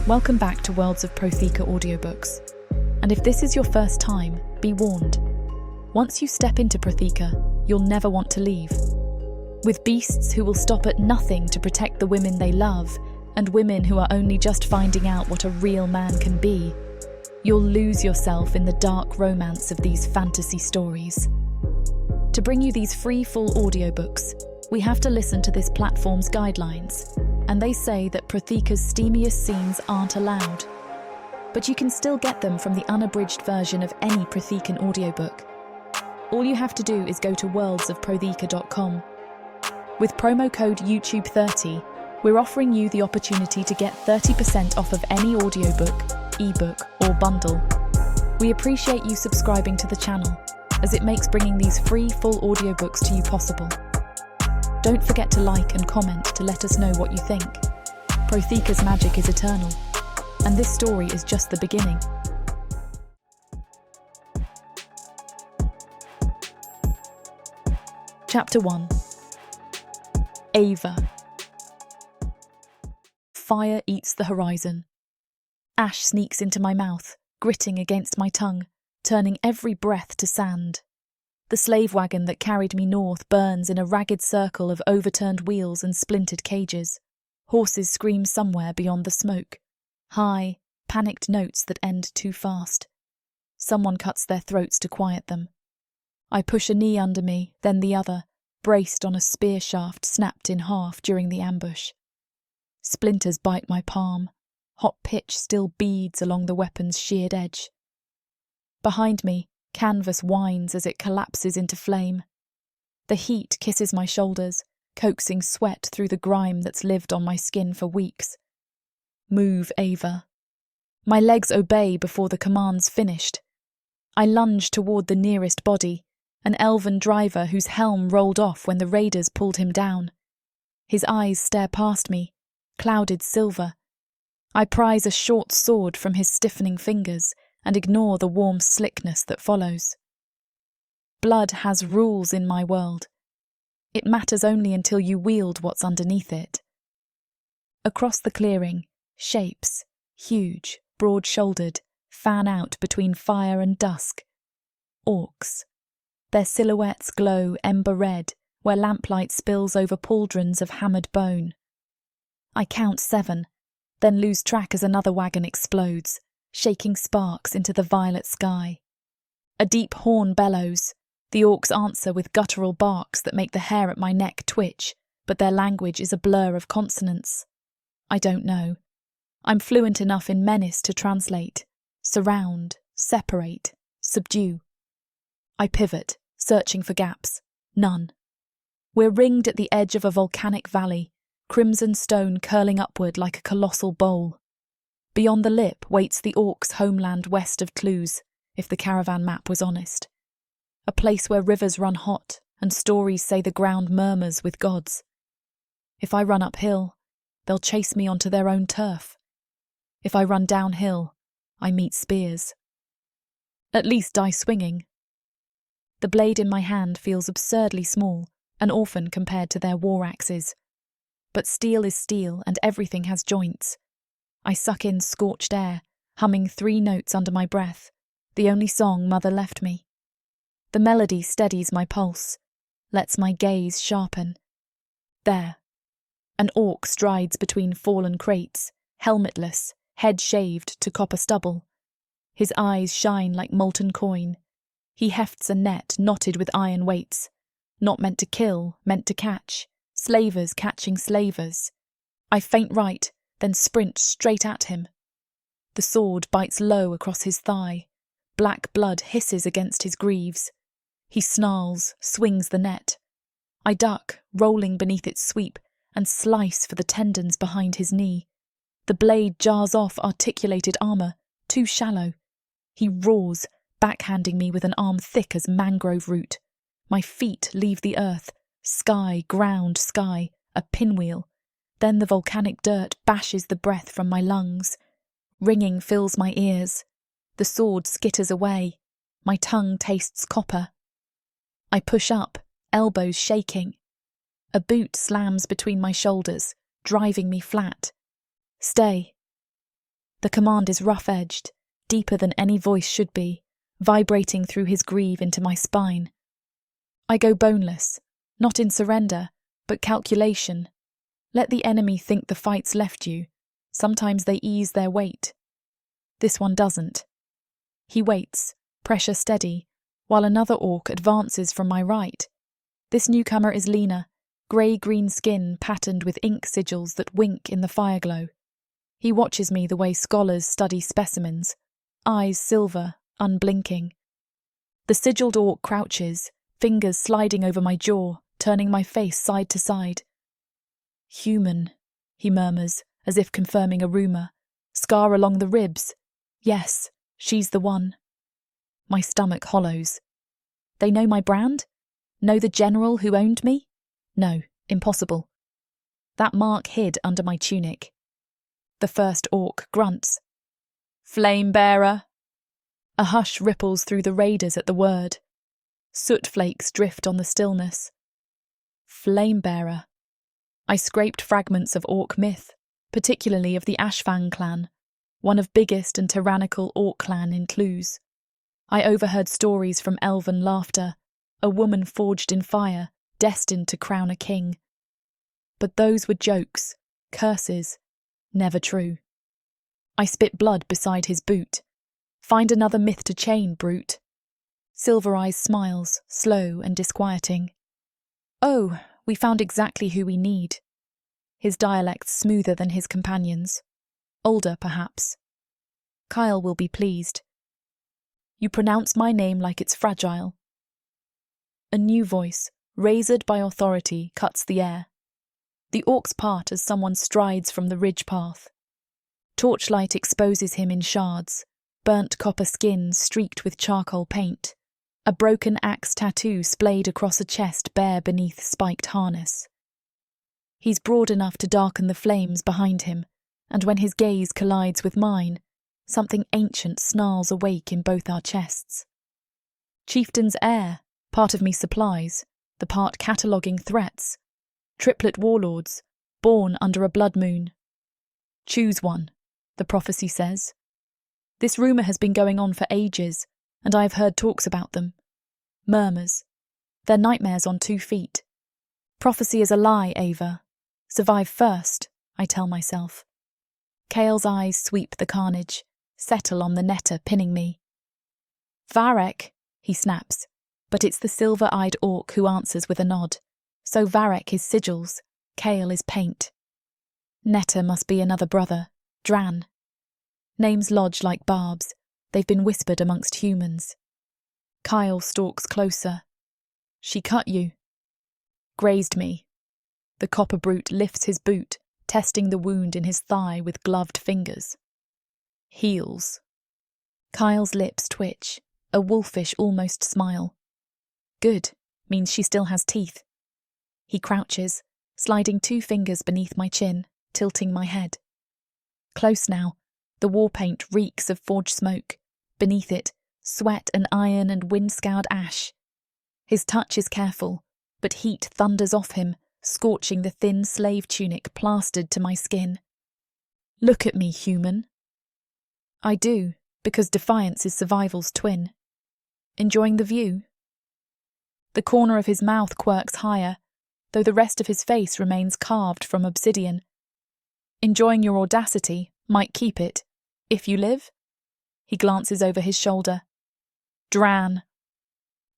Welcome back to Worlds of Protheka audiobooks. And if this is your first time, be warned. Once you step into Protheka, you'll never want to leave. With beasts who will stop at nothing to protect the women they love, and women who are only just finding out what a real man can be, you'll lose yourself in the dark romance of these fantasy stories. To bring you these free full audiobooks, we have to listen to this platform's guidelines, and they say that Protheka's steamiest scenes aren't allowed. But you can still get them from the unabridged version of any Prothekan audiobook. All you have to do is go to worldsofprotheka.com. With promo code YouTube30, we're offering you the opportunity to get 30% off of any audiobook, ebook, or bundle. We appreciate you subscribing to the channel, as it makes bringing these free full audiobooks to you possible. Don't forget to like and comment to let us know what you think. Protheka's magic is eternal, and this story is just the beginning. Chapter 1. Ava. Fire eats the horizon. Ash sneaks into my mouth, gritting against my tongue, turning every breath to sand. The slave wagon that carried me north burns in a ragged circle of overturned wheels and splintered cages. Horses scream somewhere beyond the smoke. High, panicked notes that end too fast. Someone cuts their throats to quiet them. I push a knee under me, then the other, braced on a spear shaft snapped in half during the ambush. Splinters bite my palm. Hot pitch still beads along the weapon's sheared edge. Behind me, canvas whines as it collapses into flame. The heat kisses my shoulders, coaxing sweat through the grime that's lived on my skin for weeks. Move, Ava. My legs obey before the command's finished. I lunge toward the nearest body, an elven driver whose helm rolled off when the raiders pulled him down. His eyes stare past me, clouded silver. I prize a short sword from his stiffening fingers and ignore the warm slickness that follows. Blood has rules in my world. It matters only until you wield what's underneath it. Across the clearing, shapes, huge, broad-shouldered, fan out between fire and dusk. Orcs. Their silhouettes glow ember red where lamplight spills over pauldrons of hammered bone. I count 7, then lose track as another wagon explodes, shaking sparks into the violet sky. A deep horn bellows. The orcs answer with guttural barks that make the hair at my neck twitch, but their language is a blur of consonants. I don't know. I'm fluent enough in menace to translate, surround, separate, subdue. I pivot, searching for gaps. None. We're ringed at the edge of a volcanic valley, crimson stone curling upward like a colossal bowl. Beyond the lip waits the orcs' homeland west of Clues, if the caravan map was honest. A place where rivers run hot and stories say the ground murmurs with gods. If I run uphill, they'll chase me onto their own turf. If I run downhill, I meet spears. At least die swinging. The blade in my hand feels absurdly small, an orphan compared to their war axes. But steel is steel and everything has joints. I suck in scorched air, humming 3 notes under my breath, the only song Mother left me. The melody steadies my pulse, lets my gaze sharpen. There. An orc strides between fallen crates, helmetless, head shaved to copper stubble. His eyes shine like molten coin. He hefts a net knotted with iron weights. Not meant to kill, meant to catch. Slavers catching slavers. I feint right, then sprint straight at him. The sword bites low across his thigh. Black blood hisses against his greaves. He snarls, swings the net. I duck, rolling beneath its sweep, and slice for the tendons behind his knee. The blade jars off articulated armour, too shallow. He roars, backhanding me with an arm thick as mangrove root. My feet leave the earth, sky, ground, sky, a pinwheel. Then the volcanic dirt bashes the breath from my lungs. Ringing fills my ears. The sword skitters away. My tongue tastes copper. I push up, elbows shaking. A boot slams between my shoulders, driving me flat. Stay. The command is rough-edged, deeper than any voice should be, vibrating through his greave into my spine. I go boneless, not in surrender, but calculation. Let the enemy think the fight's left you. Sometimes they ease their weight. This one doesn't. He waits, pressure steady, while another orc advances from my right. This newcomer is leaner, grey-green skin patterned with ink sigils that wink in the fireglow. He watches me the way scholars study specimens, eyes silver, unblinking. The sigilled orc crouches, fingers sliding over my jaw, turning my face side to side. Human, he murmurs, as if confirming a rumour. Scar along the ribs. Yes, she's the one. My stomach hollows. They know my brand? Know the general who owned me? No, impossible. That mark hid under my tunic. The first orc grunts. Flame-bearer. A hush ripples through the raiders at the word. Soot flakes drift on the stillness. Flame-bearer. I scraped fragments of orc myth, particularly of the Ashfang clan, one of biggest and tyrannical orc clan in Clues. I overheard stories from elven laughter, a woman forged in fire, destined to crown a king. But those were jokes, curses, never true. I spit blood beside his boot. Find another myth to chain, brute. Silver Eyes smiles, slow and disquieting. Oh, we found exactly who we need. His dialect's smoother than his companions. Older, perhaps. Kael will be pleased. You pronounce my name like it's fragile. A new voice, razored by authority, cuts the air. The orcs part as someone strides from the ridge path. Torchlight exposes him in shards, burnt copper skin streaked with charcoal paint, a broken axe tattoo splayed across a chest bare beneath spiked harness. He's broad enough to darken the flames behind him, and when his gaze collides with mine, something ancient snarls awake in both our chests. Chieftain's heir, part of me supplies, the part cataloguing threats. Triplet warlords, born under a blood moon. Choose one, the prophecy says. This rumour has been going on for ages, and I have heard talks about them. Murmurs. They're nightmares on 2 feet. Prophecy is a lie, Ava. Survive first, I tell myself. Kael's eyes sweep the carnage, settle on the netter pinning me. Varek, he snaps, but it's the silver-eyed orc who answers with a nod. So Varek is sigils, Kale is paint. Netter must be another brother, Drann. Names lodge like barbs, they've been whispered amongst humans. Kael stalks closer. She cut you. Grazed me. The copper brute lifts his boot, testing the wound in his thigh with gloved fingers. Heals. Kael's lips twitch, a wolfish almost smile. Good, means she still has teeth. He crouches, sliding 2 fingers beneath my chin, tilting my head. Close now, the war paint reeks of forge smoke. Beneath it, sweat and iron and wind-scoured ash. His touch is careful, but heat thunders off him, scorching the thin slave tunic plastered to my skin. Look at me, human. I do, because defiance is survival's twin. Enjoying the view? The corner of his mouth quirks higher, though the rest of his face remains carved from obsidian. Enjoying your audacity, might keep it. If you live? He glances over his shoulder. Drann.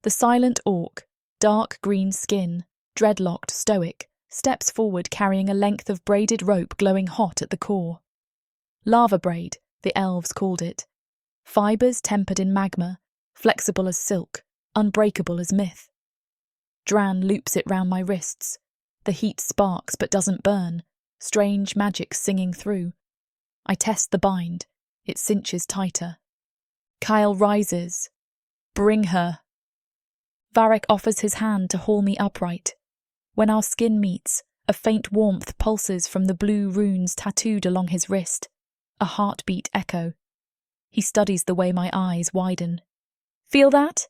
The silent orc, dark green skin, dreadlocked stoic, steps forward carrying a length of braided rope glowing hot at the core. Lava braid, the elves called it. Fibres tempered in magma, flexible as silk, unbreakable as myth. Drann loops it round my wrists. The heat sparks but doesn't burn, strange magic singing through. I test the bind. It cinches tighter. Kael rises. Bring her. Varek offers his hand to haul me upright. When our skin meets, a faint warmth pulses from the blue runes tattooed along his wrist. A heartbeat echo. He studies the way my eyes widen. Feel that?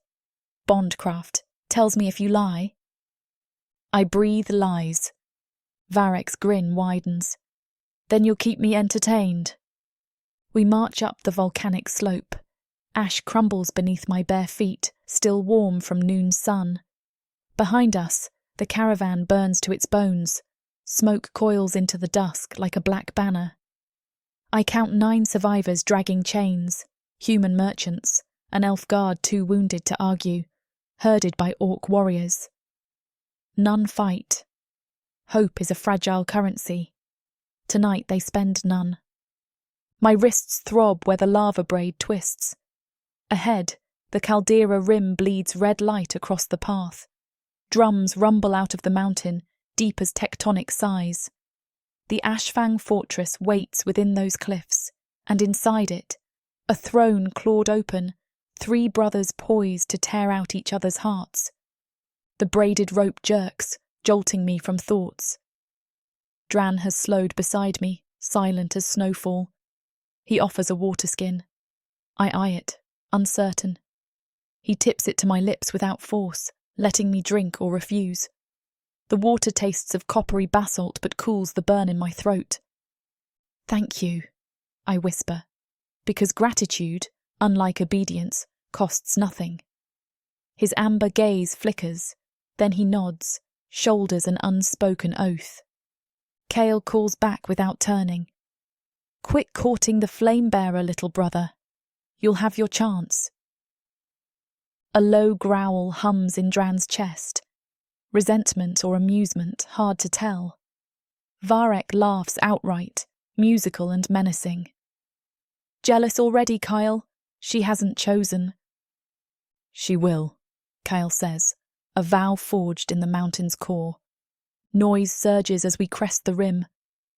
Bondcraft. Tells me if you lie. I breathe lies. Varek's grin widens. Then you'll keep me entertained. We march up the volcanic slope. Ash crumbles beneath my bare feet, still warm from noon's sun. Behind us, the caravan burns to its bones. Smoke coils into the dusk like a black banner. I count 9 survivors dragging chains, human merchants, an elf guard too wounded to argue, herded by orc warriors. None fight. Hope is a fragile currency. Tonight they spend none. My wrists throb where the lava braid twists. Ahead, the caldera rim bleeds red light across the path. Drums rumble out of the mountain, deep as tectonic sighs. The Ashfang fortress waits within those cliffs, and inside it, a throne clawed open, 3 brothers poised to tear out each other's hearts. The braided rope jerks, jolting me from thoughts. Drann has slowed beside me, silent as snowfall. He offers a water skin. I eye it, uncertain. He tips it to my lips without force, letting me drink or refuse. The water tastes of coppery basalt but cools the burn in my throat. Thank you, I whisper, because gratitude, unlike obedience, costs nothing. His amber gaze flickers, then he nods, shoulders an unspoken oath. Kale calls back without turning. Quit courting the flame-bearer, little brother. You'll have your chance. A low growl hums in Drann's chest. Resentment or amusement, hard to tell. Varek laughs outright, musical and menacing. Jealous already, Kael? She hasn't chosen. She will, Kael says, a vow forged in the mountain's core. Noise surges as we crest the rim.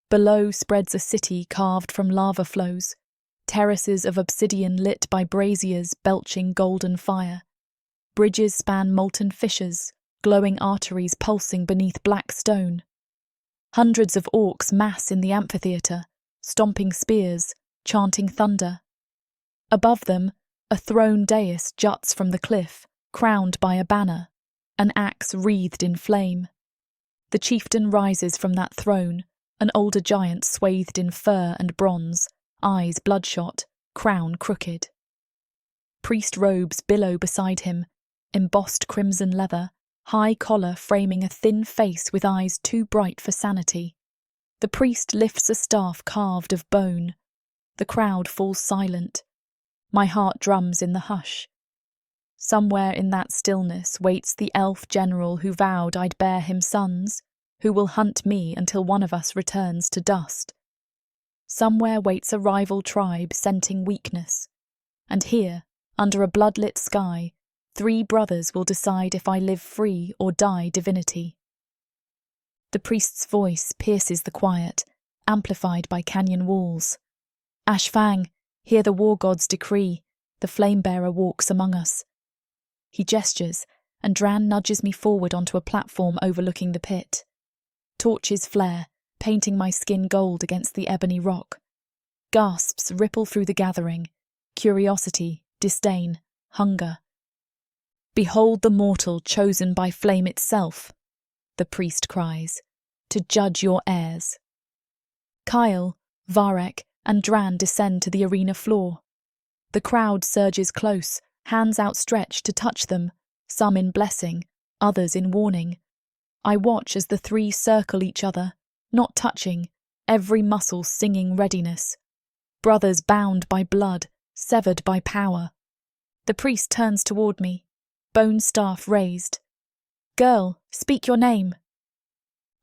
Below spreads a city carved from lava flows, terraces of obsidian lit by braziers belching golden fire. Bridges span molten fissures, glowing arteries pulsing beneath black stone. Hundreds of orcs mass in the amphitheatre, stomping spears, chanting thunder. Above them, a throne dais juts from the cliff, crowned by a banner, an axe wreathed in flame. The chieftain rises from that throne, an older giant swathed in fur and bronze, eyes bloodshot, crown crooked. Priest robes billow beside him, embossed crimson leather, high collar framing a thin face with eyes too bright for sanity. The priest lifts a staff carved of bone. The crowd falls silent. My heart drums in the hush. Somewhere in that stillness waits the elf general who vowed I'd bear him sons, who will hunt me until one of us returns to dust. Somewhere waits a rival tribe scenting weakness. And here, under a bloodlit sky, 3 brothers will decide if I live free or die divinity. The priest's voice pierces the quiet, amplified by canyon walls. Ashfang, hear the war god's decree. The flame-bearer walks among us. He gestures, and Drann nudges me forward onto a platform overlooking the pit. Torches flare, painting my skin gold against the ebony rock. Gasps ripple through the gathering. Curiosity, disdain, hunger. Behold the mortal chosen by flame itself, the priest cries, to judge your heirs. Kael, Varek, and Drann descend to the arena floor. The crowd surges close, hands outstretched to touch them, some in blessing, others in warning. I watch as the 3 circle each other, not touching, every muscle singing readiness. Brothers bound by blood, severed by power. The priest turns toward me, bone staff raised. Girl, speak your name.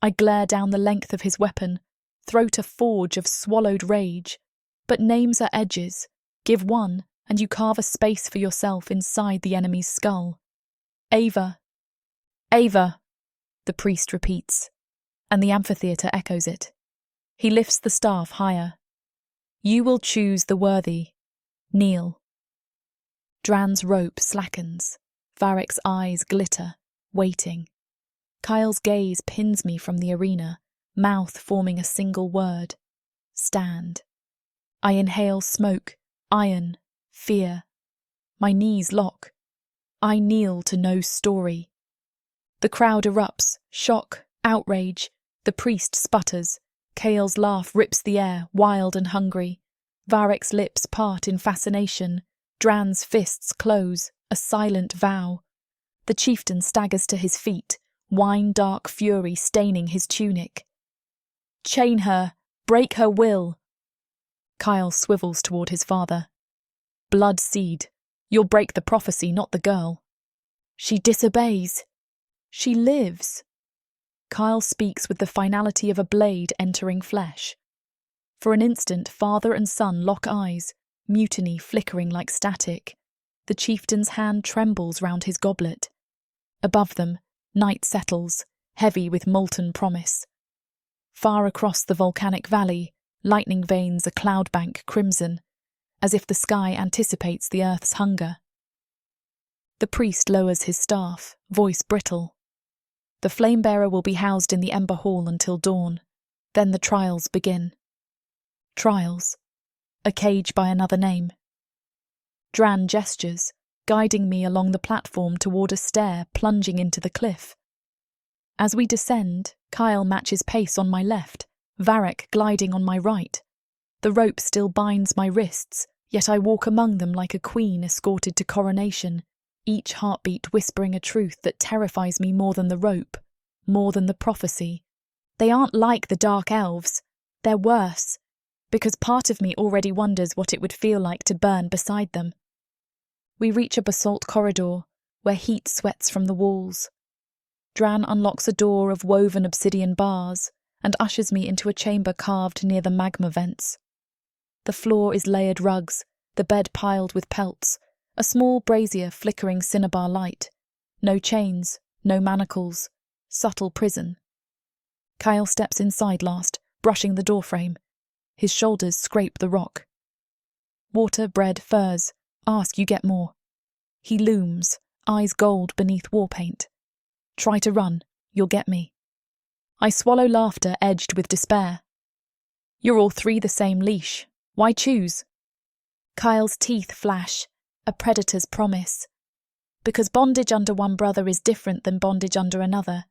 I glare down the length of his weapon, throat a forge of swallowed rage. But names are edges. Give one, and you carve a space for yourself inside the enemy's skull. Ava. Ava, the priest repeats, and the amphitheatre echoes it. He lifts the staff higher. You will choose the worthy. Kneel. Drann's rope slackens. Varek's eyes glitter, waiting. Kael's gaze pins me from the arena, mouth forming a single word. Stand. I inhale smoke, iron, fear. My knees lock. I kneel to no story. The crowd erupts, shock, outrage. The priest sputters. Kael's laugh rips the air, wild and hungry. Varek's lips part in fascination, Drann's fists close, a silent vow. The chieftain staggers to his feet, wine-dark fury staining his tunic. "Chain her! Break her will!" Kael swivels toward his father. "Blood seed. You'll break the prophecy, not the girl." "She disobeys. She lives." Kael speaks with the finality of a blade entering flesh. For an instant, father and son lock eyes, mutiny flickering like static. The chieftain's hand trembles round his goblet. Above them, night settles, heavy with molten promise. Far across the volcanic valley, lightning veins a cloud bank crimson, as if the sky anticipates the earth's hunger. The priest lowers his staff, voice brittle. The flame-bearer will be housed in the Ember Hall until dawn. Then the trials begin. Trials. A cage by another name. Drann gestures, guiding me along the platform toward a stair plunging into the cliff. As we descend, Kael matches pace on my left, Varek gliding on my right. The rope still binds my wrists, yet I walk among them like a queen escorted to coronation, each heartbeat whispering a truth that terrifies me more than the rope, more than the prophecy. They aren't like the dark elves. They're worse, because part of me already wonders what it would feel like to burn beside them. We reach a basalt corridor, where heat sweats from the walls. Drann unlocks a door of woven obsidian bars and ushers me into a chamber carved near the magma vents. The floor is layered rugs, the bed piled with pelts, a small brazier flickering cinnabar light. No chains, no manacles, subtle prison. Kael steps inside last, brushing the doorframe. His shoulders scrape the rock. "Water, bread, furs. Ask, you get more." He looms, eyes gold beneath war paint. "Try to run, you'll get me." I swallow laughter edged with despair. "You're all three the same leash. Why choose?" Kael's teeth flash, a predator's promise. "Because bondage under one brother is different than bondage under another.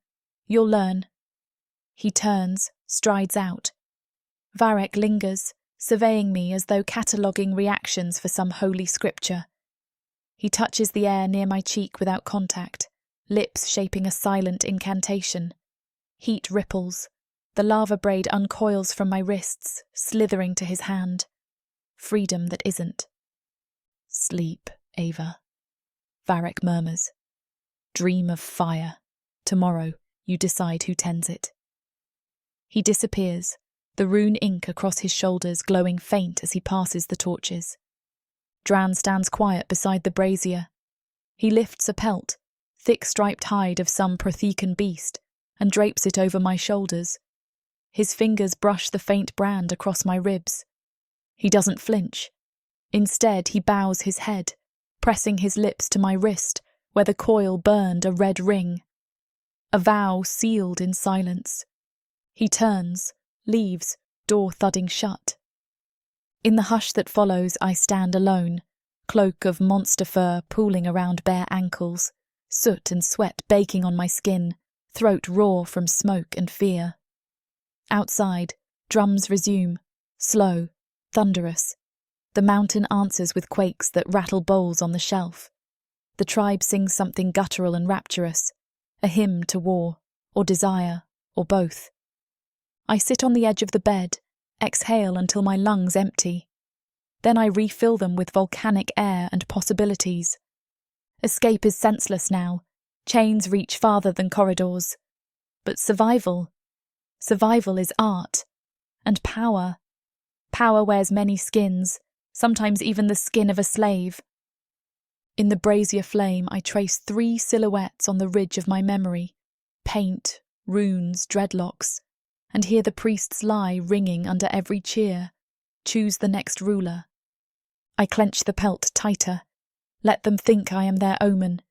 You'll learn." He turns, strides out. Varek lingers, surveying me as though cataloguing reactions for some holy scripture. He touches the air near my cheek without contact, lips shaping a silent incantation. Heat ripples. The lava braid uncoils from my wrists, slithering to his hand. Freedom that isn't. "Sleep, Ava," Varek murmurs. "Dream of fire. Tomorrow, you decide who tends it." He disappears, the rune ink across his shoulders glowing faint as he passes the torches. Drann stands quiet beside the brazier. He lifts a pelt, thick striped hide of some Prothecan beast, and drapes it over my shoulders. His fingers brush the faint brand across my ribs. He doesn't flinch. Instead, he bows his head, pressing his lips to my wrist, where the coil burned a red ring. A vow sealed in silence. He turns, leaves, door thudding shut. In the hush that follows, I stand alone, cloak of monster fur pooling around bare ankles, soot and sweat baking on my skin, throat raw from smoke and fear. Outside, drums resume, slow, thunderous. The mountain answers with quakes that rattle bowls on the shelf. The tribe sings something guttural and rapturous, a hymn to war, or desire, or both. I sit on the edge of the bed, exhale until my lungs empty. Then I refill them with volcanic air and possibilities. Escape is senseless now. Chains reach farther than corridors. But survival is art. And power. Power wears many skins, sometimes even the skin of a slave. In the brazier flame, I trace 3 silhouettes on the ridge of my memory. Paint, runes, dreadlocks. And hear the priest's lie ringing under every cheer. Choose the next ruler. I clench the pelt tighter. Let them think I am their omen.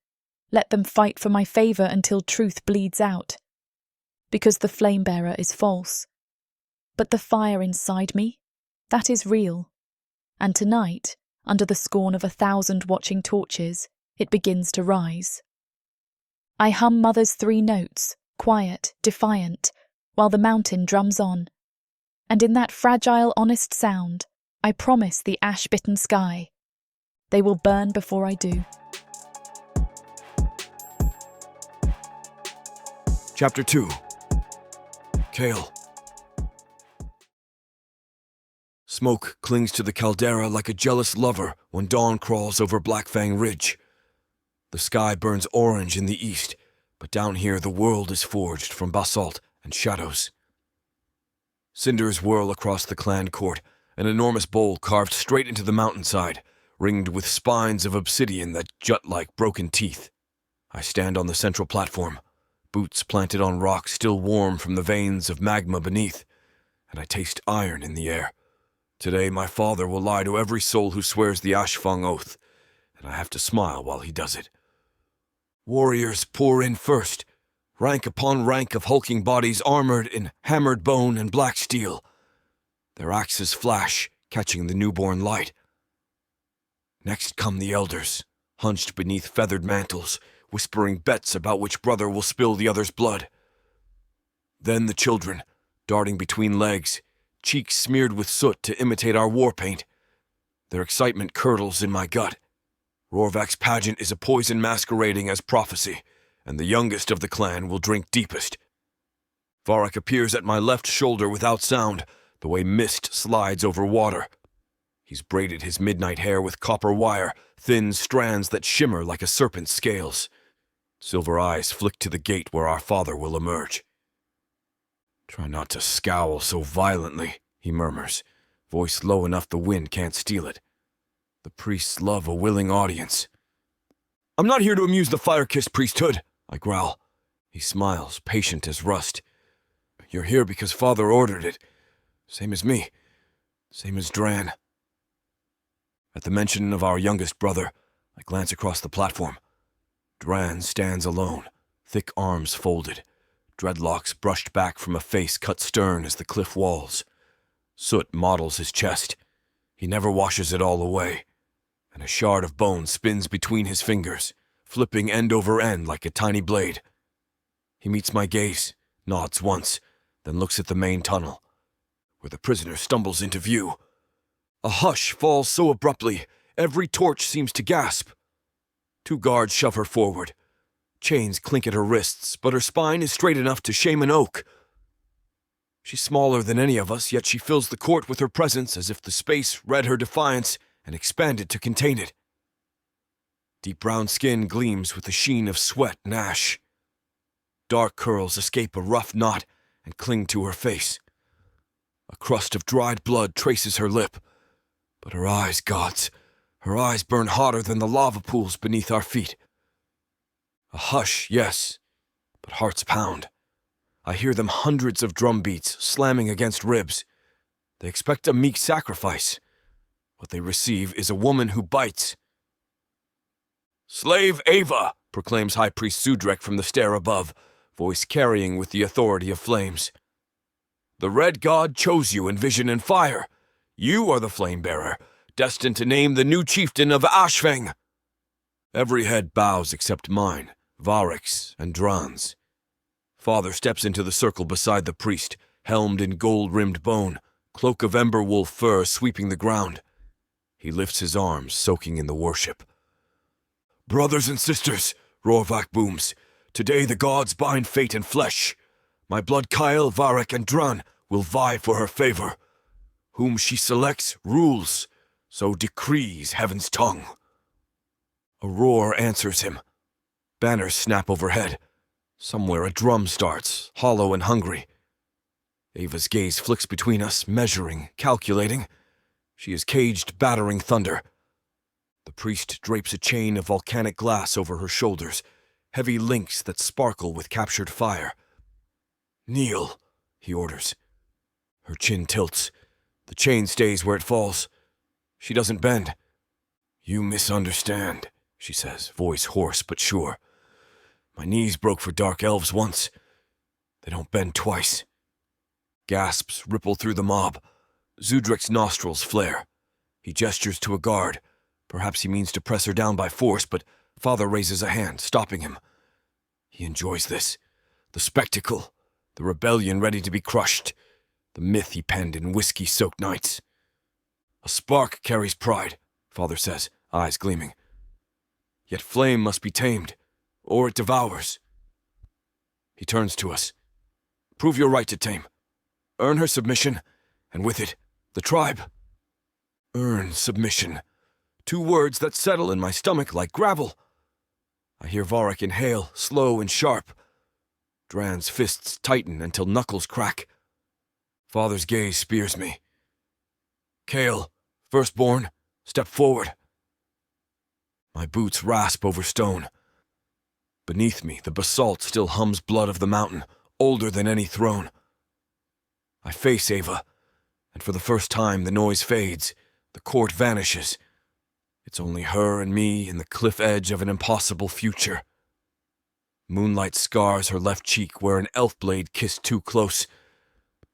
Let them fight for my favour until truth bleeds out. Because the flame-bearer is false. But the fire inside me, that is real. And tonight, under the scorn of 1,000 watching torches, it begins to rise. I hum Mother's 3 notes, quiet, defiant, while the mountain drums on. And in that fragile, honest sound, I promise the ash-bitten sky. They will burn before I do. Chapter 2. Kale. Smoke clings to the caldera like a jealous lover when dawn crawls over Blackfang Ridge. The sky burns orange in the east, but down here the world is forged from basalt and shadows. Cinders whirl across the clan court, an enormous bowl carved straight into the mountainside, ringed with spines of obsidian that jut like broken teeth. I stand on the central platform, boots planted on rock still warm from the veins of magma beneath, and I taste iron in the air. Today my father will lie to every soul who swears the Ashfang oath, and I have to smile while he does it. Warriors pour in first, rank upon rank of hulking bodies armored in hammered bone and black steel. Their axes flash, catching the newborn light. Next come the elders, hunched beneath feathered mantles, whispering bets about which brother will spill the other's blood. Then the children, darting between legs, cheeks smeared with soot to imitate our war paint. Their excitement curdles in my gut. Rorvak's pageant is a poison masquerading as prophecy, and the youngest of the clan will drink deepest. Varek appears at my left shoulder without sound, the way mist slides over water. He's braided his midnight hair with copper wire, thin strands that shimmer like a serpent's scales. Silver eyes flick to the gate where our father will emerge. "Try not to scowl so violently," he murmurs, voice low enough the wind can't steal it. The priests love a willing audience. "I'm not here to amuse the fire-kissed priesthood," I growl. He smiles, patient as rust. "You're here because father ordered it. Same as me. Same as Drann." At the mention of our youngest brother, I glance across the platform. Drann stands alone, thick arms folded, dreadlocks brushed back from a face cut stern as the cliff walls. Soot mottles his chest. He never washes it all away, and a shard of bone spins between his fingers, flipping end over end like a tiny blade. He meets my gaze, nods once, then looks at the main tunnel, where the prisoner stumbles into view. A hush falls so abruptly, every torch seems to gasp. 2 guards shove her forward. Chains clink at her wrists, but her spine is straight enough to shame an oak. She's smaller than any of us, yet she fills the court with her presence as if the space read her defiance and expanded to contain it. Deep brown skin gleams with the sheen of sweat and ash. Dark curls escape a rough knot and cling to her face. A crust of dried blood traces her lip, but her eyes, gods, her eyes burn hotter than the lava pools beneath our feet. A hush, yes, but hearts pound. I hear them hundreds of drum beats slamming against ribs. They expect a meek sacrifice. What they receive is a woman who bites. "Slave Ava," proclaims High Priest Zudrek from the stair above, voice carrying with the authority of flames. "The Red God chose you in vision and fire. You are the flame-bearer, destined to name the new chieftain of Ashfang." Every head bows except mine, Varek's, and Drann's. Father steps into the circle beside the priest, helmed in gold-rimmed bone, cloak of ember wolf fur sweeping the ground. He lifts his arms, soaking in the worship. "Brothers and sisters," Rorvak booms, "today the gods bind fate and flesh. My blood Kael, Varek, and Drann will vie for her favor. Whom she selects rules, so decrees heaven's tongue." A roar answers him. Banners snap overhead. Somewhere a drum starts, hollow and hungry. Ava's gaze flicks between us, measuring, calculating. She is caged, battering thunder. The priest drapes a chain of volcanic glass over her shoulders, heavy links that sparkle with captured fire. "Kneel," he orders. Her chin tilts. The chain stays where it falls. She doesn't bend. "You misunderstand," she says, voice hoarse but sure. "My knees broke for dark elves once. They don't bend twice." Gasps ripple through the mob. Zudrek's nostrils flare. He gestures to a guard. Perhaps he means to press her down by force, but Father raises a hand, stopping him. He enjoys this. The spectacle. The rebellion ready to be crushed. The myth he penned in whiskey-soaked nights. A spark carries pride, Father says, eyes gleaming. Yet flame must be tamed, or it devours. He turns to us. Prove your right to tame. Earn her submission, and with it, the tribe. Earn submission. 2 words that settle in my stomach like gravel. I hear Varek inhale, slow and sharp. Drann's fists tighten until knuckles crack. Father's gaze spears me. Kale, firstborn, step forward. My boots rasp over stone. Beneath me, the basalt still hums blood of the mountain, older than any throne. I face Ava, and for the first time the noise fades, the court vanishes. It's only her and me in the cliff edge of an impossible future. Moonlight scars her left cheek where an elf blade kissed too close.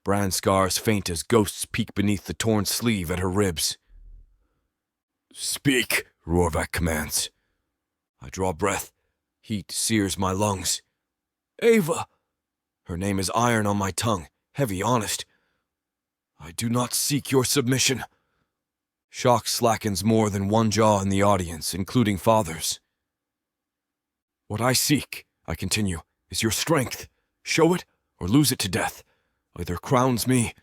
Brand scars faint as ghosts peek beneath the torn sleeve at her ribs. Speak, Rorvak commands. I draw breath. Heat sears my lungs. Ava! Her name is iron on my tongue, heavy, honest. I do not seek your submission. Shock slackens more than one jaw in the audience, including Father's. What I seek, I continue, is your strength. Show it, or lose it to death. Either crowns me.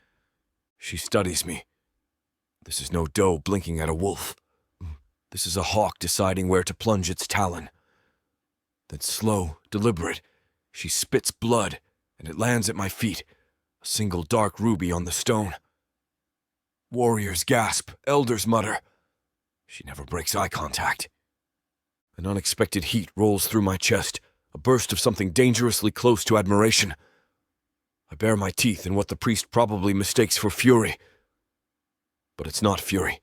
She studies me. This is no doe blinking at a wolf. This is a hawk deciding where to plunge its talon. Then slow, deliberate, she spits blood, and it lands at my feet, a single dark ruby on the stone. Warriors gasp, elders mutter. She never breaks eye contact. An unexpected heat rolls through my chest, a burst of something dangerously close to admiration. I bare my teeth in what the priest probably mistakes for fury. But it's not fury.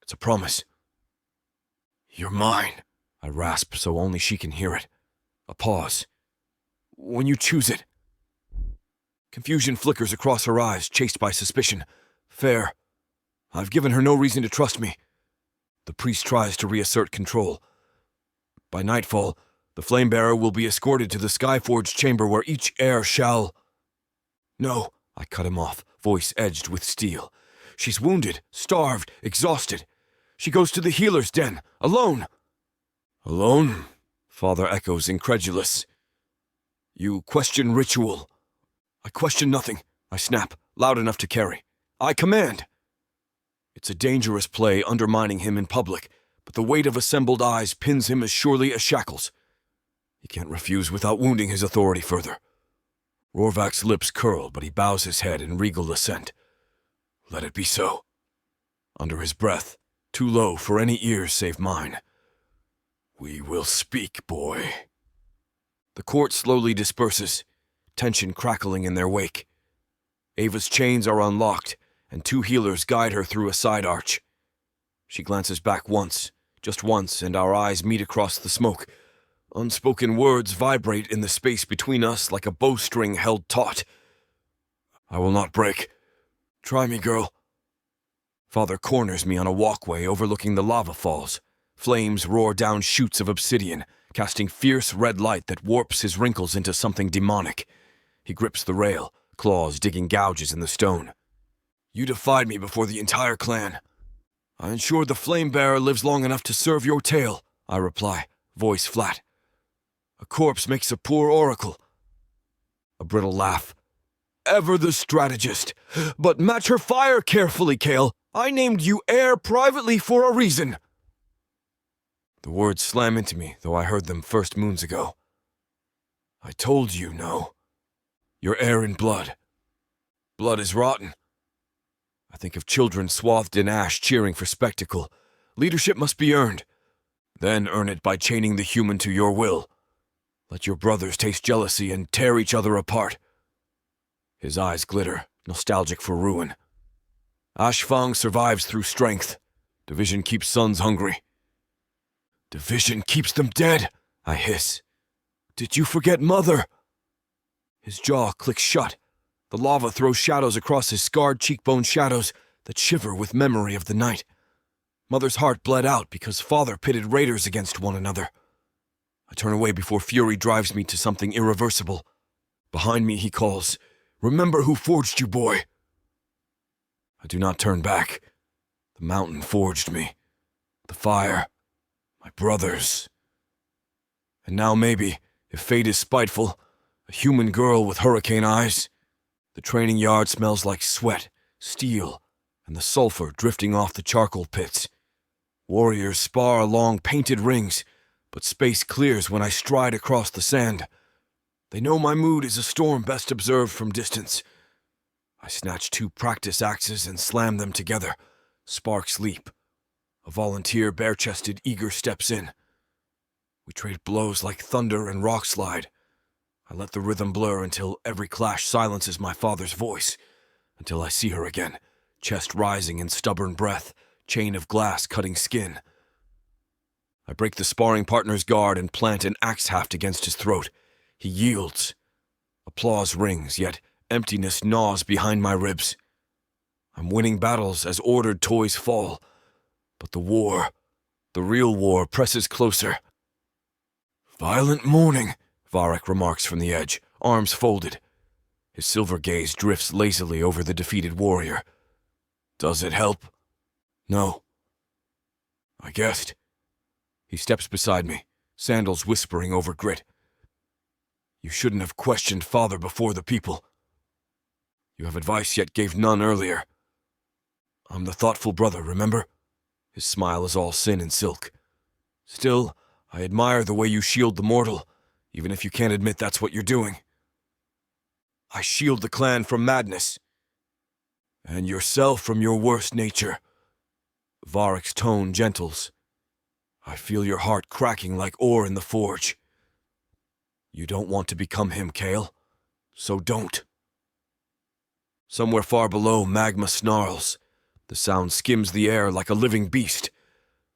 It's a promise. You're mine, I rasp so only she can hear it. A pause. When you choose it. Confusion flickers across her eyes, chased by suspicion. Fair. I've given her no reason to trust me. The priest tries to reassert control. By nightfall, the flame-bearer will be escorted to the Skyforge chamber where each heir shall... No, I cut him off, voice edged with steel. She's wounded, starved, exhausted. She goes to the healer's den, alone. Alone? Father echoes, incredulous. You question ritual. I question nothing, I snap, loud enough to carry. I command. It's a dangerous play undermining him in public, but the weight of assembled eyes pins him as surely as shackles. He can't refuse without wounding his authority further. Rorvak's lips curl, but he bows his head in regal assent. Let it be so. Under his breath, too low for any ears save mine. We will speak, boy. The court slowly disperses, tension crackling in their wake. Ava's chains are unlocked, and 2 healers guide her through a side arch. She glances back once, just once, and our eyes meet across the smoke. Unspoken words vibrate in the space between us like a bowstring held taut. I will not break. Try me, girl. Father corners me on a walkway overlooking the lava falls. Flames roar down chutes of obsidian, casting fierce red light that warps his wrinkles into something demonic. He grips the rail, claws digging gouges in the stone. You defied me before the entire clan. I ensure the flame-bearer lives long enough to serve your tale, I reply, voice flat. A corpse makes a poor oracle. A brittle laugh. Ever the strategist. But match her fire carefully, Kale. I named you heir privately for a reason. The words slam into me, though I heard them first moons ago. I told you no. You're heir in blood. Blood is rotten. I think of children swathed in ash cheering for spectacle. Leadership must be earned. Then earn it by chaining the human to your will. Let your brothers taste jealousy and tear each other apart. His eyes glitter, nostalgic for ruin. Ashfang survives through strength. Division keeps sons hungry. Division keeps them dead, I hiss. Did you forget Mother? His jaw clicks shut. The lava throws shadows across his scarred cheekbone, shadows that shiver with memory of the night. Mother's heart bled out because Father pitted raiders against one another. I turn away before fury drives me to something irreversible. Behind me he calls, "Remember who forged you, boy." I do not turn back. The mountain forged me. The fire. My brothers. And now maybe, if fate is spiteful, a human girl with hurricane eyes. The training yard smells like sweat, steel, and the sulfur drifting off the charcoal pits. Warriors spar along painted rings, but space clears when I stride across the sand. They know my mood is a storm best observed from distance. I snatch 2 practice axes and slam them together. Sparks leap. A volunteer, bare-chested, eager steps in. We trade blows like thunder and rock slide. I let the rhythm blur until every clash silences my father's voice, until I see her again, chest rising in stubborn breath, chain of glass cutting skin. I break the sparring partner's guard and plant an axe haft against his throat. He yields. Applause rings, yet emptiness gnaws behind my ribs. I'm winning battles as ordered toys fall, but the war, the real war, presses closer. Violent morning, Varek remarks from the edge, arms folded. His silver gaze drifts lazily over the defeated warrior. Does it help? No. I guessed. He steps beside me, sandals whispering over grit. You shouldn't have questioned father before the people. You have advice yet gave none earlier. I'm the thoughtful brother, remember? His smile is all sin and silk. Still, I admire the way you shield the mortal, even if you can't admit that's what you're doing. I shield the clan from madness. And yourself from your worst nature. Varek's tone gentles. I feel your heart cracking like ore in the forge. You don't want to become him, Kale, so don't. Somewhere far below, magma snarls. The sound skims the air like a living beast.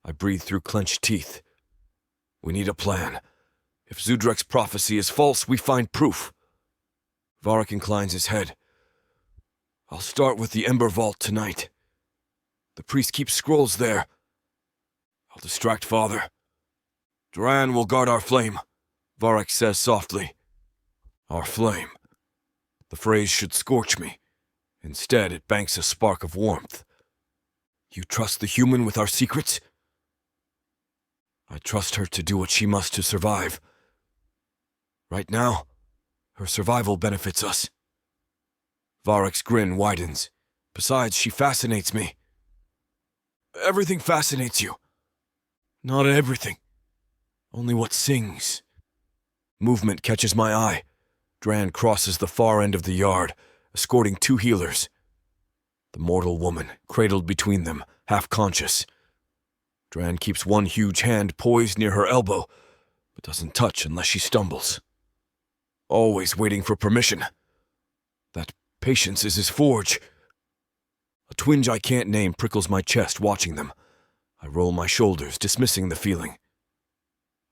I breathe through clenched teeth. We need a plan. If Zudrek's prophecy is false, we find proof. Varek inclines his head. I'll start with the Ember Vault tonight. The priest keeps scrolls there. I'll distract father. Drann will guard our flame, Varek says softly. Our flame. The phrase should scorch me. Instead, it banks a spark of warmth. You trust the human with our secrets? I trust her to do what she must to survive. Right now, her survival benefits us. Varek's grin widens. Besides, she fascinates me. Everything fascinates you. Not everything. Only what sings. Movement catches my eye. Drann crosses the far end of the yard, escorting 2 healers. The mortal woman, cradled between them, half conscious. Drann keeps one huge hand poised near her elbow, but doesn't touch unless she stumbles. Always waiting for permission. That patience is his forge. A twinge I can't name prickles my chest watching them. I roll my shoulders, dismissing the feeling.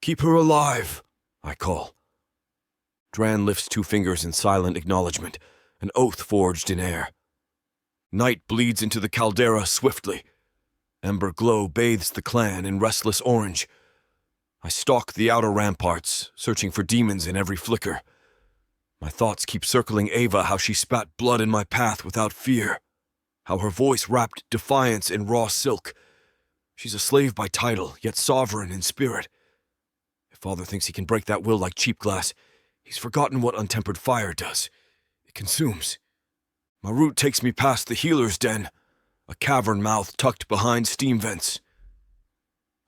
Keep her alive, I call. Drann lifts 2 fingers in silent acknowledgement, an oath forged in air. Night bleeds into the caldera swiftly. Ember glow bathes the clan in restless orange. I stalk the outer ramparts, searching for demons in every flicker. My thoughts keep circling Ava, how she spat blood in my path without fear. How her voice wrapped defiance in raw silk. She's a slave by title, yet sovereign in spirit. If father thinks he can break that will like cheap glass, he's forgotten what untempered fire does. It consumes. My route takes me past the healer's den, a cavern mouth tucked behind steam vents.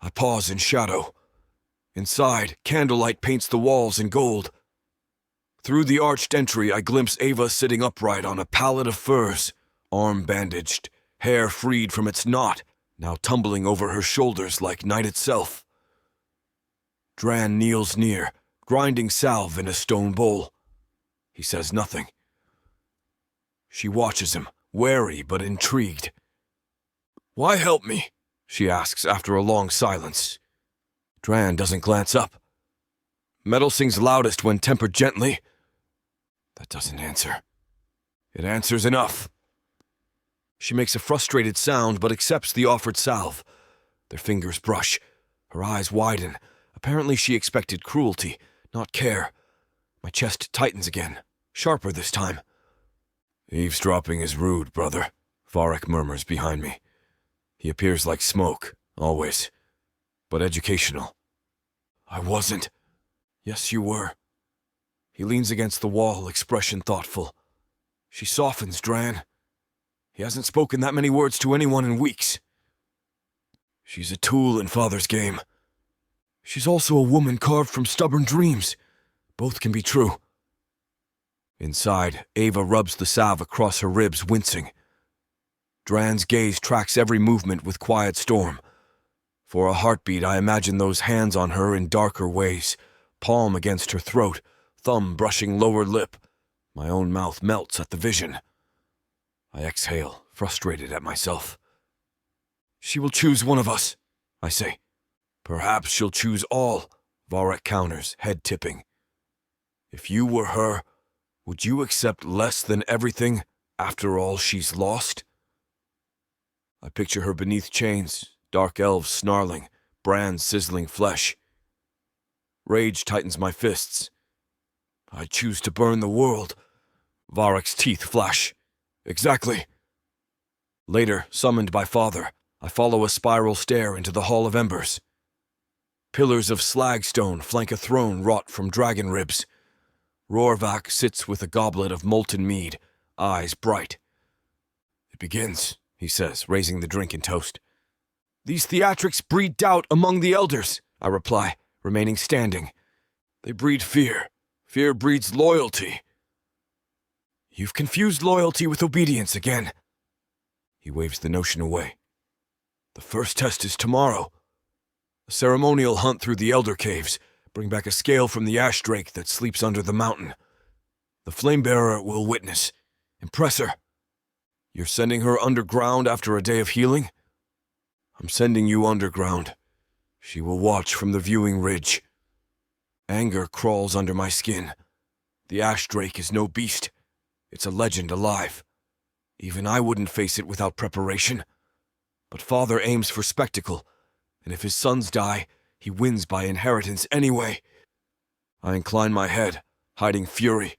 I pause in shadow. Inside, candlelight paints the walls in gold. Through the arched entry, I glimpse Ava sitting upright on a pallet of furs, arm bandaged, hair freed from its knot, now tumbling over her shoulders like night itself. Drann kneels near, grinding salve in a stone bowl. He says nothing. She watches him, wary but intrigued. Why help me? She asks after a long silence. Drann doesn't glance up. Metal sings loudest when tempered gently. That doesn't answer. It answers enough. She makes a frustrated sound but accepts the offered salve. Their fingers brush. Her eyes widen. Apparently she expected cruelty, not care. My chest tightens again, sharper this time. Eavesdropping is rude, brother, Varek murmurs behind me. He appears like smoke, always, but educational. I wasn't. Yes, you were. He leans against the wall, expression thoughtful. She softens, Drann. He hasn't spoken that many words to anyone in weeks. She's a tool in Father's game. She's also a woman carved from stubborn dreams. Both can be true. Inside, Ava rubs the salve across her ribs, wincing. Drann's gaze tracks every movement with quiet storm. For a heartbeat, I imagine those hands on her in darker ways, palm against her throat, thumb brushing lower lip. My own mouth melts at the vision. I exhale, frustrated at myself. She will choose one of us, I say. Perhaps she'll choose all, Varek counters, head tipping. If you were her, would you accept less than everything after all she's lost? I picture her beneath chains, dark elves snarling, brands sizzling flesh. Rage tightens my fists. I choose to burn the world. Varek's teeth flash. Exactly. Later, summoned by Father, I follow a spiral stair into the Hall of Embers. Pillars of slagstone flank a throne wrought from dragon ribs. Rorvak sits with a goblet of molten mead, eyes bright. It begins, he says, raising the drink in toast. These theatrics breed doubt among the elders, I reply, remaining standing. They breed fear. Fear breeds loyalty. You've confused loyalty with obedience again. He waves the notion away. The first test is tomorrow. A ceremonial hunt through the Elder Caves. Bring back a scale from the ash drake that sleeps under the mountain. The Flamebearer will witness. Impress her. You're sending her underground after a day of healing? I'm sending you underground. She will watch from the viewing ridge. Anger crawls under my skin. The ash drake is no beast. It's a legend alive. Even I wouldn't face it without preparation. But Father aims for spectacle, and if his sons die, he wins by inheritance anyway. I incline my head, hiding fury.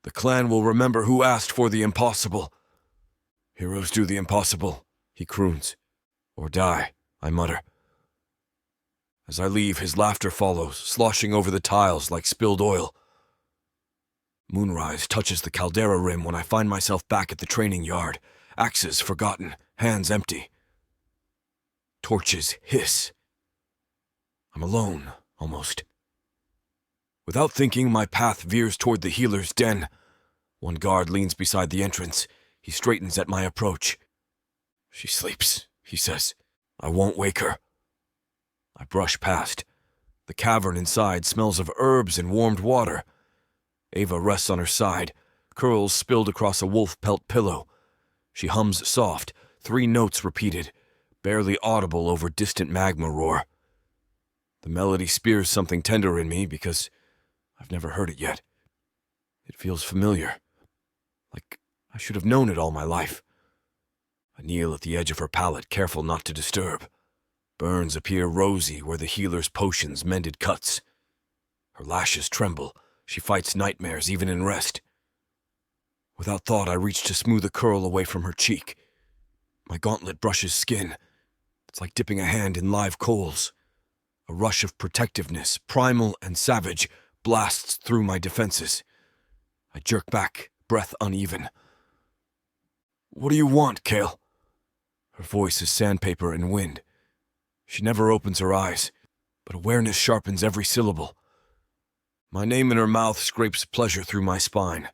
The clan will remember who asked for the impossible. Heroes do the impossible, he croons. Or die, I mutter. As I leave, his laughter follows, sloshing over the tiles like spilled oil. Moonrise touches the caldera rim when I find myself back at the training yard, axes forgotten, hands empty. Torches hiss. I'm alone, almost. Without thinking, my path veers toward the healer's den. One guard leans beside the entrance. He straightens at my approach. She sleeps, he says. I won't wake her. I brush past. The cavern inside smells of herbs and warmed water. Ava rests on her side, curls spilled across a wolf pelt pillow. She hums soft, 3 notes repeated, barely audible over distant magma roar. The melody spears something tender in me because I've never heard it yet. It feels familiar, like I should have known it all my life. I kneel at the edge of her pallet, careful not to disturb. Burns appear rosy where the healer's potions mended cuts. Her lashes tremble. She fights nightmares even in rest. Without thought, I reach to smooth a curl away from her cheek. My gauntlet brushes skin. It's like dipping a hand in live coals. A rush of protectiveness, primal and savage, blasts through my defenses. I jerk back, breath uneven. What do you want, Kale? Her voice is sandpaper and wind. She never opens her eyes, but awareness sharpens every syllable. My name in her mouth scrapes pleasure through my spine.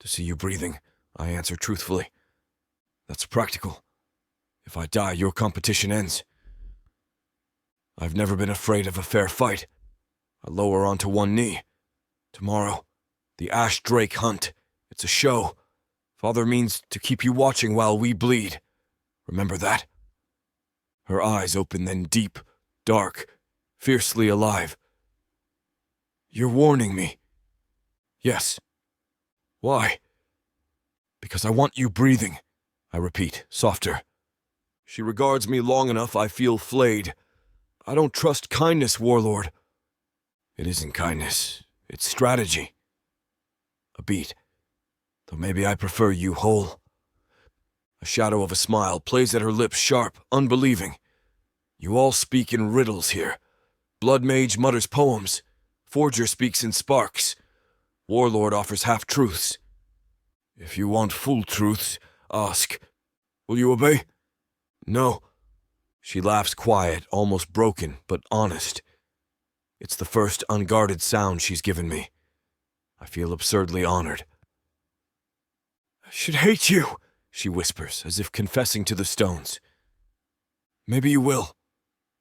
To see you breathing, I answer truthfully. That's practical. If I die, your competition ends. I've never been afraid of a fair fight. I lower onto one knee. Tomorrow, the Ash Drake hunt. It's a show. Father means to keep you watching while we bleed. Remember that? Her eyes open then deep, dark, fiercely alive. You're warning me. Yes. Why? Because I want you breathing, I repeat, softer. She regards me long enough I feel flayed. I don't trust kindness, Warlord. It isn't kindness. It's strategy. A beat. Though maybe I prefer you whole. A shadow of a smile plays at her lips, sharp, unbelieving. You all speak in riddles here. Blood Mage mutters poems. Forger speaks in sparks. Warlord offers half-truths. If you want full truths, ask. Will you obey? No. She laughs quiet, almost broken, but honest. It's the first unguarded sound she's given me. I feel absurdly honored. I should hate you, she whispers, as if confessing to the stones. Maybe you will.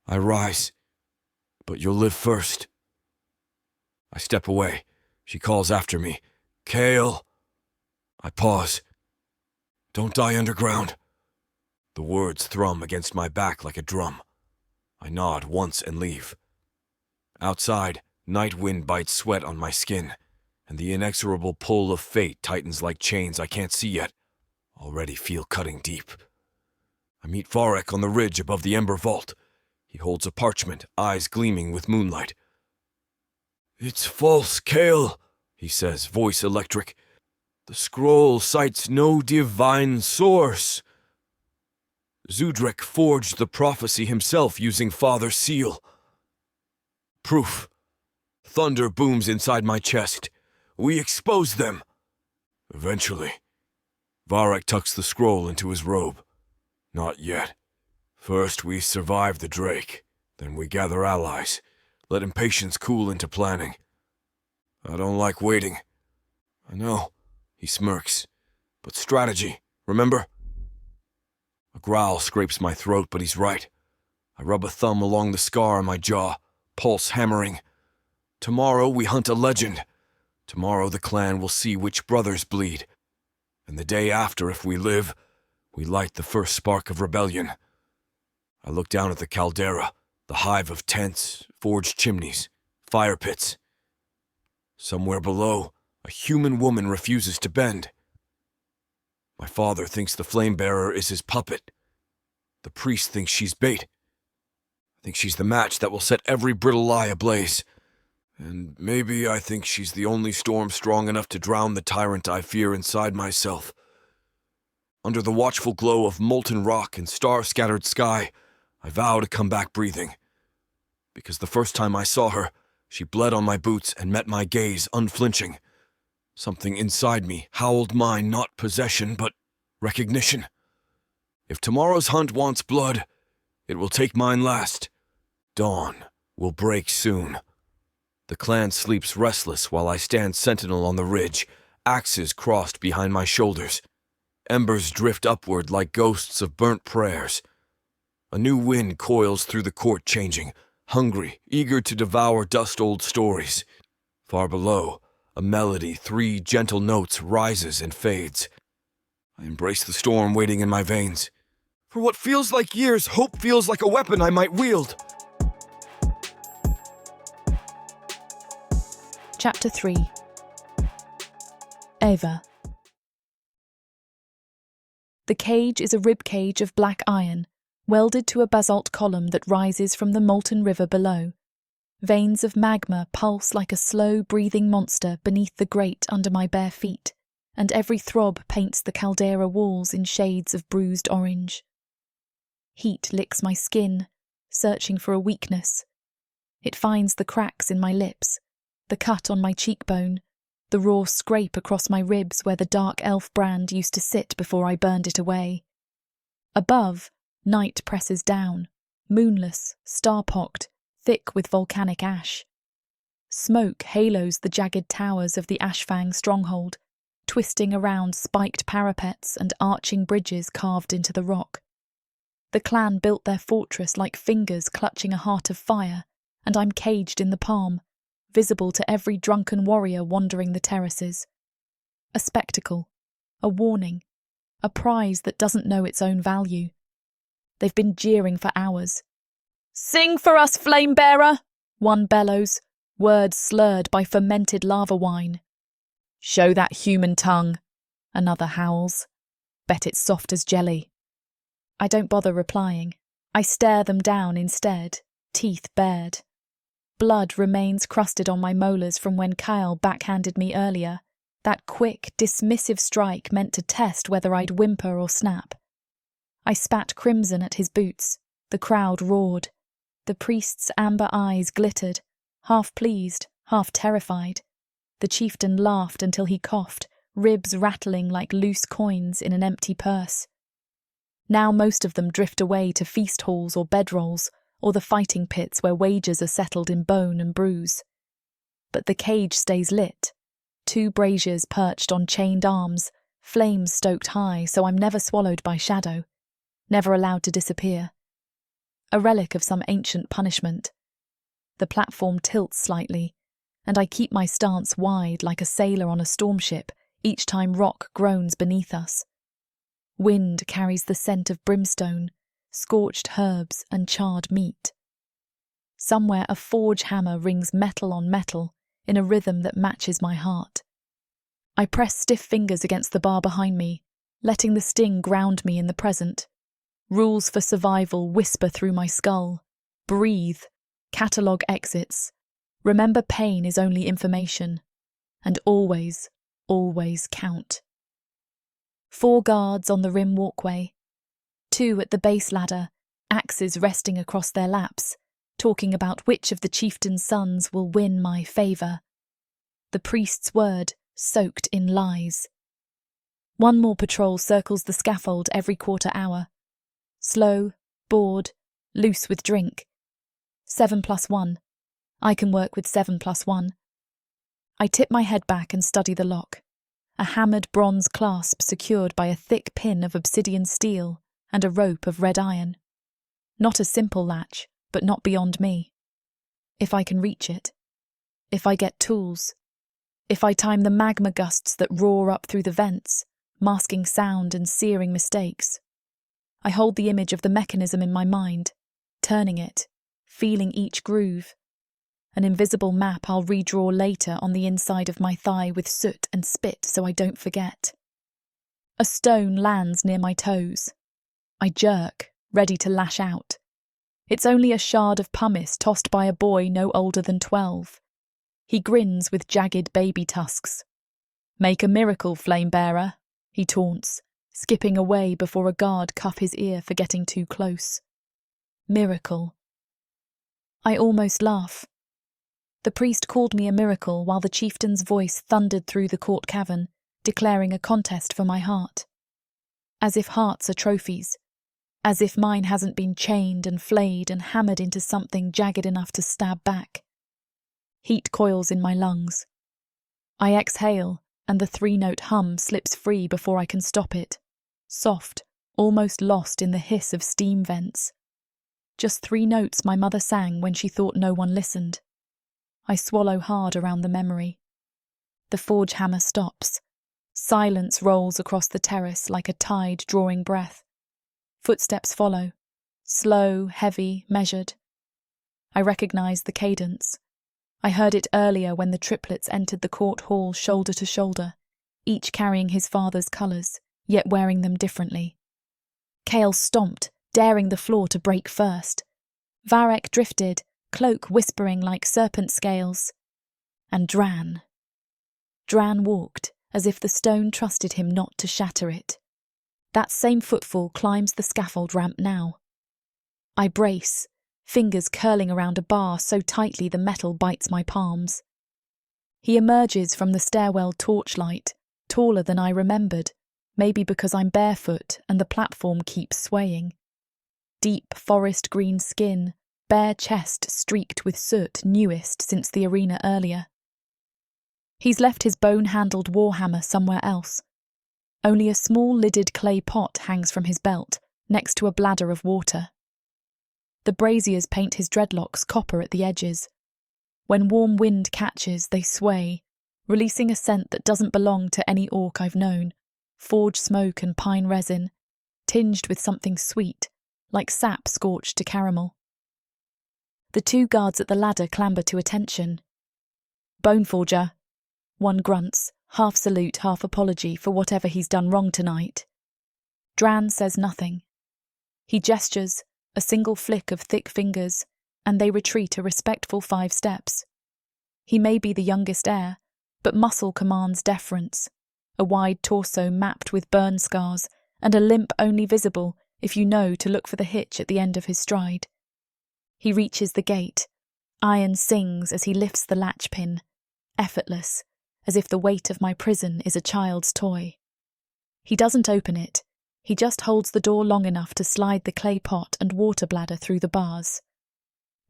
I rise. But you'll live first. I step away. She calls after me. Kale. I pause. Don't die underground. The words thrum against my back like a drum. I nod once and leave. Outside, night wind bites sweat on my skin, and the inexorable pull of fate tightens like chains I can't see yet. Already feel cutting deep. I meet Varek on the ridge above the Ember Vault. He holds a parchment, eyes gleaming with moonlight. It's false, Kale, he says, voice electric. The scroll cites no divine source. Zudrek forged the prophecy himself using Father's seal. Proof. Thunder booms inside my chest. We expose them. Eventually. Varek tucks the scroll into his robe. Not yet. First we survive the Drake, then we gather allies. Let impatience cool into planning. I don't like waiting. I know, he smirks. But strategy, remember? A growl scrapes my throat, but he's right. I rub a thumb along the scar on my jaw, pulse hammering. Tomorrow we hunt a legend. Tomorrow the clan will see which brothers bleed. And the day after, if we live, we light the first spark of rebellion. I look down at the caldera, the hive of tents, forged chimneys, fire pits. Somewhere below, a human woman refuses to bend. My father thinks the flame-bearer is his puppet. The priest thinks she's bait. I think she's the match that will set every brittle lie ablaze. And maybe I think she's the only storm strong enough to drown the tyrant I fear inside myself. Under the watchful glow of molten rock and star-scattered sky, I vow to come back breathing. Because the first time I saw her, she bled on my boots and met my gaze unflinching. Something inside me howled mine not possession, but recognition. If tomorrow's hunt wants blood, it will take mine last. Dawn will break soon. The clan sleeps restless while I stand sentinel on the ridge, axes crossed behind my shoulders. Embers drift upward like ghosts of burnt prayers. A new wind coils through the court changing, hungry, eager to devour dust-old stories. Far below, a melody, 3 gentle notes, rises and fades. I embrace the storm waiting in my veins. For what feels like years, hope feels like a weapon I might wield. Chapter 3. Eva. The cage is a rib cage of black iron, welded to a basalt column that rises from the molten river below. Veins of magma pulse like a slow-breathing monster beneath the grate under my bare feet, and every throb paints the caldera walls in shades of bruised orange. Heat licks my skin, searching for a weakness. It finds the cracks in my lips, the cut on my cheekbone, the raw scrape across my ribs where the dark elf brand used to sit before I burned it away. Above, night presses down, moonless, star-pocked, thick with volcanic ash. Smoke halos the jagged towers of the Ashfang stronghold, twisting around spiked parapets and arching bridges carved into the rock. The clan built their fortress like fingers clutching a heart of fire, and I'm caged in the palm, visible to every drunken warrior wandering the terraces. A spectacle, a warning, a prize that doesn't know its own value. They've been jeering for hours. "Sing for us, flame-bearer!" one bellows, words slurred by fermented lava wine. "Show that human tongue," another howls. "Bet it's soft as jelly." I don't bother replying. I stare them down instead, teeth bared. Blood remains crusted on my molars from when Kael backhanded me earlier, that quick, dismissive strike meant to test whether I'd whimper or snap. I spat crimson at his boots. The crowd roared. The priest's amber eyes glittered, half pleased, half terrified. The chieftain laughed until he coughed, ribs rattling like loose coins in an empty purse. Now most of them drift away to feast halls or bedrolls, or the fighting pits where wagers are settled in bone and bruise. But the cage stays lit. 2 braziers perched on chained arms, flames stoked high so I'm never swallowed by shadow, never allowed to disappear. A relic of some ancient punishment. The platform tilts slightly, and I keep my stance wide like a sailor on a storm ship each time rock groans beneath us. Wind carries the scent of brimstone, scorched herbs and charred meat. Somewhere a forge hammer rings metal on metal in a rhythm that matches my heart. I press stiff fingers against the bar behind me, letting the sting ground me in the present. Rules for survival whisper through my skull. Breathe. Catalogue exits. Remember, pain is only information. And always, always count. 4 guards on the rim walkway. 2 at the base ladder, axes resting across their laps, talking about which of the chieftain's sons will win my favour. The priest's word soaked in lies. 1 more patrol circles the scaffold every quarter hour. Slow, bored, loose with drink. 7+1. I can work with 7+1. I tip my head back and study the lock. A hammered bronze clasp secured by a thick pin of obsidian steel and a rope of red iron. Not a simple latch, but not beyond me. If I can reach it. If I get tools. If I time the magma gusts that roar up through the vents, masking sound and searing mistakes. I hold the image of the mechanism in my mind, turning it, feeling each groove. An invisible map I'll redraw later on the inside of my thigh with soot and spit so I don't forget. A stone lands near my toes. I jerk, ready to lash out. It's only a shard of pumice tossed by a boy no older than 12. He grins with jagged baby tusks. "Make a miracle, flame-bearer," he taunts, skipping away before a guard cuff his ear for getting too close. Miracle. I almost laugh. The priest called me a miracle while the chieftain's voice thundered through the court cavern, declaring a contest for my heart. As if hearts are trophies. As if mine hasn't been chained and flayed and hammered into something jagged enough to stab back. Heat coils in my lungs. I exhale, and the 3-note hum slips free before I can stop it. Soft, almost lost in the hiss of steam vents. Just 3 notes my mother sang when she thought no one listened. I swallow hard around the memory. The forge hammer stops. Silence rolls across the terrace like a tide drawing breath. Footsteps follow. Slow, heavy, measured. I recognize the cadence. I heard it earlier when the triplets entered the court hall shoulder to shoulder, each carrying his father's colours, yet wearing them differently. Kale stomped, daring the floor to break first. Varek drifted, cloak whispering like serpent scales. And Drann. Drann walked, as if the stone trusted him not to shatter it. That same footfall climbs the scaffold ramp now. I brace, fingers curling around a bar so tightly the metal bites my palms. He emerges from the stairwell torchlight, taller than I remembered, maybe because I'm barefoot and the platform keeps swaying. Deep forest green skin, bare chest streaked with soot, newest since the arena earlier. He's left his bone-handled warhammer somewhere else. Only a small lidded clay pot hangs from his belt, next to a bladder of water. The braziers paint his dreadlocks copper at the edges. When warm wind catches, they sway, releasing a scent that doesn't belong to any orc I've known, forge smoke and pine resin, tinged with something sweet, like sap scorched to caramel. The 2 guards at the ladder clamber to attention. "Boneforger," one grunts, half salute, half apology for whatever he's done wrong tonight. Drann says nothing. He gestures, a single flick of thick fingers, and they retreat a respectful 5 steps. He may be the youngest heir, but muscle commands deference, a wide torso mapped with burn scars, and a limp only visible if you know to look for the hitch at the end of his stride. He reaches the gate. Iron sings as he lifts the latch pin, effortless, as if the weight of my prison is a child's toy. He doesn't open it. He just holds the door long enough to slide the clay pot and water bladder through the bars.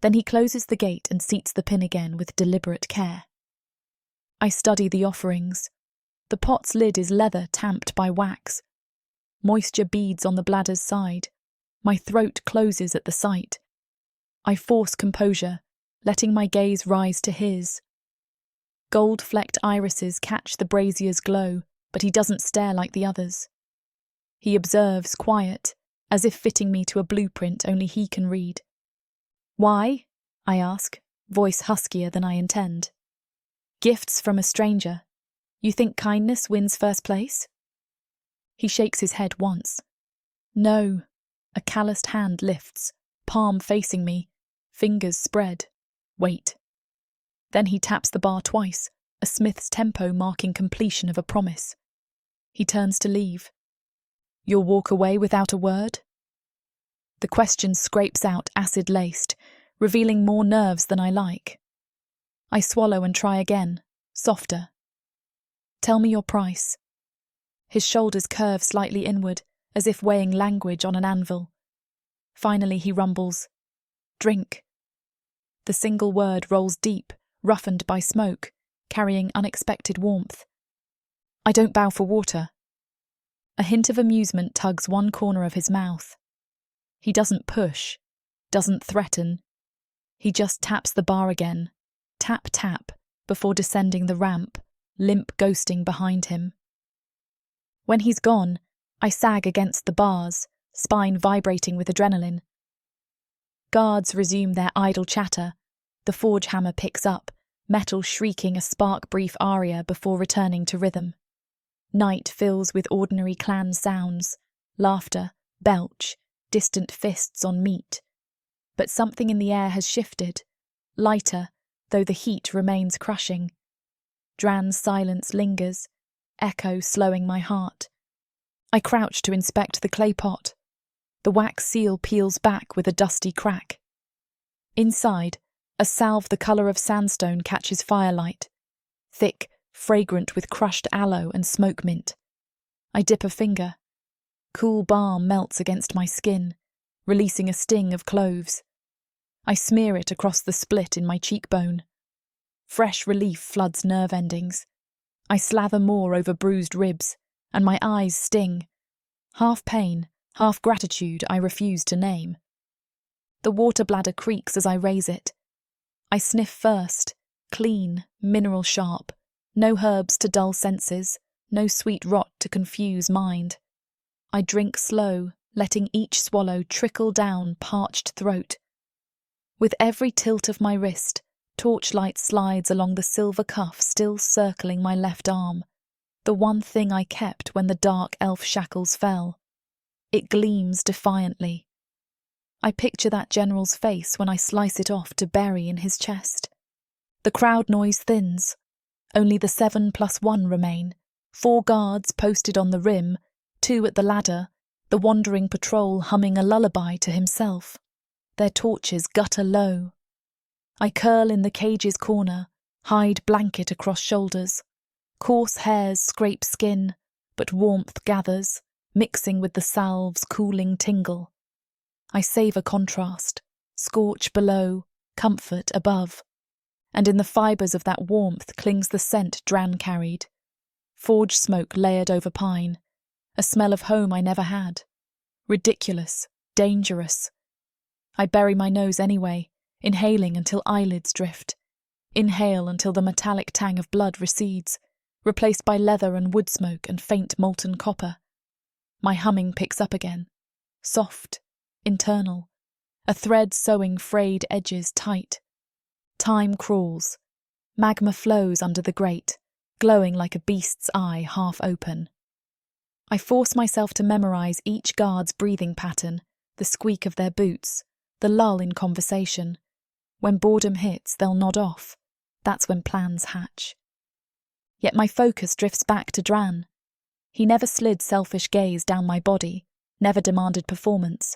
Then he closes the gate and seats the pin again with deliberate care. I study the offerings. The pot's lid is leather tamped by wax. Moisture beads on the bladder's side. My throat closes at the sight. I force composure, letting my gaze rise to his. Gold-flecked irises catch the brazier's glow, but he doesn't stare like the others. He observes, quiet, as if fitting me to a blueprint only he can read. "Why?" I ask, voice huskier than I intend. "Gifts from a stranger. You think kindness wins first place?" He shakes his head once. "No." A calloused hand lifts, palm facing me, fingers spread. "Wait." Then he taps the bar twice, a smith's tempo marking completion of a promise. He turns to leave. "You'll walk away without a word?" The question scrapes out acid-laced, revealing more nerves than I like. I swallow and try again, softer. "Tell me your price." His shoulders curve slightly inward, as if weighing language on an anvil. Finally he rumbles, "Drink." The single word rolls deep, roughened by smoke, carrying unexpected warmth. "I don't bow for water." A hint of amusement tugs one corner of his mouth. He doesn't push, doesn't threaten. He just taps the bar again, tap, tap, before descending the ramp, limp ghosting behind him. When he's gone, I sag against the bars, spine vibrating with adrenaline. Guards resume their idle chatter. The forge hammer picks up, metal shrieking a spark-brief aria before returning to rhythm. Night fills with ordinary clan sounds, laughter, belch, distant fists on meat. But something in the air has shifted, lighter, though the heat remains crushing. Drann's silence lingers, echo slowing my heart. I crouch to inspect the clay pot. The wax seal peels back with a dusty crack. Inside, a salve the colour of sandstone catches firelight, thick, fragrant with crushed aloe and smoke mint. I dip a finger. Cool balm melts against my skin, releasing a sting of cloves. I smear it across the split in my cheekbone. Fresh relief floods nerve endings. I slather more over bruised ribs, and my eyes sting. Half pain, half gratitude I refuse to name. The water bladder creaks as I raise it. I sniff first, clean, mineral sharp. No herbs to dull senses, no sweet rot to confuse mind. I drink slow, letting each swallow trickle down parched throat. With every tilt of my wrist, torchlight slides along the silver cuff still circling my left arm, the one thing I kept when the dark elf shackles fell. It gleams defiantly. I picture that general's face when I slice it off to bury in his chest. The crowd noise thins. Only the 7+1 remain, 4 guards posted on the rim, 2 at the ladder, the wandering patrol humming a lullaby to himself. Their torches gutter low. I curl in the cage's corner, hide blanket across shoulders. Coarse hairs scrape skin, but warmth gathers, mixing with the salve's cooling tingle. I savour contrast, scorch below, comfort above. And in the fibres of that warmth clings the scent Drann carried. Forge smoke layered over pine, a smell of home I never had. Ridiculous, dangerous. I bury my nose anyway, inhaling until eyelids drift. Inhale until the metallic tang of blood recedes, replaced by leather and wood smoke and faint molten copper. My humming picks up again, soft, internal, a thread sewing frayed edges tight. Time crawls. Magma flows under the grate, glowing like a beast's eye half open. I force myself to memorize each guard's breathing pattern, the squeak of their boots, the lull in conversation. When boredom hits, they'll nod off. That's when plans hatch. Yet my focus drifts back to Drann. He never slid selfish gaze down my body, never demanded performance.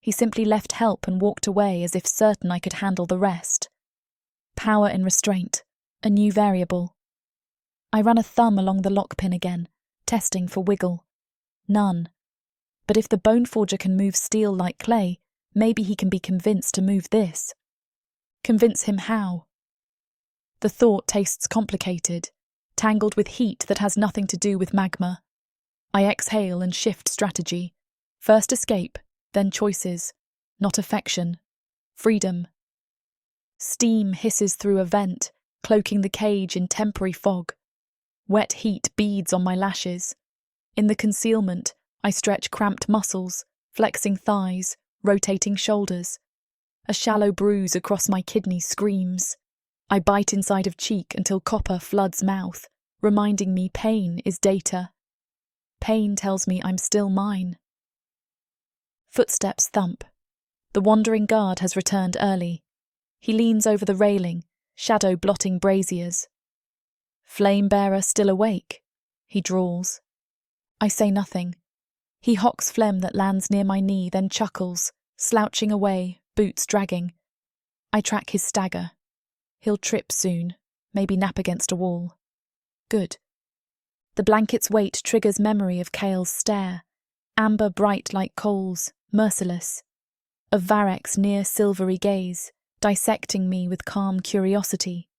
He simply left help and walked away as if certain I could handle the rest. Power in restraint, a new variable. I ran a thumb along the lockpin again, testing for wiggle. None. But if the bone forger can move steel like clay, maybe he can be convinced to move this. Convince him how? The thought tastes complicated, tangled with heat that has nothing to do with magma. I exhale and shift strategy. First escape, then choices. Not affection. Freedom. Steam hisses through a vent, cloaking the cage in temporary fog. Wet heat beads on my lashes. In the concealment, I stretch cramped muscles, flexing thighs, rotating shoulders. A shallow bruise across my kidney screams. I bite inside of cheek until copper floods mouth, reminding me pain is data. Pain tells me I'm still mine. Footsteps thump. The wandering guard has returned early. He leans over the railing, shadow blotting braziers. Flame-bearer still awake, he drawls. I say nothing. He hocks phlegm that lands near my knee, then chuckles, slouching away, boots dragging. I track his stagger. He'll trip soon, maybe nap against a wall. Good. The blanket's weight triggers memory of Kael's stare, amber bright like coals, merciless. Of Varek's near silvery gaze, dissecting me with calm curiosity.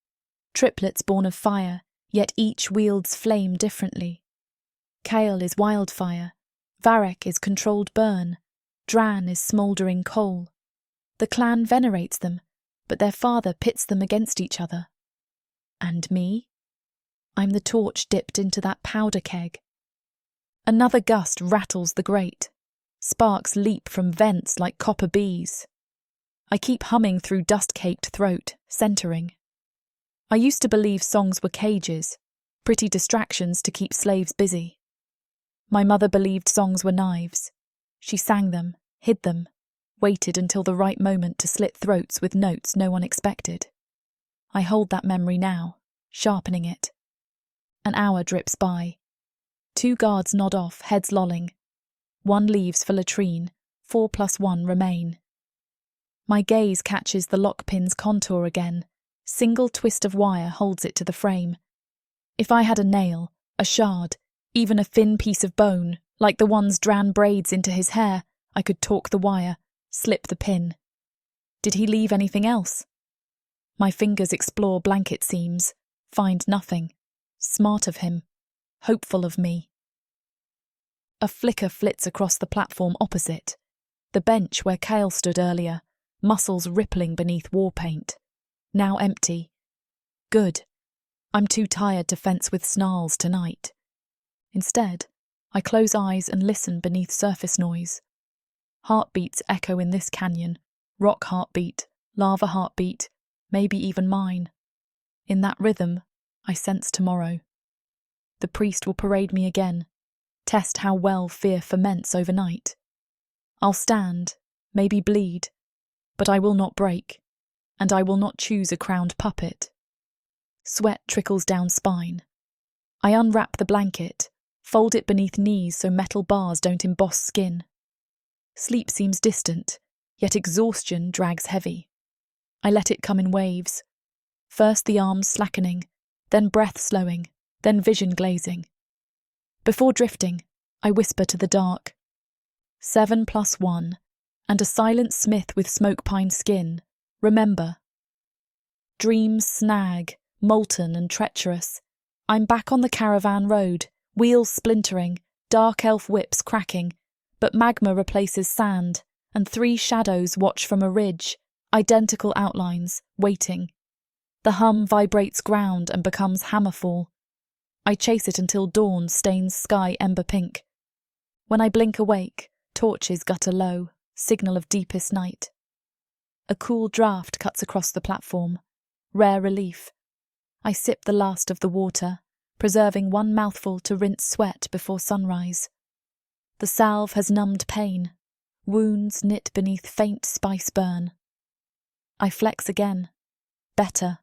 Triplets born of fire, yet each wields flame differently. Kael is wildfire, Varek is controlled burn, Drann is smouldering coal. The clan venerates them, but their father pits them against each other. And me? I'm the torch dipped into that powder keg. Another gust rattles the grate. Sparks leap from vents like copper bees. I keep humming through dust-caked throat, centering. I used to believe songs were cages, pretty distractions to keep slaves busy. My mother believed songs were knives. She sang them, hid them, waited until the right moment to slit throats with notes no one expected. I hold that memory now, sharpening it. An hour drips by. 2 guards nod off, heads lolling. 1 leaves for latrine, 4 + 1 remain. My gaze catches the lockpin's contour again. Single twist of wire holds it to the frame. If I had a nail, a shard, even a thin piece of bone, like the ones Drann braids into his hair, I could torque the wire, slip the pin. Did he leave anything else? My fingers explore blanket seams, find nothing. Smart of him, hopeful of me. A flicker flits across the platform opposite, the bench where Kale stood earlier, muscles rippling beneath war paint. Now empty. Good. I'm too tired to fence with snarls tonight. Instead, I close eyes and listen beneath surface noise. Heartbeats echo in this canyon, rock heartbeat, lava heartbeat, maybe even mine. In that rhythm, I sense tomorrow. The priest will parade me again, test how well fear ferments overnight. I'll stand, maybe bleed, but I will not break, and I will not choose a crowned puppet. Sweat trickles down spine. I unwrap the blanket, fold it beneath knees so metal bars don't emboss skin. Sleep seems distant, yet exhaustion drags heavy. I let it come in waves. First the arms slackening, then breath slowing, then vision glazing. Before drifting, I whisper to the dark. 7 + 1, and a silent smith with smoke pine skin. Remember. Dreams snag, molten and treacherous. I'm back on the caravan road, wheels splintering, dark elf whips cracking, but magma replaces sand, and 3 shadows watch from a ridge, identical outlines, waiting. The hum vibrates ground and becomes hammerfall. I chase it until dawn stains sky ember pink. When I blink awake, torches gutter low, signal of deepest night. A cool draught cuts across the platform, rare relief. I sip the last of the water, preserving 1 mouthful to rinse sweat before sunrise. The salve has numbed pain, wounds knit beneath faint spice burn. I flex again. Better.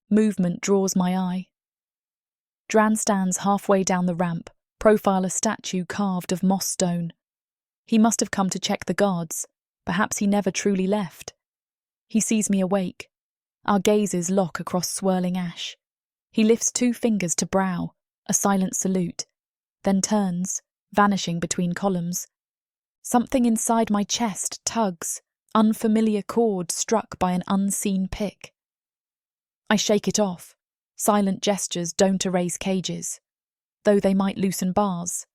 Movement draws my eye. Drann stands halfway down the ramp, profile a statue carved of moss stone. He must have come to check the guards. Perhaps he never truly left. He sees me awake. Our gazes lock across swirling ash. He lifts 2 fingers to brow, a silent salute, then turns, vanishing between columns. Something inside my chest tugs, unfamiliar chord struck by an unseen pick. I shake it off. Silent gestures don't erase cages, though they might loosen bars.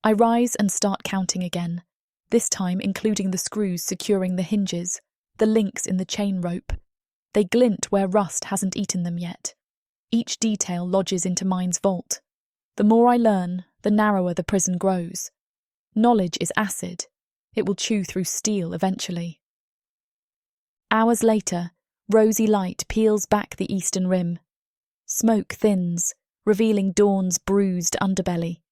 I rise and start counting again, this time including the screws securing the hinges, the links in the chain rope. They glint where rust hasn't eaten them yet. Each detail lodges into mind's vault. The more I learn, the narrower the prison grows. Knowledge is acid. It will chew through steel eventually. Hours later, rosy light peels back the eastern rim. Smoke thins, revealing dawn's bruised underbelly.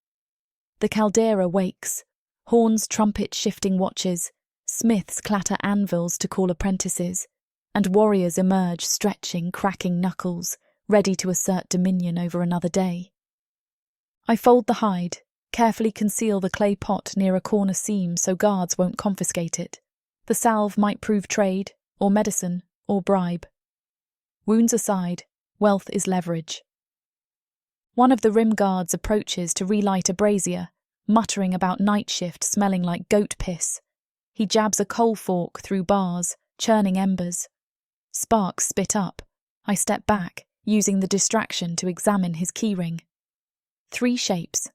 The caldera wakes. Horns trumpet shifting watches. Smiths clatter anvils to call apprentices. And warriors emerge stretching, cracking knuckles, ready to assert dominion over another day. I fold the hide, carefully conceal the clay pot near a corner seam so guards won't confiscate it. The salve might prove trade, or medicine, or bribe. Wounds aside, wealth is leverage. One of the rim guards approaches to relight a brazier, muttering about night shift smelling like goat piss. He jabs a coal fork through bars, churning embers. Sparks spit up. I step back, using the distraction to examine his keyring. 3 shapes.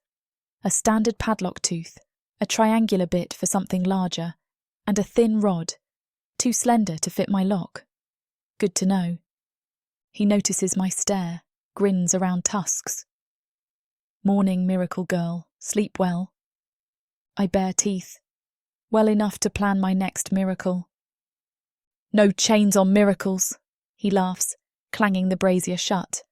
A standard padlock tooth, a triangular bit for something larger, and a thin rod, too slender to fit my lock. Good to know. He notices my stare, grins around tusks. Morning, miracle girl. Sleep well. I bare teeth. Well enough to plan my next miracle. No chains on miracles, he laughs, clanging the brazier shut.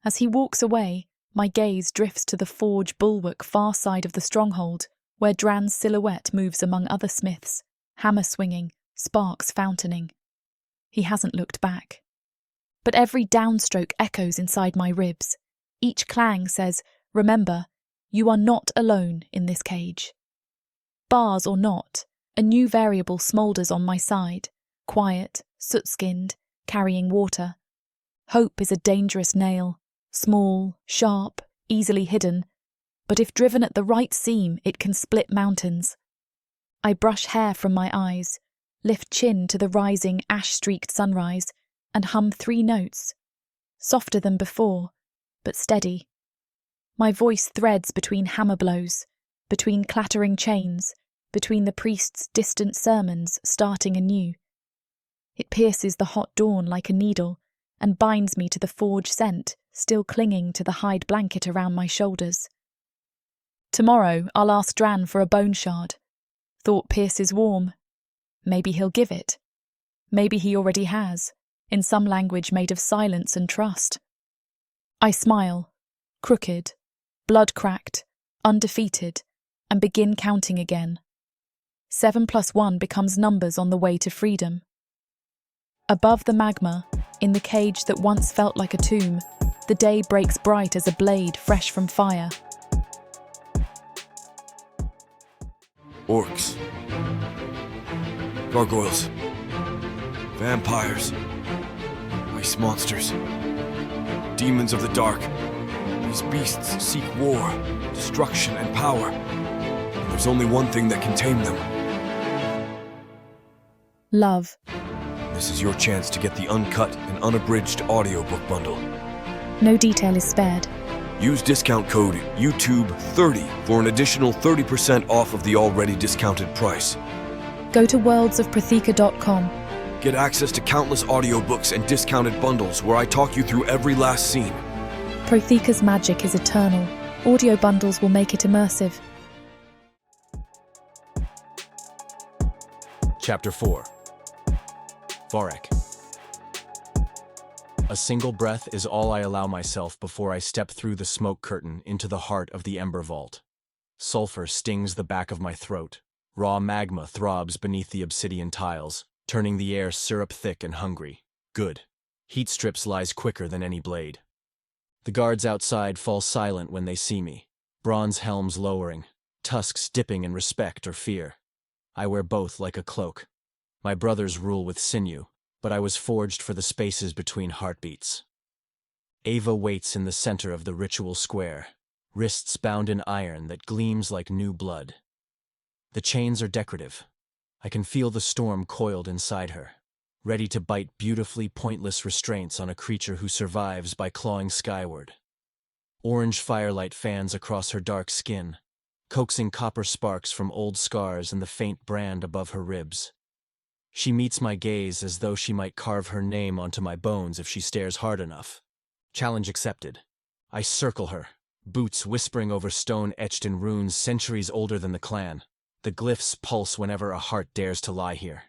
As he walks away, my gaze drifts to the forge bulwark far side of the stronghold, where Drann's silhouette moves among other smiths, hammer swinging, sparks fountaining. He hasn't looked back. But every downstroke echoes inside my ribs. Each clang says, remember, you are not alone in this cage. Bars or not, a new variable smoulders on my side, quiet, soot-skinned, carrying water. Hope is a dangerous nail, small, sharp, easily hidden, but if driven at the right seam, it can split mountains. I brush hair from my eyes, lift chin to the rising, ash-streaked sunrise, and hum 3 notes, softer than before, but steady. My voice threads between hammer blows, between clattering chains, between the priest's distant sermons starting anew. It pierces the hot dawn like a needle and binds me to the forge scent, still clinging to the hide blanket around my shoulders. Tomorrow I'll ask Drann for a bone shard. Thought pierces warm. Maybe he'll give it. Maybe he already has, in some language made of silence and trust. I smile, crooked, blood-cracked, undefeated, and begin counting again. 7 + 1 becomes numbers on the way to freedom. Above the magma, in the cage that once felt like a tomb, the day breaks bright as a blade fresh from fire. Orcs. Gargoyles. Vampires. Ice monsters. Demons of the dark. These beasts seek war, destruction, and power. And there's only one thing that can tame them. Love. This is your chance to get the uncut and unabridged audiobook bundle. No detail is spared. Use discount code YouTube30 for an additional 30% off of the already discounted price. Go to worldsofprotheka.com. Get access to countless audiobooks and discounted bundles where I talk you through every last scene. Protheka's magic is eternal. Audio bundles will make it immersive. Chapter 4. Varek. A single breath is all I allow myself before I step through the smoke curtain into the heart of the Ember Vault. Sulfur stings the back of my throat. Raw magma throbs beneath the obsidian tiles, turning the air syrup-thick and hungry. Good. Heat strips lies quicker than any blade. The guards outside fall silent when they see me, bronze helms lowering, tusks dipping in respect or fear. I wear both like a cloak. My brothers rule with sinew, but I was forged for the spaces between heartbeats. Ava waits in the center of the ritual square, wrists bound in iron that gleams like new blood. The chains are decorative. I can feel the storm coiled inside her, ready to bite beautifully pointless restraints on a creature who survives by clawing skyward. Orange firelight fans across her dark skin, coaxing copper sparks from old scars and the faint brand above her ribs. She meets my gaze as though she might carve her name onto my bones if she stares hard enough. Challenge accepted. I circle her, boots whispering over stone etched in runes centuries older than the clan. The glyphs pulse whenever a heart dares to lie here.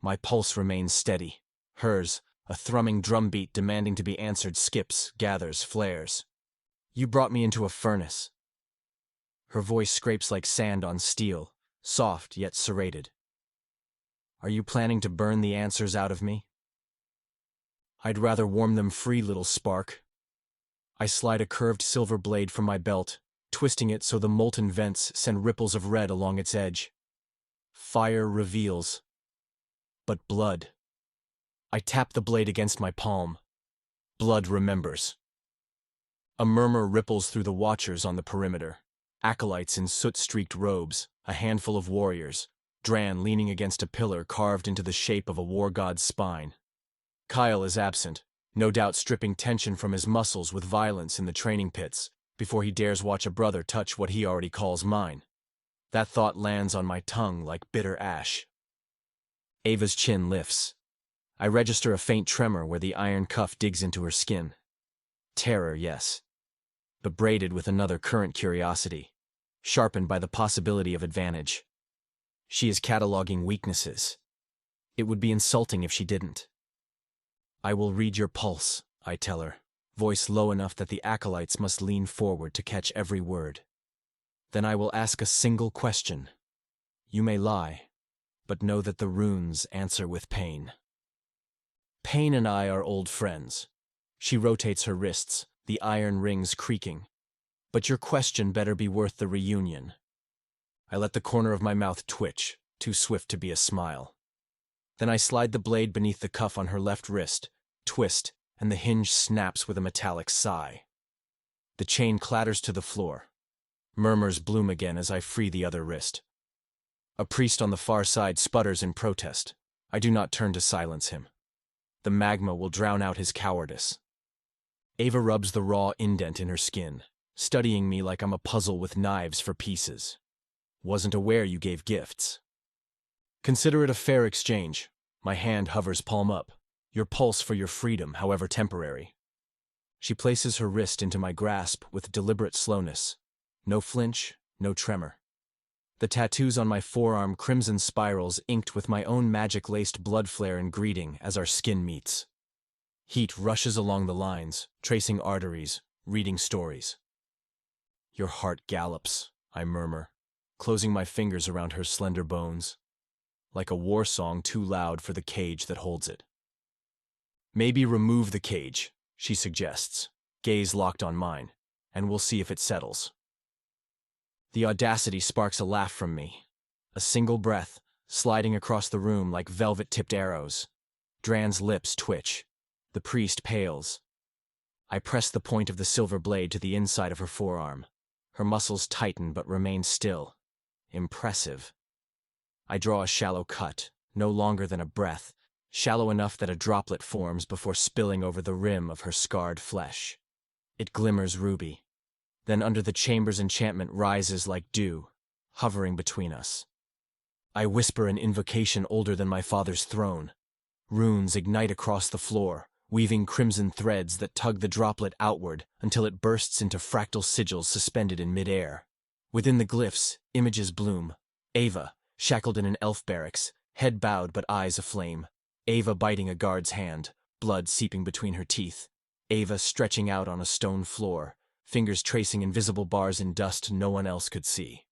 My pulse remains steady. Hers, a thrumming drumbeat demanding to be answered, skips, gathers, flares. You brought me into a furnace. Her voice scrapes like sand on steel, soft yet serrated. Are you planning to burn the answers out of me? I'd rather warm them free, little spark. I slide a curved silver blade from my belt, twisting it so the molten vents send ripples of red along its edge. Fire reveals. But blood. I tap the blade against my palm. Blood remembers. A murmur ripples through the watchers on the perimeter. Acolytes in soot-streaked robes, a handful of warriors, Drann leaning against a pillar carved into the shape of a war god's spine. Kael is absent, no doubt stripping tension from his muscles with violence in the training pits, before he dares watch a brother touch what he already calls mine. That thought lands on my tongue like bitter ash. Ava's chin lifts. I register a faint tremor where the iron cuff digs into her skin. Terror, yes, but braided with another current curiosity, sharpened by the possibility of advantage. She is cataloging weaknesses. It would be insulting if she didn't. I will read your pulse, I tell her, voice low enough that the acolytes must lean forward to catch every word. Then I will ask a single question. You may lie, but know that the runes answer with pain. Pain and I are old friends. She rotates her wrists, the iron rings creaking. But your question better be worth the reunion. I let the corner of my mouth twitch, too swift to be a smile. Then I slide the blade beneath the cuff on her left wrist, twist, and the hinge snaps with a metallic sigh. The chain clatters to the floor. Murmurs bloom again as I free the other wrist. A priest on the far side sputters in protest. I do not turn to silence him. The magma will drown out his cowardice. Ava rubs the raw indent in her skin, studying me like I'm a puzzle with knives for pieces. Wasn't aware you gave gifts. Consider it a fair exchange. My hand hovers palm up. Your pulse for your freedom, however temporary. She places her wrist into my grasp with deliberate slowness. No flinch, no tremor. The tattoos on my forearm crimson spirals inked with my own magic-laced blood flare in greeting as our skin meets. Heat rushes along the lines, tracing arteries, reading stories. Your heart gallops, I murmur, closing my fingers around her slender bones. Like a war song too loud for the cage that holds it. Maybe remove the cage, she suggests, gaze locked on mine, and we'll see if it settles. The audacity sparks a laugh from me. A single breath, sliding across the room like velvet-tipped arrows. Drann's lips twitch. The priest pales. I press the point of the silver blade to the inside of her forearm. Her muscles tighten but remain still. Impressive. I draw a shallow cut, no longer than a breath, shallow enough that a droplet forms before spilling over the rim of her scarred flesh. It glimmers ruby. Then under the chamber's enchantment rises like dew, hovering between us. I whisper an invocation older than my father's throne. Runes ignite across the floor, weaving crimson threads that tug the droplet outward until it bursts into fractal sigils suspended in midair. Within the glyphs, images bloom. Ava, shackled in an elf barracks, head bowed but eyes aflame. Ava biting a guard's hand, blood seeping between her teeth. Ava stretching out on a stone floor, fingers tracing invisible bars in dust no one else could see.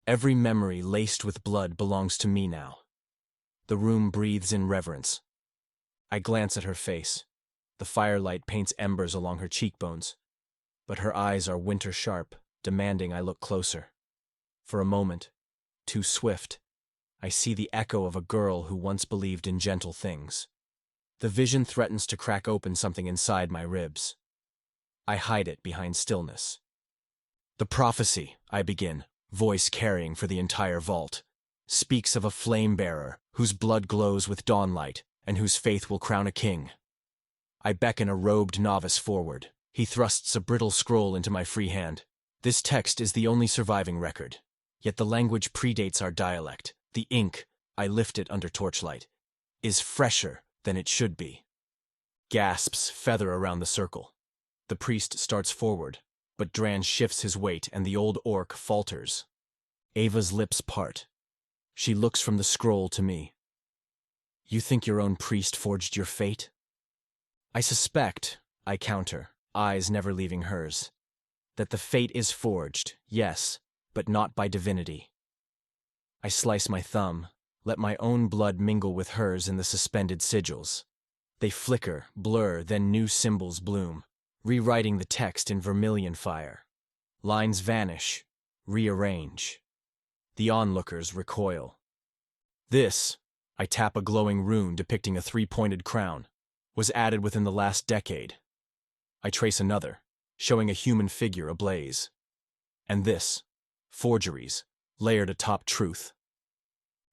Every memory laced with blood belongs to me now. The room breathes in reverence. I glance at her face. The firelight paints embers along her cheekbones, but her eyes are winter sharp, demanding I look closer. For a moment, too swift, I see the echo of a girl who once believed in gentle things. The vision threatens to crack open something inside my ribs. I hide it behind stillness. The prophecy, I begin, voice carrying for the entire vault, speaks of a flame-bearer whose blood glows with dawnlight and whose faith will crown a king. I beckon a robed novice forward. He thrusts a brittle scroll into my free hand. This text is the only surviving record, yet the language predates our dialect. The ink, I lift it under torchlight, is fresher than it should be. Gasps feather around the circle. The priest starts forward, but Drann shifts his weight and the old orc falters. Ava's lips part. She looks from the scroll to me. You think your own priest forged your fate? I suspect, I counter, eyes never leaving hers, that the fate is forged, yes, but not by divinity. I slice my thumb, let my own blood mingle with hers in the suspended sigils. They flicker, blur, then new symbols bloom, rewriting the text in vermilion fire. Lines vanish, rearrange. The onlookers recoil. This, I tap a glowing rune depicting a three-pointed crown, was added within the last decade. I trace another, showing a human figure ablaze. And this, forgeries, layered atop truth.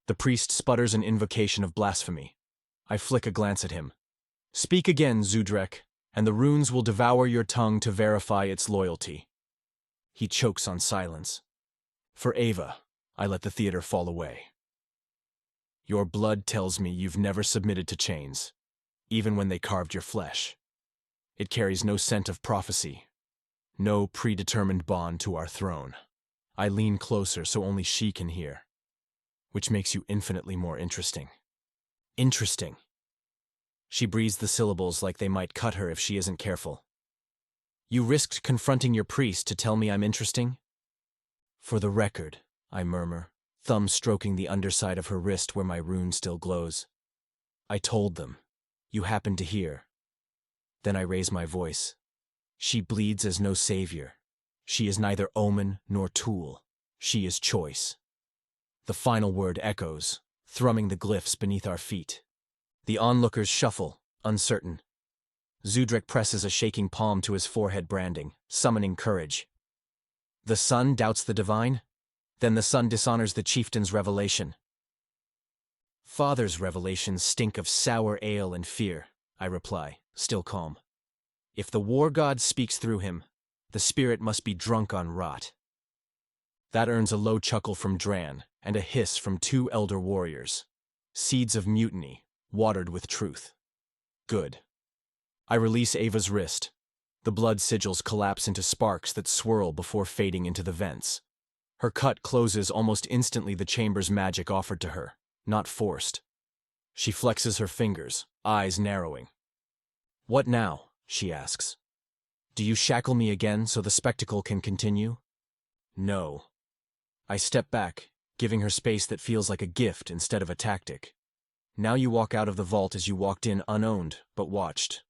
The priest sputters an invocation of blasphemy. I flick a glance at him. Speak again, Zudrek, and the runes will devour your tongue to verify its loyalty. He chokes on silence. For Ava, I let the theater fall away. Your blood tells me you've never submitted to chains, even when they carved your flesh. It carries no scent of prophecy, no predetermined bond to our throne. I lean closer so only she can hear, which makes you infinitely more interesting. Interesting. She breathes the syllables like they might cut her if she isn't careful. You risked confronting your priest to tell me I'm interesting? For the record, I murmur, thumb stroking the underside of her wrist where my rune still glows. I told them. You happened to hear. Then I raise my voice. She bleeds as no savior. She is neither omen nor tool. She is choice. The final word echoes, thrumming the glyphs beneath our feet. The onlookers shuffle, uncertain. Zudrek presses a shaking palm to his forehead, branding, summoning courage. The sun doubts the divine? Then the sun dishonors the chieftain's revelation. Father's revelations stink of sour ale and fear, I reply, still calm. If the war god speaks through him, the spirit must be drunk on rot. That earns a low chuckle from Drann and a hiss from two elder warriors. Seeds of mutiny, watered with truth. Good. I release Ava's wrist. The blood sigils collapse into sparks that swirl before fading into the vents. Her cut closes almost instantly the chamber's magic offered to her, not forced. She flexes her fingers, eyes narrowing. What now? She asks. Do you shackle me again so the spectacle can continue? No. I step back, giving her space that feels like a gift instead of a tactic. Now you walk out of the vault as you walked in, unowned, but watched.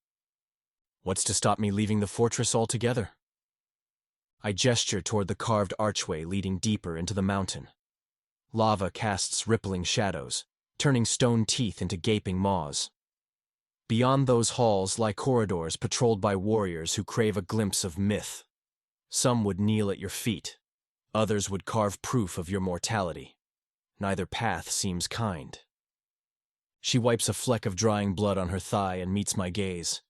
What's to stop me leaving the fortress altogether? I gesture toward the carved archway leading deeper into the mountain. Lava casts rippling shadows, turning stone teeth into gaping maws. Beyond those halls lie corridors patrolled by warriors who crave a glimpse of myth. Some would kneel at your feet. Others would carve proof of your mortality. Neither path seems kind. She wipes a fleck of drying blood on her thigh and meets my gaze.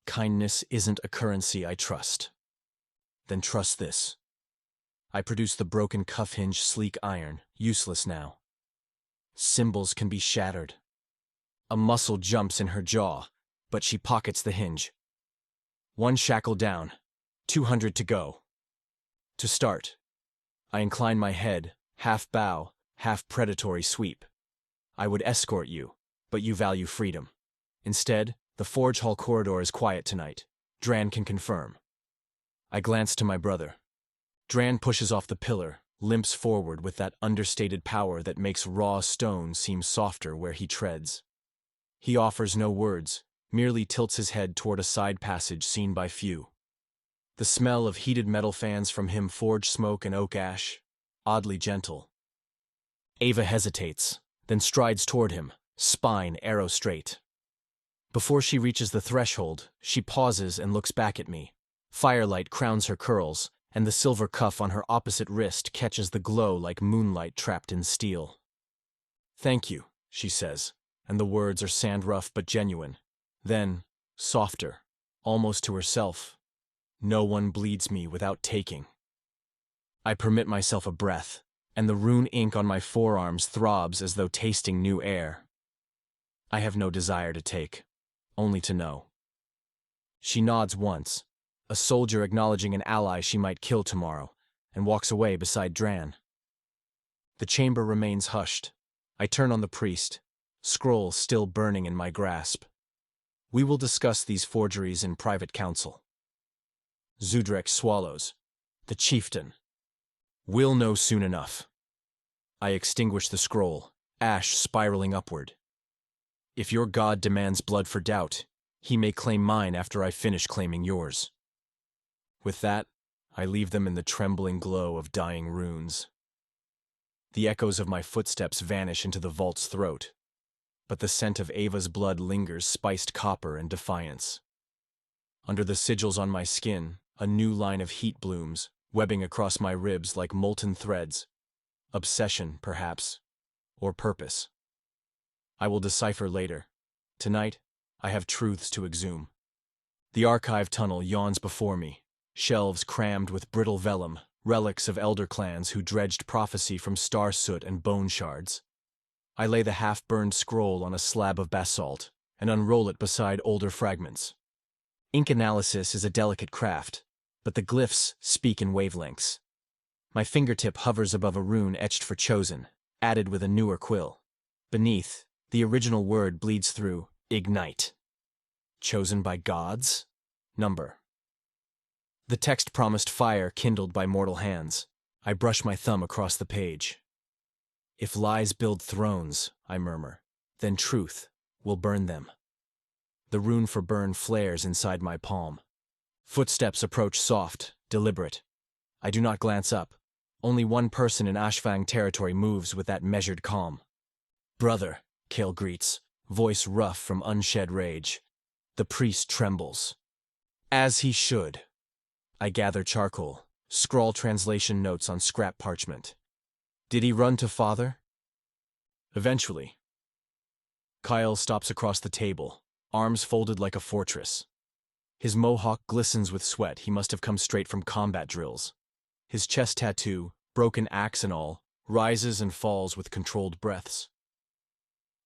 Kindness isn't a currency I trust. Then trust this. I produce the broken cuff hinge sleek iron, useless now. Symbols can be shattered. A muscle jumps in her jaw, but she pockets the hinge. 1 shackle down, 200 to go. To start, I incline my head, half bow, half predatory sweep. I would escort you, but you value freedom. Instead, the forge hall corridor is quiet tonight. Drann can confirm. I glance to my brother. Drann pushes off the pillar, limps forward with that understated power that makes raw stone seem softer where he treads. He offers no words, merely tilts his head toward a side passage seen by few. The smell of heated metal fans from him forge smoke and oak ash. oddly gentle. Ava hesitates, then strides toward him, spine arrow straight. Before she reaches the threshold, she pauses and looks back at me. Firelight crowns her curls, and the silver cuff on her opposite wrist catches the glow like moonlight trapped in steel. "Thank you," she says, and the words are sand-rough but genuine. Then, softer, almost to herself, "No one bleeds me without taking." I permit myself a breath, and the rune ink on my forearms throbs as though tasting new air. I have no desire to take, only to know. She nods once, a soldier acknowledging an ally she might kill tomorrow, and walks away beside Drann. The chamber remains hushed. I turn on the priest, scroll still burning in my grasp. We will discuss these forgeries in private council. Zudrek swallows. The chieftain. We'll know soon enough. I extinguish the scroll, ash spiraling upward. If your god demands blood for doubt, he may claim mine after I finish claiming yours. With that, I leave them in the trembling glow of dying runes. The echoes of my footsteps vanish into the vault's throat, but the scent of Ava's blood lingers, spiced copper and defiance. Under the sigils on my skin, a new line of heat blooms, webbing across my ribs like molten threads. Obsession, perhaps, or purpose. I will decipher later. Tonight, I have truths to exhume. The archive tunnel yawns before me, shelves crammed with brittle vellum, relics of elder clans who dredged prophecy from star soot and bone shards. I lay the half-burned scroll on a slab of basalt and unroll it beside older fragments. Ink analysis is a delicate craft, but the glyphs speak in wavelengths. My fingertip hovers above a rune etched for chosen, added with a newer quill. Beneath, the original word bleeds through, ignite. Chosen by gods? Number. The text promised fire kindled by mortal hands. I brush my thumb across the page. If lies build thrones, I murmur, then truth will burn them. The rune for burn flares inside my palm. Footsteps approach soft, deliberate. I do not glance up. Only one person in Ashfang territory moves with that measured calm. "Brother," Kale greets, voice rough from unshed rage. The priest trembles. As he should. I gather charcoal, scrawl translation notes on scrap parchment. Did he run to father? Eventually. Kael stops across the table, arms folded like a fortress. His mohawk glistens with sweat. He must have come straight from combat drills. His chest tattoo, broken axe and all, rises and falls with controlled breaths.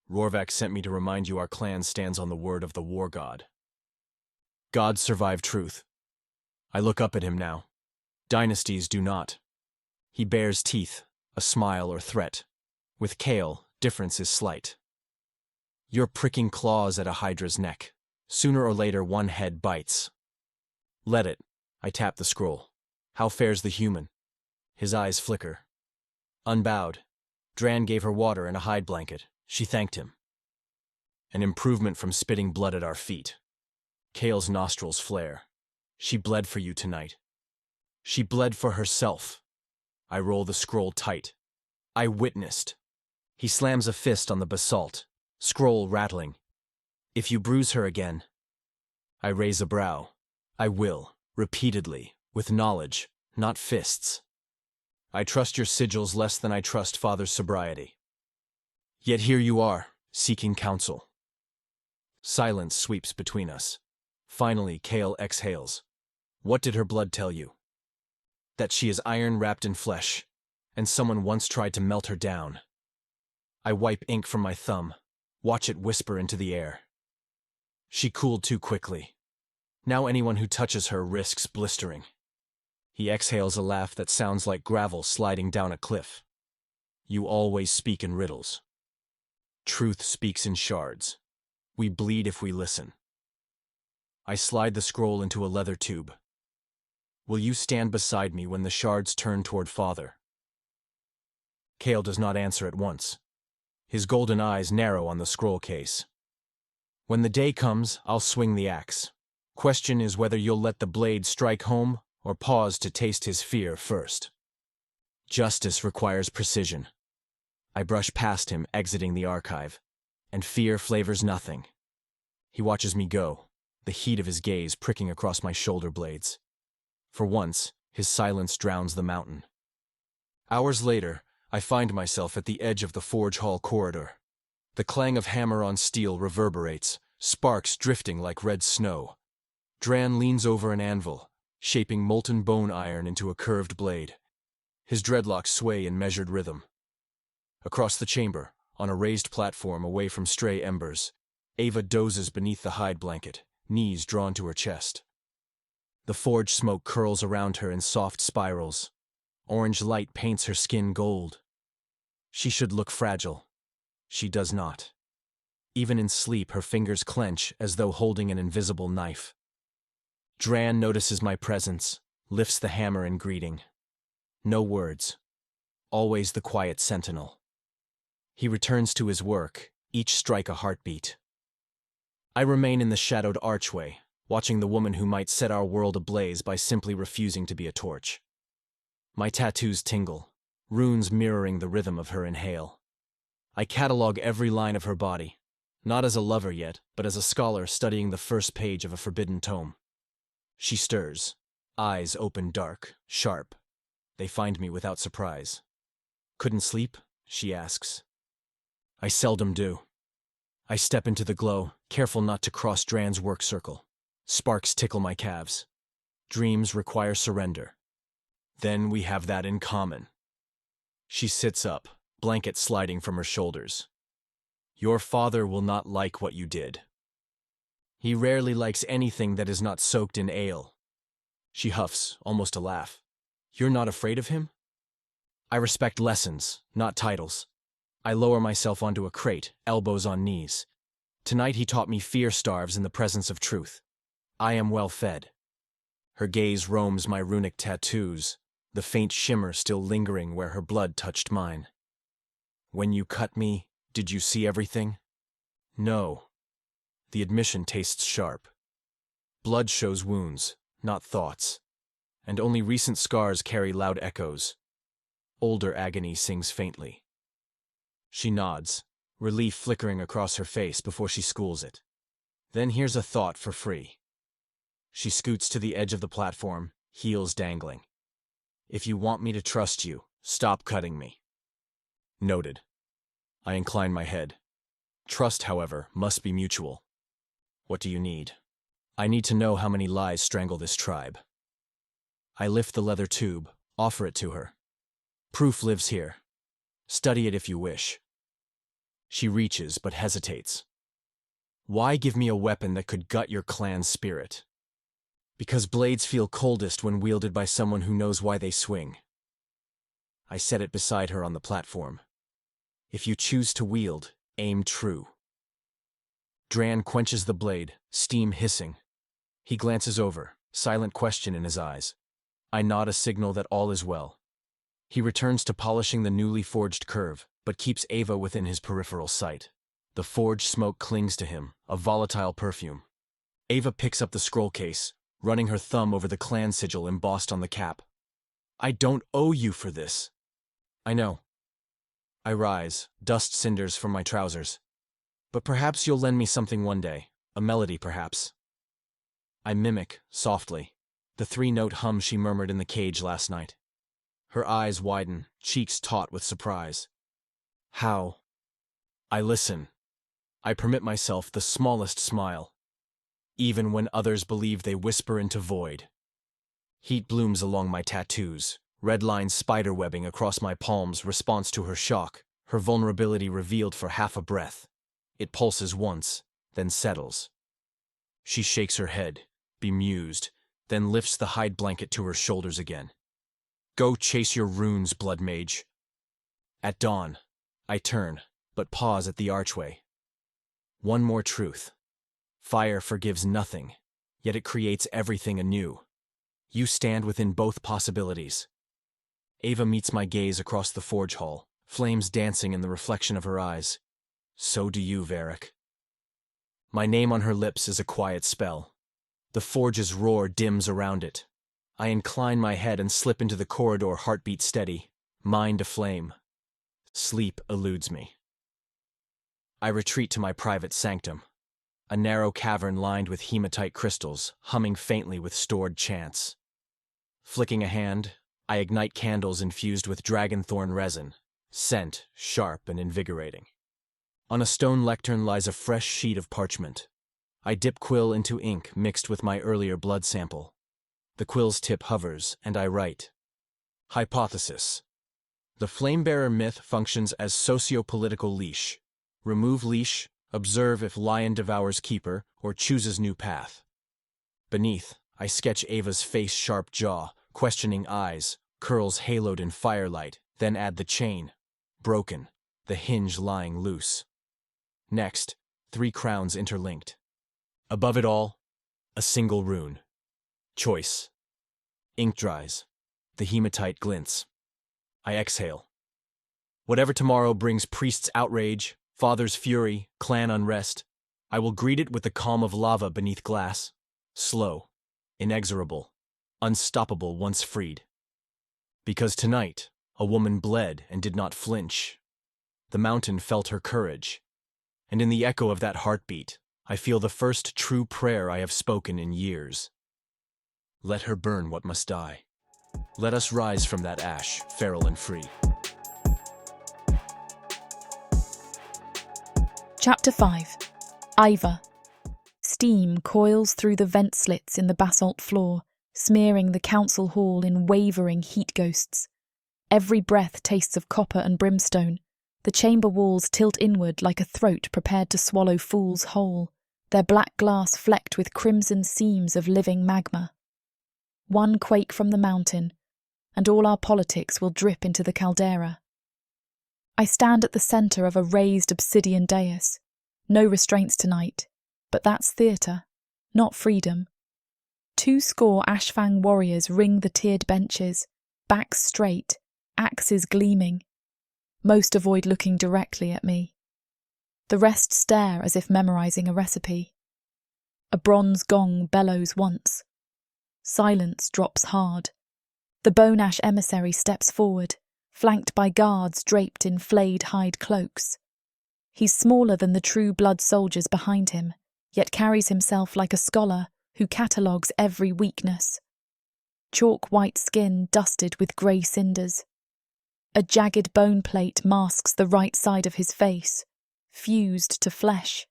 Rorvak sent me to remind you our clan stands on the word of the war god. Gods survive truth. I look up at him now. Dynasties do not. He bares teeth, a smile or threat. With Kale, difference is slight. You're pricking claws at a hydra's neck. Sooner or later one head bites. Let it. I tap the scroll. How fares the human? His eyes flicker. Unbowed. Drann gave her water and a hide blanket. She thanked him. An improvement from spitting blood at our feet. Kale's nostrils flare. She bled for you tonight. She bled for herself. I roll the scroll tight. I witnessed. He slams a fist on the basalt, scroll rattling. If you bruise her again. I raise a brow. I will, repeatedly, with knowledge, not fists. I trust your sigils less than I trust father's sobriety. Yet here you are, seeking counsel. Silence sweeps between us. Finally, Kale exhales. What did her blood tell you? That she is iron wrapped in flesh, and someone once tried to melt her down. I wipe ink from my thumb, watch it whisper into the air. She cooled too quickly. Now anyone who touches her risks blistering. He exhales a laugh that sounds like gravel sliding down a cliff. You always speak in riddles. Truth speaks in shards. We bleed if we listen. I slide the scroll into a leather tube. Will you stand beside me when the shards turn toward father? Kale does not answer at once. His golden eyes narrow on the scroll case. When the day comes, I'll swing the axe. Question is whether you'll let the blade strike home or pause to taste his fear first. Justice requires precision. I brush past him, exiting the archive, and fear flavors nothing. He watches me go, the heat of his gaze pricking across my shoulder blades. For once, his silence drowns the mountain. Hours later, I find myself at the edge of the forge hall corridor. The clang of hammer on steel reverberates, sparks drifting like red snow. Drann leans over an anvil, shaping molten bone iron into a curved blade. His dreadlocks sway in measured rhythm. Across the chamber, on a raised platform away from stray embers, Ava dozes beneath the hide blanket, knees drawn to her chest. The forge smoke curls around her in soft spirals. Orange light paints her skin gold. She should look fragile. She does not. Even in sleep, her fingers clench as though holding an invisible knife. Drann notices my presence, lifts the hammer in greeting. No words. Always the quiet sentinel. He returns to his work, each strike a heartbeat. I remain in the shadowed archway, watching the woman who might set our world ablaze by simply refusing to be a torch. My tattoos tingle, runes mirroring the rhythm of her inhale. I catalog every line of her body, not as a lover yet, but as a scholar studying the first page of a forbidden tome. She stirs, eyes open dark, sharp. They find me without surprise. Couldn't sleep? She asks. I seldom do. I step into the glow, careful not to cross Drann's work circle. Sparks tickle my calves. Dreams require surrender. Then we have that in common. She sits up, blanket sliding from her shoulders. Your father will not like what you did. He rarely likes anything that is not soaked in ale. She huffs, almost a laugh. You're not afraid of him? I respect lessons, not titles. I lower myself onto a crate, elbows on knees. Tonight he taught me fear starves in the presence of truth. I am well fed. Her gaze roams my runic tattoos, the faint shimmer still lingering where her blood touched mine. When you cut me, did you see everything? No. The admission tastes sharp. Blood shows wounds, not thoughts. And only recent scars carry loud echoes. Older agony sings faintly. She nods, relief flickering across her face before she schools it. Then here's a thought for free. She scoots to the edge of the platform, heels dangling. If you want me to trust you, stop cutting me. Noted. I incline my head. Trust, however, must be mutual. What do you need? I need to know how many lies strangle this tribe. I lift the leather tube, offer it to her. Proof lives here. Study it if you wish. She reaches, but hesitates. Why give me a weapon that could gut your clan's spirit? Because blades feel coldest when wielded by someone who knows why they swing. I set it beside her on the platform. If you choose to wield, aim true. Drann quenches the blade, steam hissing. He glances over, silent question in his eyes. I nod a signal that all is well. He returns to polishing the newly forged curve, but keeps Ava within his peripheral sight. The forge smoke clings to him, a volatile perfume. Ava picks up the scroll case, running her thumb over the clan sigil embossed on the cap. I don't owe you for this. I know. I rise, dust cinders from my trousers. But perhaps you'll lend me something one day, a melody perhaps. I mimic, softly, the three-note hum she murmured in the cage last night. Her eyes widen, cheeks taut with surprise. How? I listen. I permit myself the smallest smile. Even when others believe they whisper into void. Heat blooms along my tattoos, red lines spiderwebbing across my palms response to her shock, her vulnerability revealed for half a breath. It pulses once, then settles. She shakes her head, bemused, then lifts the hide blanket to her shoulders again. Go chase your runes, blood mage. At dawn, I turn, but pause at the archway. One more truth. Fire forgives nothing, yet it creates everything anew. You stand within both possibilities. Ava meets my gaze across the forge hall, flames dancing in the reflection of her eyes. So do you, Varek. My name on her lips is a quiet spell. The forge's roar dims around it. I incline my head and slip into the corridor, heartbeat steady. mind aflame. Sleep eludes me. I retreat to my private sanctum, a narrow cavern lined with hematite crystals, humming faintly with stored chants. Flicking a hand, I ignite candles infused with dragonthorn resin, scent sharp and invigorating. On a stone lectern lies a fresh sheet of parchment. I dip quill into ink mixed with my earlier blood sample. The quill's tip hovers, and I write. Hypothesis. The Flamebearer myth functions as socio-political leash. Remove leash, observe if lion devours keeper or chooses new path. Beneath, I sketch Ava's face-sharp jaw, questioning eyes, curls haloed in firelight, then add the chain. Broken, the hinge lying loose. Next, 3 crowns interlinked. Above it all, a single rune. Choice. Ink dries. The hematite glints. I exhale. Whatever tomorrow brings priest's outrage, father's fury, clan unrest, I will greet it with the calm of lava beneath glass. Slow, inexorable, unstoppable once freed. Because tonight, a woman bled and did not flinch. The mountain felt her courage. And in the echo of that heartbeat, I feel the first true prayer I have spoken in years. Let her burn what must die. Let us rise from that ash, feral and free. Chapter 5. Iva. Steam coils through the vent slits in the basalt floor, smearing the council hall in wavering heat ghosts. Every breath tastes of copper and brimstone. The chamber walls tilt inward like a throat prepared to swallow fools whole, their black glass flecked with crimson seams of living magma. One quake from the mountain, and all our politics will drip into the caldera. I stand at the centre of a raised obsidian dais. No restraints tonight, but that's theatre, not freedom. 200 Ashfang warriors ring the tiered benches, backs straight, axes gleaming. Most avoid looking directly at me. The rest stare as if memorising a recipe. A bronze gong bellows once. Silence drops hard. The bone-ash emissary steps forward, flanked by guards draped in flayed hide cloaks. He's smaller than the true blood soldiers behind him, yet carries himself like a scholar who catalogues every weakness. Chalk-white skin dusted with grey cinders. A jagged bone plate masks the right side of his face, fused to flesh.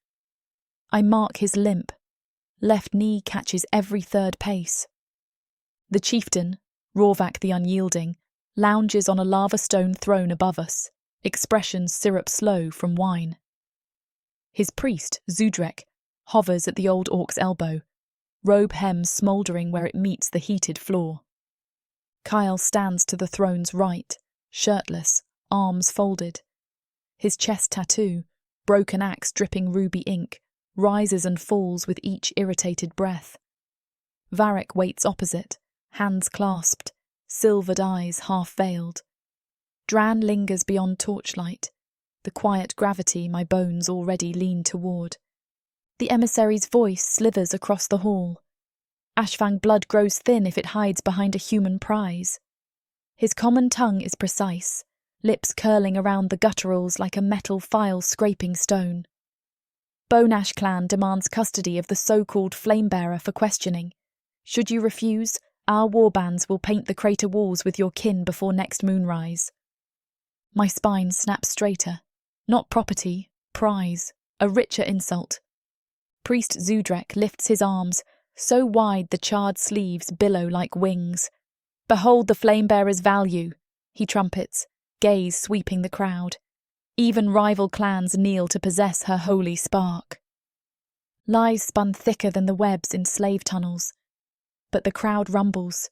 I mark his limp. Left knee catches every third pace. The chieftain, Rawvak the Unyielding, lounges on a lava stone throne above us, expression syrup slow from wine. His priest, Zudrek, hovers at the old orc's elbow, robe hem smouldering where it meets the heated floor. Kael stands to the throne's right, shirtless, arms folded. His chest tattoo, broken axe dripping ruby ink, rises and falls with each irritated breath. Varek waits opposite, hands clasped, silvered eyes half-veiled. Drann lingers beyond torchlight, the quiet gravity my bones already lean toward. The emissary's voice slithers across the hall. Ashfang blood grows thin if it hides behind a human prize. His common tongue is precise, lips curling around the gutturals like a metal file scraping stone. Bonash clan demands custody of the so-called Flamebearer for questioning. Should you refuse, our warbands will paint the crater walls with your kin before next moonrise. My spine snaps straighter. Not property, prize, a richer insult. Priest Zudrek lifts his arms, so wide the charred sleeves billow like wings. Behold the Flamebearer's value, he trumpets, gaze sweeping the crowd. Even rival clans kneel to possess her holy spark. Lies spun thicker than the webs in slave tunnels. But the crowd rumbles.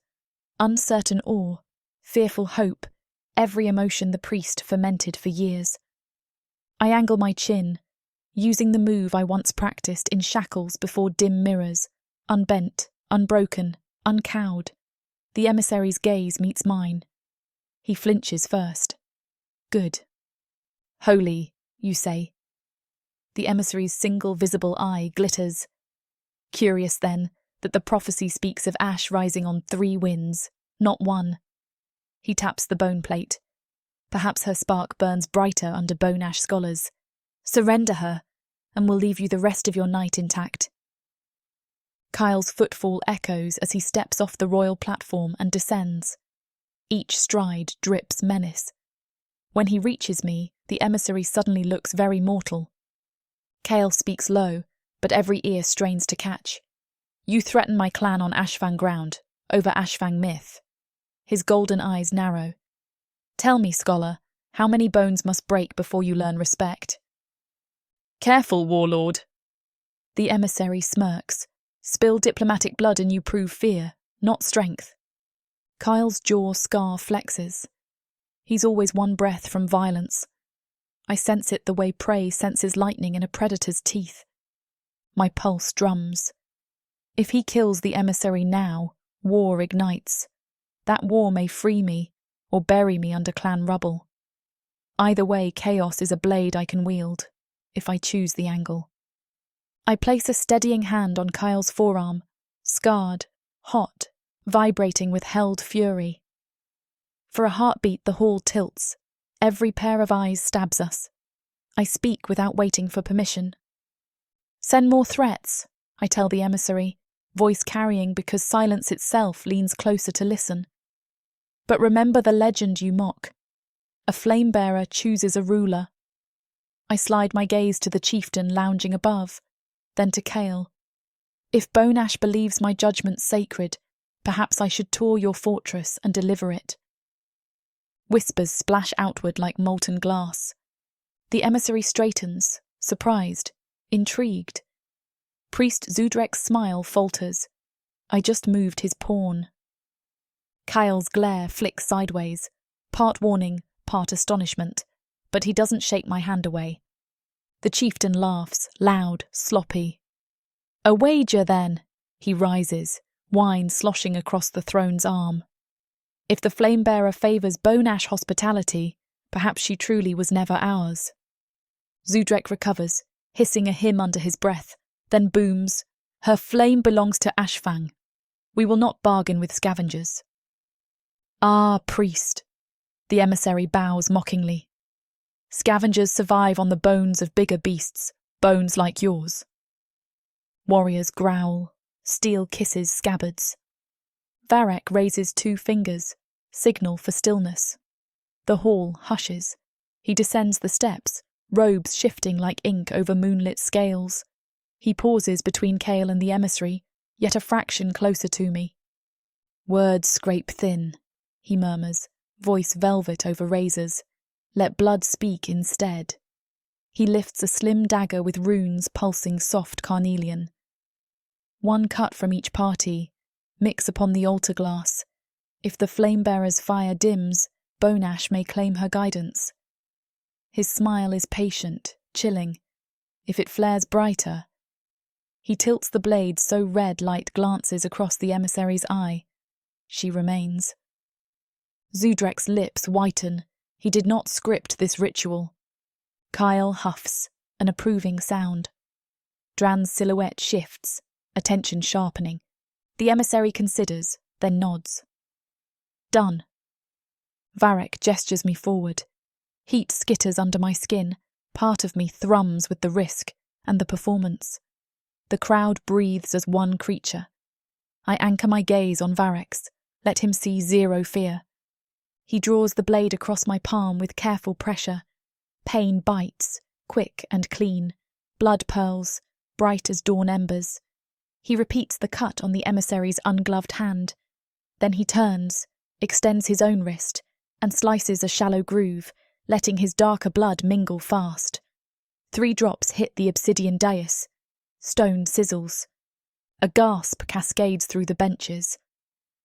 Uncertain awe, fearful hope, every emotion the priest fermented for years. I angle my chin, using the move I once practiced in shackles before dim mirrors, unbent, unbroken, uncowed. The emissary's gaze meets mine. He flinches first. Good. Holy, you say. The emissary's single visible eye glitters. Curious, then, that the prophecy speaks of ash rising on 3 winds, not 1. He taps the bone plate, Perhaps her spark burns brighter under Bone Ash scholars. Surrender her, and we'll leave you the rest of your night intact. Kael's footfall echoes as he steps off the royal platform and descends. Each stride drips menace. When he reaches me, the emissary suddenly looks very mortal. Kale speaks low, but every ear strains to catch. You threaten my clan on Ashfang ground, over Ashfang myth. His golden eyes narrow. Tell me, scholar, how many bones must break before you learn respect? Careful, warlord. The emissary smirks. Spill diplomatic blood and you prove fear, not strength. Kael's jaw scar flexes. He's always one breath from violence. I sense it the way prey senses lightning in a predator's teeth. My pulse drums. If he kills the emissary now, war ignites. That war may free me, or bury me under clan rubble. Either way, chaos is a blade I can wield, if I choose the angle. I place a steadying hand on Kael's forearm, scarred, hot, vibrating with held fury. For a heartbeat the hall tilts. Every pair of eyes stabs us. I speak without waiting for permission. Send more threats, I tell the emissary, voice carrying because silence itself leans closer to listen. But remember the legend you mock. A flame-bearer chooses a ruler. I slide my gaze to the chieftain lounging above, then to Kale. If Bone Ash believes my judgment sacred, perhaps I should tour your fortress and deliver it. Whispers splash outward like molten glass. The emissary straightens, surprised, intrigued. Priest Zudrek's smile falters. I just moved his pawn. Kael's glare flicks sideways, part warning, part astonishment, but he doesn't shake my hand away. The chieftain laughs, loud, sloppy. A wager, then! He rises, wine sloshing across the throne's arm. If the flame-bearer favours Bone Ash hospitality, perhaps she truly was never ours. Zudrek recovers, hissing a hymn under his breath, then booms, Her flame belongs to Ashfang. We will not bargain with scavengers. Ah, priest, the emissary bows mockingly. Scavengers survive on the bones of bigger beasts, bones like yours. Warriors growl, steel kisses scabbards. Varek raises 2 fingers, signal for stillness. The hall hushes. He descends the steps, robes shifting like ink over moonlit scales. He pauses between Kale and the emissary, yet a fraction closer to me. Words scrape thin, he murmurs, voice velvet over razors. Let blood speak instead. He lifts a slim dagger with runes pulsing soft carnelian. 1 cut from each party, mix upon the altar glass. If the flame-bearer's fire dims, Bone Ash may claim her guidance. His smile is patient, chilling. If it flares brighter... He tilts the blade so red light glances across the emissary's eye. She remains. Zudrek's lips whiten. He did not script this ritual. Kael huffs, an approving sound. Drann's silhouette shifts, attention sharpening. The emissary considers, then nods. Done. Varek gestures me forward. Heat skitters under my skin. Part of me thrums with the risk and the performance. The crowd breathes as one creature. I anchor my gaze on Varek's, let him see 0 fear. He draws the blade across my palm with careful pressure. Pain bites, quick and clean. Blood pearls, bright as dawn embers. He repeats the cut on the emissary's ungloved hand. Then he turns, extends his own wrist, and slices a shallow groove, letting his darker blood mingle fast. 3 drops hit the obsidian dais. Stone sizzles. A gasp cascades through the benches.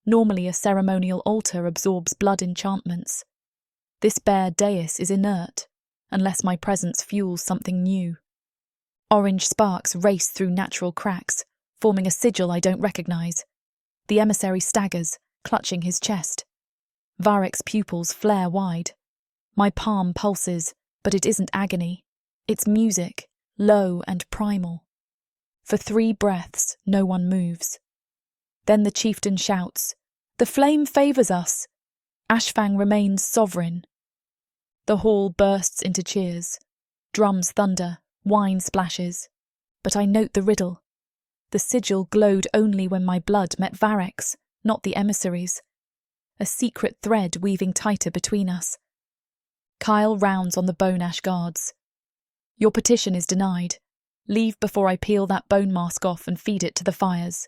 Normally a ceremonial altar absorbs blood enchantments. This bare dais is inert, unless my presence fuels something new. Orange sparks race through natural cracks, forming a sigil I don't recognise. The emissary staggers, clutching his chest. Varek's pupils flare wide. My palm pulses, but it isn't agony. It's music, low and primal. For 3 breaths, no one moves. Then the chieftain shouts, "The flame favours us! Ashfang remains sovereign." The hall bursts into cheers. Drums thunder, wine splashes. But I note the riddle. The sigil glowed only when my blood met Varek's, not the emissary's. A secret thread weaving tighter between us. Kael rounds on the bone ash guards. Your petition is denied. Leave before I peel that bone mask off and feed it to the fires.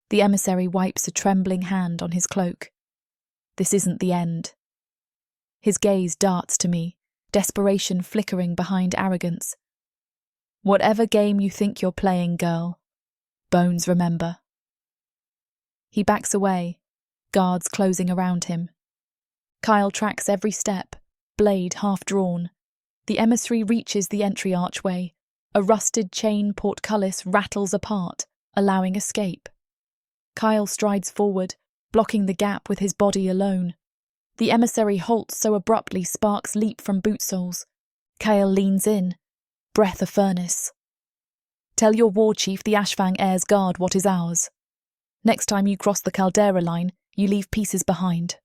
The emissary wipes a trembling hand on his cloak. This isn't the end. His gaze darts to me, desperation flickering behind arrogance. Whatever game you think you're playing, girl, bones remember. He backs away, guards closing around him. Kael tracks every step, blade half drawn. The emissary reaches the entry archway. A rusted chain portcullis rattles apart, allowing escape. Kael strides forward, blocking the gap with his body alone. The emissary halts so abruptly sparks leap from boot soles. Kael leans in, breath a furnace. Tell your war chief the Ashfang heirs guard what is ours. Next time you cross the Caldera line, you leave pieces behind.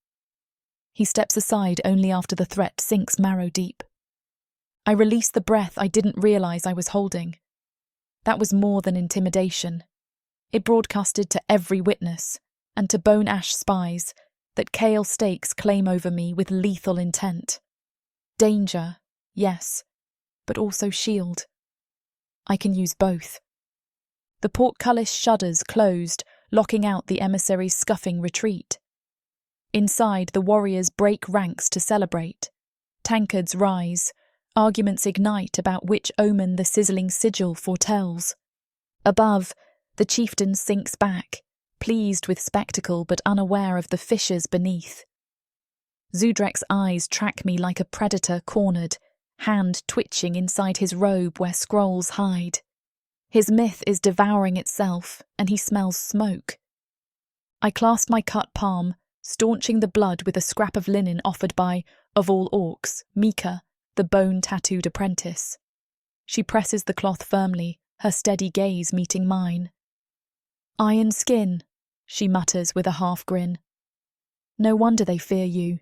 He steps aside only after the threat sinks marrow deep. I release the breath I didn't realise I was holding. That was more than intimidation. It broadcasted to every witness, and to bone ash spies, that Kale stakes claim over me with lethal intent. Danger, yes, but also shield. I can use both. The portcullis shutters closed, locking out the emissary's scuffing retreat. Inside, the warriors break ranks to celebrate. Tankards rise, arguments ignite about which omen the sizzling sigil foretells. Above, the chieftain sinks back, pleased with spectacle but unaware of the fissures beneath. Zudrek's eyes track me like a predator cornered, hand twitching inside his robe where scrolls hide. His myth is devouring itself, and he smells smoke. I clasp my cut palm, staunching the blood with a scrap of linen offered by, of all orcs, Mika, the bone-tattooed apprentice. She presses the cloth firmly, her steady gaze meeting mine. Iron skin, she mutters with a half-grin. No wonder they fear you.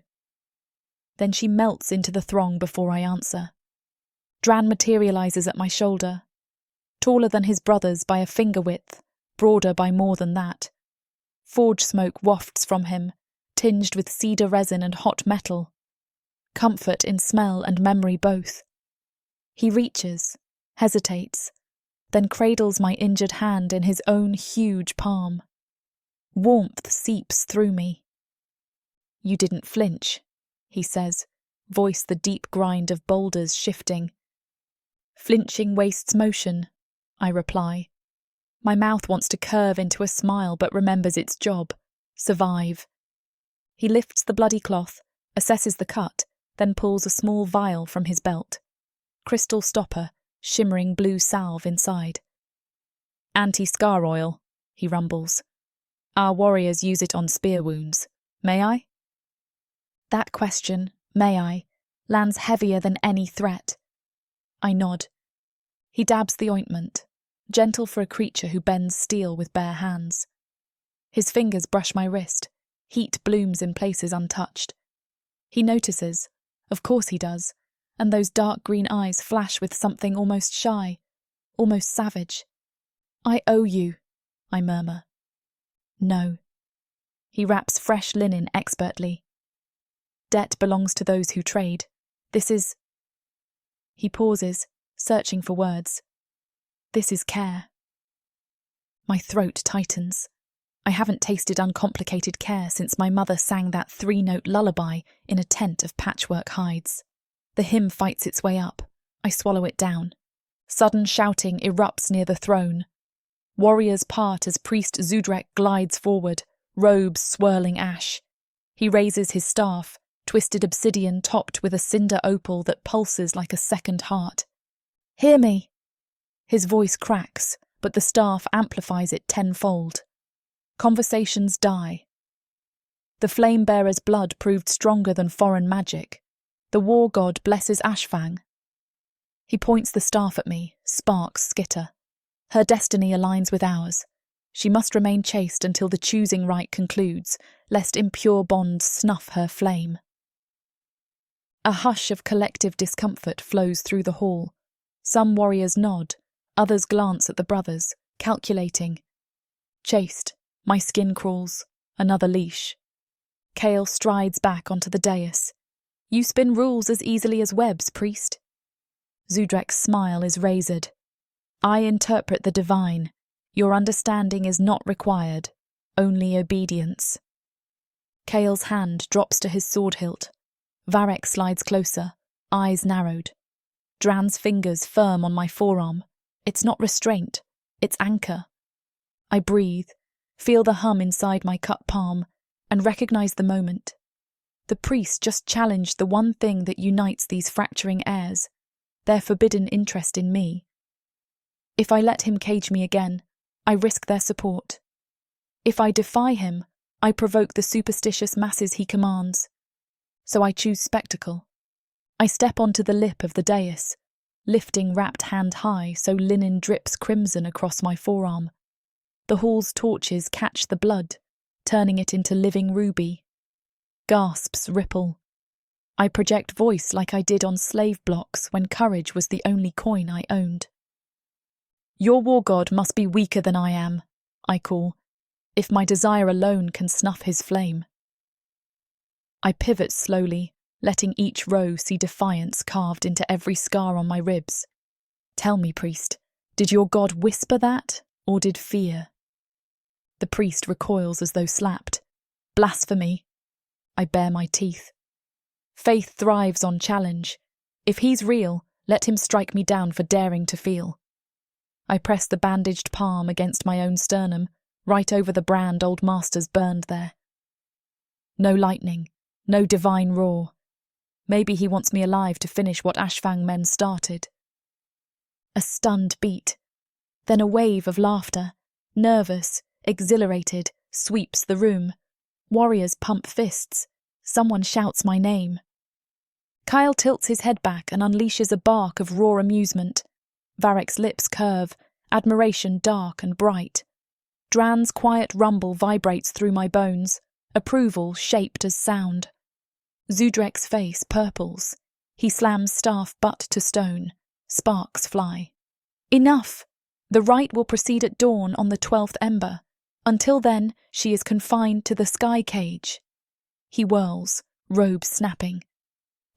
Then she melts into the throng before I answer. Drann materialises at my shoulder. Taller than his brothers by a finger width, broader by more than that. Forge smoke wafts from him, tinged with cedar resin and hot metal. Comfort in smell and memory both. He reaches, hesitates, then cradles my injured hand in his own huge palm. Warmth seeps through me. You didn't flinch, he says, voice the deep grind of boulders shifting. Flinching wastes motion, I reply. My mouth wants to curve into a smile but remembers its job, survive. He lifts the bloody cloth, assesses the cut, then pulls a small vial from his belt. Crystal stopper, shimmering blue salve inside. Anti-scar oil, he rumbles. Our warriors use it on spear wounds. May I? That question, may I, lands heavier than any threat. I nod. He dabs the ointment, gentle for a creature who bends steel with bare hands. His fingers brush my wrist. Heat blooms in places untouched. He notices, of course he does, and those dark green eyes flash with something almost shy, almost savage. I owe you, I murmur. No. He wraps fresh linen expertly. Debt belongs to those who trade. This is... He pauses, searching for words. This is care. My throat tightens. I haven't tasted uncomplicated care since my mother sang that 3-note lullaby in a tent of patchwork hides. The hymn fights its way up. I swallow it down. Sudden shouting erupts near the throne. Warriors part as priest Zudrek glides forward, robes swirling ash. He raises his staff, twisted obsidian topped with a cinder opal that pulses like a second heart. Hear me! His voice cracks, but the staff amplifies it tenfold. Conversations die. The flame-bearer's blood proved stronger than foreign magic. The war god blesses Ashfang. He points the staff at me, sparks skitter. Her destiny aligns with ours. She must remain chaste until the choosing rite concludes, lest impure bonds snuff her flame. A hush of collective discomfort flows through the hall. Some warriors nod, others glance at the brothers, calculating. Chased, my skin crawls, another leash. Kale strides back onto the dais. You spin rules as easily as webs, priest. Zudrek's smile is razored. I interpret the divine. Your understanding is not required, only obedience. Kale's hand drops to his sword hilt. Varek slides closer, eyes narrowed. Drann's fingers firm on my forearm. It's not restraint, it's anchor. I breathe, feel the hum inside my cut palm, and recognize the moment. The priest just challenged the one thing that unites these fracturing heirs, their forbidden interest in me. If I let him cage me again, I risk their support. If I defy him, I provoke the superstitious masses he commands. So I choose spectacle. I step onto the lip of the dais, lifting wrapped hand high so linen drips crimson across my forearm. The hall's torches catch the blood, turning it into living ruby. Gasps ripple. I project voice like I did on slave blocks when courage was the only coin I owned. Your war god must be weaker than I am, I call, if my desire alone can snuff his flame. I pivot slowly, letting each row see defiance carved into every scar on my ribs. Tell me, priest, did your god whisper that, or did fear? The priest recoils as though slapped. Blasphemy. I bare my teeth. Faith thrives on challenge. If he's real, let him strike me down for daring to feel. I press the bandaged palm against my own sternum, right over the brand old masters burned there. No lightning, no divine roar. Maybe he wants me alive to finish what Ashfang men started. A stunned beat. Then a wave of laughter, nervous, exhilarated, sweeps the room. Warriors pump fists. Someone shouts my name. Kael tilts his head back and unleashes a bark of raw amusement. Varek's lips curve, admiration dark and bright. Drann's quiet rumble vibrates through my bones, approval shaped as sound. Zudrek's face purples. He slams staff butt to stone. Sparks fly. Enough! The rite will proceed at dawn on the 12th ember. Until then, she is confined to the sky cage. He whirls, robes snapping.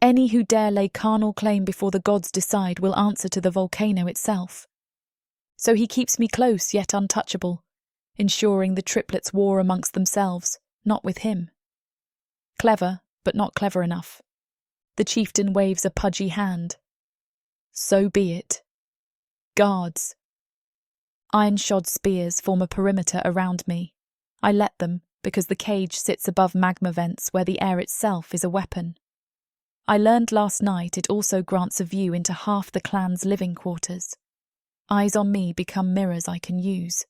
Any who dare lay carnal claim before the gods decide will answer to the volcano itself. So he keeps me close yet untouchable, ensuring the triplets war amongst themselves, not with him. Clever, but not clever enough. The chieftain waves a pudgy hand. So be it. Guards. Iron-shod spears form a perimeter around me. I let them, because the cage sits above magma vents where the air itself is a weapon. I learned last night it also grants a view into half the clan's living quarters. Eyes on me become mirrors I can use.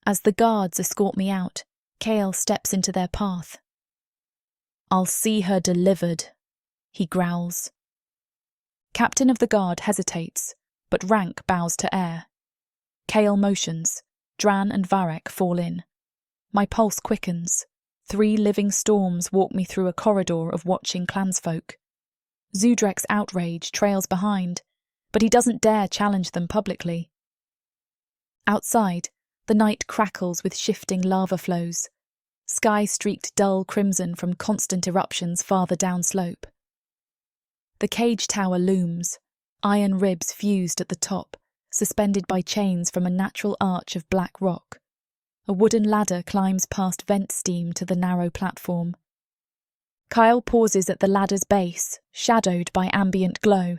As the guards escort me out, Kale steps into their path. I'll see her delivered, he growls. Captain of the guard hesitates, but rank bows to air. Kale motions. Drann and Varek fall in. My pulse quickens. 3 living storms walk me through a corridor of watching clansfolk. Zudrek's outrage trails behind, but he doesn't dare challenge them publicly. Outside, the night crackles with shifting lava flows, sky streaked dull crimson from constant eruptions farther downslope. The cage tower looms, iron ribs fused at the top, suspended by chains from a natural arch of black rock. A wooden ladder climbs past vent steam to the narrow platform. Kael pauses at the ladder's base, shadowed by ambient glow.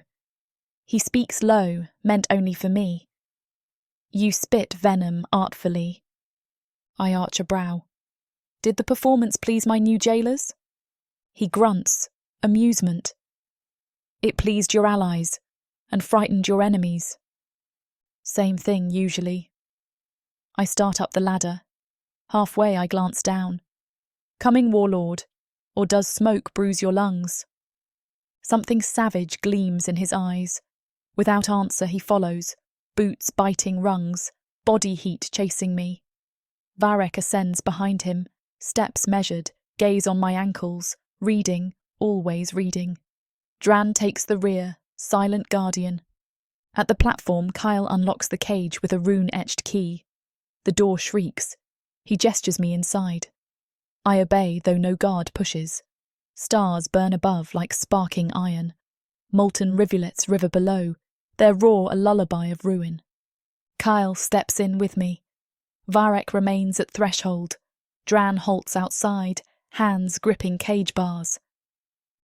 He speaks low, meant only for me. You spit venom artfully. I arch a brow. Did the performance please my new jailers? He grunts, amusement. It pleased your allies, and frightened your enemies. Same thing, usually. I start up the ladder. Halfway I glance down. Coming warlord, or does smoke bruise your lungs? Something savage gleams in his eyes. Without answer he follows, boots biting rungs, body heat chasing me. Varek ascends behind him, steps measured, gaze on my ankles, reading, always reading. Drann takes the rear, silent guardian. At the platform, Kael unlocks the cage with a rune-etched key. The door shrieks. He gestures me inside. I obey, though no guard pushes. Stars burn above like sparking iron. Molten rivulets river below, their roar a lullaby of ruin. Kael steps in with me. Varek remains at threshold. Drann halts outside, hands gripping cage bars.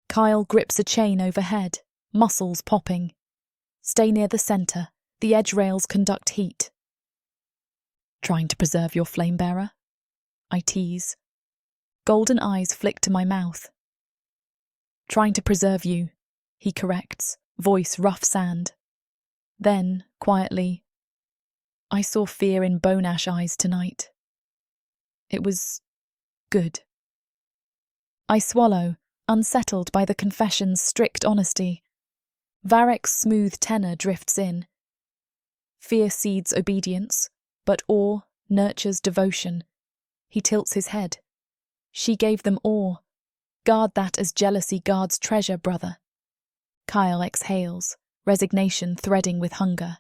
Kael grips a chain overhead, muscles popping. Stay near the centre, the edge rails conduct heat. Trying to preserve your flame-bearer? I tease. Golden eyes flick to my mouth. Trying to preserve you, he corrects, voice rough sand. Then, quietly, I saw fear in Bone Ash eyes tonight. It was good. I swallow, unsettled by the confession's strict honesty. Varek's smooth tenor drifts in. Fear seeds obedience, but awe nurtures devotion. He tilts his head. She gave them awe. Guard that as jealousy guards treasure, brother. Kael exhales, resignation threading with hunger.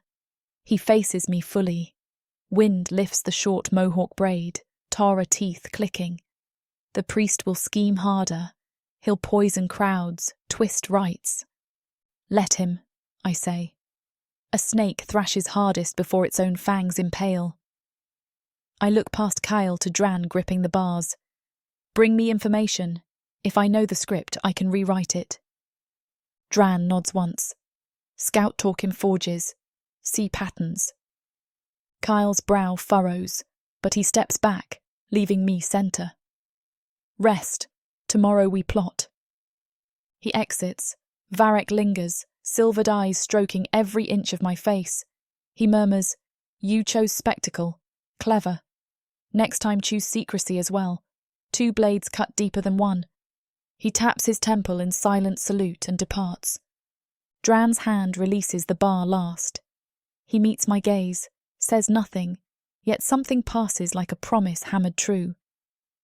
He faces me fully. Wind lifts the short mohawk braid, Tara teeth clicking. The priest will scheme harder. He'll poison crowds, twist rights. Let him, I say. A snake thrashes hardest before its own fangs impale. I look past Kael to Drann gripping the bars. Bring me information. If I know the script, I can rewrite it. Drann nods once. Scout talk in forges. See patterns. Kael's brow furrows, but he steps back, leaving me centre. Rest. Tomorrow we plot. He exits. Varek lingers, silvered eyes stroking every inch of my face. He murmurs, "You chose spectacle. Clever. Next time choose secrecy as well. 2 blades cut deeper than one." He taps his temple in silent salute and departs. Drann's hand releases the bar last. He meets my gaze, says nothing, yet something passes like a promise hammered true.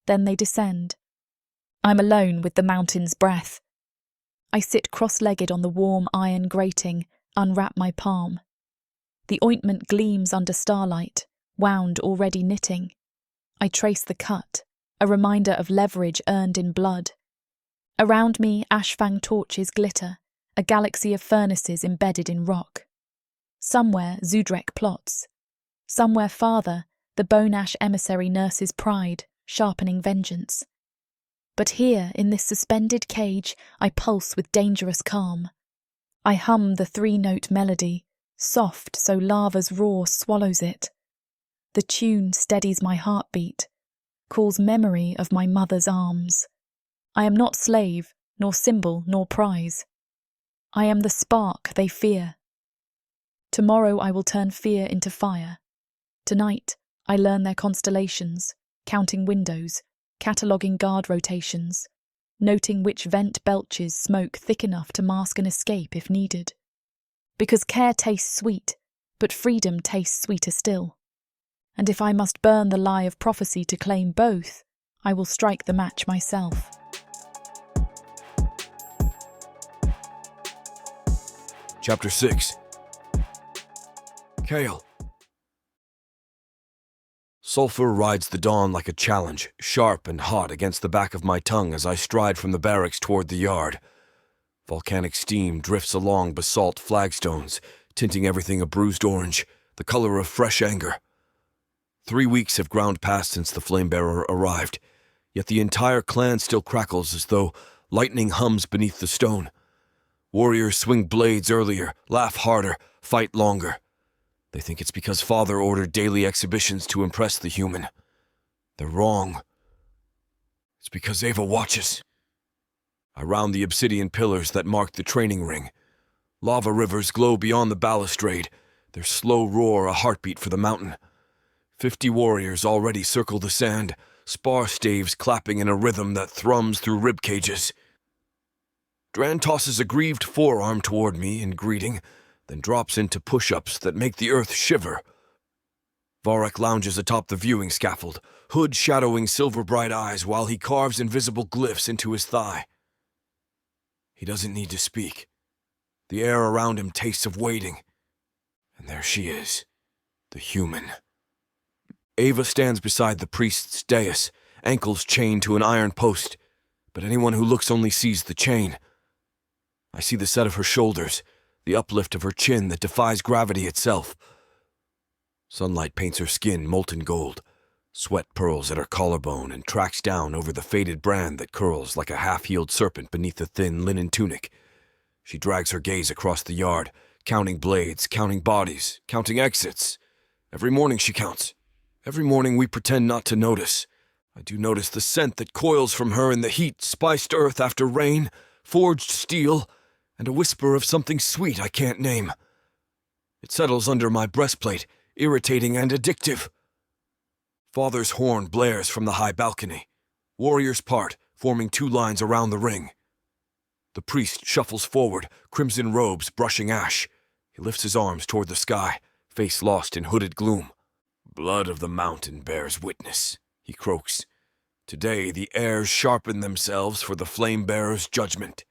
Then they descend. I'm alone with the mountain's breath. I sit cross-legged on the warm iron grating, unwrap my palm. The ointment gleams under starlight, wound already knitting. I trace the cut, a reminder of leverage earned in blood. Around me, ashfang torches glitter, a galaxy of furnaces embedded in rock. Somewhere, Zudrek plots. Somewhere farther, the Bone Ash emissary nurses pride, sharpening vengeance. But here, in this suspended cage, I pulse with dangerous calm. I hum the 3-note melody, soft so lava's roar swallows it. The tune steadies my heartbeat, calls memory of my mother's arms. I am not slave, nor symbol, nor prize. I am the spark they fear. Tomorrow I will turn fear into fire. Tonight I learn their constellations, counting windows, cataloguing guard rotations, noting which vent belches smoke thick enough to mask an escape if needed. Because care tastes sweet, but freedom tastes sweeter still. And if I must burn the lie of prophecy to claim both, I will strike the match myself. Chapter 6. Kale. Sulphur rides the dawn like a challenge, sharp and hot against the back of my tongue as I stride from the barracks toward the yard. Volcanic steam drifts along basalt flagstones, tinting everything a bruised orange, the color of fresh anger. 3 weeks have ground past since the flame-bearer arrived, yet the entire clan still crackles as though lightning hums beneath the stone. Warriors swing blades earlier, laugh harder, fight longer. They think it's because Father ordered daily exhibitions to impress the human. They're wrong. It's because Ava watches. I round the obsidian pillars that mark the training ring. Lava rivers glow beyond the balustrade, their slow roar a heartbeat for the mountain. 50 warriors already circle the sand, spar staves clapping in a rhythm that thrums through rib cages. Drann tosses a grieved forearm toward me in greeting, then drops into push-ups that make the earth shiver. Varek lounges atop the viewing scaffold, hood shadowing silver-bright eyes while he carves invisible glyphs into his thigh. He doesn't need to speak. The air around him tastes of waiting. And there she is, the human. Ava stands beside the priest's dais, ankles chained to an iron post, but anyone who looks only sees the chain. I see the set of her shoulders, the uplift of her chin that defies gravity itself. Sunlight paints her skin molten gold. Sweat purls at her collarbone and tracks down over the faded brand that curls like a half-healed serpent beneath the thin linen tunic. She drags her gaze across the yard, counting blades, counting bodies, counting exits. Every morning she counts. Every morning we pretend not to notice. I do notice the scent that coils from her in the heat, spiced earth after rain, forged steel, and a whisper of something sweet I can't name. It settles under my breastplate, irritating and addictive. Father's horn blares from the high balcony. Warriors part, forming two lines around the ring. The priest shuffles forward, crimson robes brushing ash. He lifts his arms toward the sky, face lost in hooded gloom. Blood of the mountain bears witness, he croaks. Today the airs sharpen themselves for the flame-bearer's judgment.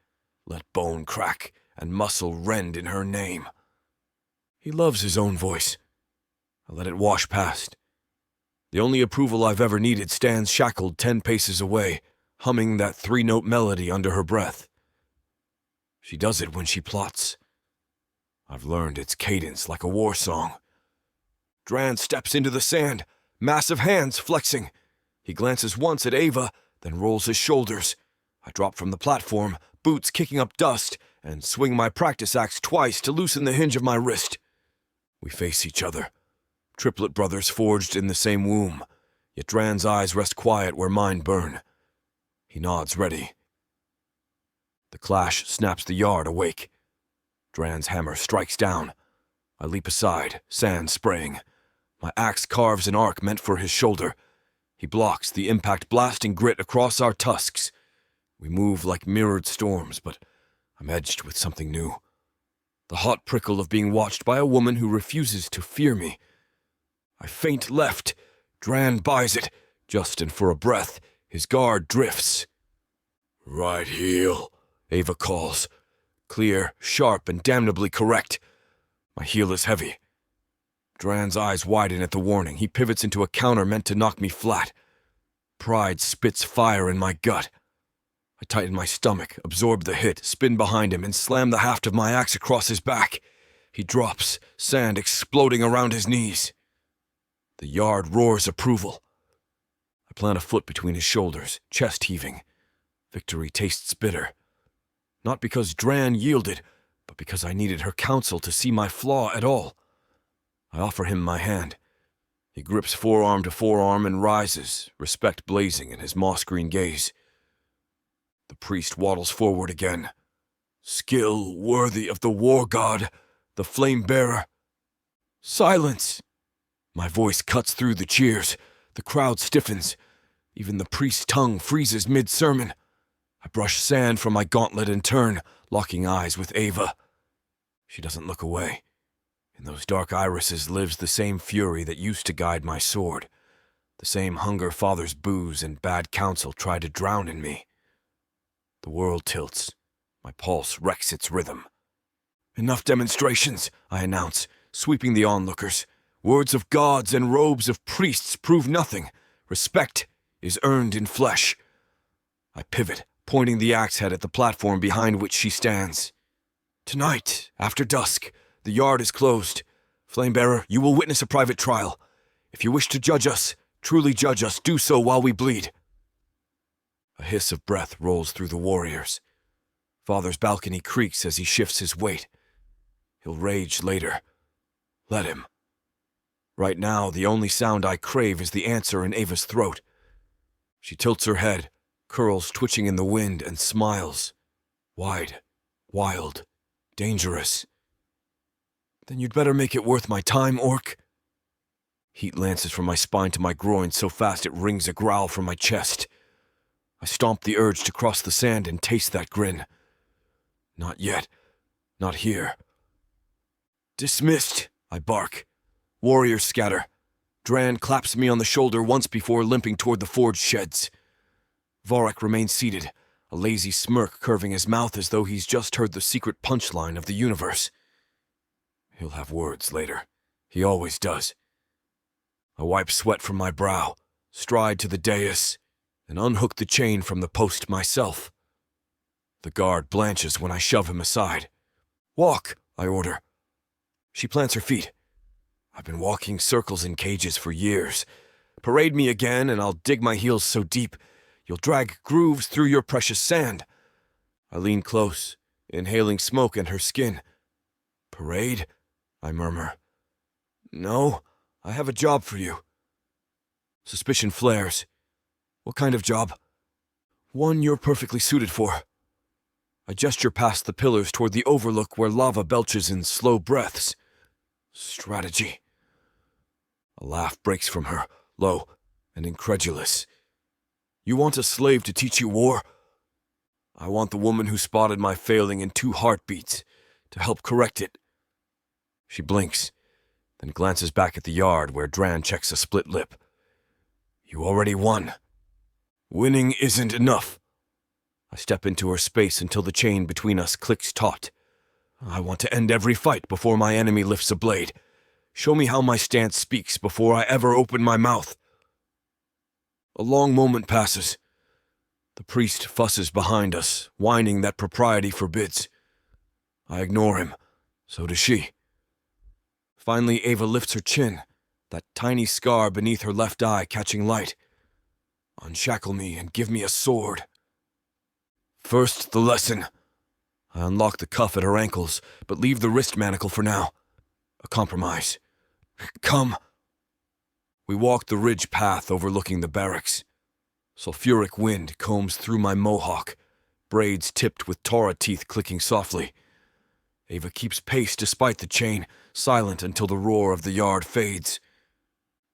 Let bone crack and muscle rend in her name. He loves his own voice. I let it wash past. The only approval I've ever needed stands shackled 10 paces away, humming that 3-note melody under her breath. She does it when she plots. I've learned its cadence like a war song. Drann steps into the sand, massive hands flexing. He glances once at Ava, then rolls his shoulders. I drop from the platform, boots kicking up dust, and swing my practice axe twice to loosen the hinge of my wrist. We face each other. Triplet brothers forged in the same womb, yet Drann's eyes rest quiet where mine burn. He nods ready. The clash snaps the yard awake. Drann's hammer strikes down. I leap aside, sand spraying. My axe carves an arc meant for his shoulder. He blocks, the impact blasting grit across our tusks. We move like mirrored storms, but I'm edged with something new. The hot prickle of being watched by a woman who refuses to fear me. I feint left. Drann buys it. Just and for a breath, his guard drifts. Right heel, Ava calls. Clear, sharp, and damnably correct. My heel is heavy. Drann's eyes widen at the warning. He pivots into a counter meant to knock me flat. Pride spits fire in my gut. I tighten my stomach, absorb the hit, spin behind him, and slam the haft of my axe across his back. He drops, sand exploding around his knees. The yard roars approval. I plant a foot between his shoulders, chest heaving. Victory tastes bitter. Not because Drann yielded, but because I needed her counsel to see my flaw at all. I offer him my hand. He grips forearm to forearm and rises, respect blazing in his moss-green gaze. The priest waddles forward again. Skill worthy of the war god, the flame-bearer. Silence! My voice cuts through the cheers. The crowd stiffens. Even the priest's tongue freezes mid-sermon. I brush sand from my gauntlet and turn, locking eyes with Ava. She doesn't look away. In those dark irises lives the same fury that used to guide my sword. The same hunger father's booze and bad counsel tried to drown in me. The world tilts. My pulse wrecks its rhythm. Enough demonstrations, I announce, sweeping the onlookers. Words of gods and robes of priests prove nothing. Respect is earned in flesh. I pivot, pointing the axe head at the platform behind which she stands. Tonight, after dusk, the yard is closed. Flamebearer, you will witness a private trial. If you wish to judge us, truly judge us, do so while we bleed. A hiss of breath rolls through the warriors. Father's balcony creaks as he shifts his weight. He'll rage later. Let him. Right now, the only sound I crave is the answer in Ava's throat. She tilts her head, curls twitching in the wind, and smiles. Wide, wild, dangerous. Then you'd better make it worth my time, orc. Heat lances from my spine to my groin so fast it rings a growl from my chest. I stomp the urge to cross the sand and taste that grin. Not yet. Not here. Dismissed, I bark. Warriors scatter. Drann claps me on the shoulder once before limping toward the forge sheds. Varek remains seated, a lazy smirk curving his mouth as though he's just heard the secret punchline of the universe. He'll have words later. He always does. I wipe sweat from my brow, stride to the dais, and unhook the chain from the post myself. The guard blanches when I shove him aside. "Walk," I order. She plants her feet. I've been walking circles in cages for years. Parade me again, and I'll dig my heels so deep, you'll drag grooves through your precious sand. I lean close, inhaling smoke and her skin. "Parade?" I murmur. "No, I have a job for you." Suspicion flares. "What kind of job?" "One you're perfectly suited for." I gesture past the pillars toward the overlook where lava belches in slow breaths. Strategy. A laugh breaks from her, low and incredulous. "You want a slave to teach you war?" "I want the woman who spotted my failing in 2 heartbeats to help correct it." She blinks, then glances back at the yard where Drann checks a split lip. "You already won. Winning isn't enough." I step into her space until the chain between us clicks taut. I want to end every fight before my enemy lifts a blade. Show me how my stance speaks before I ever open my mouth. A long moment passes. The priest fusses behind us, whining that propriety forbids. I ignore him. So does she. Finally, Ava lifts her chin, that tiny scar beneath her left eye catching light. "Unshackle me and give me a sword." First, the lesson. I unlock the cuff at her ankles, but leave the wrist manacle for now. A compromise. "Come." We walk the ridge path overlooking the barracks. Sulfuric wind combs through my mohawk, braids tipped with Tora teeth clicking softly. Ava keeps pace despite the chain, silent until the roar of the yard fades.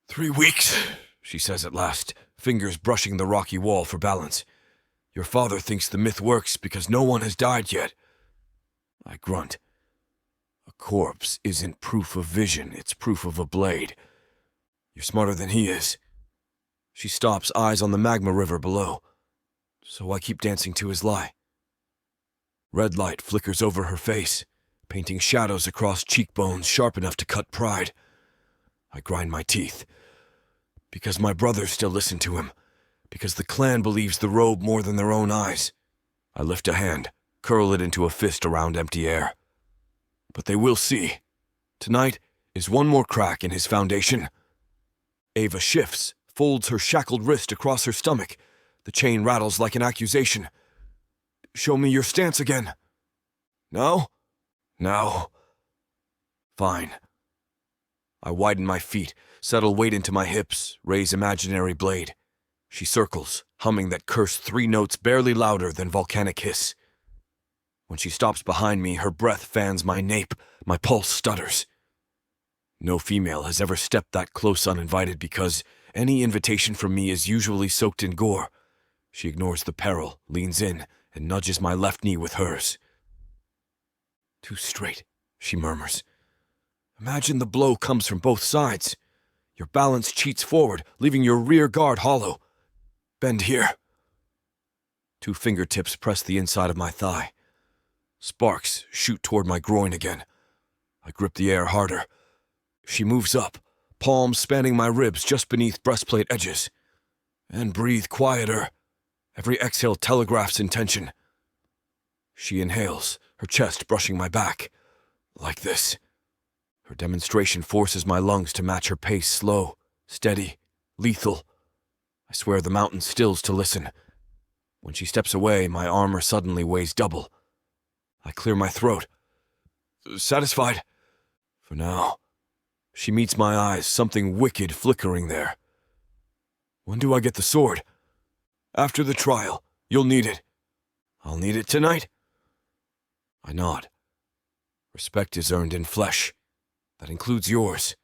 3 weeks, she says at last, fingers brushing the rocky wall for balance. "Your father thinks the myth works because no one has died yet." I grunt. A corpse isn't proof of vision, it's proof of a blade. You're smarter than he is. She stops, eyes on the magma river below. So I keep dancing to his lie. Red light flickers over her face, painting shadows across cheekbones sharp enough to cut pride. I grind my teeth. Because my brothers still listen to him. Because the clan believes the robe more than their own eyes. I lift a hand, curl it into a fist around empty air. But they will see. Tonight is one more crack in his foundation. Ava shifts, folds her shackled wrist across her stomach. The chain rattles like an accusation. "Show me your stance again." "No?" "No." Fine. I widen my feet, settle weight into my hips, raise imaginary blade. She circles, humming that cursed 3 notes barely louder than volcanic hiss. When she stops behind me, her breath fans my nape, my pulse stutters. No female has ever stepped that close uninvited because any invitation from me is usually soaked in gore. She ignores the peril, leans in, and nudges my left knee with hers. "Too straight," she murmurs. "Imagine the blow comes from both sides. Your balance cheats forward, leaving your rear guard hollow. Bend here." 2 fingertips press the inside of my thigh. Sparks shoot toward my groin again. I grip the air harder. She moves up, palms spanning my ribs just beneath breastplate edges. And breathe quieter. Every exhale telegraphs intention. She inhales, her chest brushing my back. Like this. Her demonstration forces my lungs to match her pace, slow, steady, lethal. I swear the mountain stills to listen. When she steps away, my armor suddenly weighs double. I clear my throat. "Satisfied?" "For now." She meets my eyes, something wicked flickering there. "When do I get the sword?" "After the trial. You'll need it." "I'll need it tonight?" I nod. Respect is earned in flesh. That includes yours.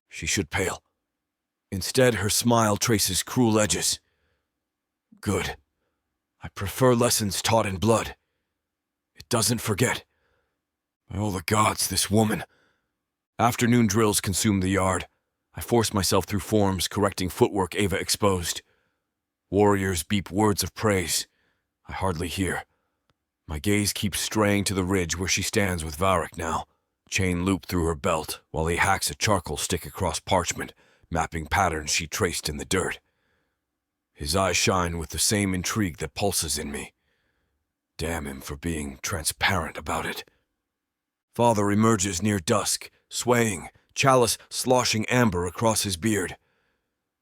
She should pale. Instead, her smile traces cruel edges. "Good. I prefer lessons taught in blood. It doesn't forget. By all the gods, this woman." Afternoon drills consume the yard. I force myself through forms, correcting footwork Ava exposed. Warriors beep words of praise. I hardly hear. My gaze keeps straying to the ridge where she stands with Varek now, chain looped through her belt, while he hacks a charcoal stick across parchment, mapping patterns she traced in the dirt. His eyes shine with the same intrigue that pulses in me. Damn him for being transparent about it. Father emerges near dusk, swaying, chalice sloshing amber across his beard.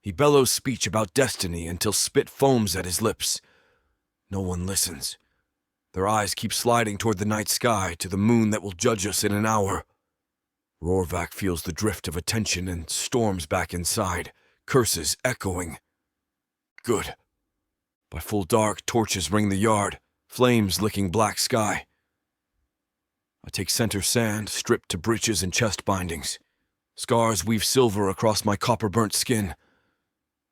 He bellows speech about destiny until spit foams at his lips. No one listens. Their eyes keep sliding toward the night sky, to the moon that will judge us in an hour. Rorvac feels the drift of attention and storms back inside, curses echoing. Good. By full dark, torches ring the yard, flames licking black sky. I take center sand, stripped to breeches and chest bindings. Scars weave silver across my copper-burnt skin.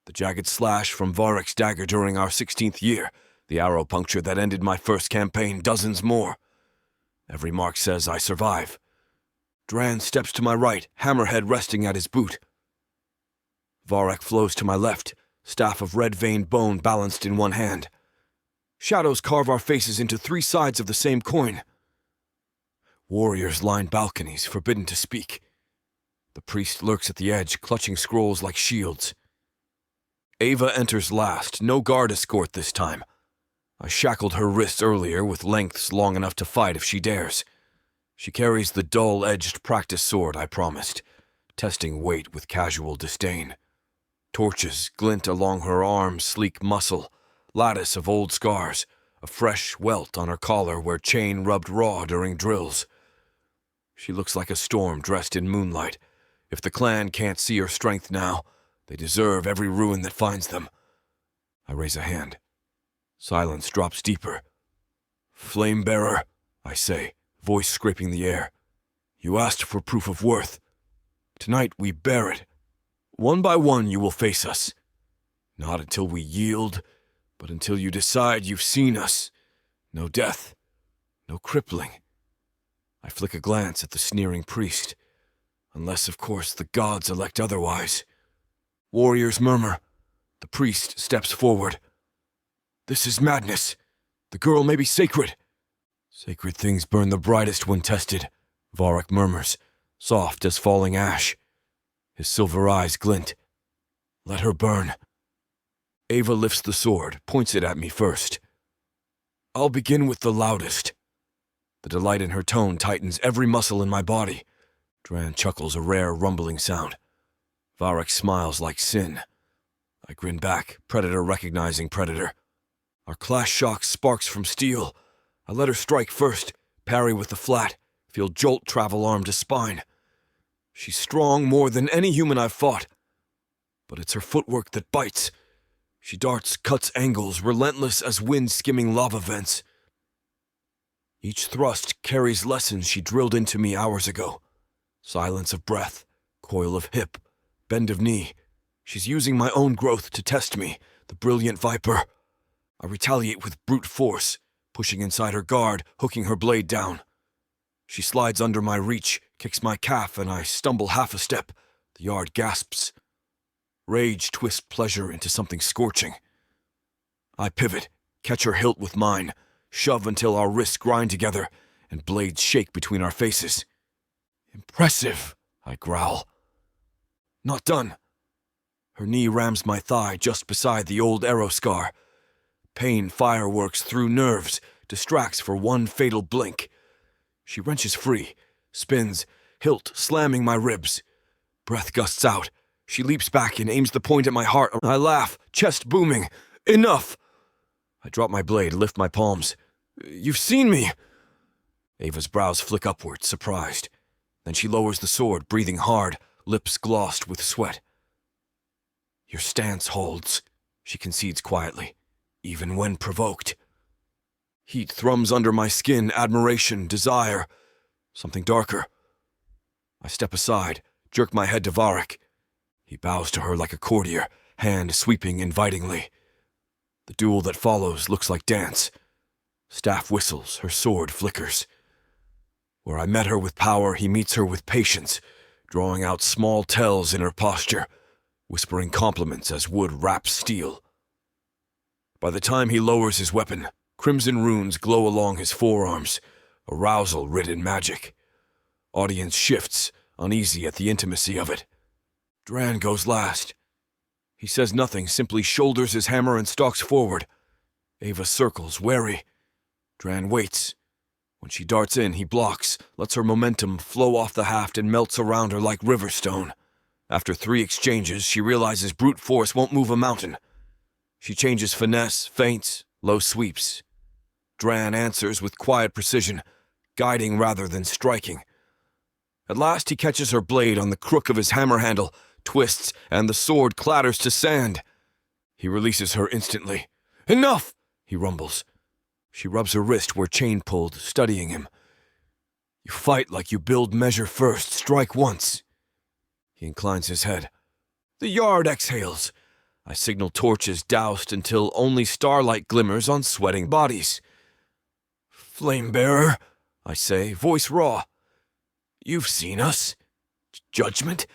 The jagged slash from Varek's dagger during our 16th year, the arrow puncture that ended my first campaign, dozens more. Every mark says I survive. Drann steps to my right, hammerhead resting at his boot. Varek flows to my left, staff of red-veined bone balanced in one hand. Shadows carve our faces into three sides of the same coin. Warriors line balconies, forbidden to speak. The priest lurks at the edge, clutching scrolls like shields. Ava enters last, no guard escort this time. I shackled her wrists earlier with lengths long enough to fight if she dares. She carries the dull-edged practice sword I promised, testing weight with casual disdain. Torches glint along her arm's sleek muscle, lattice of old scars, a fresh welt on her collar where chain rubbed raw during drills. She looks like a storm dressed in moonlight. If the clan can't see her strength now, they deserve every ruin that finds them. I raise a hand. Silence drops deeper. Flame-bearer, I say, voice scraping the air. You asked for proof of worth. Tonight we bear it. One by one you will face us. Not until we yield, but until you decide you've seen us. No death, no crippling. I flick a glance at the sneering priest. Unless, of course, the gods elect otherwise. Warriors murmur. The priest steps forward. This is madness. The girl may be sacred. Sacred things burn the brightest when tested, Varek murmurs, soft as falling ash. His silver eyes glint. Let her burn. Ava lifts the sword, points it at me first. I'll begin with the loudest. The delight in her tone tightens every muscle in my body. Drann chuckles a rare rumbling sound. Varek smiles like sin. I grin back, predator recognizing predator. Our clash shocks sparks from steel. I let her strike first, parry with the flat, feel jolt travel arm to spine. She's strong more than any human I've fought. But it's her footwork that bites. She darts, cuts angles, relentless as wind skimming lava vents. Each thrust carries lessons she drilled into me hours ago. Silence of breath, coil of hip, bend of knee. She's using my own growth to test me, the brilliant viper. I retaliate with brute force, pushing inside her guard, hooking her blade down. She slides under my reach, kicks my calf, and I stumble half a step. The yard gasps. Rage twists pleasure into something scorching. I pivot, catch her hilt with mine, shove until our wrists grind together, and blades shake between our faces. Impressive, I growl. Not done. Her knee rams my thigh just beside the old arrow scar. Pain fireworks through nerves, distracts for one fatal blink. She wrenches free, spins, hilt slamming my ribs. Breath gusts out. She leaps back and aims the point at my heart. I laugh, chest booming. Enough! I drop my blade, lift my palms. You've seen me! Ava's brows flick upward, surprised. Then she lowers the sword, breathing hard, lips glossed with sweat. Your stance holds, she concedes quietly, even when provoked. Heat thrums under my skin, admiration, desire, something darker. I step aside, jerk my head to Varek. He bows to her like a courtier, hand sweeping invitingly. The duel that follows looks like dance. Staff whistles, her sword flickers. Where I met her with power, he meets her with patience, drawing out small tells in her posture, whispering compliments as wood wraps steel. By the time he lowers his weapon, Crimson runes glow along his forearms, arousal-ridden magic. Audience shifts, uneasy at the intimacy of it. Drann goes last. He says nothing, simply shoulders his hammer and stalks forward. Ava circles, wary. Drann waits. When she darts in, he blocks, lets her momentum flow off the haft and melts around her like river stone. After 3 exchanges, she realizes brute force won't move a mountain. She changes finesse, feints, low sweeps. Drann answers with quiet precision, guiding rather than striking. At last he catches her blade on the crook of his hammer handle, twists, and the sword clatters to sand. He releases her instantly. "Enough!" he rumbles. She rubs her wrist where chain pulled, studying him. "You fight like you build measure first, strike once." He inclines his head. The yard exhales. I signal torches doused until only starlight glimmers on sweating bodies. "Flame-bearer," I say, voice raw. "You've seen us. Judgment?"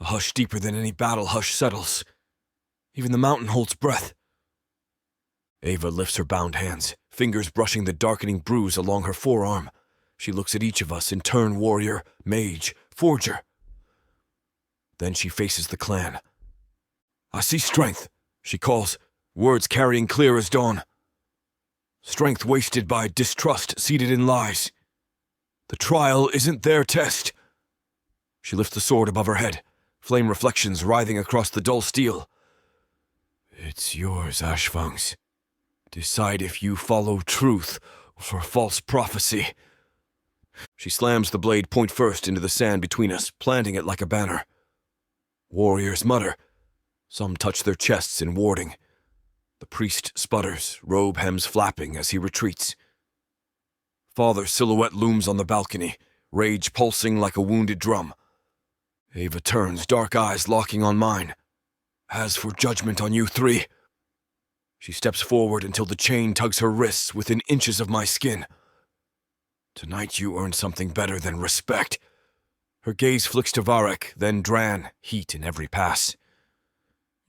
A hush deeper than any battle hush settles. Even the mountain holds breath. Ava lifts her bound hands, fingers brushing the darkening bruise along her forearm. She looks at each of us in turn, warrior, mage, forger. Then she faces the clan. "I see strength," she calls, words carrying clear as dawn. Strength wasted by distrust seated in lies. The trial isn't their test. She lifts the sword above her head, flame reflections writhing across the dull steel. "It's yours, Ashfangs. Decide if you follow truth or false prophecy." She slams the blade point first into the sand between us, planting it like a banner. Warriors mutter. Some touch their chests in warding. The priest sputters, robe hems flapping as he retreats. Father's silhouette looms on the balcony, rage pulsing like a wounded drum. Ava turns, dark eyes locking on mine. "As for judgment on you 3. She steps forward until the chain tugs her wrists within inches of my skin. "Tonight you earned something better than respect." Her gaze flicks to Varek, then Drann, heat in every pass.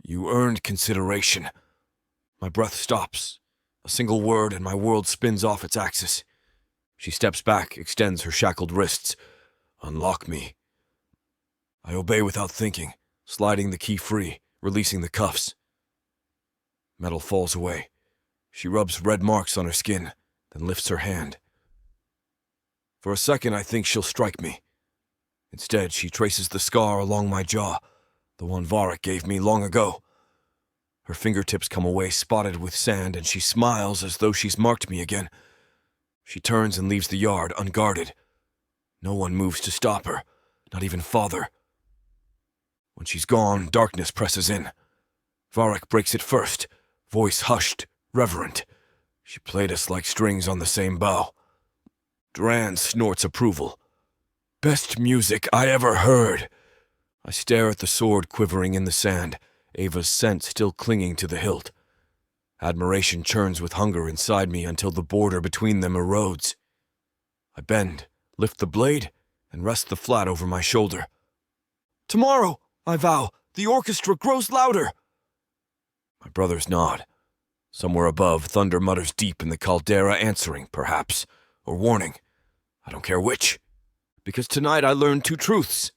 "You earned consideration." My breath stops. A single word and my world spins off its axis. She steps back, extends her shackled wrists. "Unlock me." I obey without thinking, sliding the key free, releasing the cuffs. Metal falls away. She rubs red marks on her skin, then lifts her hand. For a second, I think she'll strike me. Instead, she traces the scar along my jaw, the one Varek gave me long ago. Her fingertips come away spotted with sand, and she smiles as though she's marked me again. She turns and leaves the yard, unguarded. No one moves to stop her, not even Father. When she's gone, darkness presses in. Varek breaks it first, voice hushed, reverent. She played us like strings on the same bow. Drann snorts approval. "Best music I ever heard." I stare at the sword quivering in the sand, Ava's scent still clinging to the hilt. Admiration churns with hunger inside me until the border between them erodes. I bend, lift the blade, and rest the flat over my shoulder. "Tomorrow," I vow, "the orchestra grows louder." My brothers nod. Somewhere above, thunder mutters deep in the caldera, answering, perhaps, or warning. I don't care which. Because tonight I learned 2 truths.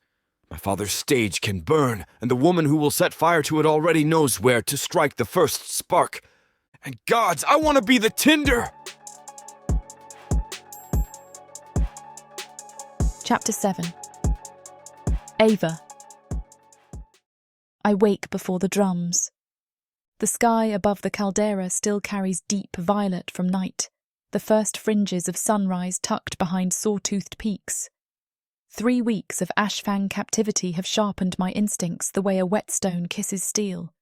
My father's stage can burn, and the woman who will set fire to it already knows where to strike the first spark. And gods, I want to be the tinder! Chapter 7. Ava. I wake before the drums. The sky above the caldera still carries deep violet from night, the first fringes of sunrise tucked behind saw-toothed peaks. 3 weeks of Ashfang captivity have sharpened my instincts the way a whetstone kisses steel.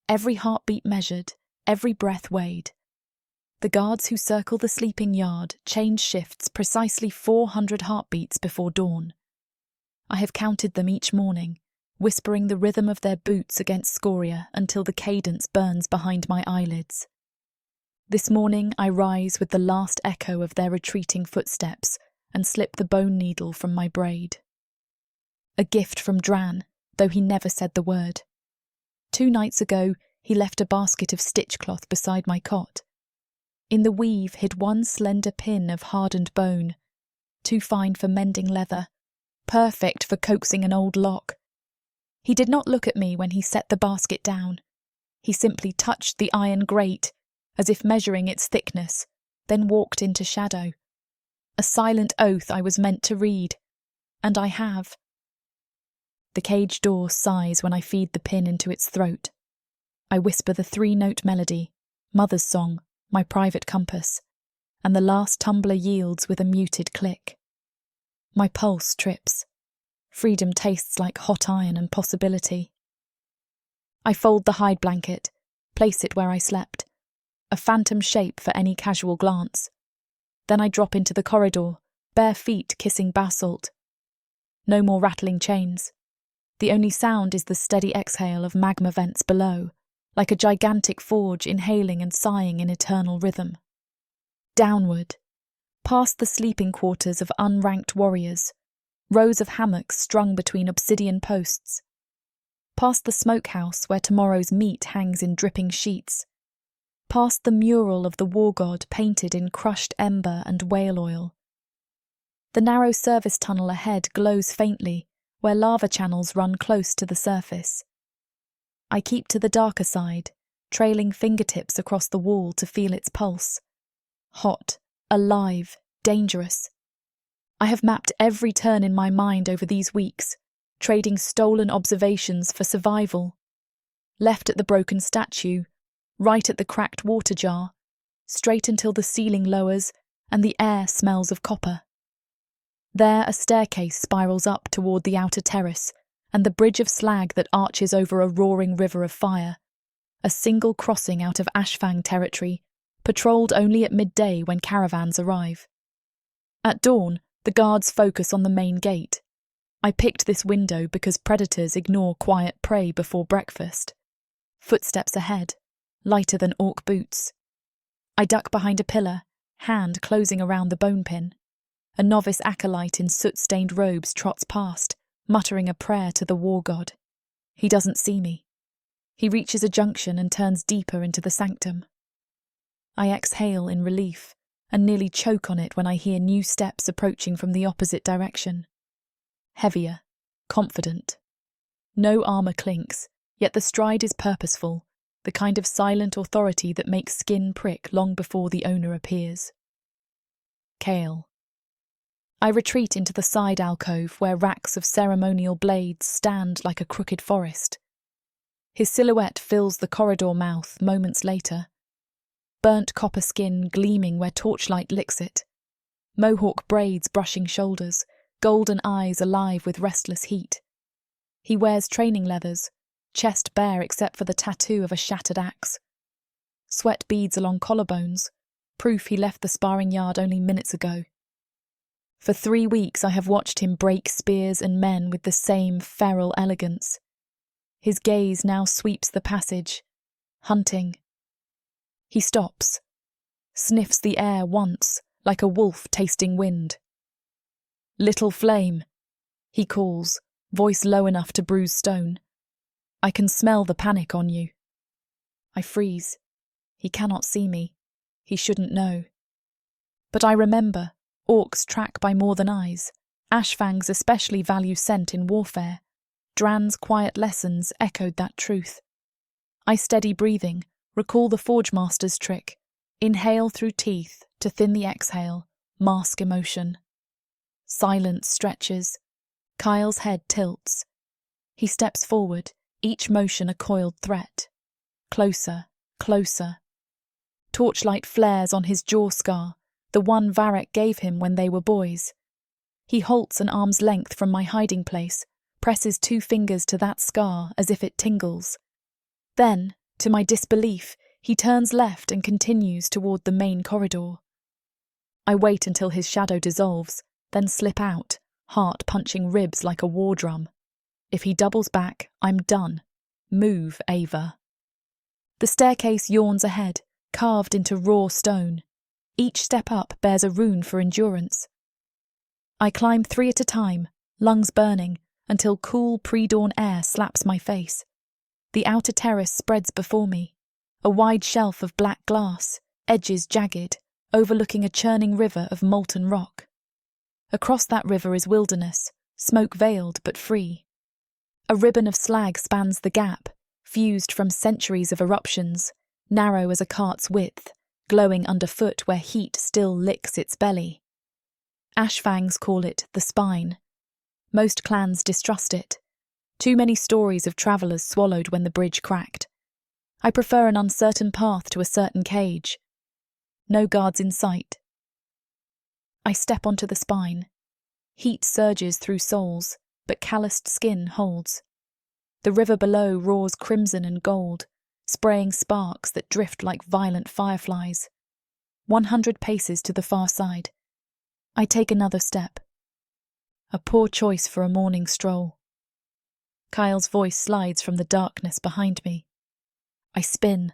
Every heartbeat measured, every breath weighed. The guards who circle the sleeping yard change shifts precisely 400 heartbeats before dawn. I have counted them each morning, whispering the rhythm of their boots against scoria until the cadence burns behind my eyelids. This morning I rise with the last echo of their retreating footsteps and slip the bone needle from my braid. A gift from Drann, though he never said the word. 2 nights ago, he left a basket of stitch cloth beside my cot, In the weave hid one slender pin of hardened bone, too fine for mending leather, perfect for coaxing an old lock. He did not look at me when he set the basket down. He simply touched the iron grate, as if measuring its thickness, then walked into shadow. A silent oath I was meant to read, and I have. The cage door sighs when I feed the pin into its throat. I whisper the 3-note melody, Mother's song, my private compass, and the last tumbler yields with a muted click. My pulse trips. Freedom tastes like hot iron and possibility. I fold the hide blanket, place it where I slept, a phantom shape for any casual glance. Then I drop into the corridor, bare feet kissing basalt. No more rattling chains. The only sound is the steady exhale of magma vents below, like a gigantic forge inhaling and sighing in eternal rhythm. Downward, past the sleeping quarters of unranked warriors, rows of hammocks strung between obsidian posts, past the smokehouse where tomorrow's meat hangs in dripping sheets, past the mural of the war god painted in crushed ember and whale oil. The narrow service tunnel ahead glows faintly, where lava channels run close to the surface. I keep to the darker side, trailing fingertips across the wall to feel its pulse. Hot, alive, dangerous. I have mapped every turn in my mind over these weeks, trading stolen observations for survival. Left at the broken statue, right at the cracked water jar, straight until the ceiling lowers and the air smells of copper. There a staircase spirals up toward the outer terrace and the bridge of slag that arches over a roaring river of fire, a single crossing out of Ashfang territory, patrolled only at midday when caravans arrive. At dawn, the guards focus on the main gate. I picked this window because predators ignore quiet prey before breakfast. Footsteps ahead, lighter than orc boots. I duck behind a pillar, hand closing around the bone pin. A novice acolyte in soot-stained robes trots past, muttering a prayer to the war god. He doesn't see me. He reaches a junction and turns deeper into the sanctum. I exhale in relief and nearly choke on it when I hear new steps approaching from the opposite direction. Heavier, confident. No armour clinks, yet the stride is purposeful, the kind of silent authority that makes skin prick long before the owner appears. Kale. I retreat into the side alcove where racks of ceremonial blades stand like a crooked forest. His silhouette fills the corridor mouth moments later. Burnt copper skin gleaming where torchlight licks it. Mohawk braids brushing shoulders, golden eyes alive with restless heat. He wears training leathers, chest bare except for the tattoo of a shattered axe. Sweat beads along collarbones, proof he left the sparring yard only minutes ago. For 3 weeks I have watched him break spears and men with the same feral elegance. His gaze now sweeps the passage, hunting. He stops, sniffs the air once, like a wolf tasting wind. "Little flame," he calls, voice low enough to bruise stone. "I can smell the panic on you." I freeze. He cannot see me. He shouldn't know. But I remember. Orcs track by more than eyes. Ashfangs especially value scent in warfare. Drann's quiet lessons echoed that truth. I steady breathing, recall the Forge Master's trick. Inhale through teeth to thin the exhale, mask emotion. Silence stretches. Kael's head tilts. He steps forward, each motion a coiled threat. Closer, closer. Torchlight flares on his jaw scar, the one Varek gave him when they were boys. He halts an arm's length from my hiding place, presses 2 fingers to that scar as if it tingles. Then, to my disbelief, he turns left and continues toward the main corridor. I wait until his shadow dissolves, then slip out, heart punching ribs like a war drum. If he doubles back, I'm done. Move, Ava. The staircase yawns ahead, carved into raw stone. Each step up bears a rune for endurance. I climb 3 at a time, lungs burning, until cool pre-dawn air slaps my face. The outer terrace spreads before me, a wide shelf of black glass, edges jagged, overlooking a churning river of molten rock. Across that river is wilderness, smoke-veiled but free. A ribbon of slag spans the gap, fused from centuries of eruptions, narrow as a cart's width, glowing underfoot where heat still licks its belly. Ashfangs call it the spine. Most clans distrust it. Too many stories of travellers swallowed when the bridge cracked. I prefer an uncertain path to a certain cage. No guards in sight. I step onto the spine. Heat surges through soles, but calloused skin holds. The river below roars crimson and gold, spraying sparks that drift like violent fireflies. 100 paces to the far side. I take another step. A poor choice for a morning stroll. Kael's voice slides from the darkness behind me. I spin.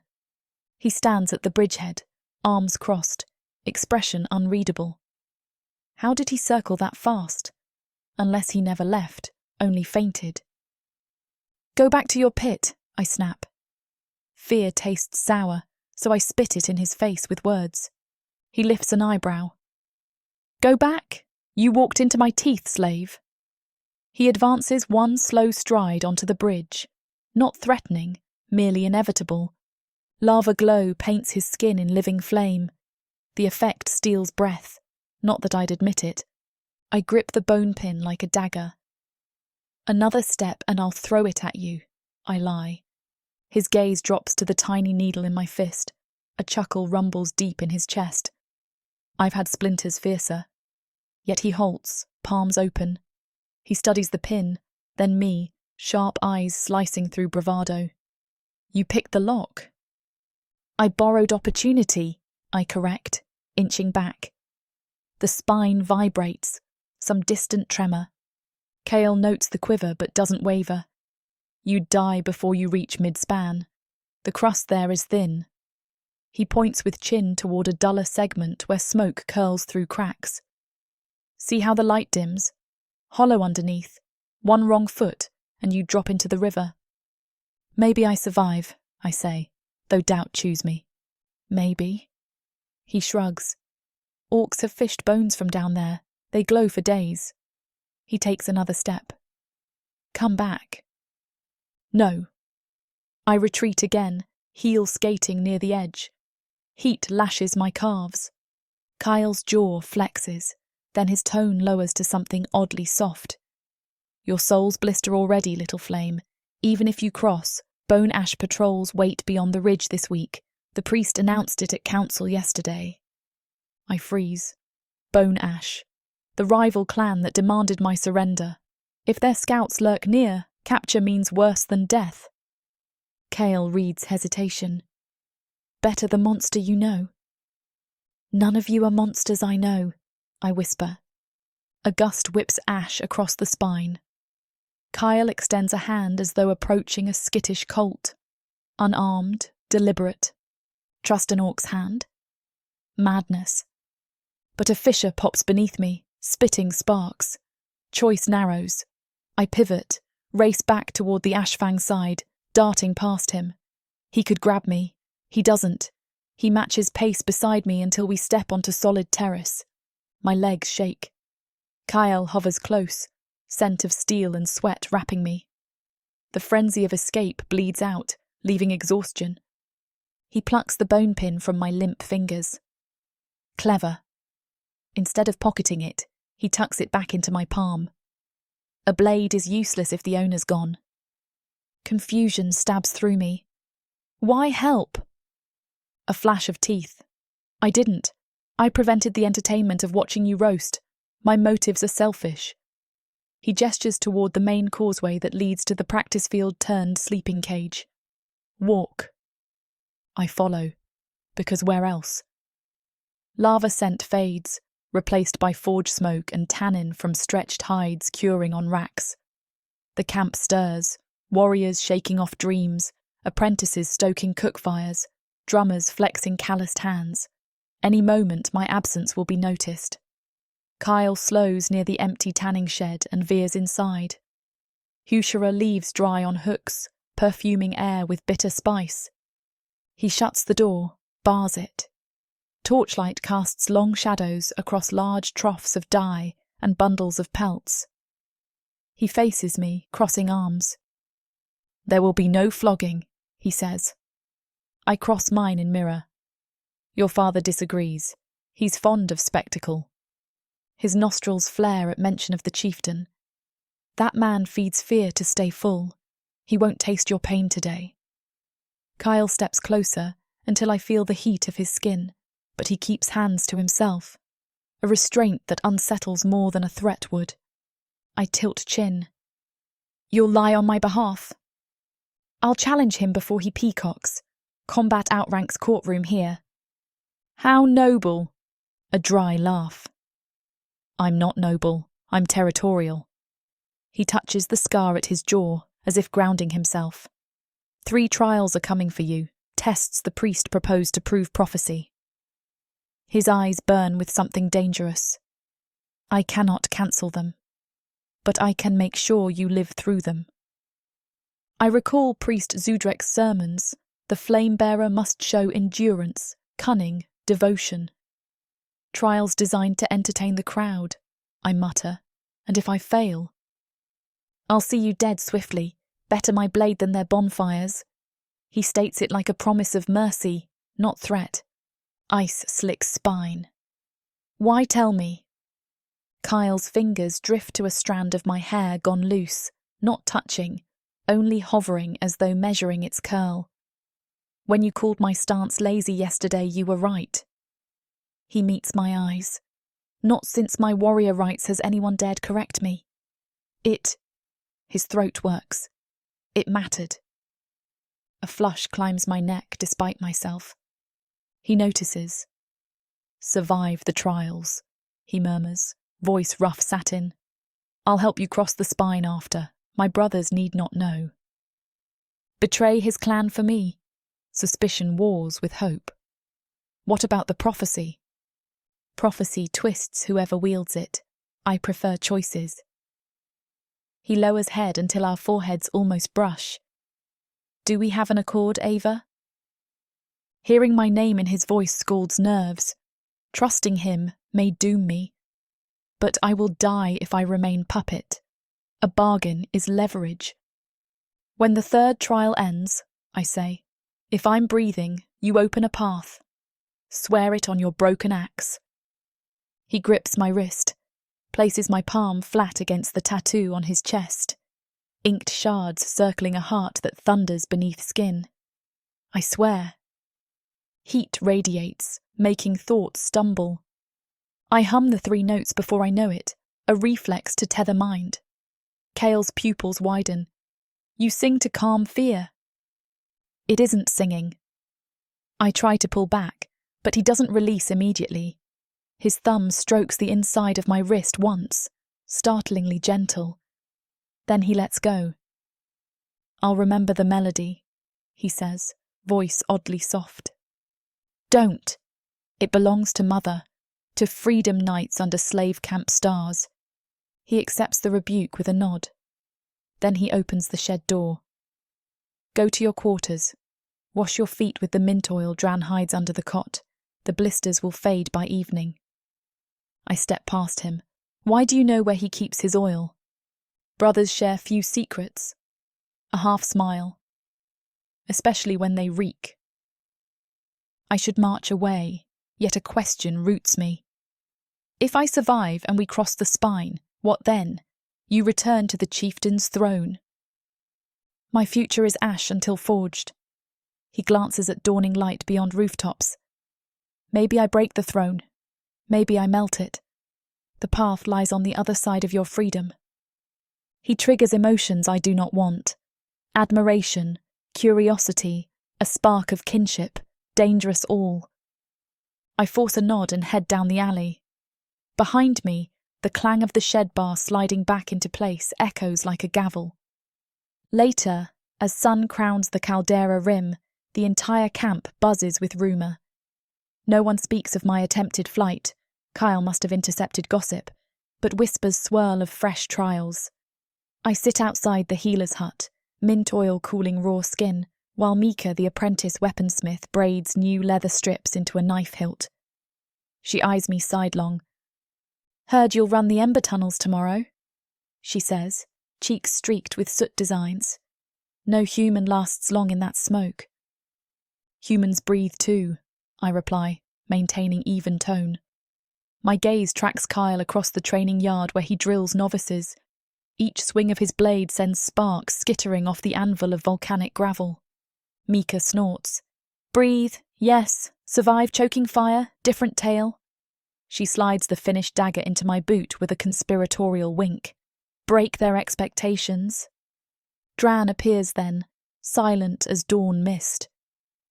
He stands at the bridgehead, arms crossed, expression unreadable. How did he circle that fast? Unless he never left, only fainted. Go back to your pit, I snap. Fear tastes sour, so I spit it in his face with words. He lifts an eyebrow. Go back? You walked into my teeth, slave. He advances one slow stride onto the bridge, not threatening, merely inevitable. Lava glow paints his skin in living flame. The effect steals breath, not that I'd admit it. I grip the bone pin like a dagger. Another step and I'll throw it at you, I lie. His gaze drops to the tiny needle in my fist. A chuckle rumbles deep in his chest. I've had splinters fiercer. Yet he halts, palms open. He studies the pin, then me, sharp eyes slicing through bravado. You picked the lock. I borrowed opportunity, I correct, inching back. The spine vibrates, some distant tremor. Kale notes the quiver but doesn't waver. You'd die before you reach mid-span. The crust there is thin. He points with chin toward a duller segment where smoke curls through cracks. See how the light dims? Hollow underneath. One wrong foot, and you drop into the river. Maybe I survive, I say, though doubt chews me. Maybe. He shrugs. Orcs have fished bones from down there. They glow for days. He takes another step. Come back. No. I retreat again, heel skating near the edge. Heat lashes my calves. Kyle's jaw flexes, then his tone lowers to something oddly soft. Your soul's blister already, little flame. Even if you cross, bone ash patrols wait beyond the ridge this week. The priest announced it at council yesterday. I freeze. Bone ash. The rival clan that demanded my surrender. If their scouts lurk near, capture means worse than death. Kale reads hesitation. Better the monster you know. None of you are monsters I know, I whisper. A gust whips ash across the spine. Kael extends a hand as though approaching a skittish colt. Unarmed, deliberate. Trust an orc's hand? Madness. But a fissure pops beneath me, spitting sparks. Choice narrows. I pivot, race back toward the Ashfang side, darting past him. He could grab me. He doesn't. He matches pace beside me until we step onto solid terrace. My legs shake. Kael hovers close, scent of steel and sweat wrapping me. The frenzy of escape bleeds out, leaving exhaustion. He plucks the bone pin from my limp fingers. Clever. Instead of pocketing it, he tucks it back into my palm. A blade is useless if the owner's gone. Confusion stabs through me. Why help? A flash of teeth. I didn't. I prevented the entertainment of watching you roast. My motives are selfish. He gestures toward the main causeway that leads to the practice field turned sleeping cage. Walk. I follow. Because where else? Lava scent fades, replaced by forge smoke and tannin from stretched hides curing on racks. The camp stirs, warriors shaking off dreams, apprentices stoking cook fires, drummers flexing calloused hands. Any moment my absence will be noticed. Kael slows near the empty tanning shed and veers inside. Hushara leaves dry on hooks, perfuming air with bitter spice. He shuts the door, bars it. Torchlight casts long shadows across large troughs of dye and bundles of pelts. He faces me, crossing arms. "There will be no flogging," he says. I cross mine in mirror. "Your father disagrees. He's fond of spectacle." His nostrils flare at mention of the chieftain. "That man feeds fear to stay full. He won't taste your pain today." Kael steps closer until I feel the heat of his skin, but he keeps hands to himself, a restraint that unsettles more than a threat would. I tilt chin. "You'll lie on my behalf?" "I'll challenge him before he peacocks. Combat outranks courtroom here." "How noble!" A dry laugh. "I'm not noble. I'm territorial." He touches the scar at his jaw, as if grounding himself. 3 trials are coming for you, tests the priest proposed to prove prophecy. His eyes burn with something dangerous. I cannot cancel them, but I can make sure you live through them. I recall Priest Zudrek's sermons. The flame-bearer must show endurance, cunning, devotion. Trials designed to entertain the crowd, I mutter, and if I fail, "I'll see you dead swiftly, better my blade than their bonfires." He states it like a promise of mercy, not threat. Ice slicks spine. "Why tell me?" Kael's fingers drift to a strand of my hair gone loose, not touching, only hovering as though measuring its curl. "When you called my stance lazy yesterday, you were right." He meets my eyes. "Not since my warrior rights has anyone dared correct me. His throat works. "It mattered." A flush climbs my neck despite myself. He notices. "Survive the trials," he murmurs, voice rough satin. "I'll help you cross the spine after. My brothers need not know." Betray his clan for me. Suspicion wars with hope. What about the prophecy? Prophecy twists whoever wields it. I prefer choices. He lowers head until our foreheads almost brush. "Do we have an accord, Ava?" Hearing my name in his voice scalds nerves. Trusting him may doom me. But I will die if I remain puppet. A bargain is leverage. "When the 3rd trial ends," I say, "if I'm breathing, you open a path. Swear it on your broken axe." He grips my wrist, places my palm flat against the tattoo on his chest, inked shards circling a heart that thunders beneath skin. I swear. Heat radiates, making thoughts stumble. I hum the 3 notes before I know it, a reflex to tether mind. Kael's pupils widen. "You sing to calm fear." It isn't singing. I try to pull back, but he doesn't release immediately. His thumb strokes the inside of my wrist once, startlingly gentle. Then he lets go. "I'll remember the melody," he says, voice oddly soft. "Don't. It belongs to Mother, to freedom nights under slave camp stars." He accepts the rebuke with a nod. Then he opens the shed door. "Go to your quarters. Wash your feet with the mint oil Drann hides under the cot. The blisters will fade by evening." I step past him. "Why do you know where he keeps his oil?" "Brothers share few secrets." A half smile. "Especially when they reek." I should march away, yet a question roots me. "If I survive and we cross the spine, what then? You return to the chieftain's throne." "My future is ash until forged." He glances at dawning light beyond rooftops. "Maybe I break the throne. Maybe I melt it. The path lies on the other side of your freedom." He triggers emotions I do not want. Admiration, curiosity, a spark of kinship, dangerous all. I force a nod and head down the alley. Behind me, the clang of the shed bar sliding back into place echoes like a gavel. Later, as sun crowns the caldera rim, the entire camp buzzes with rumour. No one speaks of my attempted flight. Kael must have intercepted gossip, but whispers swirl of fresh trials. I sit outside the healer's hut, mint oil cooling raw skin, while Mika, the apprentice weaponsmith, braids new leather strips into a knife hilt. She eyes me sidelong. Heard you'll run the ember tunnels tomorrow, she says, cheeks streaked with soot designs. No human lasts long in that smoke. Humans breathe too, I reply, maintaining even tone. My gaze tracks Kael across the training yard where he drills novices. Each swing of his blade sends sparks skittering off the anvil of volcanic gravel. Mika snorts. Breathe, yes. Survive choking fire, different tale. She slides the finished dagger into my boot with a conspiratorial wink. Break their expectations. Drann appears then, silent as dawn mist.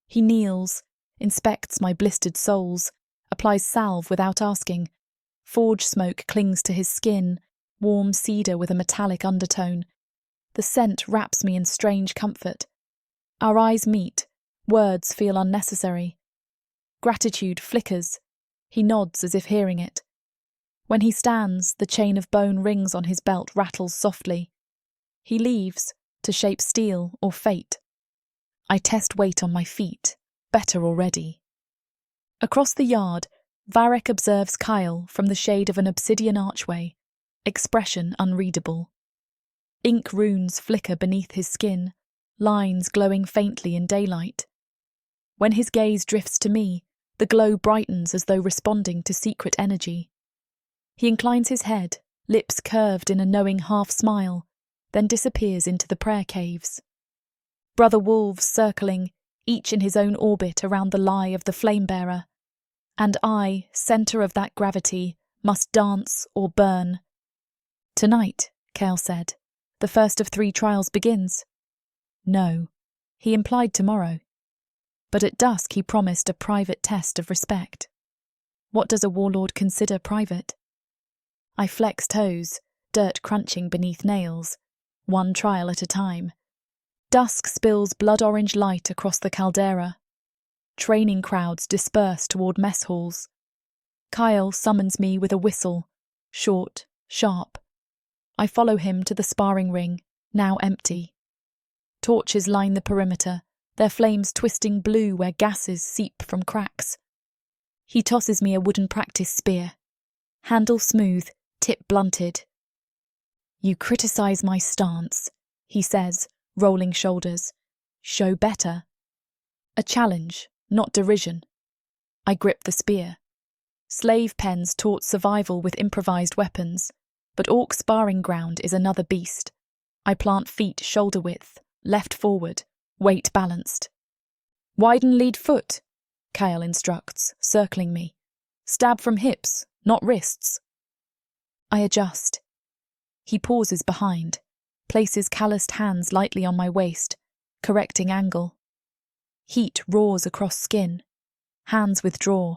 He kneels, inspects my blistered soles, applies salve without asking. Forge smoke clings to his skin, warm cedar with a metallic undertone. The scent wraps me in strange comfort. Our eyes meet, words feel unnecessary. Gratitude flickers. He nods as if hearing it. When he stands, the chain of bone rings on his belt rattles softly. He leaves, to shape steel or fate. I test weight on my feet, better already. Across the yard, Varek observes Kael from the shade of an obsidian archway, expression unreadable. Ink runes flicker beneath his skin, lines glowing faintly in daylight. When his gaze drifts to me, the glow brightens as though responding to secret energy. He inclines his head, lips curved in a knowing half-smile, then disappears into the prayer caves. Brother wolves circling, each in his own orbit around the lie of the flame-bearer. And I, centre of that gravity, must dance or burn. Tonight, Kale said, the first of 3 trials begins. No, he implied tomorrow. But at dusk he promised a private test of respect. What does a warlord consider private? I flex toes, dirt crunching beneath nails, 1 trial at a time. Dusk spills blood-orange light across the caldera. Training crowds disperse toward mess halls. Kael summons me with a whistle, short, sharp. I follow him to the sparring ring, now empty. Torches line the perimeter, their flames twisting blue where gases seep from cracks. He tosses me a wooden practice spear. Handle smooth, tip blunted. You criticize my stance, he says, rolling shoulders. Show better. A challenge, not derision. I grip the spear. Slave pens taught survival with improvised weapons, but orc sparring ground is another beast. I plant feet shoulder width, left forward, weight balanced. Widen lead foot, Kael instructs, circling me. Stab from hips, not wrists. I adjust. He pauses behind, places calloused hands lightly on my waist, correcting angle. Heat roars across skin. Hands withdraw.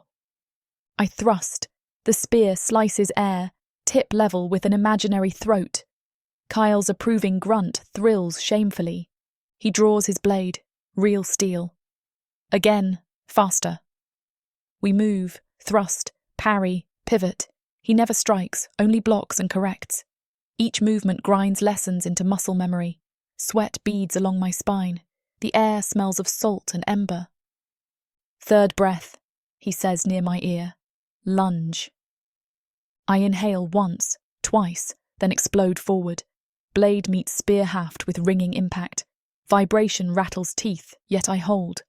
I thrust. The spear slices air, tip level with an imaginary throat. Kael's approving grunt thrills shamefully. He draws his blade, real steel. Again, faster. We move, thrust, parry, pivot. He never strikes, only blocks and corrects. Each movement grinds lessons into muscle memory. Sweat beads along my spine. The air smells of salt and ember. Third breath, he says near my ear. Lunge. I inhale once, twice, then explode forward. Blade meets spear haft with ringing impact. Vibration rattles teeth, yet I hold.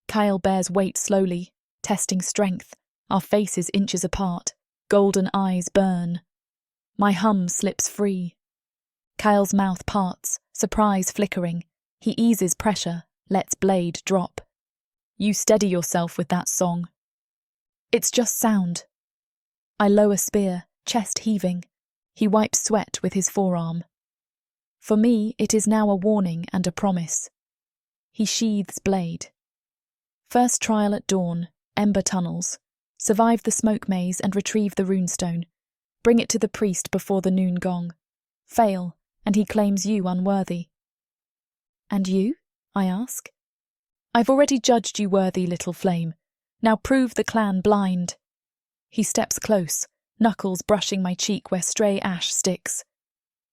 Kael bears weight slowly, testing strength. Our faces inches apart. Golden eyes burn. My hum slips free. Kael's mouth parts, surprise flickering. He eases pressure, lets blade drop. You steady yourself with that song. It's just sound. I lower spear, chest heaving. He wipes sweat with his forearm. For me, it is now a warning and a promise. He sheathes blade. First trial at dawn, ember tunnels. Survive the smoke maze and retrieve the runestone. Bring it to the priest before the noon gong. Fail, and he claims you unworthy. And you? I ask. I've already judged you worthy, little flame. Now prove the clan blind. He steps close, knuckles brushing my cheek where stray ash sticks.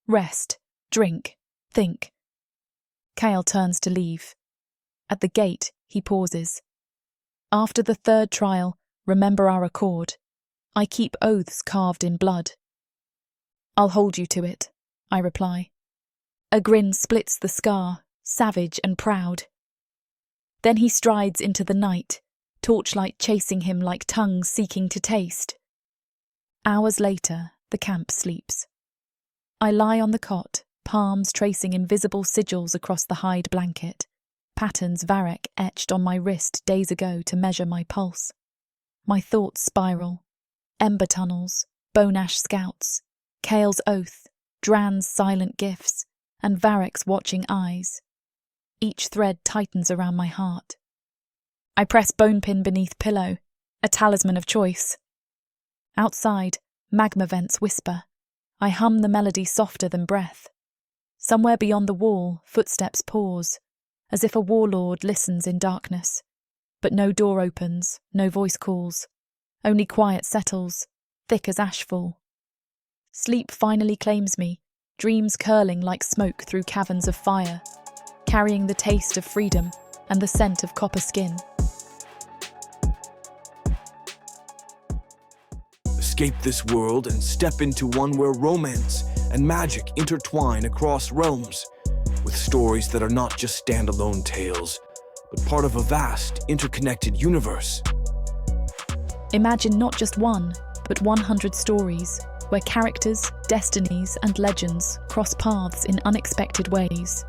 Rest, drink, think. Kael turns to leave. At the gate, he pauses. After the third trial, remember our accord. I keep oaths carved in blood. I'll hold you to it, I reply. A grin splits the scar, savage and proud. Then he strides into the night, torchlight chasing him like tongues seeking to taste. Hours later, the camp sleeps. I lie on the cot, palms tracing invisible sigils across the hide blanket, patterns Varek etched on my wrist days ago to measure my pulse. My thoughts spiral. Ember tunnels, bone ash scouts, Kale's oath, Drann's silent gifts, and Varek's watching eyes. Each thread tightens around my heart. I press bonepin beneath pillow, a talisman of choice. Outside, magma vents whisper. I hum the melody softer than breath. Somewhere beyond the wall, footsteps pause, as if a warlord listens in darkness. But no door opens, no voice calls. Only quiet settles, thick as ashfall. Sleep finally claims me, dreams curling like smoke through caverns of fire, carrying the taste of freedom and the scent of copper skin. Escape this world and step into one where romance and magic intertwine across realms, with stories that are not just standalone tales, but part of a vast, interconnected universe. Imagine not just one, but 100 stories, where characters, destinies, and legends cross paths in unexpected ways.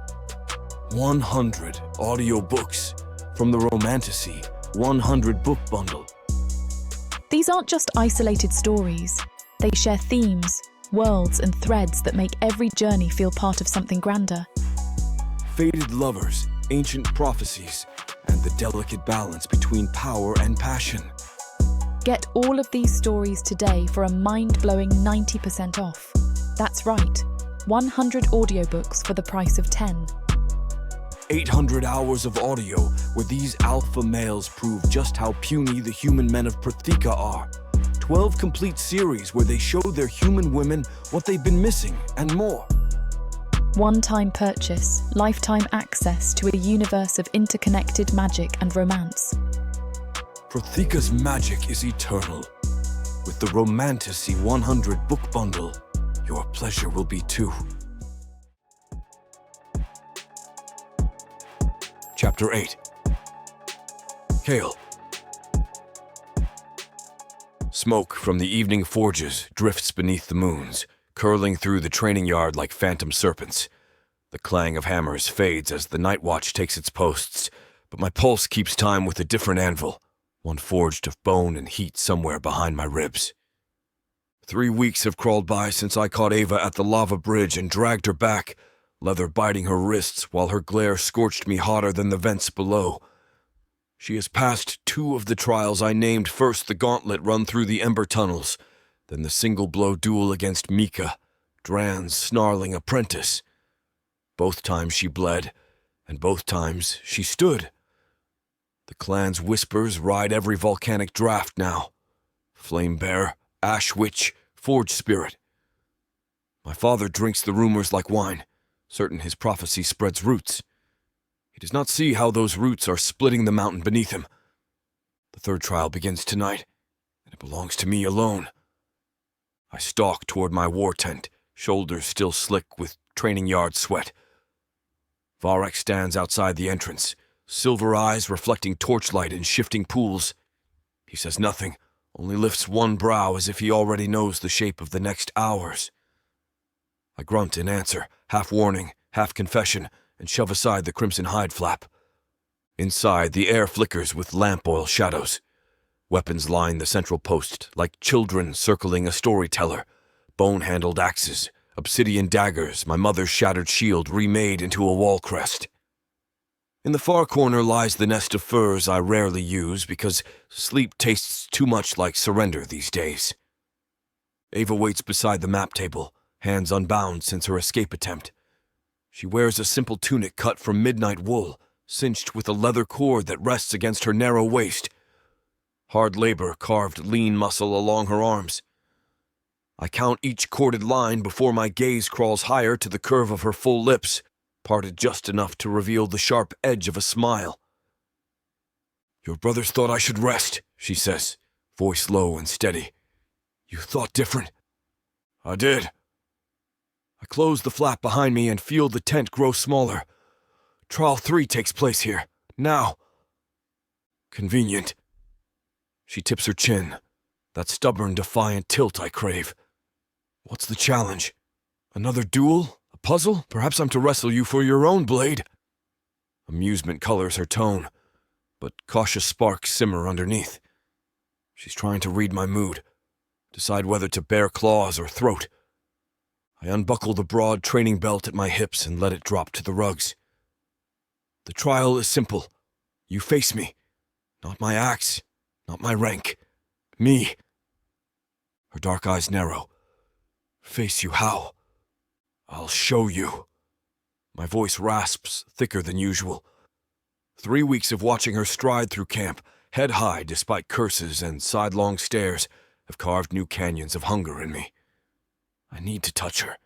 100 audiobooks from the Romantasy 100 book bundle. These aren't just isolated stories. They share themes, worlds, and threads that make every journey feel part of something grander. Fated lovers, ancient prophecies, and the delicate balance between power and passion. Get all of these stories today for a mind-blowing 90% off. That's right, 100 audiobooks for the price of 10. 800 hours of audio where these alpha males prove just how puny the human men of Protheka are. 12 complete series where they show their human women what they've been missing and more. One-time purchase, lifetime access to a universe of interconnected magic and romance. Protheka's magic is eternal. With the Romantasy 100 book bundle, your pleasure will be too. Chapter 8. Kale. Smoke from the evening forges drifts beneath the moons, curling through the training yard like phantom serpents. The clang of hammers fades as the night watch takes its posts, but my pulse keeps time with a different anvil, one forged of bone and heat somewhere behind my ribs. 3 weeks have crawled by since I caught Ava at the lava bridge and dragged her back, leather biting her wrists while her glare scorched me hotter than the vents below. She has passed 2 of the trials I named, first the gauntlet run through the ember tunnels, then the single-blow duel against Mika, Drann's snarling apprentice. Both times she bled, and both times she stood. The clan's whispers ride every volcanic draft now. Flame Bear, Ash Witch, Forge Spirit. My father drinks the rumors like wine, certain his prophecy spreads roots. He does not see how those roots are splitting the mountain beneath him. The 3rd trial begins tonight, and it belongs to me alone. I stalk toward my war tent, shoulders still slick with training yard sweat. Varek stands outside the entrance, silver eyes reflecting torchlight in shifting pools. He says nothing, only lifts one brow as if he already knows the shape of the next hours. I grunt in answer, half warning, half confession, and shove aside the crimson hide flap. Inside, the air flickers with lamp oil shadows. Weapons line the central post, like children circling a storyteller. Bone-handled axes, obsidian daggers, my mother's shattered shield remade into a wall crest. In the far corner lies the nest of furs I rarely use because sleep tastes too much like surrender these days. Ava waits beside the map table, hands unbound since her escape attempt. She wears a simple tunic cut from midnight wool, cinched with a leather cord that rests against her narrow waist. Hard labor carved lean muscle along her arms. I count each corded line before my gaze crawls higher to the curve of her full lips, parted just enough to reveal the sharp edge of a smile. "Your brothers thought I should rest," she says, voice low and steady. You thought different. I did. I close the flap behind me and feel the tent grow smaller. Trial 3 takes place here, now. Convenient. She tips her chin. That stubborn, defiant tilt I crave. What's the challenge? Another duel? A puzzle? Perhaps I'm to wrestle you for your own blade? Amusement colors her tone, but cautious sparks simmer underneath. She's trying to read my mood, decide whether to bare claws or throat. I unbuckle the broad training belt at my hips and let it drop to the rugs. The trial is simple. You face me. Not my axe, not my rank. Me. Her dark eyes narrow. Face you how? I'll show you. My voice rasps, thicker than usual. 3 weeks of watching her stride through camp, head high despite curses and sidelong stares, have carved new canyons of hunger in me. I need to touch her.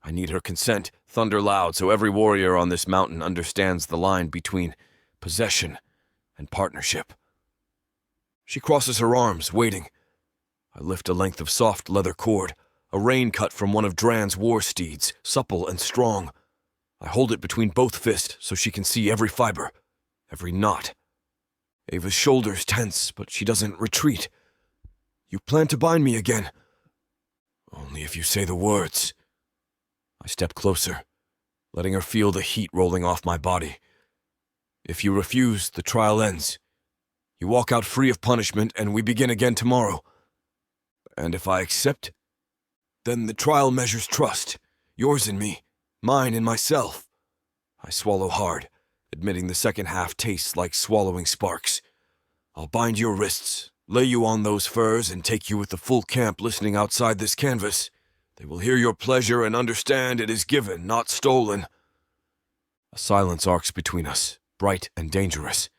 I need her consent, thunder loud, so every warrior on this mountain understands the line between possession and partnership. She crosses her arms, waiting. I lift a length of soft leather cord, a rein cut from one of Drann's war steeds, supple and strong. I hold it between both fists so she can see every fiber, every knot. Ava's shoulders tense, but she doesn't retreat. You plan to bind me again? Only if you say the words. I step closer, letting her feel the heat rolling off my body. If you refuse, the trial ends. You walk out free of punishment, and we begin again tomorrow. And if I accept, then the trial measures trust, yours in me, mine in myself. I swallow hard, admitting the second half tastes like swallowing sparks. I'll bind your wrists, lay you on those furs, and take you with the full camp listening outside this canvas. They will hear your pleasure and understand it is given, not stolen. A silence arcs between us, bright and dangerous.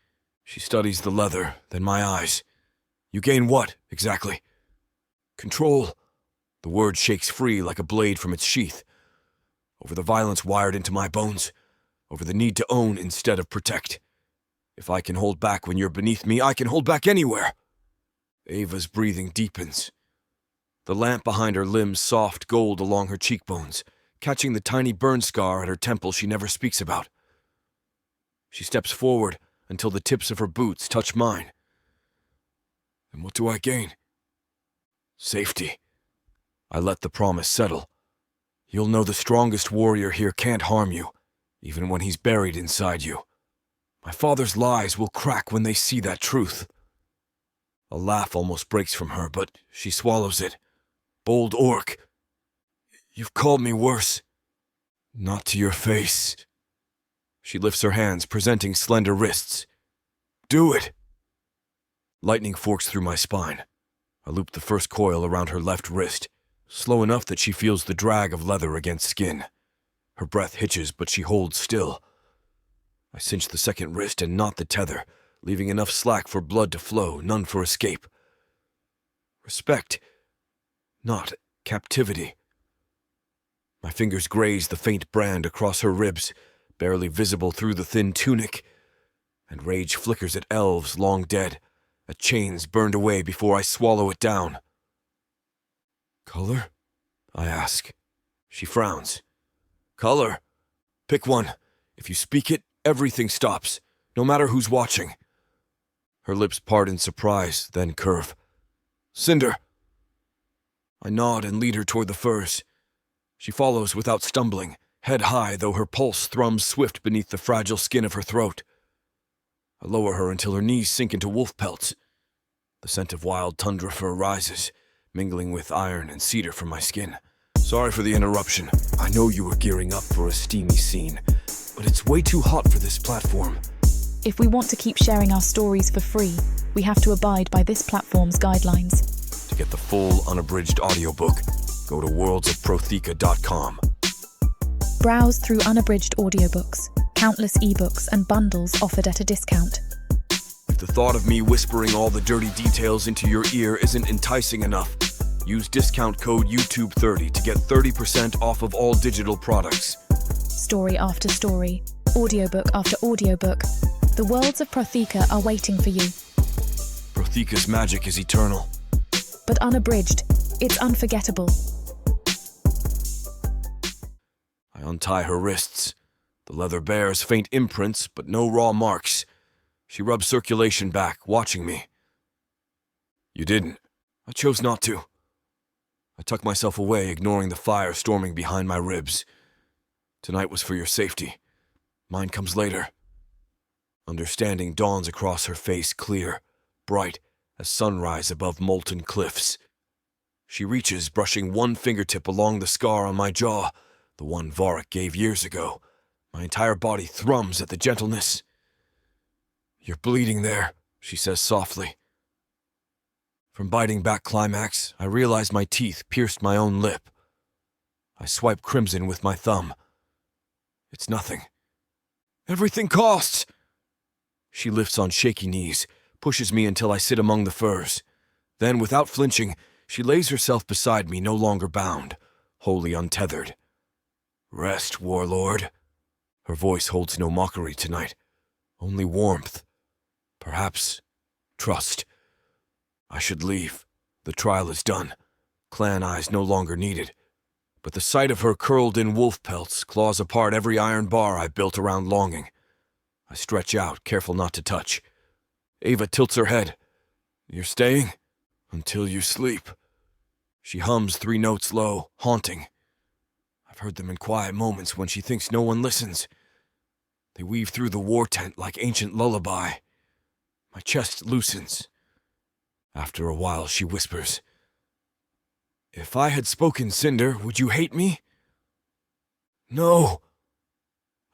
She studies the leather, then my eyes. You gain what, exactly? Control. The word shakes free like a blade from its sheath. Over the violence wired into my bones. Over the need to own instead of protect. If I can hold back when you're beneath me, I can hold back anywhere. Ava's breathing deepens. The lamp behind her limbs soft gold along her cheekbones, catching the tiny burn scar at her temple she never speaks about. She steps forward until the tips of her boots touch mine. And what do I gain? Safety. I let the promise settle. You'll know the strongest warrior here can't harm you, even when he's buried inside you. My father's lies will crack when they see that truth. A laugh almost breaks from her, but she swallows it. Bold orc. You've called me worse. Not to your face. She lifts her hands, presenting slender wrists. Do it. Lightning forks through my spine. I loop the first coil around her left wrist, slow enough that she feels the drag of leather against skin. Her breath hitches, but she holds still. I cinch the second wrist and knot the tether, leaving enough slack for blood to flow, none for escape. Respect, not captivity. My fingers graze the faint brand across her ribs, barely visible through the thin tunic, and rage flickers at elves long dead, at chains burned away before I swallow it down. Color? I ask. She frowns. Color? Pick one. If you speak it, everything stops, no matter who's watching. Her lips part in surprise, then curve. Cinder. I nod and lead her toward the furs. She follows without stumbling, head high, though her pulse thrums swift beneath the fragile skin of her throat. I lower her until her knees sink into wolf pelts. The scent of wild tundra fur rises, mingling with iron and cedar from my skin. Sorry for the interruption. I know you were gearing up for a steamy scene, but it's way too hot for this platform. If we want to keep sharing our stories for free, we have to abide by this platform's guidelines. To get the full, unabridged audiobook, go to worldsofprotheka.com. Browse through unabridged audiobooks, countless ebooks, and bundles offered at a discount. If the thought of me whispering all the dirty details into your ear isn't enticing enough, use discount code YouTube30 to get 30% off of all digital products. Story after story, audiobook after audiobook, the worlds of Protheka are waiting for you. Protheka's magic is eternal. But unabridged, It's unforgettable. I untie her wrists. The leather bears faint imprints, but no raw marks. She rubs circulation back, watching me. You didn't. I chose not to. I tuck myself away, ignoring the fire storming behind my ribs. Tonight was for your safety. Mine comes later. Understanding dawns across her face, clear, bright as sunrise above molten cliffs. She reaches, brushing one fingertip along the scar on my jaw, the one Varek gave years ago. My entire body thrums at the gentleness. You're bleeding there, she says softly. From biting back climax, I realize my teeth pierced my own lip. I swipe crimson with my thumb. It's nothing. Everything costs! She lifts on shaky knees, pushes me until I sit among the furs. Then, without flinching, she lays herself beside me, no longer bound, wholly untethered. Rest, Warlord. Her voice holds no mockery tonight, only warmth. Perhaps trust. I should leave. The trial is done. Clan eyes no longer needed. But the sight of her curled in wolf pelts claws apart every iron bar I built around longing. I stretch out, careful not to touch. Ava tilts her head. You're staying? Until you sleep. She hums 3 notes low, haunting. I've heard them in quiet moments when she thinks no one listens. They weave through the war tent like ancient lullaby. My chest loosens. After a while, she whispers, If I had spoken Cinder, would you hate me? No.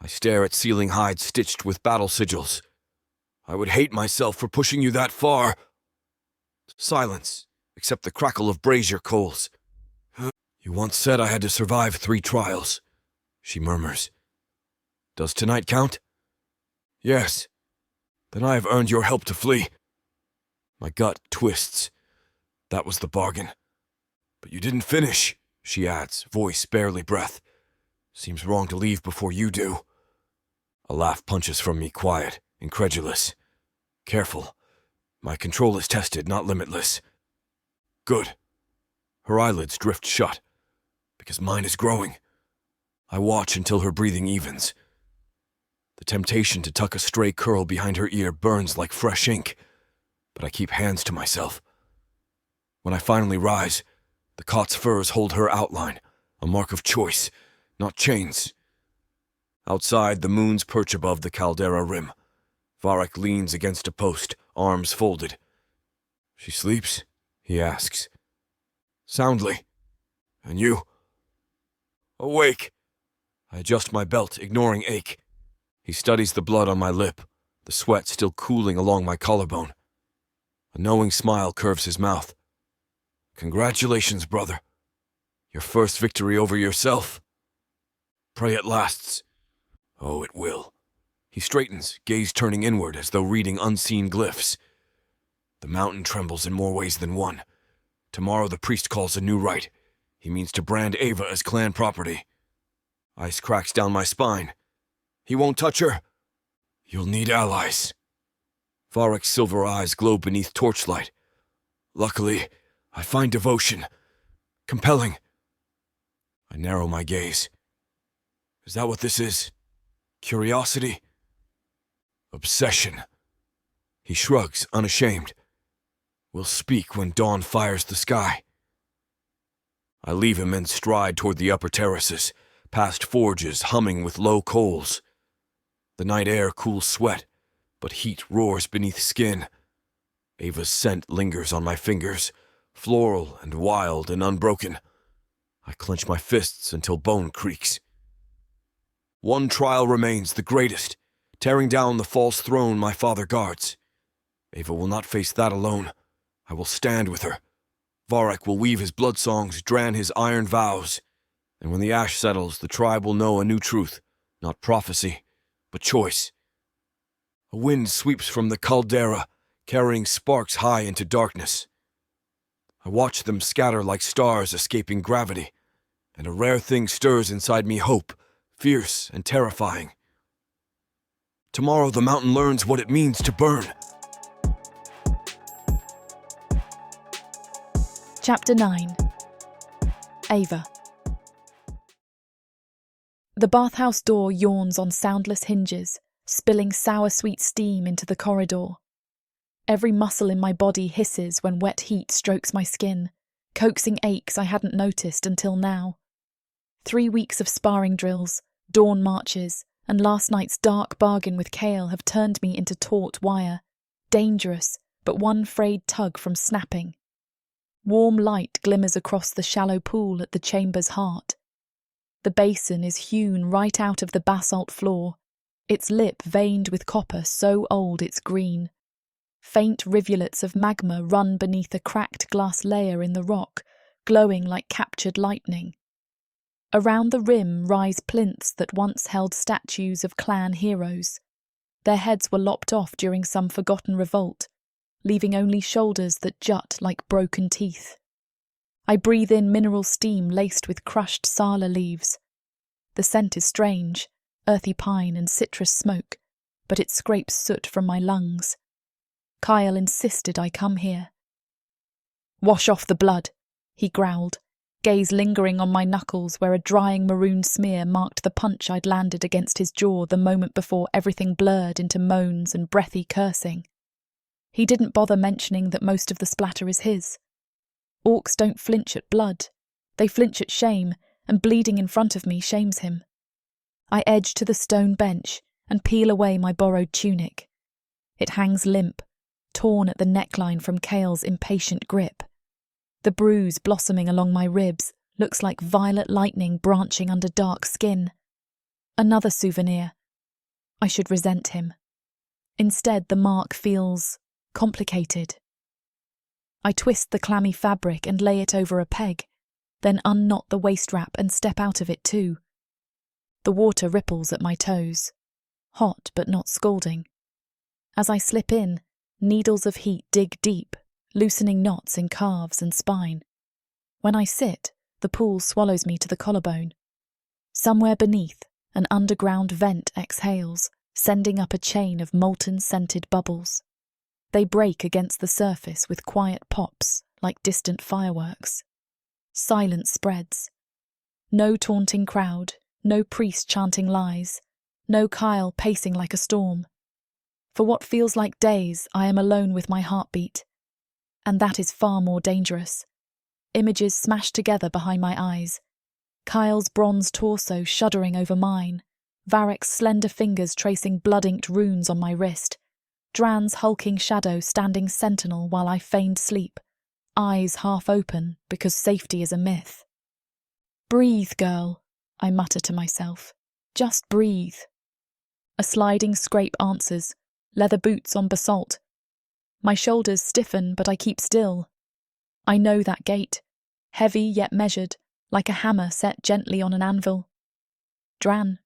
I stare at ceiling hides stitched with battle sigils. I would hate myself for pushing you that far. Silence, except the crackle of brazier coals. You once said I had to survive 3 trials, she murmurs. Does tonight count? Yes. Then I have earned your help to flee. My gut twists. That was the bargain. But you didn't finish, she adds, voice barely breath. Seems wrong to leave before you do. A laugh punches from me, quiet, incredulous. Careful. My control is tested, not limitless. Good. Her eyelids drift shut, because mine is growing. I watch until her breathing evens. The temptation to tuck a stray curl behind her ear burns like fresh ink, but I keep hands to myself. When I finally rise, the cot's furs hold her outline, a mark of choice, not chains. Outside, the moons perch above the caldera rim. Varek leans against a post, arms folded. She sleeps? He asks. Soundly. And you? Awake. I adjust my belt, ignoring ache. He studies the blood on my lip, the sweat still cooling along my collarbone. A knowing smile curves his mouth. Congratulations, brother. Your first victory over yourself. Pray it lasts. Oh, it will. He straightens, gaze turning inward as though reading unseen glyphs. The mountain trembles in more ways than one. Tomorrow the priest calls a new rite. He means to brand Ava as clan property. Ice cracks down my spine. He won't touch her. You'll need allies. Varek's silver eyes glow beneath torchlight. Luckily, I find devotion compelling. I narrow my gaze. Is that what this is? Curiosity? Obsession. He shrugs, unashamed. We'll speak when dawn fires the sky. I leave him and stride toward the upper terraces, past forges humming with low coals. The night air cools sweat, but heat roars beneath skin. Ava's scent lingers on my fingers, floral and wild and unbroken. I clench my fists until bone creaks. One trial remains, the greatest, tearing down the false throne my father guards. Ava will not face that alone. I will stand with her. Varek will weave his blood songs, Drann his iron vows. And when the ash settles, the tribe will know a new truth, not prophecy, but choice. A wind sweeps from the caldera, carrying sparks high into darkness. I watch them scatter like stars escaping gravity, and a rare thing stirs inside me, hope, fierce and terrifying. Tomorrow the mountain learns what it means to burn. Chapter 9. Ava. The bathhouse door yawns on soundless hinges, spilling sour sweet steam into the corridor. Every muscle in my body hisses when wet heat strokes my skin, coaxing aches I hadn't noticed until now. 3 weeks of sparring drills, dawn marches, and last night's dark bargain with Kale have turned me into taut wire, dangerous, but one frayed tug from snapping. Warm light glimmers across the shallow pool at the chamber's heart. The basin is hewn right out of the basalt floor, its lip veined with copper so old it's green. Faint rivulets of magma run beneath a cracked glass layer in the rock, glowing like captured lightning. Around the rim rise plinths that once held statues of clan heroes. Their heads were lopped off during some forgotten revolt, leaving only shoulders that jut like broken teeth. I breathe in mineral steam laced with crushed sala leaves. The scent is strange, earthy pine and citrus smoke, but it scrapes soot from my lungs. Kael insisted I come here. "Wash off the blood," he growled, gaze lingering on my knuckles where a drying maroon smear marked the punch I'd landed against his jaw the moment before everything blurred into moans and breathy cursing. He didn't bother mentioning that most of the splatter is his. Orcs don't flinch at blood. They flinch at shame, and bleeding in front of me shames him. I edge to the stone bench and peel away my borrowed tunic. It hangs limp, torn at the neckline from Kale's impatient grip. The bruise blossoming along my ribs looks like violet lightning branching under dark skin. Another souvenir. I should resent him. Instead, the mark feels complicated. I twist the clammy fabric and lay it over a peg, then unknot the waist wrap and step out of it too. The water ripples at my toes, hot but not scalding. As I slip in, needles of heat dig deep, loosening knots in calves and spine. When I sit, the pool swallows me to the collarbone. Somewhere beneath, an underground vent exhales, sending up a chain of molten scented bubbles. They break against the surface with quiet pops, like distant fireworks. Silence spreads. No taunting crowd, no priest chanting lies, no Kael pacing like a storm. For what feels like days, I am alone with my heartbeat. And that is far more dangerous. Images smashed together behind my eyes. Kael's bronze torso shuddering over mine, Varek's slender fingers tracing blood-inked runes on my wrist, Drann's hulking shadow standing sentinel while I feigned sleep, eyes half open because safety is a myth. "Breathe, girl," I mutter to myself. "Just breathe." A sliding scrape answers, leather boots on basalt. My shoulders stiffen, but I keep still. I know that gait, heavy yet measured, like a hammer set gently on an anvil. Drann.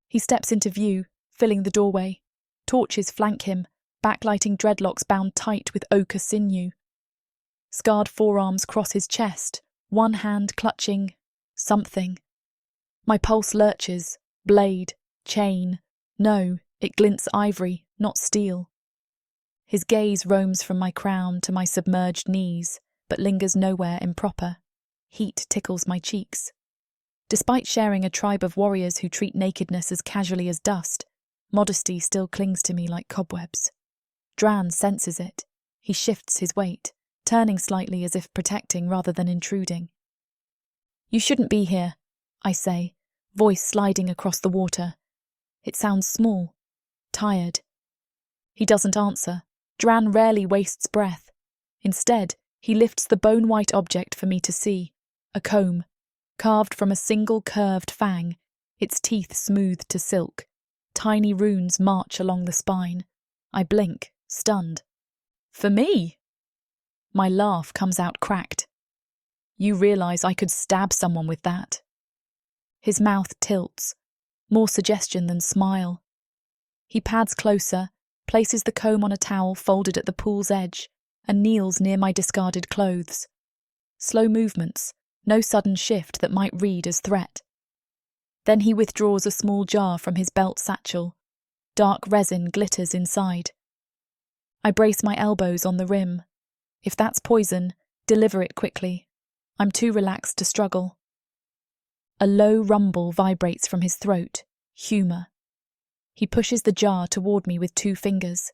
He steps into view, filling the doorway. Torches flank him, backlighting dreadlocks bound tight with ochre sinew. Scarred forearms cross his chest, one hand clutching something. My pulse lurches, blade, chain. No, it glints ivory, not steel. His gaze roams from my crown to my submerged knees, but lingers nowhere improper. Heat tickles my cheeks. Despite sharing a tribe of warriors who treat nakedness as casually as dust, modesty still clings to me like cobwebs. Drann senses it. He shifts his weight, turning slightly as if protecting rather than intruding. "You shouldn't be here," I say, voice sliding across the water. It sounds small, tired. He doesn't answer. Drann rarely wastes breath. Instead, he lifts the bone-white object for me to see, a comb, carved from a single curved fang, its teeth smoothed to silk. Tiny runes march along the spine. I blink, stunned. "For me?" My laugh comes out cracked. "You realise I could stab someone with that." His mouth tilts, more suggestion than smile. He pads closer, places the comb on a towel folded at the pool's edge, and kneels near my discarded clothes. Slow movements, no sudden shift that might read as threat. Then he withdraws a small jar from his belt satchel. Dark resin glitters inside. I brace my elbows on the rim. If that's poison, deliver it quickly. I'm too relaxed to struggle. A low rumble vibrates from his throat, humour. He pushes the jar toward me with 2 fingers.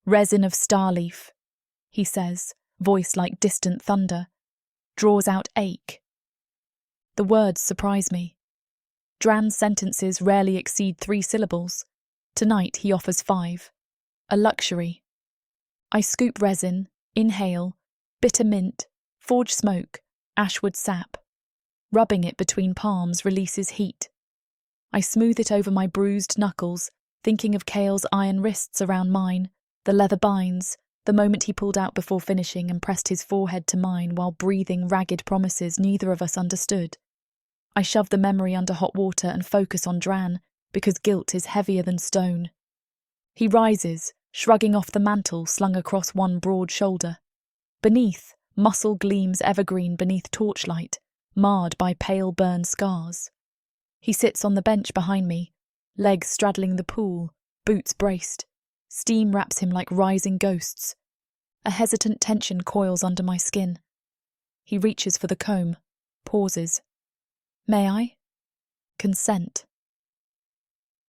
Resin of starleaf, he says, voice like distant thunder, draws out ache. The words surprise me. Drann's sentences rarely exceed 3 syllables. Tonight he offers 5. A luxury. I scoop resin, inhale, bitter mint, forge smoke, ashwood sap. Rubbing it between palms releases heat. I smooth it over my bruised knuckles, thinking of Kael's iron wrists around mine, the leather binds, the moment he pulled out before finishing and pressed his forehead to mine while breathing ragged promises neither of us understood. I shove the memory under hot water and focus on Drann, because guilt is heavier than stone. He rises, shrugging off the mantle slung across one broad shoulder. Beneath, muscle gleams evergreen beneath torchlight, marred by pale burn scars. He sits on the bench behind me, legs straddling the pool, boots braced. Steam wraps him like rising ghosts. A hesitant tension coils under my skin. He reaches for the comb, pauses. May I? Consent.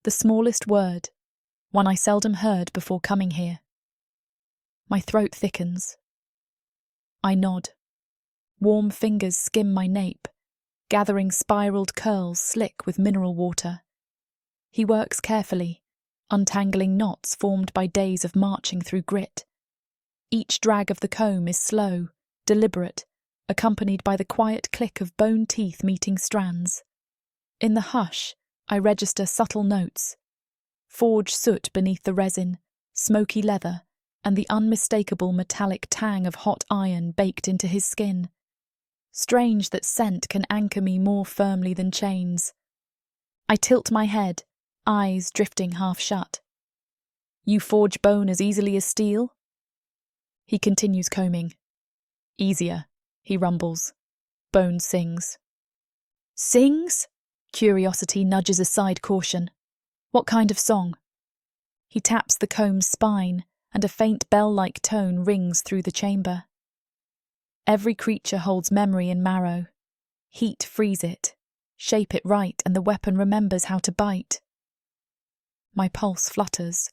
The smallest word, one I seldom heard before coming here. My throat thickens. I nod. Warm fingers skim my nape, gathering spiraled curls slick with mineral water. He works carefully, untangling knots formed by days of marching through grit. Each drag of the comb is slow, deliberate, accompanied by the quiet click of bone teeth meeting strands. In the hush, I register subtle notes. Forge soot beneath the resin, smoky leather, and the unmistakable metallic tang of hot iron baked into his skin. Strange that scent can anchor me more firmly than chains. I tilt my head, eyes drifting half shut. You forge bone as easily as steel? He continues combing. Easier, he rumbles. Bone sings. Sings? Curiosity nudges aside caution. What kind of song? He taps the comb's spine, and a faint bell-like tone rings through the chamber. Every creature holds memory in marrow. Heat frees it, shape it right, and the weapon remembers how to bite. My pulse flutters.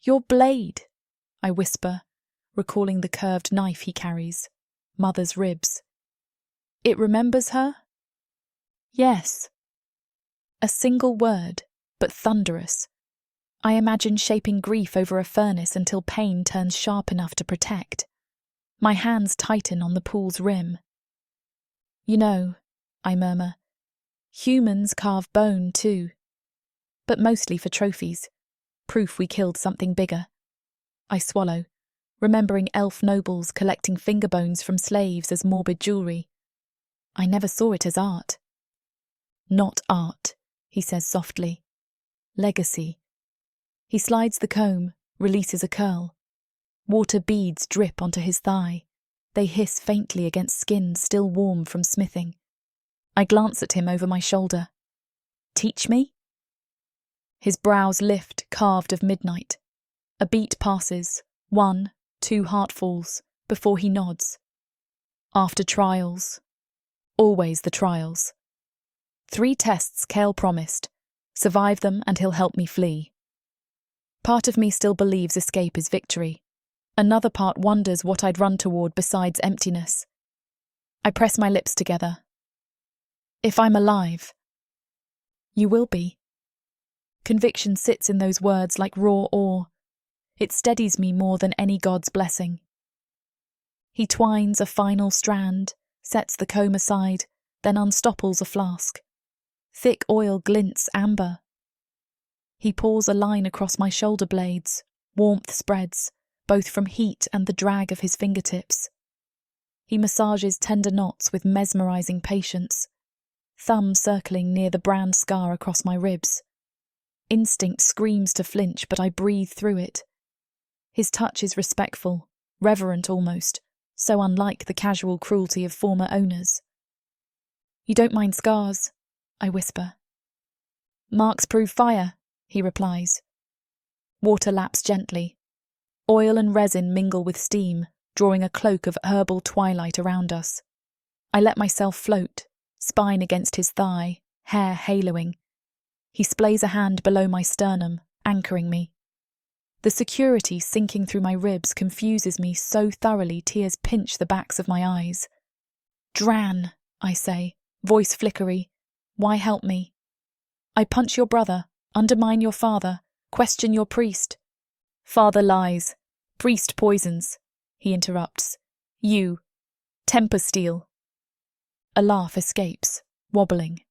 Your blade, I whisper, recalling the curved knife he carries, mother's ribs. It remembers her? Yes. A single word, but thunderous. I imagine shaping grief over a furnace until pain turns sharp enough to protect. My hands tighten on the pool's rim. You know, I murmur, humans carve bone too. But mostly for trophies, proof we killed something bigger. I swallow, remembering elf nobles collecting finger bones from slaves as morbid jewellery. I never saw it as art. Not art, he says softly. Legacy. He slides the comb, releases a curl. Water beads drip onto his thigh. They hiss faintly against skin still warm from smithing. I glance at him over my shoulder. Teach me? His brows lift, carved of midnight. A beat passes, 1, 2 heartfalls, before he nods. After trials. Always the trials. 3 tests Kale promised. Survive them and he'll help me flee. Part of me still believes escape is victory. Another part wonders what I'd run toward besides emptiness. I press my lips together. If I'm alive. You will be. Conviction sits in those words like raw ore. It steadies me more than any god's blessing. He twines a final strand, sets the comb aside, then unstopples a flask. Thick oil glints amber. He pours a line across my shoulder blades. Warmth spreads, both from heat and the drag of his fingertips. He massages tender knots with mesmerizing patience, thumb circling near the brand scar across my ribs. Instinct screams to flinch, but I breathe through it. His touch is respectful, reverent almost, so unlike the casual cruelty of former owners. You don't mind scars, I whisper. Marks prove fire, he replies. Water laps gently. Oil and resin mingle with steam, drawing a cloak of herbal twilight around us. I let myself float, spine against his thigh, hair haloing. He splays a hand below my sternum, anchoring me. The security sinking through my ribs confuses me so thoroughly tears pinch the backs of my eyes. "Drann," I say, voice flickery. "Why help me?" "I punch your brother, undermine your father, question your priest." "Father lies. Priest poisons," he interrupts. "You. Temper steel." A laugh escapes, wobbling.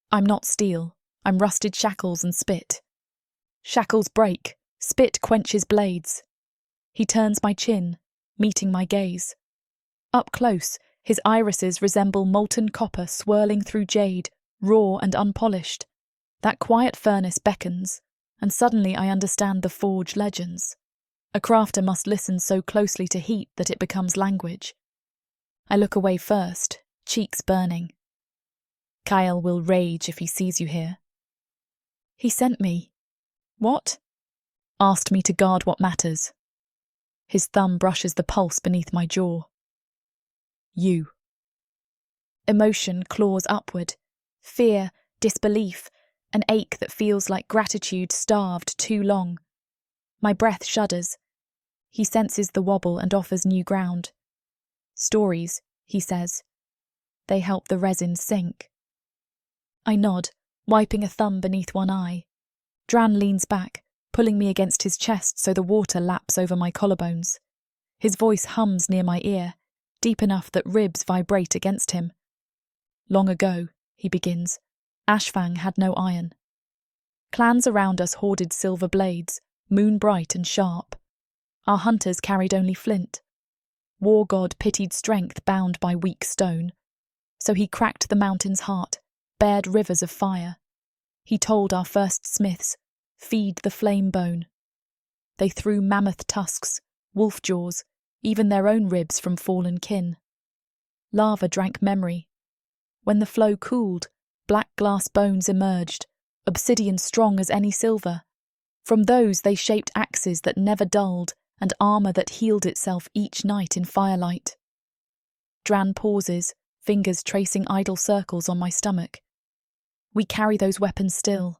"I'm not steel. I'm rusted shackles and spit." "Shackles break. Spit quenches blades." He turns my chin, meeting my gaze. Up close, his irises resemble molten copper swirling through jade, raw and unpolished. That quiet furnace beckons, and suddenly I understand the forge legends. A crafter must listen so closely to heat that it becomes language. I look away first, cheeks burning. "Kael will rage if he sees you here." "He sent me." "What?" "Asked me to guard what matters." His thumb brushes the pulse beneath my jaw. "You." Emotion claws upward. Fear, disbelief, an ache that feels like gratitude starved too long. My breath shudders. He senses the wobble and offers new ground. "Stories," he says. "They help the resin sink." I nod, wiping a thumb beneath one eye. Drann leans back, pulling me against his chest so the water laps over my collarbones. His voice hums near my ear, deep enough that ribs vibrate against him. "Long ago," he begins, "Ashfang had no iron. Clans around us hoarded silver blades, moon-bright and sharp. Our hunters carried only flint. War god pitied strength bound by weak stone. So he cracked the mountain's heart, bared rivers of fire. He told our first smiths, feed the flame bone. They threw mammoth tusks, wolf jaws, even their own ribs from fallen kin. Lava drank memory. When the flow cooled, black glass bones emerged, obsidian strong as any silver. From those they shaped axes that never dulled and armour that healed itself each night in firelight." Drann pauses, fingers tracing idle circles on my stomach. "We carry those weapons still.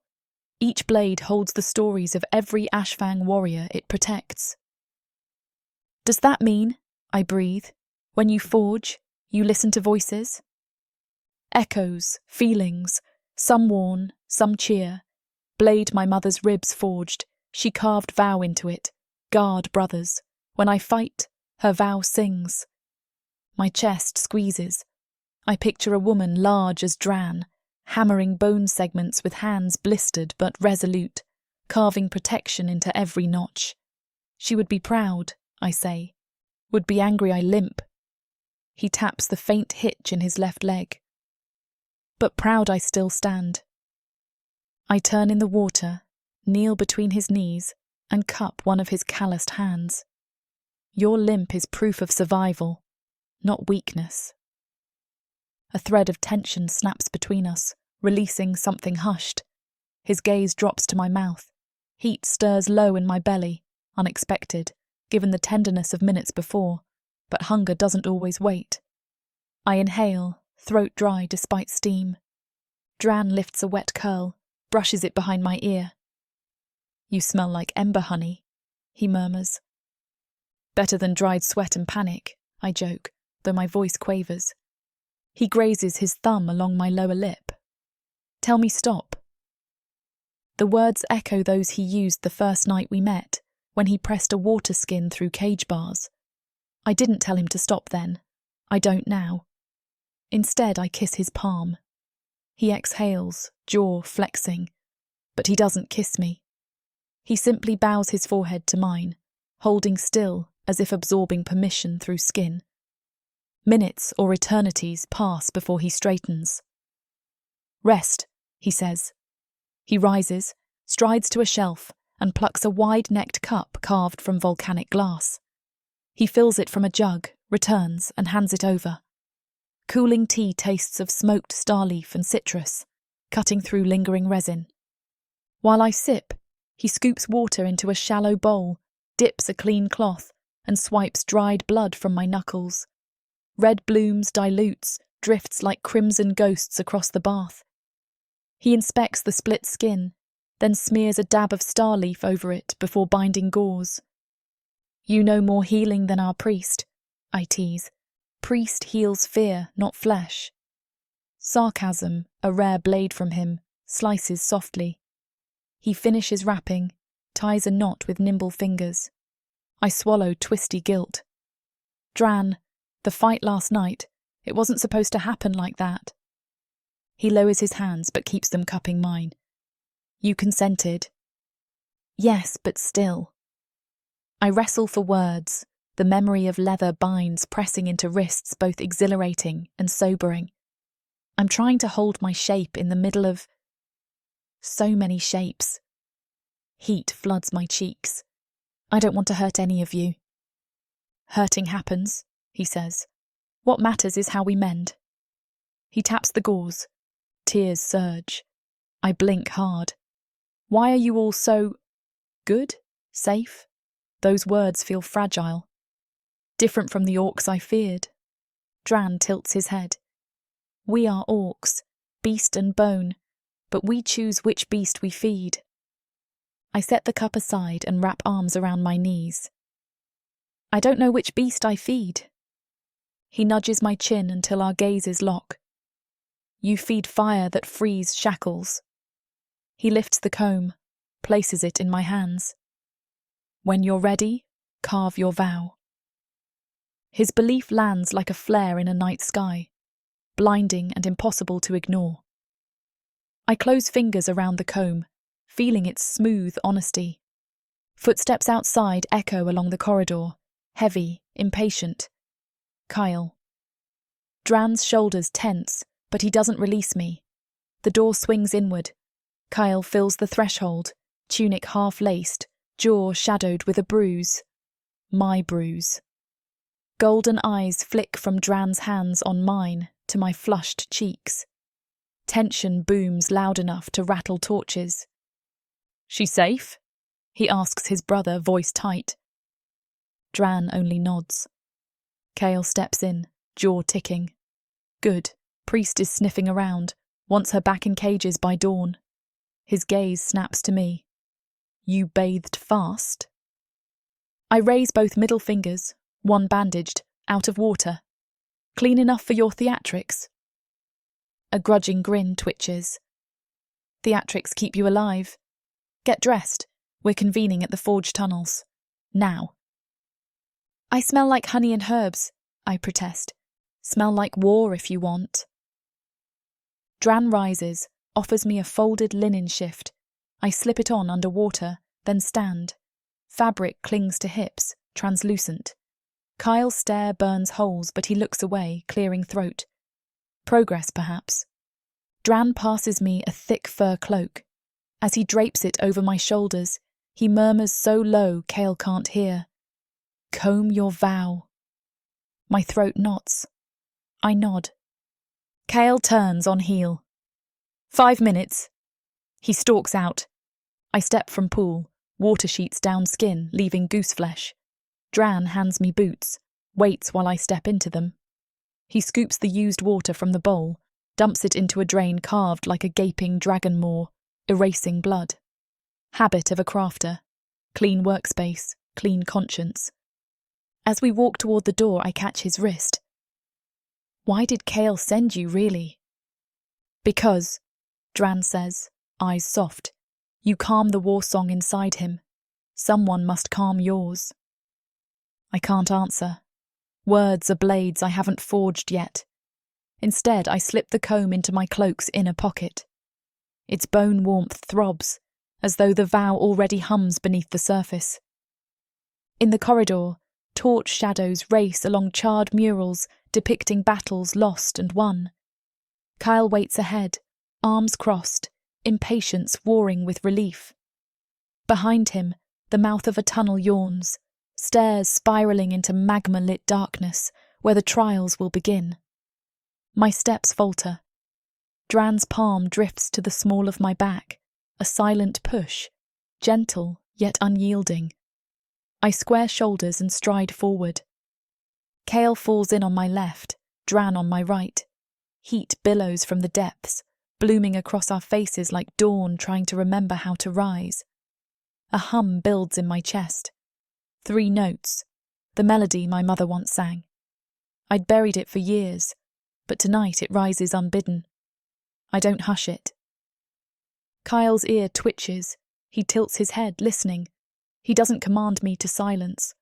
Each blade holds the stories of every Ashfang warrior it protects." "Does that mean," I breathe, "when you forge, you listen to voices?" Echoes, feelings, some warn, some cheer. Blade my mother's ribs forged, she carved vow into it, guard brothers. When I fight, her vow sings. My chest squeezes. I picture a woman large as Drann, hammering bone segments with hands blistered but resolute, carving protection into every notch. She would be proud, I say, would be angry I limp. He taps the faint hitch in his left leg. But proud I still stand. I turn in the water, kneel between his knees, and cup one of his calloused hands. Your limp is proof of survival, not weakness. A thread of tension snaps between us, releasing something hushed. His gaze drops to my mouth. Heat stirs low in my belly, unexpected, given the tenderness of minutes before, but hunger doesn't always wait. I inhale, throat dry despite steam. Drann lifts a wet curl, brushes it behind my ear. "You smell like ember honey," he murmurs. "Better than dried sweat and panic," I joke, though my voice quavers. He grazes his thumb along my lower lip. "Tell me stop." The words echo those he used the first night we met, when he pressed a water skin through cage bars. I didn't tell him to stop then. I don't now. Instead, I kiss his palm. He exhales, jaw flexing, but he doesn't kiss me. He simply bows his forehead to mine, holding still as if absorbing permission through skin. Minutes or eternities pass before he straightens. "Rest," he says. He rises, strides to a shelf, and plucks a wide-necked cup carved from volcanic glass. He fills it from a jug, returns, and hands it over. Cooling tea tastes of smoked starleaf and citrus, cutting through lingering resin. While I sip, he scoops water into a shallow bowl, dips a clean cloth, and swipes dried blood from my knuckles. Red blooms dilutes, drifts like crimson ghosts across the bath. He inspects the split skin, then smears a dab of star leaf over it before binding gauze. You know more healing than our priest, I tease. Priest heals fear, not flesh. Sarcasm, a rare blade from him, slices softly. He finishes wrapping, ties a knot with nimble fingers. I swallow twisty guilt. Drann, the fight last night, it wasn't supposed to happen like that. He lowers his hands but keeps them cupping mine. You consented. Yes, but still. I wrestle for words, the memory of leather binds pressing into wrists both exhilarating and sobering. I'm trying to hold my shape in the middle of so many shapes. Heat floods my cheeks. I don't want to hurt any of you. Hurting happens, he says. What matters is how we mend. He taps the gauze. Tears surge. I blink hard. Why are you all so good? Safe? Those words feel fragile. Different from the orcs I feared. Drann tilts his head. We are orcs, beast and bone, but we choose which beast we feed. I set the cup aside and wrap arms around my knees. I don't know which beast I feed. He nudges my chin until our gazes lock. You feed fire that frees shackles. He lifts the comb, places it in my hands. When you're ready, carve your vow. His belief lands like a flare in a night sky, blinding and impossible to ignore. I close fingers around the comb, feeling its smooth honesty. Footsteps outside echo along the corridor, heavy, impatient. Kael. Drann's shoulders tense, but he doesn't release me. The door swings inward. Kael fills the threshold, tunic half-laced, jaw shadowed with a bruise. My bruise. Golden eyes flick from Drann's hands on mine to my flushed cheeks. Tension booms loud enough to rattle torches. She safe? He asks his brother, voice tight. Drann only nods. Kale steps in, jaw ticking. Good. Priest is sniffing around, wants her back in cages by dawn. His gaze snaps to me. You bathed fast? I raise both middle fingers, one bandaged, out of water. Clean enough for your theatrics? A grudging grin twitches. Theatrics keep you alive. Get dressed. We're convening at the forge tunnels. Now. I smell like honey and herbs, I protest. Smell like war if you want. Drann rises, offers me a folded linen shift. I slip it on underwater, then stand. Fabric clings to hips, translucent. Kael's stare burns holes, but he looks away, clearing throat. Progress, perhaps. Drann passes me a thick fur cloak. As he drapes it over my shoulders, he murmurs so low Kale can't hear. Comb your vow. My throat knots. I nod. Kale turns on heel. 5 minutes. He stalks out. I step from pool, water sheets down skin, leaving goose flesh. Drann hands me boots, waits while I step into them. He scoops the used water from the bowl, dumps it into a drain carved like a gaping dragon maw, erasing blood. Habit of a crafter. Clean workspace, clean conscience. As we walk toward the door, I catch his wrist. Why did Kale send you, really? Because, Drann says, eyes soft. You calm the war song inside him. Someone must calm yours. I can't answer. Words are blades I haven't forged yet. Instead, I slip the comb into my cloak's inner pocket. Its bone warmth throbs, as though the vow already hums beneath the surface. In the corridor, torch shadows race along charred murals depicting battles lost and won. Kael waits ahead, arms crossed, impatience warring with relief. Behind him, the mouth of a tunnel yawns, stairs spiralling into magma-lit darkness where the trials will begin. My steps falter. Drann's palm drifts to the small of my back, a silent push, gentle yet unyielding. I square shoulders and stride forward. Kale falls in on my left, Drann on my right. Heat billows from the depths, blooming across our faces like dawn trying to remember how to rise. A hum builds in my chest. 3 notes, the melody my mother once sang. I'd buried it for years, but tonight it rises unbidden. I don't hush it. Kael's ear twitches. He tilts his head, listening. He doesn't command me to silence.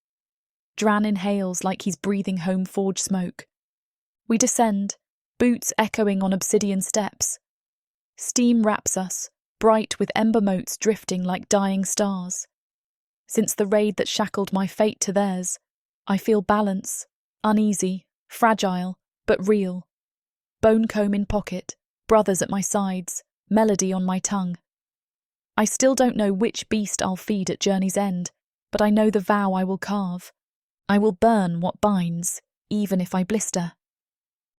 Drann inhales like he's breathing home forge smoke. We descend, boots echoing on obsidian steps. Steam wraps us, bright with ember motes drifting like dying stars. Since the raid that shackled my fate to theirs, I feel balance, uneasy, fragile, but real. Bone comb in pocket, brothers at my sides, melody on my tongue. I still don't know which beast I'll feed at journey's end, but I know the vow I will carve. I will burn what binds, even if I blister.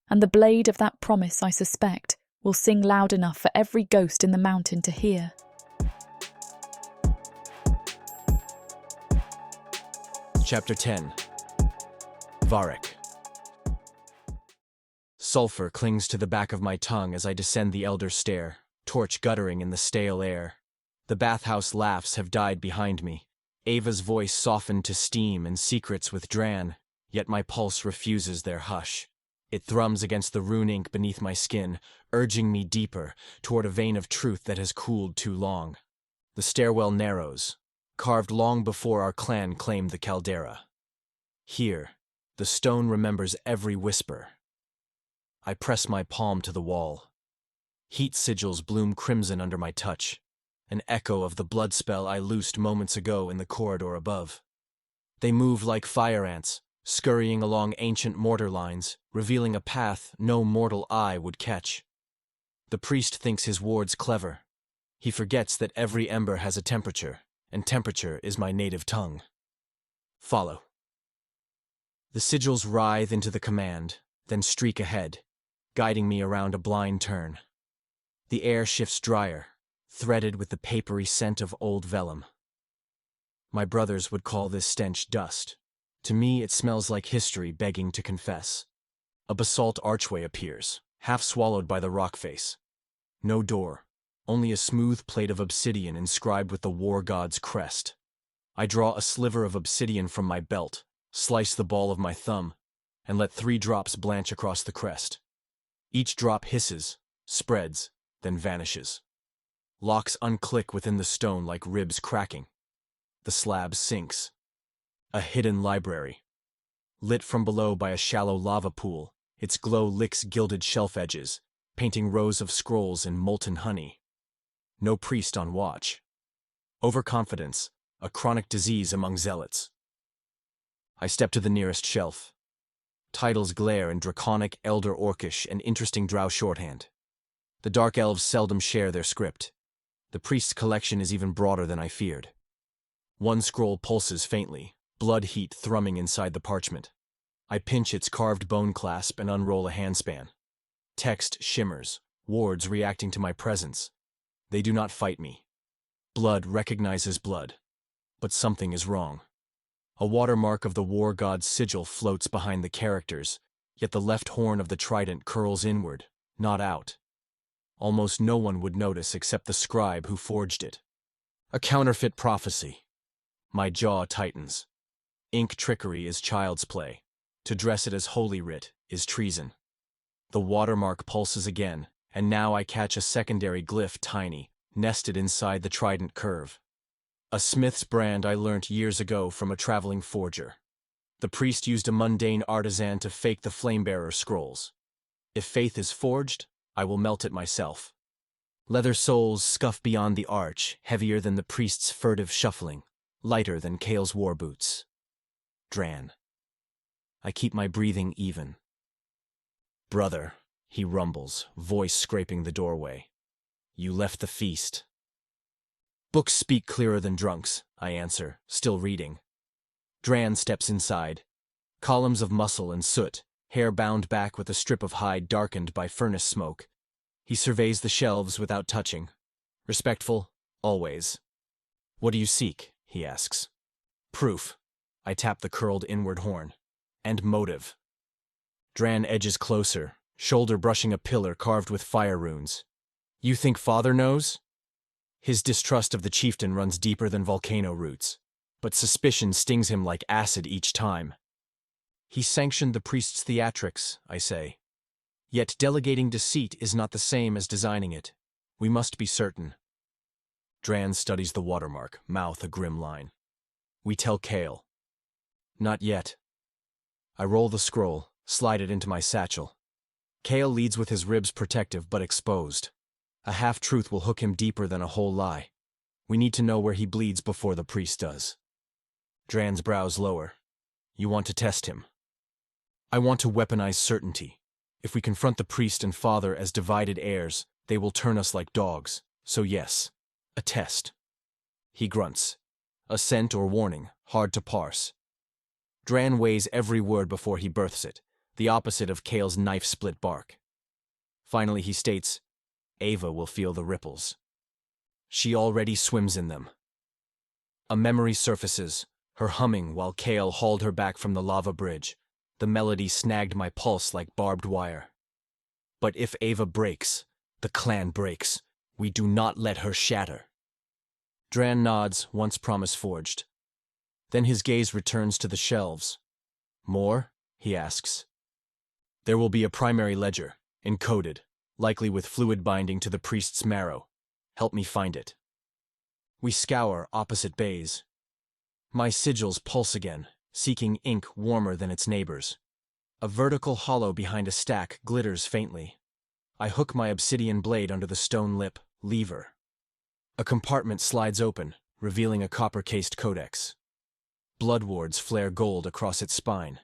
And the blade of that promise, I suspect, will sing loud enough for every ghost in the mountain to hear. Chapter 10. Varek. Sulfur clings to the back of my tongue as I descend the elder stair, torch guttering in the stale air. The bathhouse laughs have died behind me. Ava's voice softened to steam and secrets with Drann, yet my pulse refuses their hush. It thrums against the rune ink beneath my skin, urging me deeper, toward a vein of truth that has cooled too long. The stairwell narrows, carved long before our clan claimed the caldera. Here, the stone remembers every whisper. I press my palm to the wall. Heat sigils bloom crimson under my touch, an echo of the blood spell I loosed moments ago in the corridor above. They move like fire ants, scurrying along ancient mortar lines, revealing a path no mortal eye would catch. The priest thinks his ward's clever. He forgets that every ember has a temperature, and temperature is my native tongue. Follow. The sigils writhe into the command, then streak ahead, guiding me around a blind turn. The air shifts drier, threaded with the papery scent of old vellum. My brothers would call this stench dust. To me, it smells like history begging to confess. A basalt archway appears, half swallowed by the rock face. No door, only a smooth plate of obsidian inscribed with the war god's crest. I draw a sliver of obsidian from my belt, slice the ball of my thumb, and let 3 drops blanch across the crest. Each drop hisses, spreads, then vanishes. Locks unclick within the stone like ribs cracking. The slab sinks. A hidden library. Lit from below by a shallow lava pool, its glow licks gilded shelf edges, painting rows of scrolls in molten honey. No priest on watch. Overconfidence, a chronic disease among zealots. I step to the nearest shelf. Titles glare in draconic, elder orcish, and interesting drow shorthand. The dark elves seldom share their script. The priest's collection is even broader than I feared. One scroll pulses faintly, blood heat thrumming inside the parchment. I pinch its carved bone clasp and unroll a handspan. Text shimmers, wards reacting to my presence. They do not fight me. Blood recognizes blood. But something is wrong. A watermark of the war god's sigil floats behind the characters, yet the left horn of the trident curls inward, not out. Almost no one would notice except the scribe who forged it. A counterfeit prophecy. My jaw tightens. Ink trickery is child's play. To dress it as holy writ is treason. The watermark pulses again, and now I catch a secondary glyph tiny, nested inside the trident curve. A smith's brand I learnt years ago from a traveling forger. The priest used a mundane artisan to fake the flamebearer scrolls. If faith is forged, I will melt it myself. Leather soles scuff beyond the arch, heavier than the priest's furtive shuffling, lighter than Kale's war boots. Drann. I keep my breathing even. Brother, he rumbles, voice scraping the doorway. You left the feast. Books speak clearer than drunks, I answer, still reading. Drann steps inside. Columns of muscle and soot, hair bound back with a strip of hide darkened by furnace smoke. He surveys the shelves without touching. Respectful, always. What do you seek? He asks. Proof. I tap the curled inward horn. And motive. Drann edges closer, shoulder brushing a pillar carved with fire runes. You think father knows? His distrust of the chieftain runs deeper than volcano roots, but suspicion stings him like acid each time. He sanctioned the priest's theatrics, I say. Yet delegating deceit is not the same as designing it. We must be certain. Drann studies the watermark, mouth a grim line. We tell Kale. Not yet. I roll the scroll, slide it into my satchel. Kale leads with his ribs protective but exposed. A half-truth will hook him deeper than a whole lie. We need to know where he bleeds before the priest does. Drann's brows lower. You want to test him. I want to weaponize certainty. If we confront the priest and father as divided heirs, they will turn us like dogs. So yes, a test. He grunts. Assent or warning, hard to parse. Drann weighs every word before he births it, the opposite of Kale's knife-split bark. Finally he states, Ava will feel the ripples. She already swims in them. A memory surfaces, her humming while Kale hauled her back from the lava bridge. The melody snagged my pulse like barbed wire. But if Ava breaks, the clan breaks. We do not let her shatter. Drann nods, once promise forged. Then his gaze returns to the shelves. More? He asks. There will be a primary ledger, encoded, likely with fluid binding to the priest's marrow. Help me find it. We scour opposite bays. My sigils pulse again, seeking ink warmer than its neighbors. A vertical hollow behind a stack glitters faintly. I hook my obsidian blade under the stone lip, lever. A compartment slides open, revealing a copper-cased codex. Blood wards flare gold across its spine.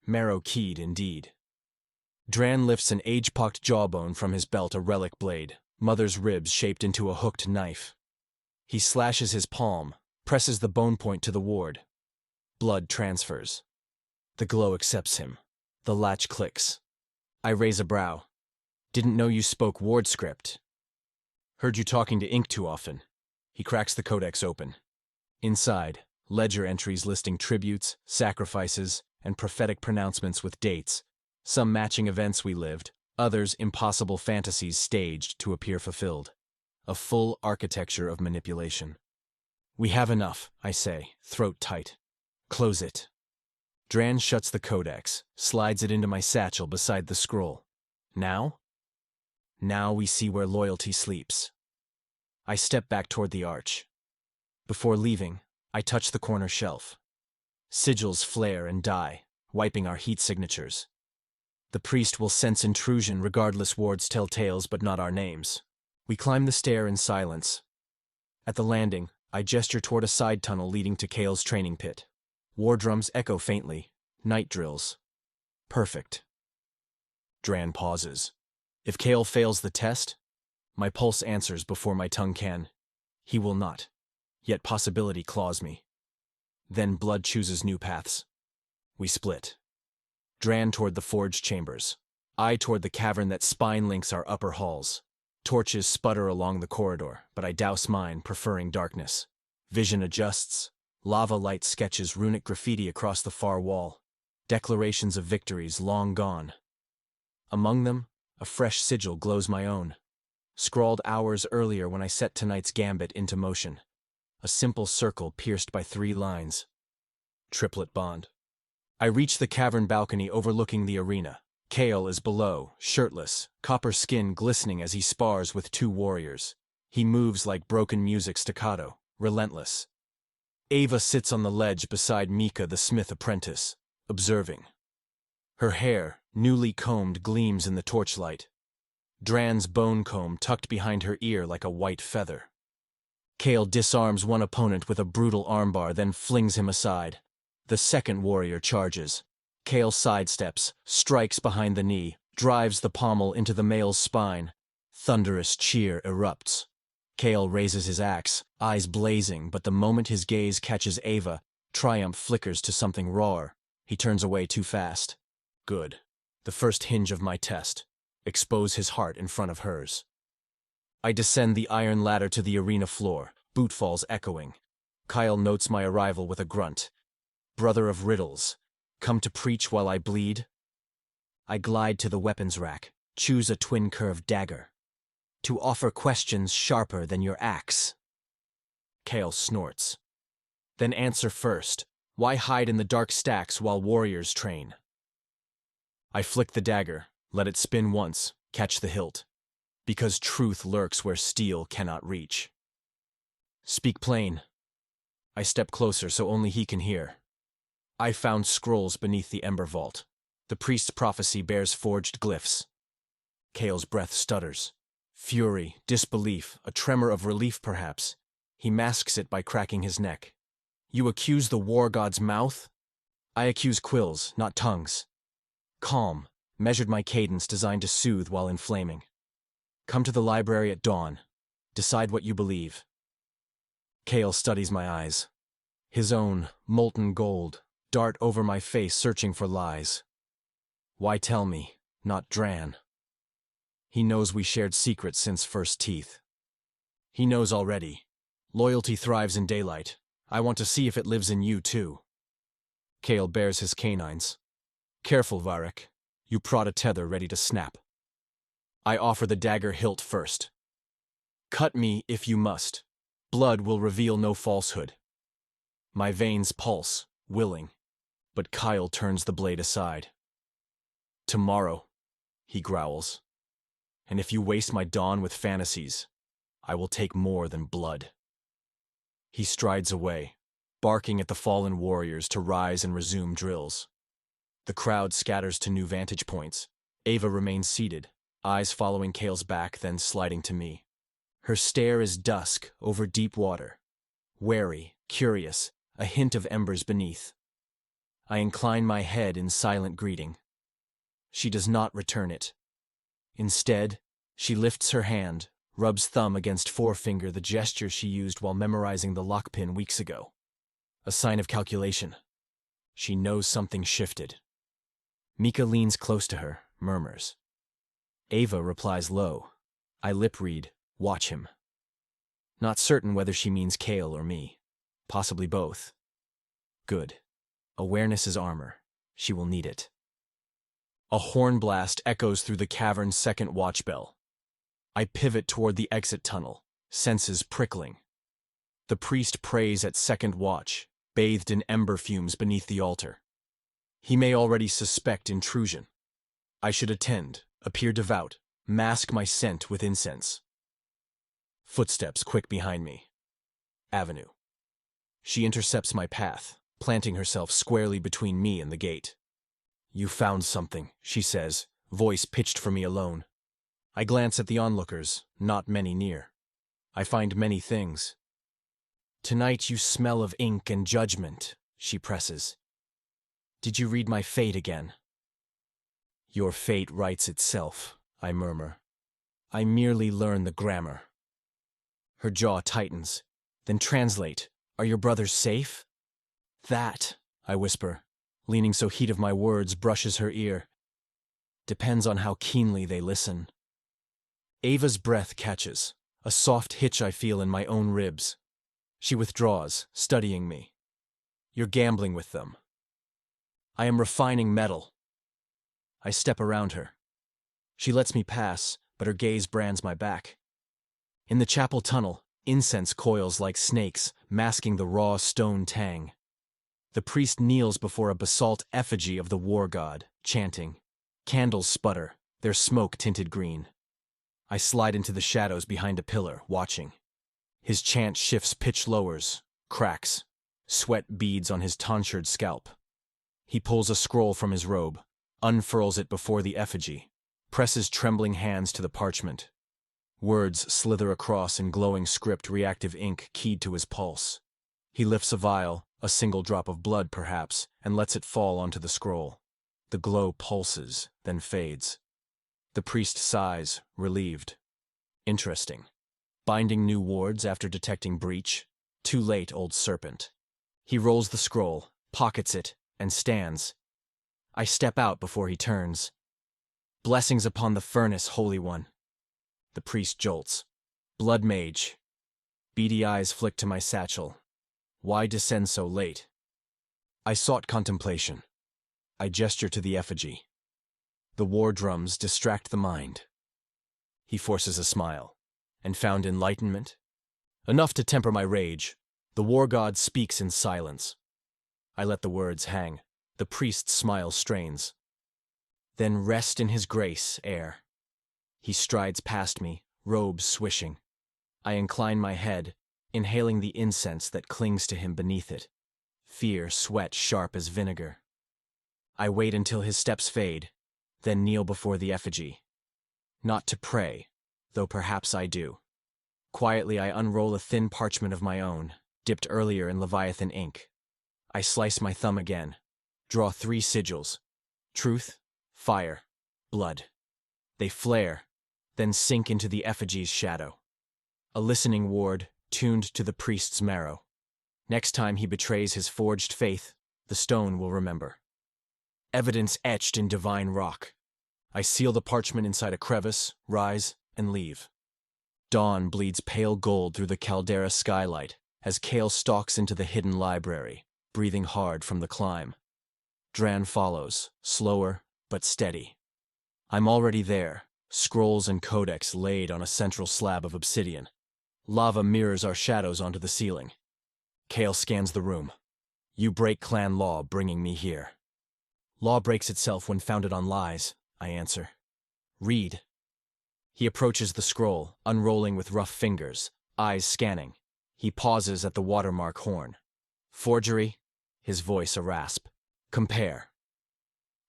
Marrow-keyed indeed. Drann lifts an age-pocked jawbone from his belt, a relic blade, mother's ribs shaped into a hooked knife. He slashes his palm, presses the bone point to the ward. Blood transfers. The glow accepts him. The latch clicks. I raise a brow. Didn't know you spoke ward script. Heard you talking to ink too often. He cracks the codex open. Inside, ledger entries listing tributes, sacrifices, and prophetic pronouncements with dates. Some matching events we lived, others impossible fantasies staged to appear fulfilled. A full architecture of manipulation. We have enough, I say, throat tight. Close it. Drann shuts the codex, slides it into my satchel beside the scroll. Now? Now we see where loyalty sleeps. I step back toward the arch. Before leaving, I touch the corner shelf. Sigils flare and die, wiping our heat signatures. The priest will sense intrusion regardless wards tell tales but not our names. We climb the stair in silence. At the landing, I gesture toward a side tunnel leading to Kale's training pit. War drums echo faintly. Night drills. Perfect. Drann pauses. If Kale fails the test, my pulse answers before my tongue can. He will not. Yet possibility claws me. Then blood chooses new paths. We split. Drann toward the forge chambers. I toward the cavern that spine links our upper halls. Torches sputter along the corridor, but I douse mine, preferring darkness. Vision adjusts. Lava light sketches runic graffiti across the far wall. Declarations of victories long gone. Among them, a fresh sigil glows my own. Scrawled hours earlier when I set tonight's gambit into motion. A simple circle pierced by 3 lines. Triplet bond. I reach the cavern balcony overlooking the arena. Kale is below, shirtless, copper skin glistening as he spars with 2 warriors. He moves like broken music staccato, relentless. Ava sits on the ledge beside Mika the smith apprentice, observing. Her hair, newly combed, gleams in the torchlight. Drann's bone comb tucked behind her ear like a white feather. Kale disarms one opponent with a brutal armbar, then flings him aside. The second warrior charges. Kale sidesteps, strikes behind the knee, drives the pommel into the male's spine. Thunderous cheer erupts. Kale raises his axe, eyes blazing, but the moment his gaze catches Ava, triumph flickers to something rawer. He turns away too fast. Good. The first hinge of my test. Expose his heart in front of hers. I descend the iron ladder to the arena floor, bootfalls echoing. Kael notes my arrival with a grunt. Brother of riddles, come to preach while I bleed? I glide to the weapons rack, choose a twin-curved dagger. To offer questions sharper than your axe. Kale snorts. Then answer first. Why hide in the dark stacks while warriors train? I flick the dagger, let it spin once, catch the hilt. Because truth lurks where steel cannot reach. Speak plain. I step closer so only he can hear. I found scrolls beneath the ember vault. The priest's prophecy bears forged glyphs. Kale's breath stutters. Fury, disbelief, a tremor of relief perhaps. He masks it by cracking his neck. You accuse the war god's mouth? I accuse quills, not tongues. Calm, measured my cadence designed to soothe while inflaming. Come to the library at dawn. Decide what you believe. Kale studies my eyes. His own, molten gold, dart over my face searching for lies. Why tell me, not Drann? He knows we shared secrets since first teeth. He knows already. Loyalty thrives in daylight. I want to see if it lives in you too. Kale bares his canines. Careful, Varek. You prod a tether ready to snap. I offer the dagger hilt first. Cut me if you must. Blood will reveal no falsehood. My veins pulse, willing, but Kael turns the blade aside. Tomorrow, he growls. And if you waste my dawn with fantasies, I will take more than blood. He strides away, barking at the fallen warriors to rise and resume drills. The crowd scatters to new vantage points. Ava remains seated, eyes following Kale's back, then sliding to me. Her stare is dusk over deep water. Wary, curious, a hint of embers beneath. I incline my head in silent greeting. She does not return it. Instead, she lifts her hand, rubs thumb against forefinger, the gesture she used while memorizing the lockpin weeks ago. A sign of calculation. She knows something shifted. Mika leans close to her, murmurs. Ava replies low. I lip read, watch him. Not certain whether she means Kale or me. Possibly both. Good. Awareness is armor. She will need it. A horn blast echoes through the cavern's second watch bell. I pivot toward the exit tunnel, senses prickling. The priest prays at second watch, bathed in ember fumes beneath the altar. He may already suspect intrusion. I should attend, appear devout, mask my scent with incense. Footsteps quick behind me. Avenue. She intercepts my path, planting herself squarely between me and the gate. You found something, she says, voice pitched for me alone. I glance at the onlookers, not many near. I find many things. Tonight you smell of ink and judgment, she presses. Did you read my fate again? Your fate writes itself, I murmur. I merely learn the grammar. Her jaw tightens. Then translate. Are your brothers safe? That, I whisper, leaning so heat of my words brushes her ear. Depends on how keenly they listen. Ava's breath catches, a soft hitch I feel in my own ribs. She withdraws, studying me. You're gambling with them. I am refining metal. I step around her. She lets me pass, but her gaze brands my back. In the chapel tunnel, incense coils like snakes, masking the raw stone tang. The priest kneels before a basalt effigy of the war god, chanting. Candles sputter, their smoke tinted green. I slide into the shadows behind a pillar, watching. His chant shifts, pitch lowers, cracks. Sweat beads on his tonsured scalp. He pulls a scroll from his robe, unfurls it before the effigy, presses trembling hands to the parchment. Words slither across in glowing script, reactive ink keyed to his pulse. He lifts a vial, a single drop of blood perhaps, and lets it fall onto the scroll. The glow pulses, then fades. The priest sighs, relieved. Interesting. Binding new wards after detecting breach? Too late, old serpent. He rolls the scroll, pockets it, and stands. I step out before he turns. Blessings upon the furnace, Holy One. The priest jolts. Blood mage. Beady eyes flick to my satchel. Why descend so late? I sought contemplation. I gesture to the effigy. The war drums distract the mind. He forces a smile. And found enlightenment? Enough to temper my rage. The war god speaks in silence. I let the words hang. The priest's smile strains. Then rest in his grace, heir. He strides past me, robes swishing. I incline my head, inhaling the incense that clings to him beneath it. Fear, sweat sharp as vinegar. I wait until his steps fade, then kneel before the effigy. Not to pray, though perhaps I do. Quietly I unroll a thin parchment of my own, dipped earlier in Leviathan ink. I slice my thumb again, draw 3 sigils. Truth, fire, blood. They flare, then sink into the effigy's shadow. A listening ward, tuned to the priest's marrow. Next time he betrays his forged faith, the stone will remember. Evidence etched in divine rock. I seal the parchment inside a crevice, rise, and leave. Dawn bleeds pale gold through the caldera skylight as Kale stalks into the hidden library, breathing hard from the climb. Drann follows, slower but steady. I'm already there, scrolls and codex laid on a central slab of obsidian. Lava mirrors our shadows onto the ceiling. Kale scans the room. You break clan law, bringing me here. Law breaks itself when founded on lies, I answer. Read. He approaches the scroll, unrolling with rough fingers, eyes scanning. He pauses at the watermark horn. Forgery? His voice a rasp. Compare.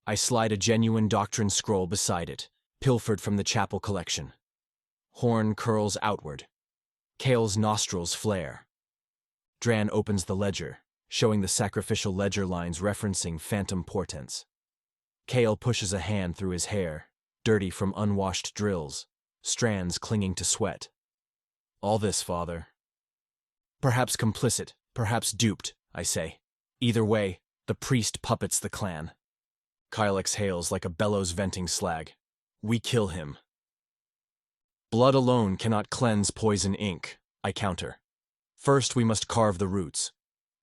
I slide a genuine doctrine scroll beside it, pilfered from the chapel collection. Horn curls outward. Kale's nostrils flare. Drann opens the ledger, showing the sacrificial ledger lines referencing phantom portents. Kale pushes a hand through his hair, dirty from unwashed drills, strands clinging to sweat. All this, father. Perhaps complicit, perhaps duped, I say. Either way, the priest puppets the clan. Kyle exhales like a bellows-venting slag. We kill him. Blood alone cannot cleanse poison ink, I counter. First we must carve the roots.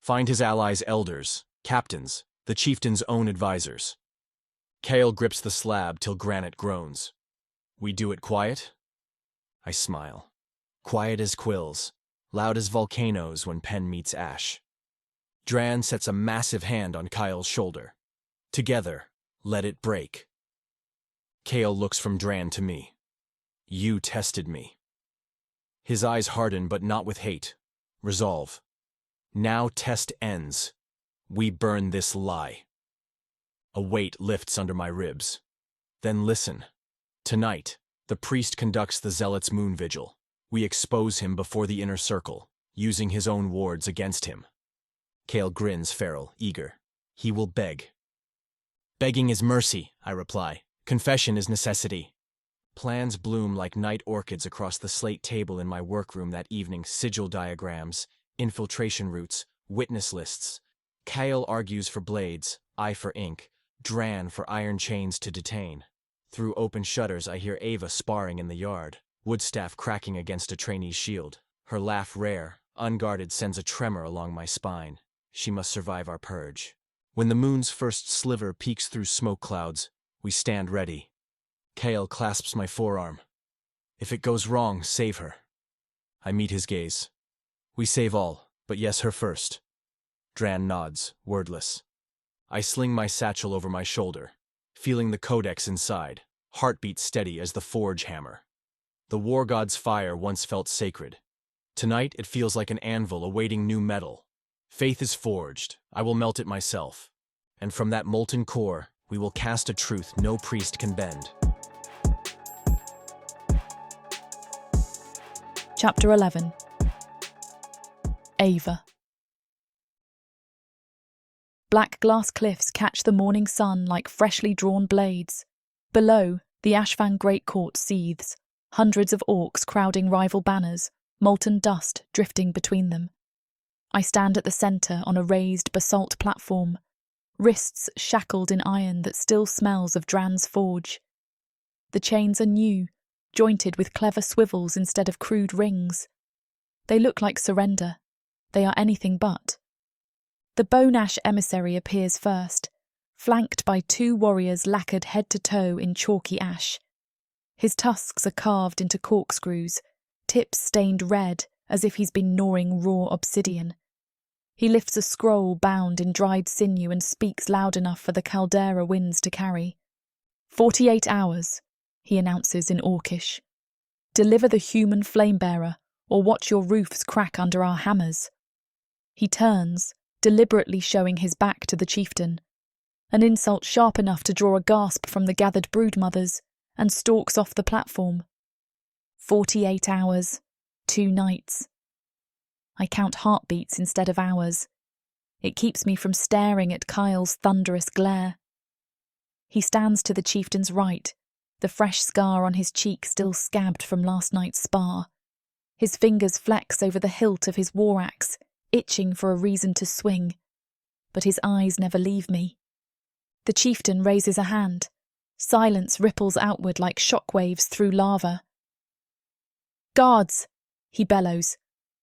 Find his allies' elders, captains, the chieftain's own advisors. Kale grips the slab till granite groans. We do it quiet? I smile. Quiet as quills, loud as volcanoes when pen meets ash. Drann sets a massive hand on Kyle's shoulder. Together, let it break. Kale looks from Drann to me. You tested me. His eyes harden, but not with hate. Resolve. Now test ends. We burn this lie. A weight lifts under my ribs. Then listen. Tonight, the priest conducts the zealot's moon vigil. We expose him before the inner circle, using his own wards against him. Kale grins feral, eager. He will beg. Begging is mercy, I reply. Confession is necessity. Plans bloom like night orchids across the slate table in my workroom that evening. Sigil diagrams, infiltration routes, witness lists. Kael argues for blades, I for ink, Drann for iron chains to detain. Through open shutters I hear Ava sparring in the yard, woodstaff cracking against a trainee's shield. Her laugh rare, unguarded, sends a tremor along my spine. She must survive our purge. When the moon's first sliver peeks through smoke clouds, we stand ready. Kale clasps my forearm. If it goes wrong, save her. I meet his gaze. We save all, but yes, her first. Drann nods, wordless. I sling my satchel over my shoulder, feeling the codex inside, heartbeat steady as the forge hammer. The war god's fire once felt sacred. Tonight it feels like an anvil awaiting new metal. Faith is forged, I will melt it myself. And from that molten core, we will cast a truth no priest can bend. Chapter 11. Ava. Black glass cliffs catch the morning sun like freshly drawn blades. Below, the Ashvan Great Court seethes, hundreds of orcs crowding rival banners, molten dust drifting between them. I stand at the centre on a raised basalt platform, wrists shackled in iron that still smells of Drann's forge. The chains are new, jointed with clever swivels instead of crude rings. They look like surrender. They are anything but. The Bonash emissary appears first, flanked by 2 warriors lacquered head to toe in chalky ash. His tusks are carved into corkscrews, tips stained red as if he's been gnawing raw obsidian. He lifts a scroll bound in dried sinew and speaks loud enough for the caldera winds to carry. 48 hours, he announces in Orcish. Deliver the human flame-bearer, or watch your roofs crack under our hammers. He turns, deliberately showing his back to the chieftain, an insult sharp enough to draw a gasp from the gathered broodmothers, and stalks off the platform. 48 hours, 2 nights. I count heartbeats instead of hours. It keeps me from staring at Kael's thunderous glare. He stands to the chieftain's right, the fresh scar on his cheek still scabbed from last night's spar. His fingers flex over the hilt of his war axe, itching for a reason to swing. But his eyes never leave me. The chieftain raises a hand. Silence ripples outward like shockwaves through lava. Guards, he bellows.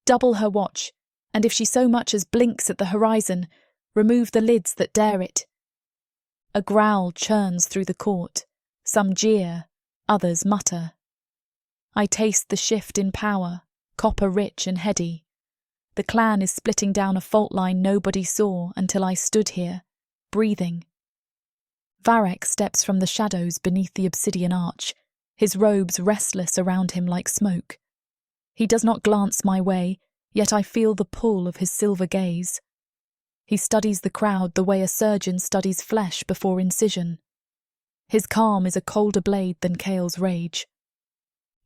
Double her watch, and if she so much as blinks at the horizon, remove the lids that dare it. A growl churns through the court. Some jeer, others mutter. I taste the shift in power, copper rich and heady. The clan is splitting down a fault line nobody saw until I stood here, breathing. Varek steps from the shadows beneath the obsidian arch, his robes restless around him like smoke. He does not glance my way, yet I feel the pull of his silver gaze. He studies the crowd the way a surgeon studies flesh before incision. His calm is a colder blade than Kael's rage.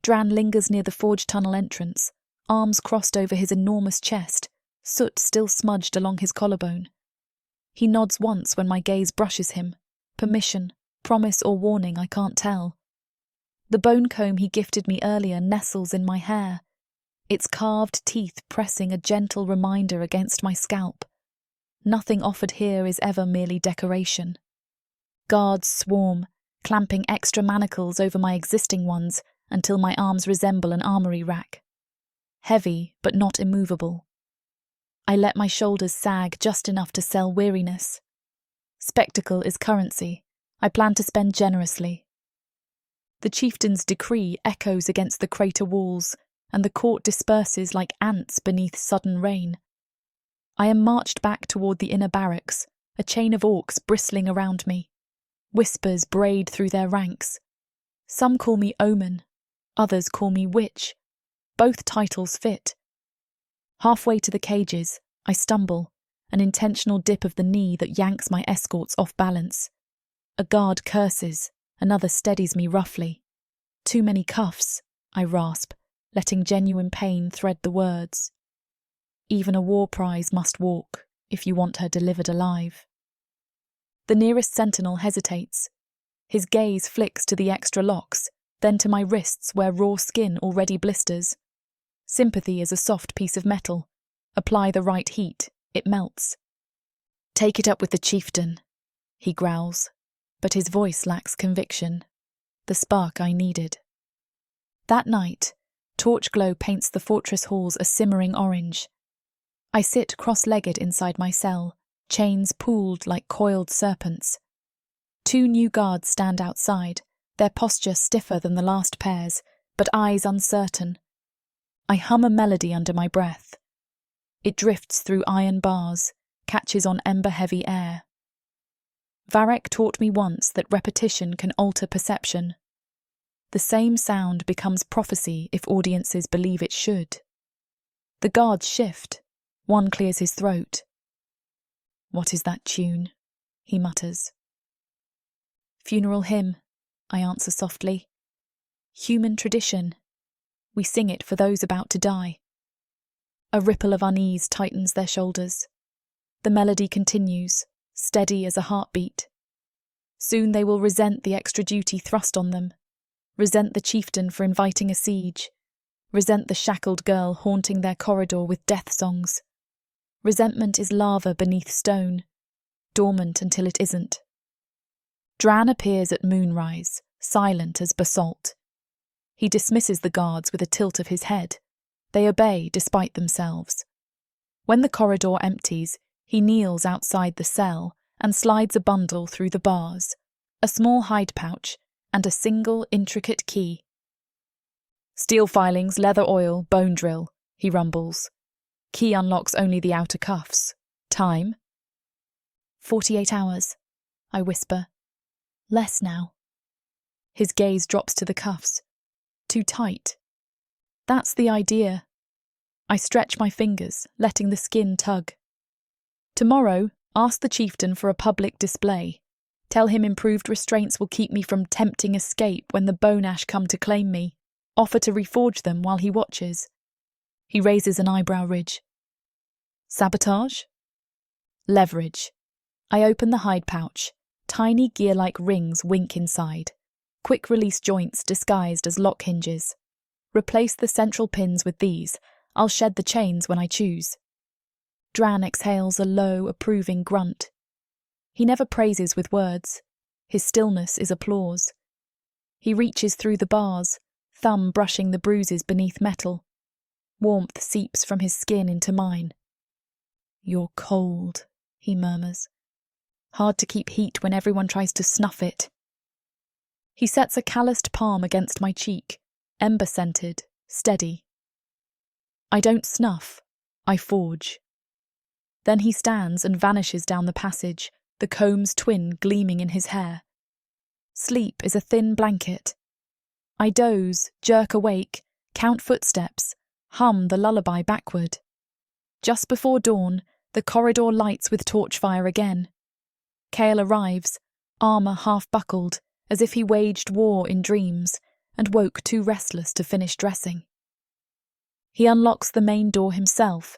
Drann lingers near the forge tunnel entrance, arms crossed over his enormous chest, soot still smudged along his collarbone. He nods once when my gaze brushes him. Permission, promise or warning, I can't tell. The bone comb he gifted me earlier nestles in my hair, its carved teeth pressing a gentle reminder against my scalp. Nothing offered here is ever merely decoration. Guards swarm, clamping extra manacles over my existing ones until my arms resemble an armory rack. Heavy, but not immovable. I let my shoulders sag just enough to sell weariness. Spectacle is currency. I plan to spend generously. The chieftain's decree echoes against the crater walls, and the court disperses like ants beneath sudden rain. I am marched back toward the inner barracks, a chain of orcs bristling around me. Whispers braid through their ranks. Some call me Omen, others call me Witch. Both titles fit. Halfway to the cages, I stumble, an intentional dip of the knee that yanks my escorts off balance. A guard curses, another steadies me roughly. Too many cuffs, I rasp, letting genuine pain thread the words. Even a war prize must walk, if you want her delivered alive. The nearest sentinel hesitates. His gaze flicks to the extra locks, then to my wrists where raw skin already blisters. Sympathy is a soft piece of metal. Apply the right heat, it melts. Take it up with the chieftain, he growls, but his voice lacks conviction. The spark I needed. That night, torch glow paints the fortress halls a simmering orange. I sit cross-legged inside my cell, chains pooled like coiled serpents. 2 new guards stand outside, their posture stiffer than the last pair's, but eyes uncertain. I hum a melody under my breath. It drifts through iron bars, catches on ember-heavy air. Varek taught me once that repetition can alter perception. The same sound becomes prophecy if audiences believe it should. The guards shift. One clears his throat. What is that tune? He mutters. Funeral hymn, I answer softly. Human tradition. We sing it for those about to die. A ripple of unease tightens their shoulders. The melody continues, steady as a heartbeat. Soon they will resent the extra duty thrust on them, resent the chieftain for inviting a siege, resent the shackled girl haunting their corridor with death songs. Resentment is lava beneath stone, dormant until it isn't. Drann appears at moonrise, silent as basalt. He dismisses the guards with a tilt of his head. They obey despite themselves. When the corridor empties, he kneels outside the cell, and slides a bundle through the bars, a small hide pouch, and a single intricate key. "Steel filings, leather oil, bone drill," he rumbles. "Key unlocks only the outer cuffs. Time?" 48 hours, I whisper. Less now. His gaze drops to the cuffs. Too tight. That's the idea. I stretch my fingers, letting the skin tug. "Tomorrow, ask the chieftain for a public display. Tell him improved restraints will keep me from tempting escape when the bone ash come to claim me. Offer to reforge them while he watches." He raises an eyebrow ridge. "Sabotage?" "Leverage." I open the hide pouch. Tiny gear-like rings wink inside. Quick-release joints disguised as lock hinges. Replace the central pins with these. I'll shed the chains when I choose. Drann exhales a low, approving grunt. He never praises with words. His stillness is applause. He reaches through the bars, thumb brushing the bruises beneath metal. Warmth seeps from his skin into mine. "You're cold," he murmurs. "Hard to keep heat when everyone tries to snuff it." He sets a calloused palm against my cheek, ember-scented, steady. I don't snuff, I forge. Then he stands and vanishes down the passage, the comb's twin gleaming in his hair. Sleep is a thin blanket. I doze, jerk awake, count footsteps, hum the lullaby backward. Just before dawn, the corridor lights with torchfire again. Kale arrives, armour half-buckled, as if he waged war in dreams, and woke too restless to finish dressing. He unlocks the main door himself.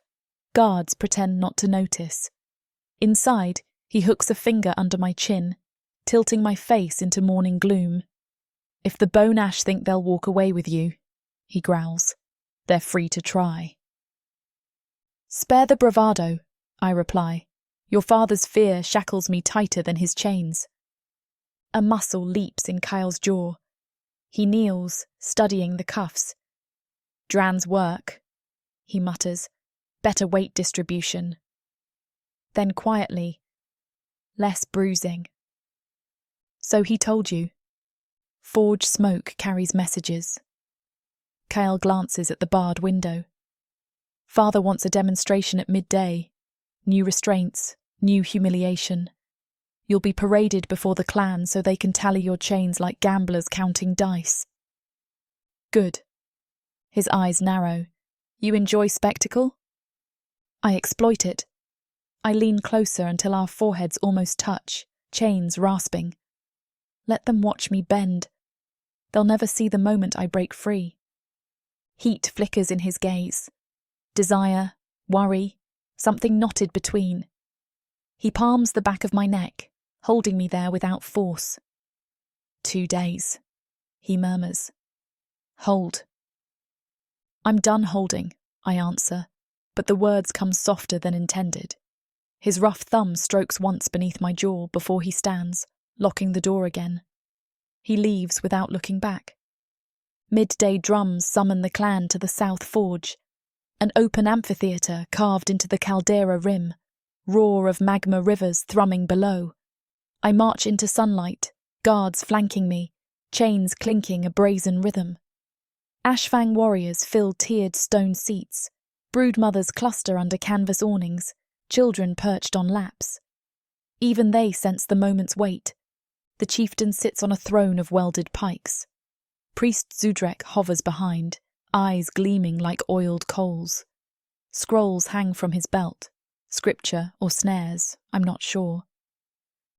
Guards pretend not to notice. Inside, he hooks a finger under my chin, tilting my face into morning gloom. "If the bone ash think they'll walk away with you," he growls, "they're free to try." "Spare the bravado," I reply. "Your father's fear shackles me tighter than his chains." A muscle leaps in Kael's jaw. He kneels, studying the cuffs. "Drann's work," he mutters. "Better weight distribution." Then quietly, "Less bruising." "So he told you." Forge smoke carries messages. Kael glances at the barred window. "Father wants a demonstration at midday. New restraints, new humiliation. You'll be paraded before the clan so they can tally your chains like gamblers counting dice." "Good." His eyes narrow. "You enjoy spectacle?" "I exploit it." I lean closer until our foreheads almost touch, chains rasping. Let them watch me bend. They'll never see the moment I break free. Heat flickers in his gaze. Desire, worry, something knotted between. He palms the back of my neck, holding me there without force. 2 days, he murmurs. Hold. I'm done holding, I answer, but the words come softer than intended. His rough thumb strokes once beneath my jaw before he stands, locking the door again. He leaves without looking back. Midday drums summon the clan to the South Forge, an open amphitheatre carved into the caldera rim, roar of magma rivers thrumming below. I march into sunlight, guards flanking me, chains clinking a brazen rhythm. Ashfang warriors fill tiered stone seats, broodmothers cluster under canvas awnings, children perched on laps. Even they sense the moment's weight. The chieftain sits on a throne of welded pikes. Priest Zudrek hovers behind, eyes gleaming like oiled coals. Scrolls hang from his belt, scripture or snares, I'm not sure.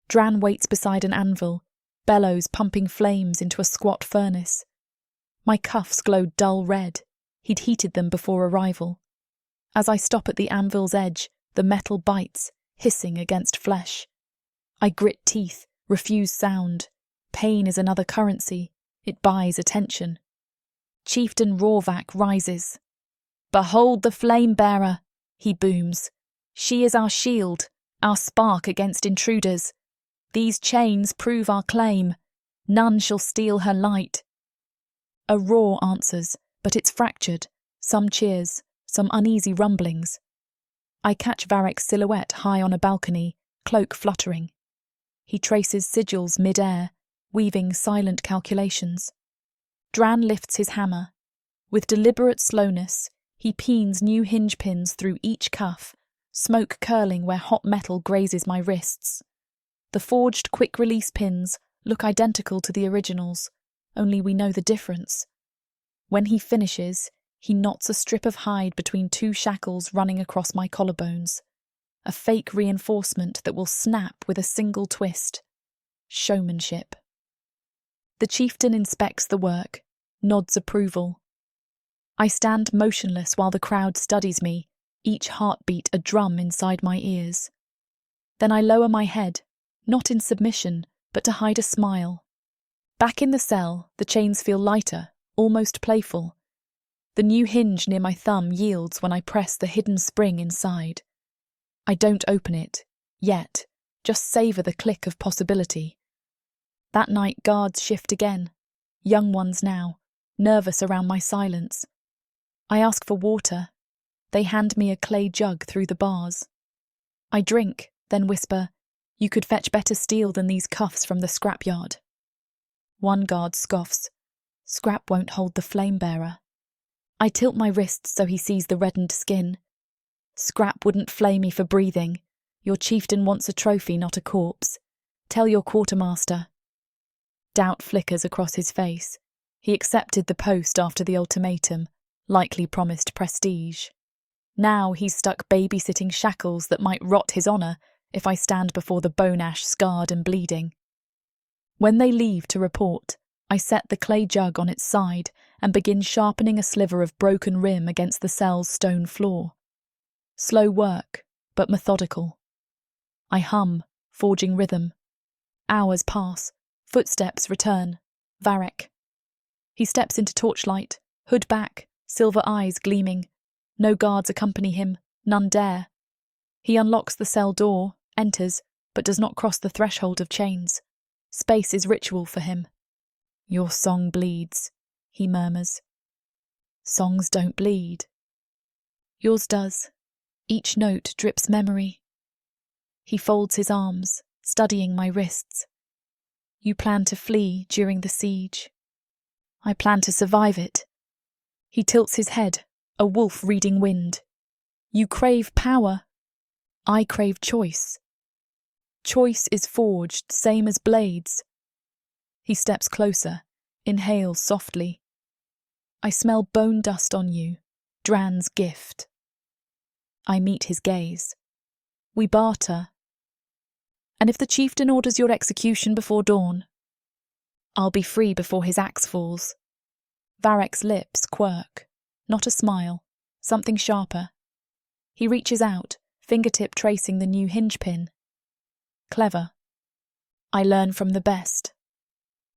Drann waits beside an anvil, bellows pumping flames into a squat furnace. My cuffs glow dull red. He'd heated them before arrival. As I stop at the anvil's edge, the metal bites, hissing against flesh. I grit teeth, refuse sound. Pain is another currency. It buys attention. Chieftain Rawvak rises. "Behold the flame-bearer," he booms. "She is our shield, our spark against intruders. These chains prove our claim. None shall steal her light." A roar answers, but it's fractured. Some cheers, some uneasy rumblings. I catch Varek's silhouette high on a balcony, cloak fluttering. He traces sigils mid-air, weaving silent calculations. Drann lifts his hammer. With deliberate slowness, he peens new hinge pins through each cuff, smoke curling where hot metal grazes my wrists. The forged quick-release pins look identical to the originals, only we know the difference. When he finishes, he knots a strip of hide between two shackles running across my collarbones. A fake reinforcement that will snap with a single twist. Showmanship. The chieftain inspects the work, nods approval. I stand motionless while the crowd studies me, each heartbeat a drum inside my ears. Then I lower my head, not in submission, but to hide a smile. Back in the cell, the chains feel lighter, almost playful. The new hinge near my thumb yields when I press the hidden spring inside. I don't open it, yet, just savour the click of possibility. That night guards shift again, young ones now, nervous around my silence. I ask for water. They hand me a clay jug through the bars. I drink, then whisper, "You could fetch better steel than these cuffs from the scrapyard." One guard scoffs. Scrap won't hold the flame bearer. I tilt my wrists so he sees the reddened skin. Scrap wouldn't flay me for breathing. Your chieftain wants a trophy, not a corpse. Tell your quartermaster. Doubt flickers across his face. He accepted the post after the ultimatum, likely promised prestige. Now he's stuck babysitting shackles that might rot his honour if I stand before the bone ash scarred and bleeding. When they leave to report, I set the clay jug on its side and begin sharpening a sliver of broken rim against the cell's stone floor. Slow work, but methodical. I hum, forging rhythm. Hours pass. Footsteps return. Varek. He steps into torchlight, hood back, silver eyes gleaming. No guards accompany him, none dare. He unlocks the cell door, enters, but does not cross the threshold of chains. Space is ritual for him. "Your song bleeds," he murmurs. "Songs don't bleed." "Yours does. Each note drips memory." He folds his arms, studying my wrists. "You plan to flee during the siege." "I plan to survive it." He tilts his head, a wolf reading wind. "You crave power. I crave choice. Choice is forged, same as blades." He steps closer, inhales softly. "I smell bone dust on you, Drann's gift." I meet his gaze. We barter. "And if the chieftain orders your execution before dawn?" "I'll be free before his axe falls." Varek's lips quirk. Not a smile, something sharper. He reaches out, fingertip tracing the new hinge pin. "Clever. I learn from the best."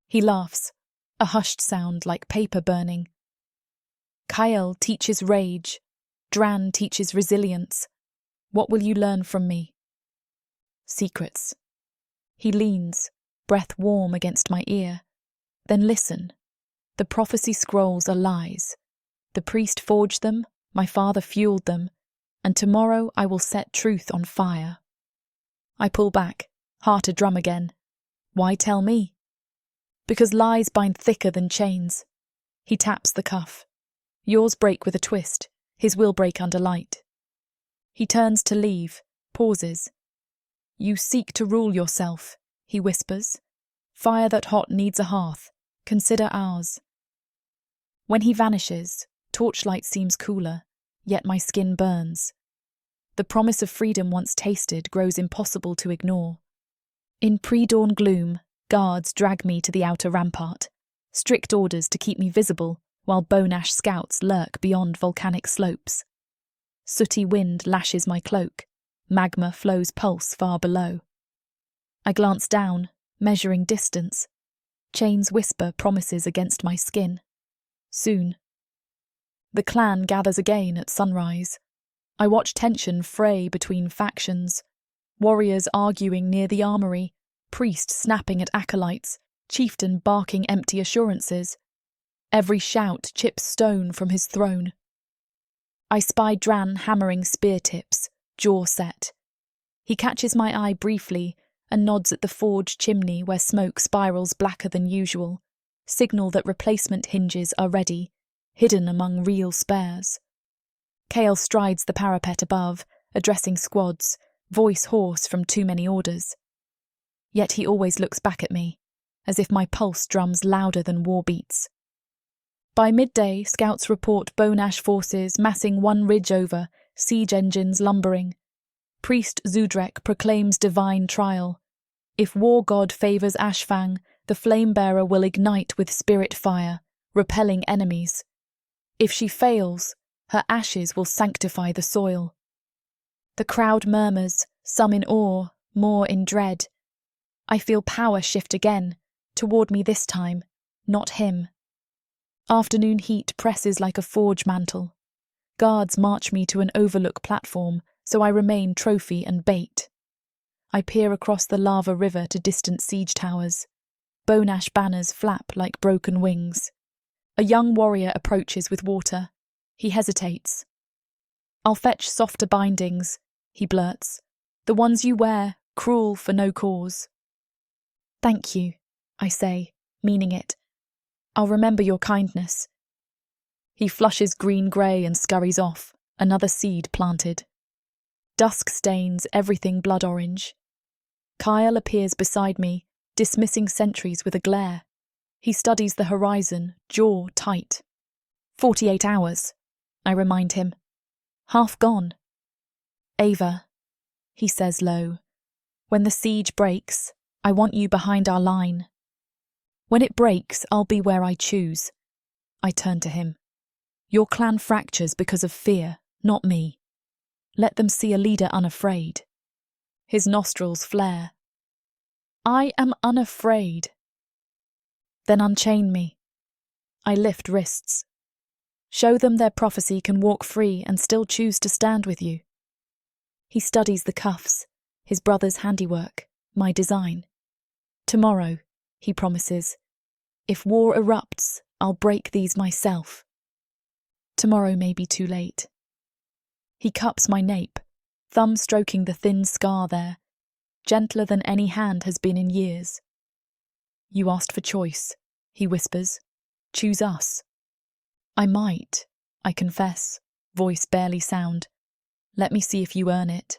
He laughs, a hushed sound like paper burning. "Kael teaches rage. Drann teaches resilience. What will you learn from me?" "Secrets." He leans, breath warm against my ear. "Then listen. The prophecy scrolls are lies. The priest forged them, my father fueled them, and tomorrow I will set truth on fire." I pull back, heart adrum again. "Why tell me?" "Because lies bind thicker than chains." He taps the cuff. "Yours break with a twist, his will break under light." He turns to leave, pauses. "You seek to rule yourself," he whispers. "Fire that hot needs a hearth. Consider ours." When he vanishes, torchlight seems cooler, yet my skin burns. The promise of freedom once tasted grows impossible to ignore. In pre-dawn gloom, guards drag me to the outer rampart. Strict orders to keep me visible, while bone ash scouts lurk beyond volcanic slopes. Sooty wind lashes my cloak. Magma flows pulse far below. I glance down, measuring distance. Chains whisper promises against my skin. Soon. The clan gathers again at sunrise. I watch tension fray between factions. Warriors arguing near the armory, priest snapping at acolytes, chieftain barking empty assurances. Every shout chips stone from his throne. I spy Drann hammering spear tips, jaw set. He catches my eye briefly and nods at the forge chimney where smoke spirals blacker than usual, signal that replacement hinges are ready, hidden among real spares. Kale strides the parapet above, addressing squads, voice hoarse from too many orders. Yet he always looks back at me, as if my pulse drums louder than war beats. By midday, scouts report Bone Ash forces massing one ridge over, siege engines lumbering. Priest Zudrek proclaims divine trial. If war god favours Ashfang, the flame-bearer will ignite with spirit fire, repelling enemies. If she fails, her ashes will sanctify the soil. The crowd murmurs, some in awe, more in dread. I feel power shift again, toward me this time, not him. Afternoon heat presses like a forge mantle. Guards march me to an overlook platform, so I remain trophy and bait. I peer across the lava river to distant siege towers. Bone ash banners flap like broken wings. A young warrior approaches with water. He hesitates. "I'll fetch softer bindings," he blurts. "The ones you wear, cruel for no cause." "Thank you," I say, meaning it. "I'll remember your kindness." He flushes green-grey and scurries off, another seed planted. Dusk stains everything blood-orange. Kael appears beside me, dismissing sentries with a glare. He studies the horizon, jaw tight. 48 hours, I remind him. Half gone. "Ava," he says low, "when the siege breaks, I want you behind our line. When it breaks, I'll be where I choose." I turn to him. "Your clan fractures because of fear, not me. Let them see a leader unafraid." His nostrils flare. "I am unafraid." "Then unchain me." I lift wrists. "Show them their prophecy can walk free and still choose to stand with you." He studies the cuffs, his brother's handiwork, my design. "Tomorrow," he promises, "if war erupts, I'll break these myself." Tomorrow may be too late. He cups my nape, thumb stroking the thin scar there, gentler than any hand has been in years. "You asked for choice," he whispers. "Choose us." "I might," I confess, voice barely sound. "Let me see if you earn it."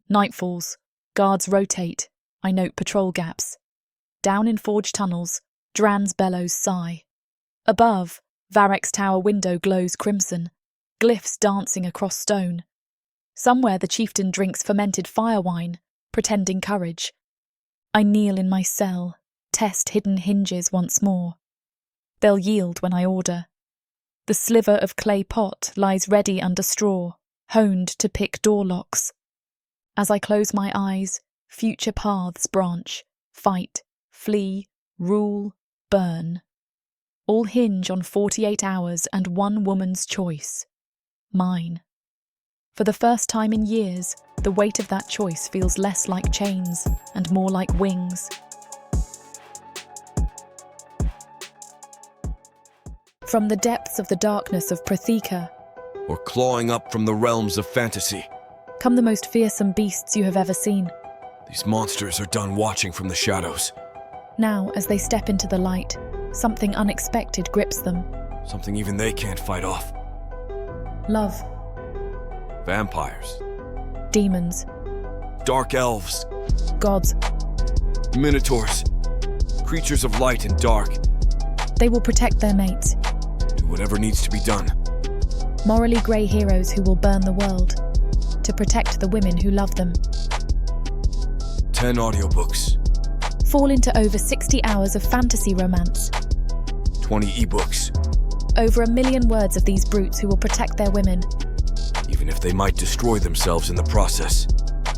Night falls. Guards rotate. I note patrol gaps. Down in forge tunnels, Drann's bellows sigh. Above, Varek's tower window glows crimson, glyphs dancing across stone. Somewhere the chieftain drinks fermented fire wine, pretending courage. I kneel in my cell, test hidden hinges once more. They'll yield when I order. The sliver of clay pot lies ready under straw, honed to pick door locks. As I close my eyes, future paths branch, fight, flee, rule, burn. All hinge on 48 hours and one woman's choice. Mine. For the first time in years, the weight of that choice feels less like chains and more like wings. From the depths of the darkness of Protheka, or clawing up from the realms of fantasy, come the most fearsome beasts you have ever seen. these monsters are done watching from the shadows. Now, as they step into the light, something unexpected grips them. Something even they can't fight off. Love. Vampires. Demons. Dark elves. Gods. Minotaurs. Creatures of light and dark. They will protect their mates. Do whatever needs to be done. Morally grey heroes who will burn the world. To protect the women who love them. 10 audiobooks. Fall into over 60 hours of fantasy romance. 20 ebooks. Over 1 million words of these brutes who will protect their women. Even if they might destroy themselves in the process.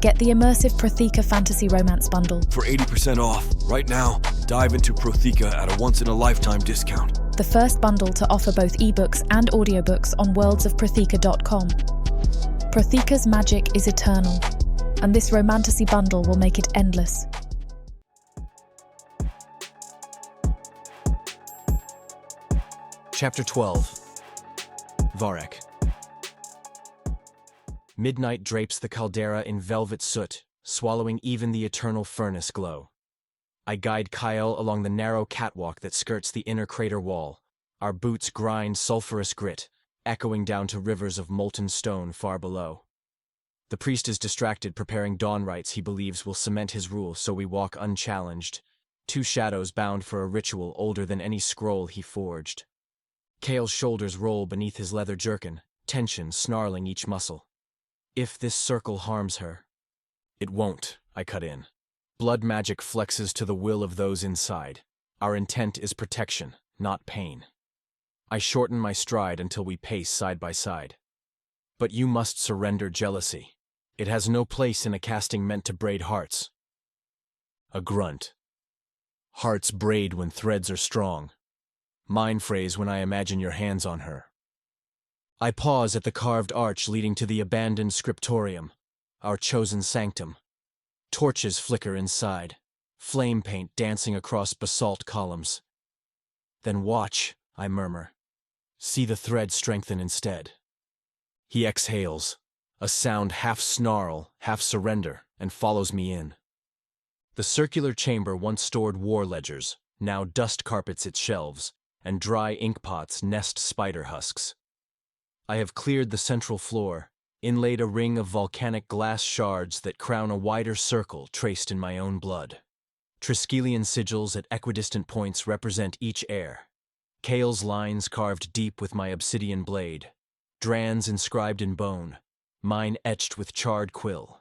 Get the immersive Protheka fantasy romance bundle. For 80% off, right now, dive into Protheka at a once-in-a-lifetime discount. The first bundle to offer both ebooks and audiobooks on worldsofprotheka.com. Protheka's magic is eternal, and this Romantasy bundle will make it endless. Chapter 12. Varek. Midnight drapes the caldera in velvet soot, swallowing even the eternal furnace glow. I guide Kael along the narrow catwalk that skirts the inner crater wall. Our boots grind sulphurous grit, echoing down to rivers of molten stone far below. The priest is distracted preparing dawn rites he believes will cement his rule, so we walk unchallenged, two shadows bound for a ritual older than any scroll he forged. Kael's shoulders roll beneath his leather jerkin, tension snarling each muscle. If this circle harms her... It won't, I cut in. Blood magic flexes to the will of those inside. Our intent is protection, not pain. I shorten my stride until we pace side by side. But you must surrender jealousy. It has no place in a casting meant to braid hearts. A grunt. Hearts braid when threads are strong. Mind phrase when I imagine your hands on her. I pause at the carved arch leading to the abandoned scriptorium, our chosen sanctum. Torches flicker inside, flame paint dancing across basalt columns. Then watch, I murmur. See the thread strengthen instead. He exhales, a sound half snarl, half surrender, and follows me in. The circular chamber once stored war ledgers, now dust carpets its shelves, and dry inkpots nest spider husks. I have cleared the central floor, inlaid a ring of volcanic glass shards that crown a wider circle traced in my own blood. Triskelion sigils at equidistant points represent each heir. Kael's lines carved deep with my obsidian blade. Drann's inscribed in bone, mine etched with charred quill.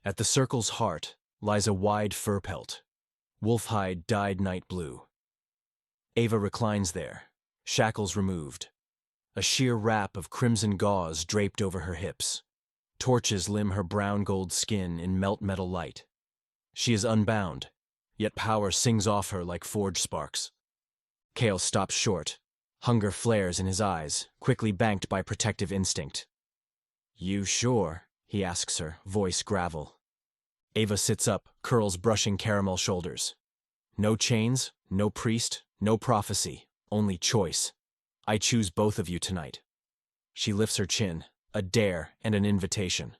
At the circle's heart lies a wide fur pelt, wolfhide dyed night blue. Ava reclines there, shackles removed. A sheer wrap of crimson gauze draped over her hips. Torches limn her brown gold skin in melt metal light. She is unbound, yet power sings off her like forge sparks. Kael stops short. Hunger flares in his eyes, quickly banked by protective instinct. You sure? He asks her, voice gravel. Ava sits up, curls brushing caramel shoulders. No chains, no priest, no prophecy, only choice. I choose both of you tonight. She lifts her chin, a dare and an invitation.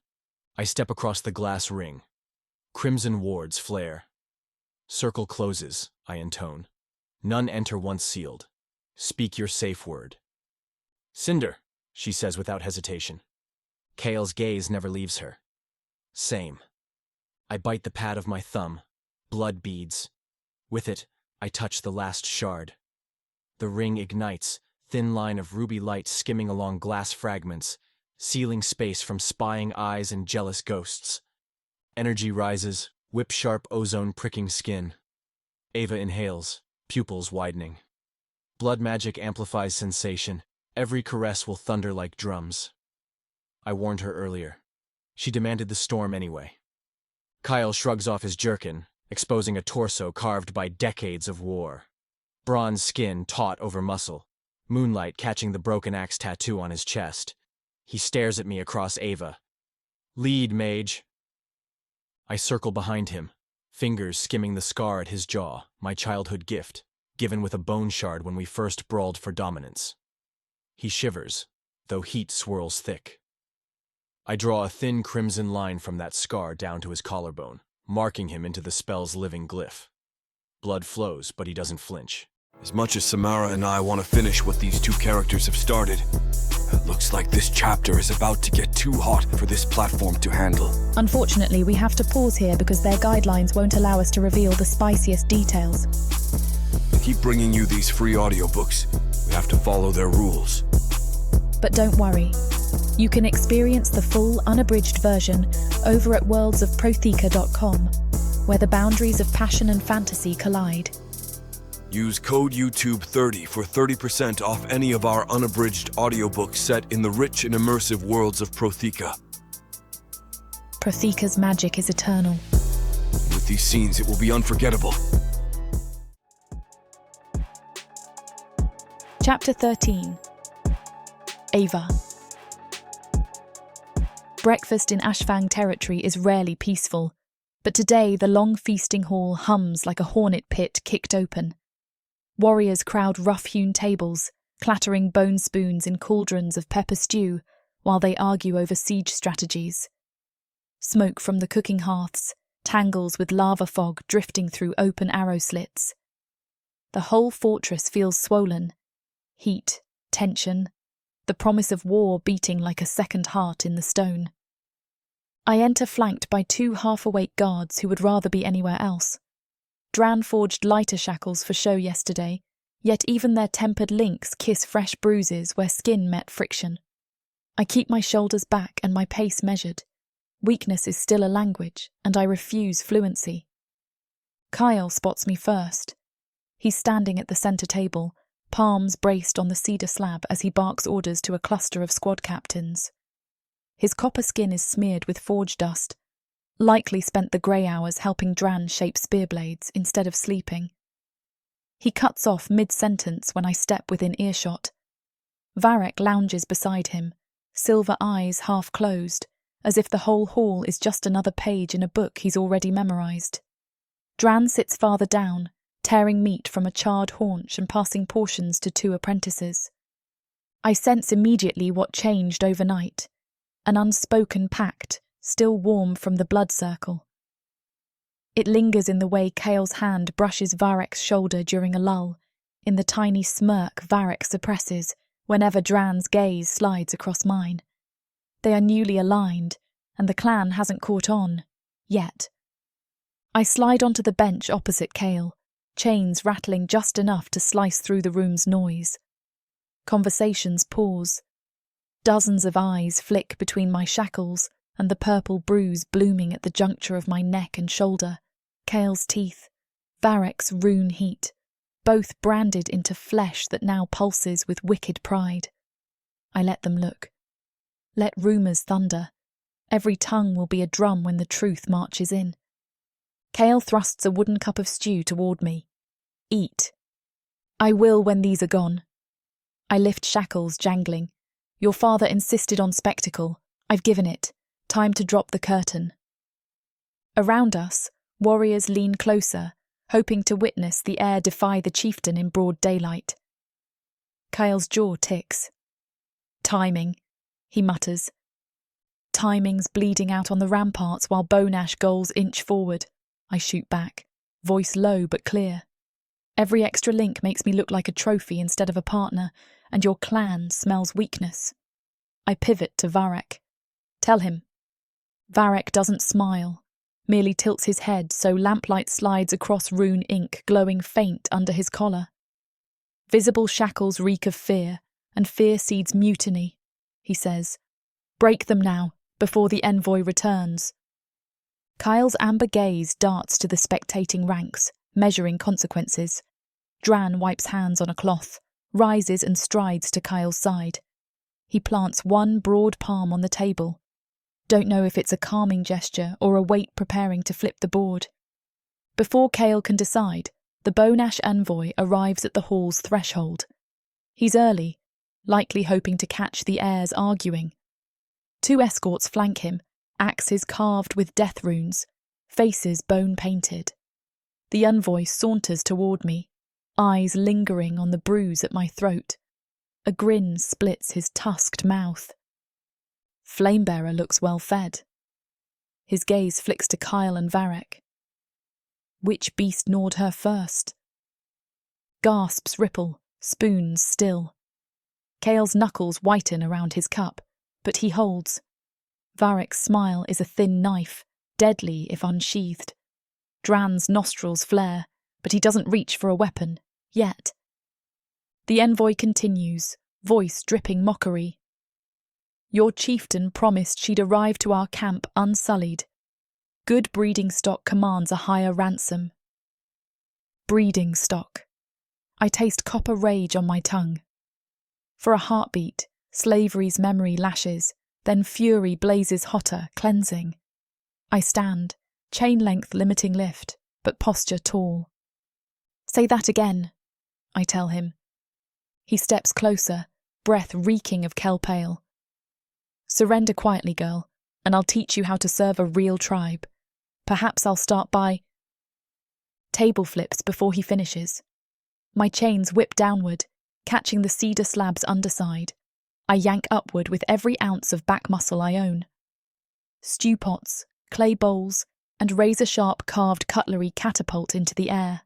I step across the glass ring. Crimson wards flare. Circle closes, I intone. None enter once sealed. Speak your safe word. Cinder, she says without hesitation. Kael's gaze never leaves her. Same. I bite the pad of my thumb. Blood beads. With it, I touch the last shard. The ring ignites, thin line of ruby light skimming along glass fragments, sealing space from spying eyes and jealous ghosts. Energy rises, whip-sharp ozone pricking skin. Ava inhales, pupils widening. Blood magic amplifies sensation. Every caress will thunder like drums. I warned her earlier. She demanded the storm anyway. Kael shrugs off his jerkin, exposing a torso carved by decades of war. Bronze skin taut over muscle, moonlight catching the broken axe tattoo on his chest. He stares at me across Ava. Lead, mage. I circle behind him, fingers skimming the scar at his jaw, my childhood gift, given with a bone shard when we first brawled for dominance. He shivers, though heat swirls thick. I draw a thin crimson line from that scar down to his collarbone, marking him into the spell's living glyph. Blood flows, but he doesn't flinch. As much as Samara and I want to finish what these two characters have started, it looks like this chapter is about to get too hot for this platform to handle. Unfortunately, we have to pause here because their guidelines won't allow us to reveal the spiciest details. To keep bringing you these free audiobooks, we have to follow their rules. But don't worry. You can experience the full, unabridged version over at worldsofprotheka.com, where the boundaries of passion and fantasy collide. Use code YouTube30 for 30% off any of our unabridged audiobooks set in the rich and immersive worlds of Protheka. Protheka's magic is eternal. With these scenes, it will be unforgettable. Chapter 13. Ava. Breakfast in Ashfang territory is rarely peaceful, but today the long feasting hall hums like a hornet pit kicked open. Warriors crowd rough-hewn tables, clattering bone spoons in cauldrons of pepper stew, while they argue over siege strategies. Smoke from the cooking hearths tangles with lava fog drifting through open arrow slits. The whole fortress feels swollen. Heat, tension, the promise of war beating like a second heart in the stone. I enter flanked by 2 half-awake guards who would rather be anywhere else. Drann forged lighter shackles for show yesterday, yet even their tempered links kiss fresh bruises where skin met friction. I keep my shoulders back and my pace measured. Weakness is still a language, and I refuse fluency. Kael spots me first. He's standing at the centre table, palms braced on the cedar slab as he barks orders to a cluster of squad captains. His copper skin is smeared with forge dust, likely spent the grey hours helping Drann shape spear blades instead of sleeping. He cuts off mid-sentence when I step within earshot. Varek lounges beside him, silver eyes half closed, as if the whole hall is just another page in a book he's already memorised. Drann sits farther down, tearing meat from a charred haunch and passing portions to 2 apprentices. I sense immediately what changed overnight, an unspoken pact, still warm from the blood circle. It lingers in the way Kael's hand brushes Varek's shoulder during a lull, in the tiny smirk Varek suppresses whenever Drann's gaze slides across mine. They are newly aligned, and the clan hasn't caught on, yet. I slide onto the bench opposite Kale, chains rattling just enough to slice through the room's noise. Conversations pause. Dozens of eyes flick between my shackles and the purple bruise blooming at the juncture of my neck and shoulder, Kael's teeth, Varek's rune heat, both branded into flesh that now pulses with wicked pride. I let them look. Let rumours thunder. Every tongue will be a drum when the truth marches in. Kael thrusts a wooden cup of stew toward me. Eat. I will when these are gone. I lift shackles, jangling. Your father insisted on spectacle. I've given it. Time to drop the curtain. Around us, warriors lean closer, hoping to witness the heir defy the chieftain in broad daylight. Kael's jaw ticks. Timing, he mutters. Timing's bleeding out on the ramparts while bone ash goals inch forward. I shoot back, voice low but clear. Every extra link makes me look like a trophy instead of a partner, and your clan smells weakness. I pivot to Varek. Tell him. Varek doesn't smile, merely tilts his head so lamplight slides across rune ink glowing faint under his collar. Visible shackles reek of fear, and fear seeds mutiny, he says. Break them now, before the envoy returns. Kael's amber gaze darts to the spectating ranks, measuring consequences. Drann wipes hands on a cloth, rises and strides to Kael's side. He plants one broad palm on the table. Don't know if it's a calming gesture or a weight preparing to flip the board. Before Kael can decide, the bone ash envoy arrives at the hall's threshold. He's early, likely hoping to catch the heirs arguing. 2 escorts flank him, axes carved with death runes, faces bone-painted. The envoy saunters toward me, eyes lingering on the bruise at my throat. A grin splits his tusked mouth. Flamebearer looks well fed. His gaze flicks to Kael and Varek. Which beast gnawed her first? Gasps ripple, spoons still. Kael's knuckles whiten around his cup, but he holds. Varek's smile is a thin knife, deadly if unsheathed. Drann's nostrils flare, but he doesn't reach for a weapon, yet. The envoy continues, voice dripping mockery. Your chieftain promised she'd arrive to our camp unsullied. Good breeding stock commands a higher ransom. Breeding stock. I taste copper rage on my tongue. For a heartbeat, slavery's memory lashes, then fury blazes hotter, cleansing. I stand, chain-length limiting lift, but posture tall. Say that again, I tell him. He steps closer, breath reeking of kelpale. Surrender quietly, girl, and I'll teach you how to serve a real tribe. Perhaps I'll start by... Table flips before he finishes. My chains whip downward, catching the cedar slab's underside. I yank upward with every ounce of back muscle I own. Stew pots, clay bowls, and razor-sharp carved cutlery catapult into the air.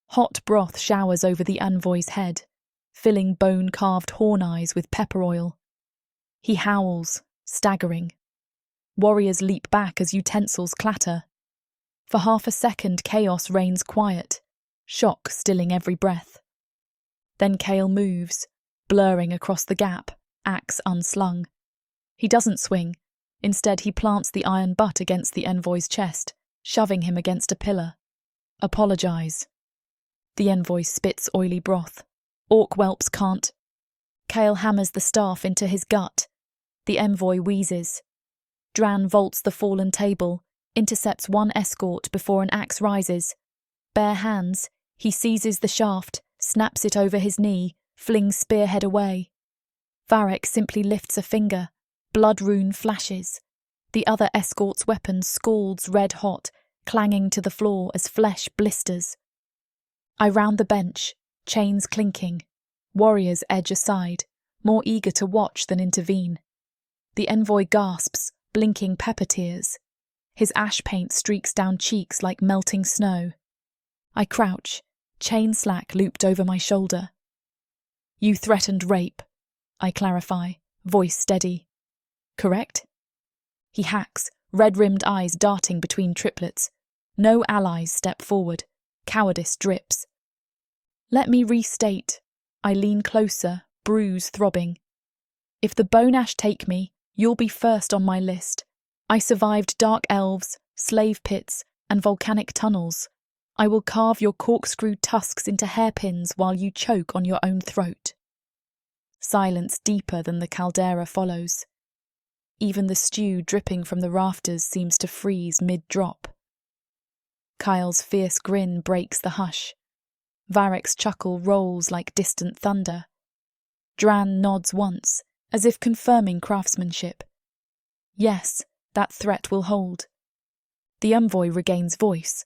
Hot broth showers over the envoy's head, filling bone-carved horn eyes with pepper oil. He howls, staggering. Warriors leap back as utensils clatter. For half a second, chaos reigns quiet, shock stilling every breath. Then Kale moves, blurring across the gap, axe unslung. He doesn't swing. Instead, he plants the iron butt against the envoy's chest, shoving him against a pillar. Apologize. The envoy spits oily broth. Orc whelps can't. Kale hammers the staff into his gut. The envoy wheezes. Drann vaults the fallen table, intercepts one escort before an axe rises. Bare hands, he seizes the shaft, snaps it over his knee, flings spearhead away. Varek simply lifts a finger. Blood rune flashes. The other escort's weapon scalds red hot, clanging to the floor as flesh blisters. I round the bench, chains clinking. Warriors edge aside, more eager to watch than intervene. The envoy gasps, blinking pepper tears. His ash paint streaks down cheeks like melting snow. I crouch, chain slack looped over my shoulder. You threatened rape, I clarify, voice steady. Correct? He hacks, red-rimmed eyes darting between triplets. No allies step forward. Cowardice drips. Let me restate. I lean closer, bruise throbbing. If the Bone Ash take me, you'll be first on my list. I survived dark elves, slave pits, and volcanic tunnels. I will carve your corkscrew tusks into hairpins while you choke on your own throat. Silence deeper than the caldera follows. Even the stew dripping from the rafters seems to freeze mid-drop. Kael's fierce grin breaks the hush. Varek's chuckle rolls like distant thunder. Drann nods once, as if confirming craftsmanship. Yes, that threat will hold. The envoy regains voice,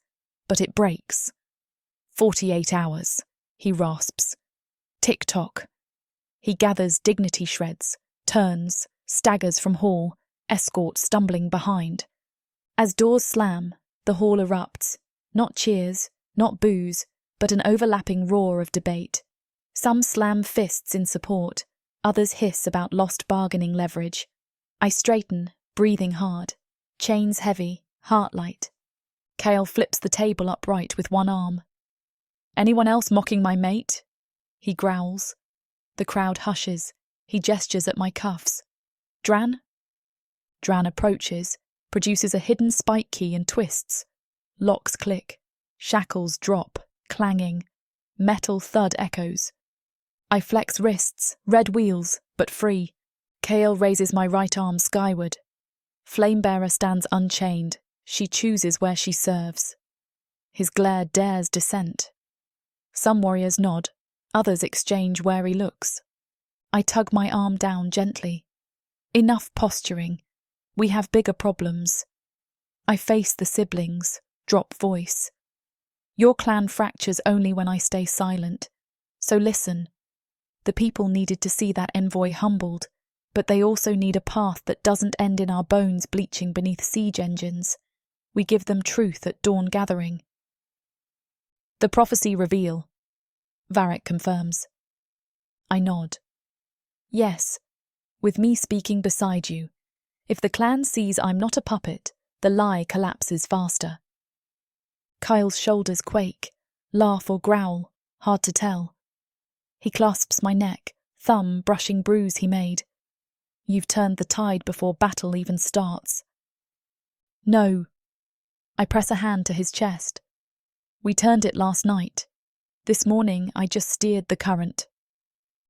but it breaks. 48 hours, he rasps. Tick-tock. He gathers dignity shreds, turns, staggers from hall, escort stumbling behind. As doors slam, the hall erupts. Not cheers, not boos, but an overlapping roar of debate. Some slam fists in support, others hiss about lost bargaining leverage. I straighten, breathing hard. Chains heavy, heart light. Kael flips the table upright with one arm. Anyone else mocking my mate? He growls. The crowd hushes. He gestures at my cuffs. Drann? Drann approaches, produces a hidden spike key and twists. Locks click. Shackles drop, clanging. Metal thud echoes. I flex wrists, red wheels, but free. Kale raises my right arm skyward. Flamebearer stands unchained. She chooses where she serves. His glare dares dissent. Some warriors nod, others exchange wary looks. I tug my arm down gently. Enough posturing. We have bigger problems. I face the siblings, drop voice. Your clan fractures only when I stay silent. So listen. The people needed to see that envoy humbled, but they also need a path that doesn't end in our bones bleaching beneath siege engines. We give them truth at dawn gathering. The prophecy reveal. Varek confirms. I nod. Yes, with me speaking beside you. If the clan sees I'm not a puppet, the lie collapses faster. Kael's shoulders quake, laugh or growl, hard to tell. He clasps my neck, thumb brushing bruise he made. You've turned the tide before battle even starts. No. I press a hand to his chest. We turned it last night. This morning I just steered the current.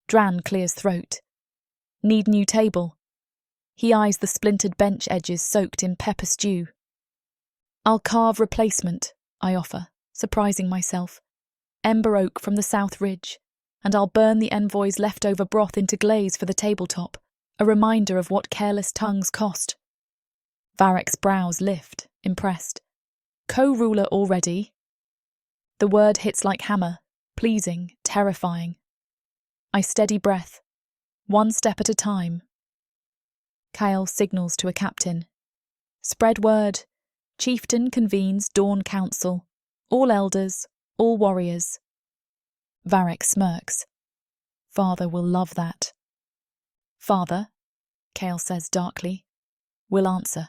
Drann clears throat. Need new table. He eyes the splintered bench edges soaked in pepper stew. I'll carve replacement, I offer, surprising myself. Ember oak from the south ridge, and I'll burn the envoy's leftover broth into glaze for the tabletop, a reminder of what careless tongues cost. Varek's brows lift, impressed. Co-ruler already? The word hits like hammer, pleasing, terrifying. I steady breath. One step at a time. Kael signals to a captain. Spread word. Chieftain convenes dawn council. All elders, all warriors. Varek smirks. Father will love that. Father, Kael says darkly, will answer.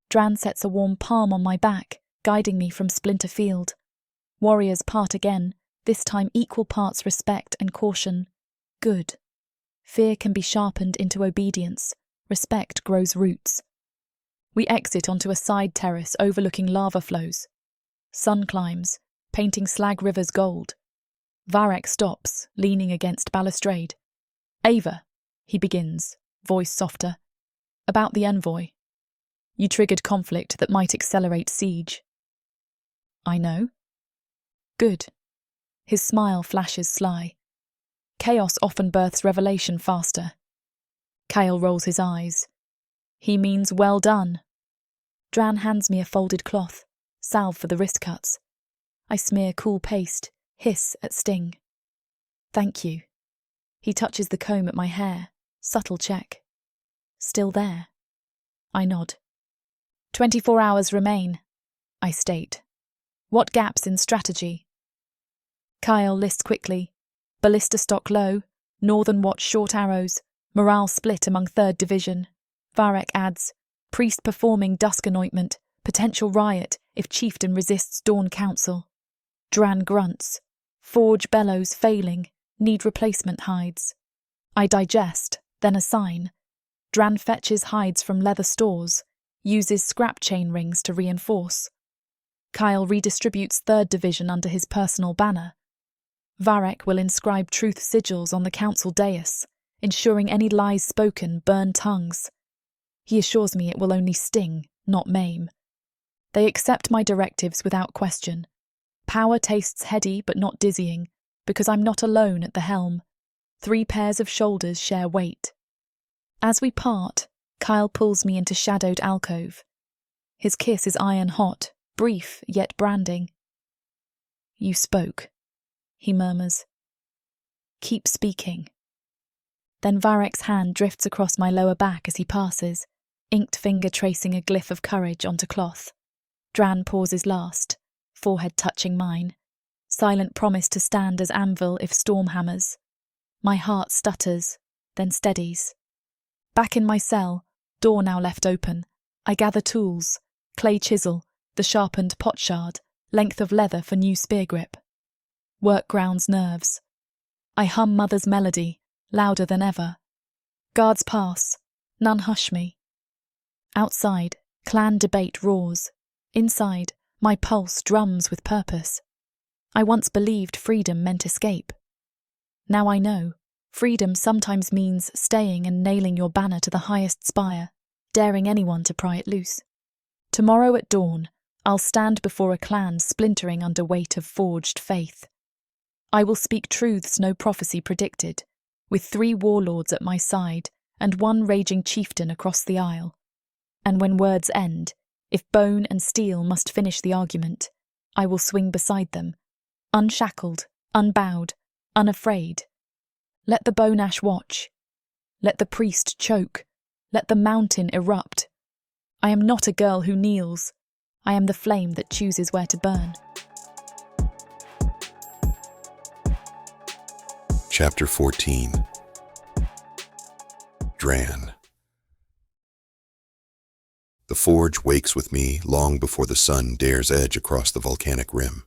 Drann sets a warm palm on my back, guiding me from Splinter Field. Warriors part again, this time equal parts respect and caution. Good. Fear can be sharpened into obedience. Respect grows roots. We exit onto a side terrace overlooking lava flows. Sun climbs, painting Slag River's gold. Varek stops, leaning against balustrade. Ava, he begins, voice softer. About the envoy. You triggered conflict that might accelerate siege. I know. Good. His smile flashes sly. Chaos often births revelation faster. Kael rolls his eyes. He means well done. Drann hands me a folded cloth, salve for the wrist cuts. I smear cool paste, hiss at sting. Thank you. He touches the comb at my hair, subtle check. Still there. I nod. 24 hours remain, I state. What gaps in strategy? Kael lists quickly. Ballista stock low, Northern Watch short arrows, morale split among 3rd Division. Varek adds, priest performing dusk anointment, potential riot if chieftain resists dawn council. Drann grunts. Forge bellows failing, need replacement hides. I digest, then assign. Drann fetches hides from leather stores, uses scrap chain rings to reinforce. Kael redistributes 3rd Division under his personal banner. Varek will inscribe truth sigils on the council dais, ensuring any lies spoken burn tongues. He assures me it will only sting, not maim. They accept my directives without question. Power tastes heady but not dizzying, because I'm not alone at the helm. 3 pairs of shoulders share weight. As we part, Kael pulls me into shadowed alcove. His kiss is iron hot, brief yet branding. You spoke, he murmurs. Keep speaking. Then Varek's hand drifts across my lower back as he passes, inked finger tracing a glyph of courage onto cloth. Drann pauses last, forehead touching mine. Silent promise to stand as anvil if storm hammers. My heart stutters, then steadies. Back in my cell, door now left open, I gather tools, clay chisel, the sharpened pot shard, length of leather for new spear grip. Work grounds nerves. I hum mother's melody, louder than ever. Guards pass, none hush me. Outside, clan debate roars. Inside, my pulse drums with purpose. I once believed freedom meant escape. Now I know, freedom sometimes means staying and nailing your banner to the highest spire, daring anyone to pry it loose. Tomorrow at dawn, I'll stand before a clan splintering under weight of forged faith. I will speak truths no prophecy predicted, with 3 warlords at my side and 1 raging chieftain across the aisle. And when words end, if bone and steel must finish the argument, I will swing beside them, unshackled, unbowed, unafraid. Let the bone ash watch. Let the priest choke. Let the mountain erupt. I am not a girl who kneels. I am the flame that chooses where to burn. Chapter 14. Drann. The forge wakes with me long before the sun dares edge across the volcanic rim.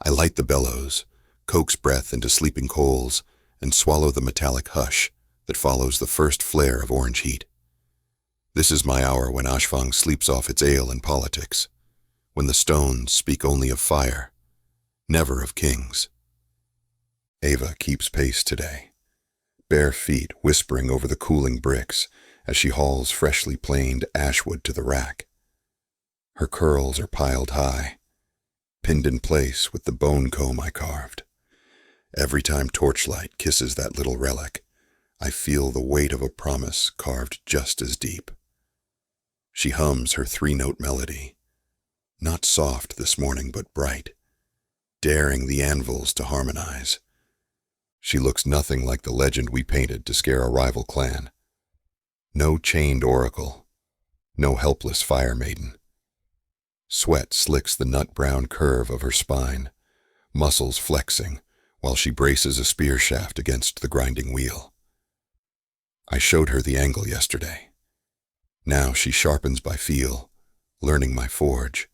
I light the bellows, coax breath into sleeping coals, and swallow the metallic hush that follows the first flare of orange heat. This is my hour when Ashfang sleeps off its ale and politics, when the stones speak only of fire, never of kings. Ava keeps pace today, bare feet whispering over the cooling bricks as she hauls freshly planed ashwood to the rack. Her curls are piled high, pinned in place with the bone comb I carved. Every time torchlight kisses that little relic, I feel the weight of a promise carved just as deep. She hums her 3-note melody, not soft this morning but bright, daring the anvils to harmonize. She looks nothing like the legend we painted to scare a rival clan. No chained oracle, no helpless fire maiden. Sweat slicks the nut-brown curve of her spine, muscles flexing while she braces a spear shaft against the grinding wheel. I showed her the angle yesterday. Now she sharpens by feel, learning my forge,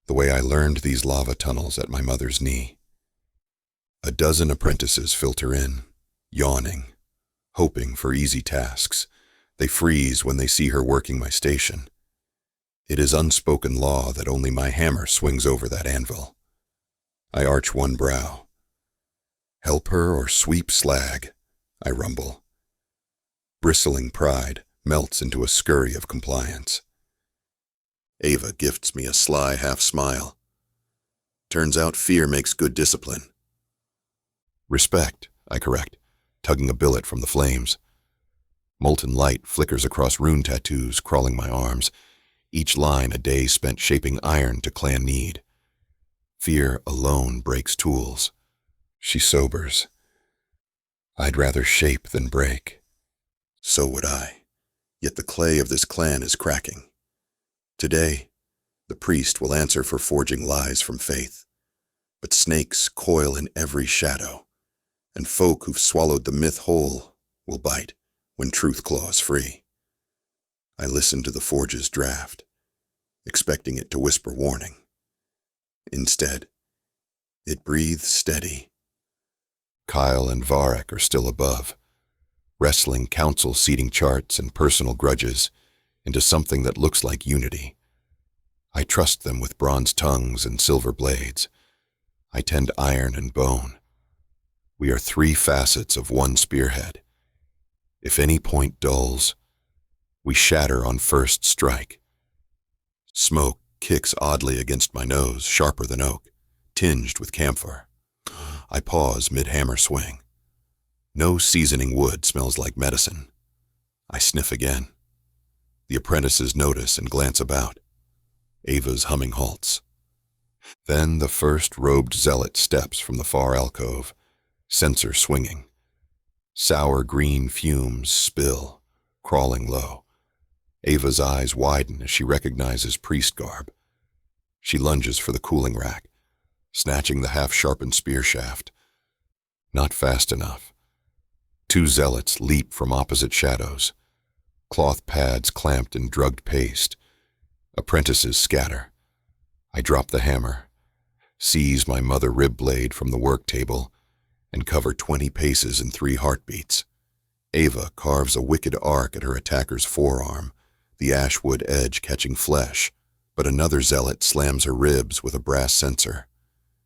the way I learned these lava tunnels at my mother's knee. A dozen apprentices filter in, yawning, hoping for easy tasks. They freeze when they see her working my station. It is unspoken law that only my hammer swings over that anvil. I arch one brow. Help her or sweep slag, I rumble. Bristling pride melts into a scurry of compliance. Ava gifts me a sly half-smile. Turns out fear makes good discipline. Respect, I correct, tugging a billet from the flames. Molten light flickers across rune tattoos crawling my arms, each line a day spent shaping iron to clan need. Fear alone breaks tools. She sobers. I'd rather shape than break. So would I, yet the clay of this clan is cracking. Today, the priest will answer for forging lies from faith, but snakes coil in every shadow, and folk who've swallowed the myth whole will bite when truth claws free. I listen to the forge's draft, expecting it to whisper warning. Instead, it breathes steady. Kael and Varek are still above, wrestling council seating charts and personal grudges into something that looks like unity. I trust them with bronze tongues and silver blades. I tend iron and bone. We are three facets of one spearhead. If any point dulls, we shatter on first strike. Smoke kicks oddly against my nose, sharper than oak, tinged with camphor. I pause mid-hammer swing. No seasoning wood smells like medicine. I sniff again. The apprentices notice and glance about. Ava's humming halts. Then the first robed zealot steps from the far alcove, censer swinging. Sour green fumes spill, crawling low. Ava's eyes widen as she recognizes priest garb. She lunges for the cooling rack, snatching the half-sharpened spear shaft. Not fast enough. Two zealots leap from opposite shadows. Cloth pads clamped in drugged paste. Apprentices scatter. I drop the hammer, seize my mother rib blade from the work table, and cover 20 paces in 3 heartbeats. Ava carves a wicked arc at her attacker's forearm, the ashwood edge catching flesh, but another zealot slams her ribs with a brass censer.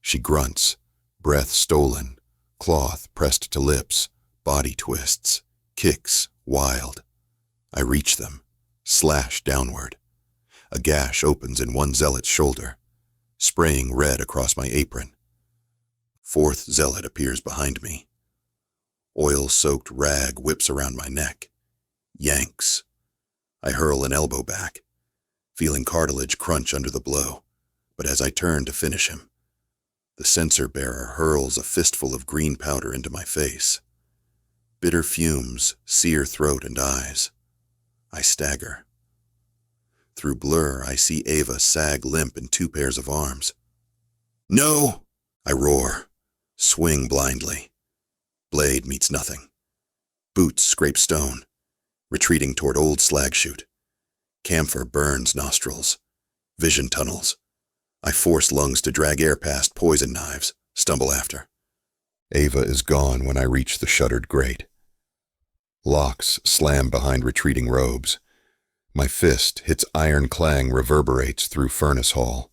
She grunts, breath stolen, cloth pressed to lips, body twists, kicks wild. I reach them, slash downward. A gash opens in one zealot's shoulder, spraying red across my apron. Fourth zealot appears behind me. Oil-soaked rag whips around my neck. Yanks. I hurl an elbow back, feeling cartilage crunch under the blow, but as I turn to finish him, the censer bearer hurls a fistful of green powder into my face. Bitter fumes sear throat and eyes. I stagger. Through blur, I see Ava sag limp in 2 pairs of arms. No! I roar, swing blindly. Blade meets nothing. Boots scrape stone, retreating toward old slag chute. Camphor burns nostrils. Vision tunnels. I force lungs to drag air past poison knives, stumble after. Ava is gone when I reach the shuttered grate. Locks slam behind retreating robes. My fist hits iron clang reverberates through furnace hall.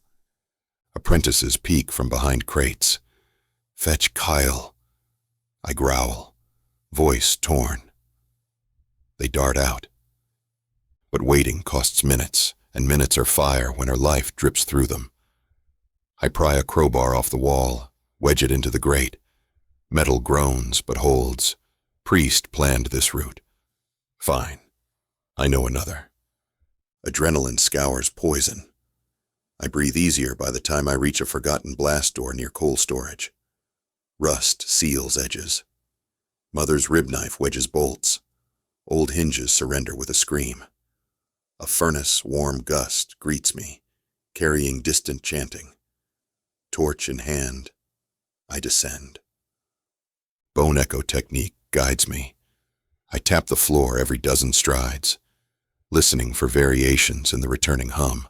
Apprentices peek from behind crates. Fetch Kael. I growl, voice torn. They dart out. But waiting costs minutes, and minutes are fire when her life drips through them. I pry a crowbar off the wall, wedge it into the grate. Metal groans but holds. Priest planned this route. Fine. I know another. Adrenaline scours poison. I breathe easier by the time I reach a forgotten blast door near coal storage. Rust seals edges. Mother's rib knife wedges bolts. Old hinges surrender with a scream. A furnace warm gust greets me, carrying distant chanting. Torch in hand, I descend. Bone echo technique guides me. I tap the floor every dozen strides, listening for variations in the returning hum.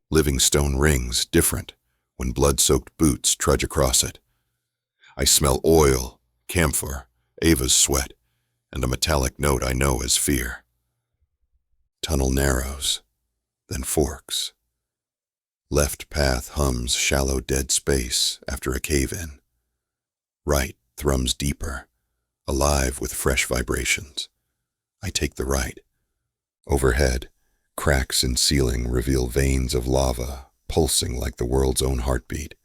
Living stone rings different when blood-soaked boots trudge across it. I smell oil, camphor, Ava's sweat, and a metallic note I know as fear. Tunnel narrows, then forks. Left path hums shallow dead space after a cave-in. Right thrums deeper, alive with fresh vibrations. I take the right. Overhead, cracks in ceiling reveal veins of lava pulsing like the world's own heartbeat.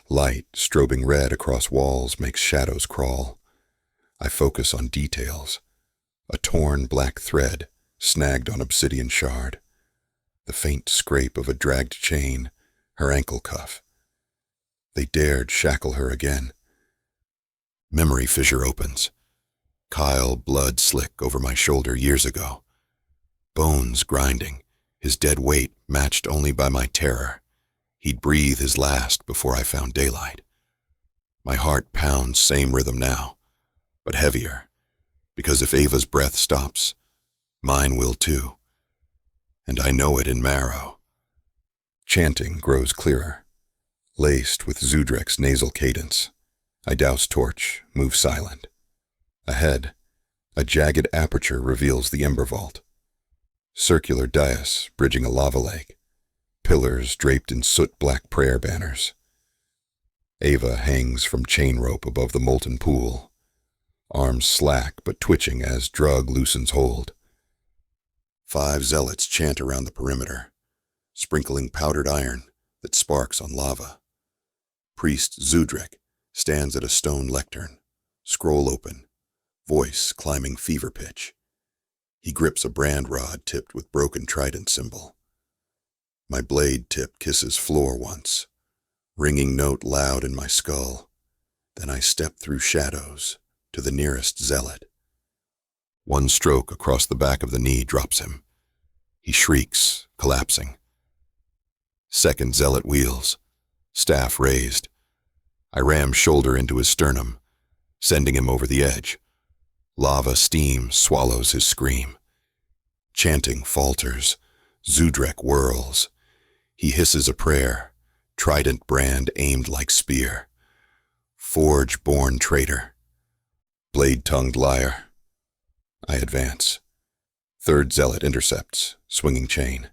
Light, strobing red across walls, makes shadows crawl. I focus on details. A torn black thread, snagged on obsidian shard. The faint scrape of a dragged chain, her ankle cuff. They dared shackle her again. Memory fissure opens. Kael blood slick over my shoulder years ago. Bones grinding, his dead weight matched only by my terror. He'd breathe his last before I found daylight. My heart pounds same rhythm now, but heavier, because if Ava's breath stops, mine will too. And I know it in marrow. Chanting grows clearer, laced with Zudrek's nasal cadence. I douse torch, move silent. Ahead, a jagged aperture reveals the ember vault. Circular dais bridging a lava lake. Pillars draped in soot-black prayer banners. Ava hangs from chain rope above the molten pool, arms slack but twitching as drug loosens hold. 5 zealots chant around the perimeter, sprinkling powdered iron that sparks on lava. Priest Zudrek stands at a stone lectern, scroll open, voice climbing fever pitch. He grips a brand rod tipped with broken trident symbol. My blade tip kisses floor once, ringing note loud in my skull. Then I step through shadows to the nearest zealot. One stroke across the back of the knee drops him. He shrieks, collapsing. Second zealot wheels, staff raised. I ram shoulder into his sternum, sending him over the edge. Lava steam swallows his scream. Chanting falters, Zudrek whirls. He hisses a prayer, trident brand aimed like spear. Forge-born traitor, blade-tongued liar. I advance. Third zealot intercepts, swinging chain.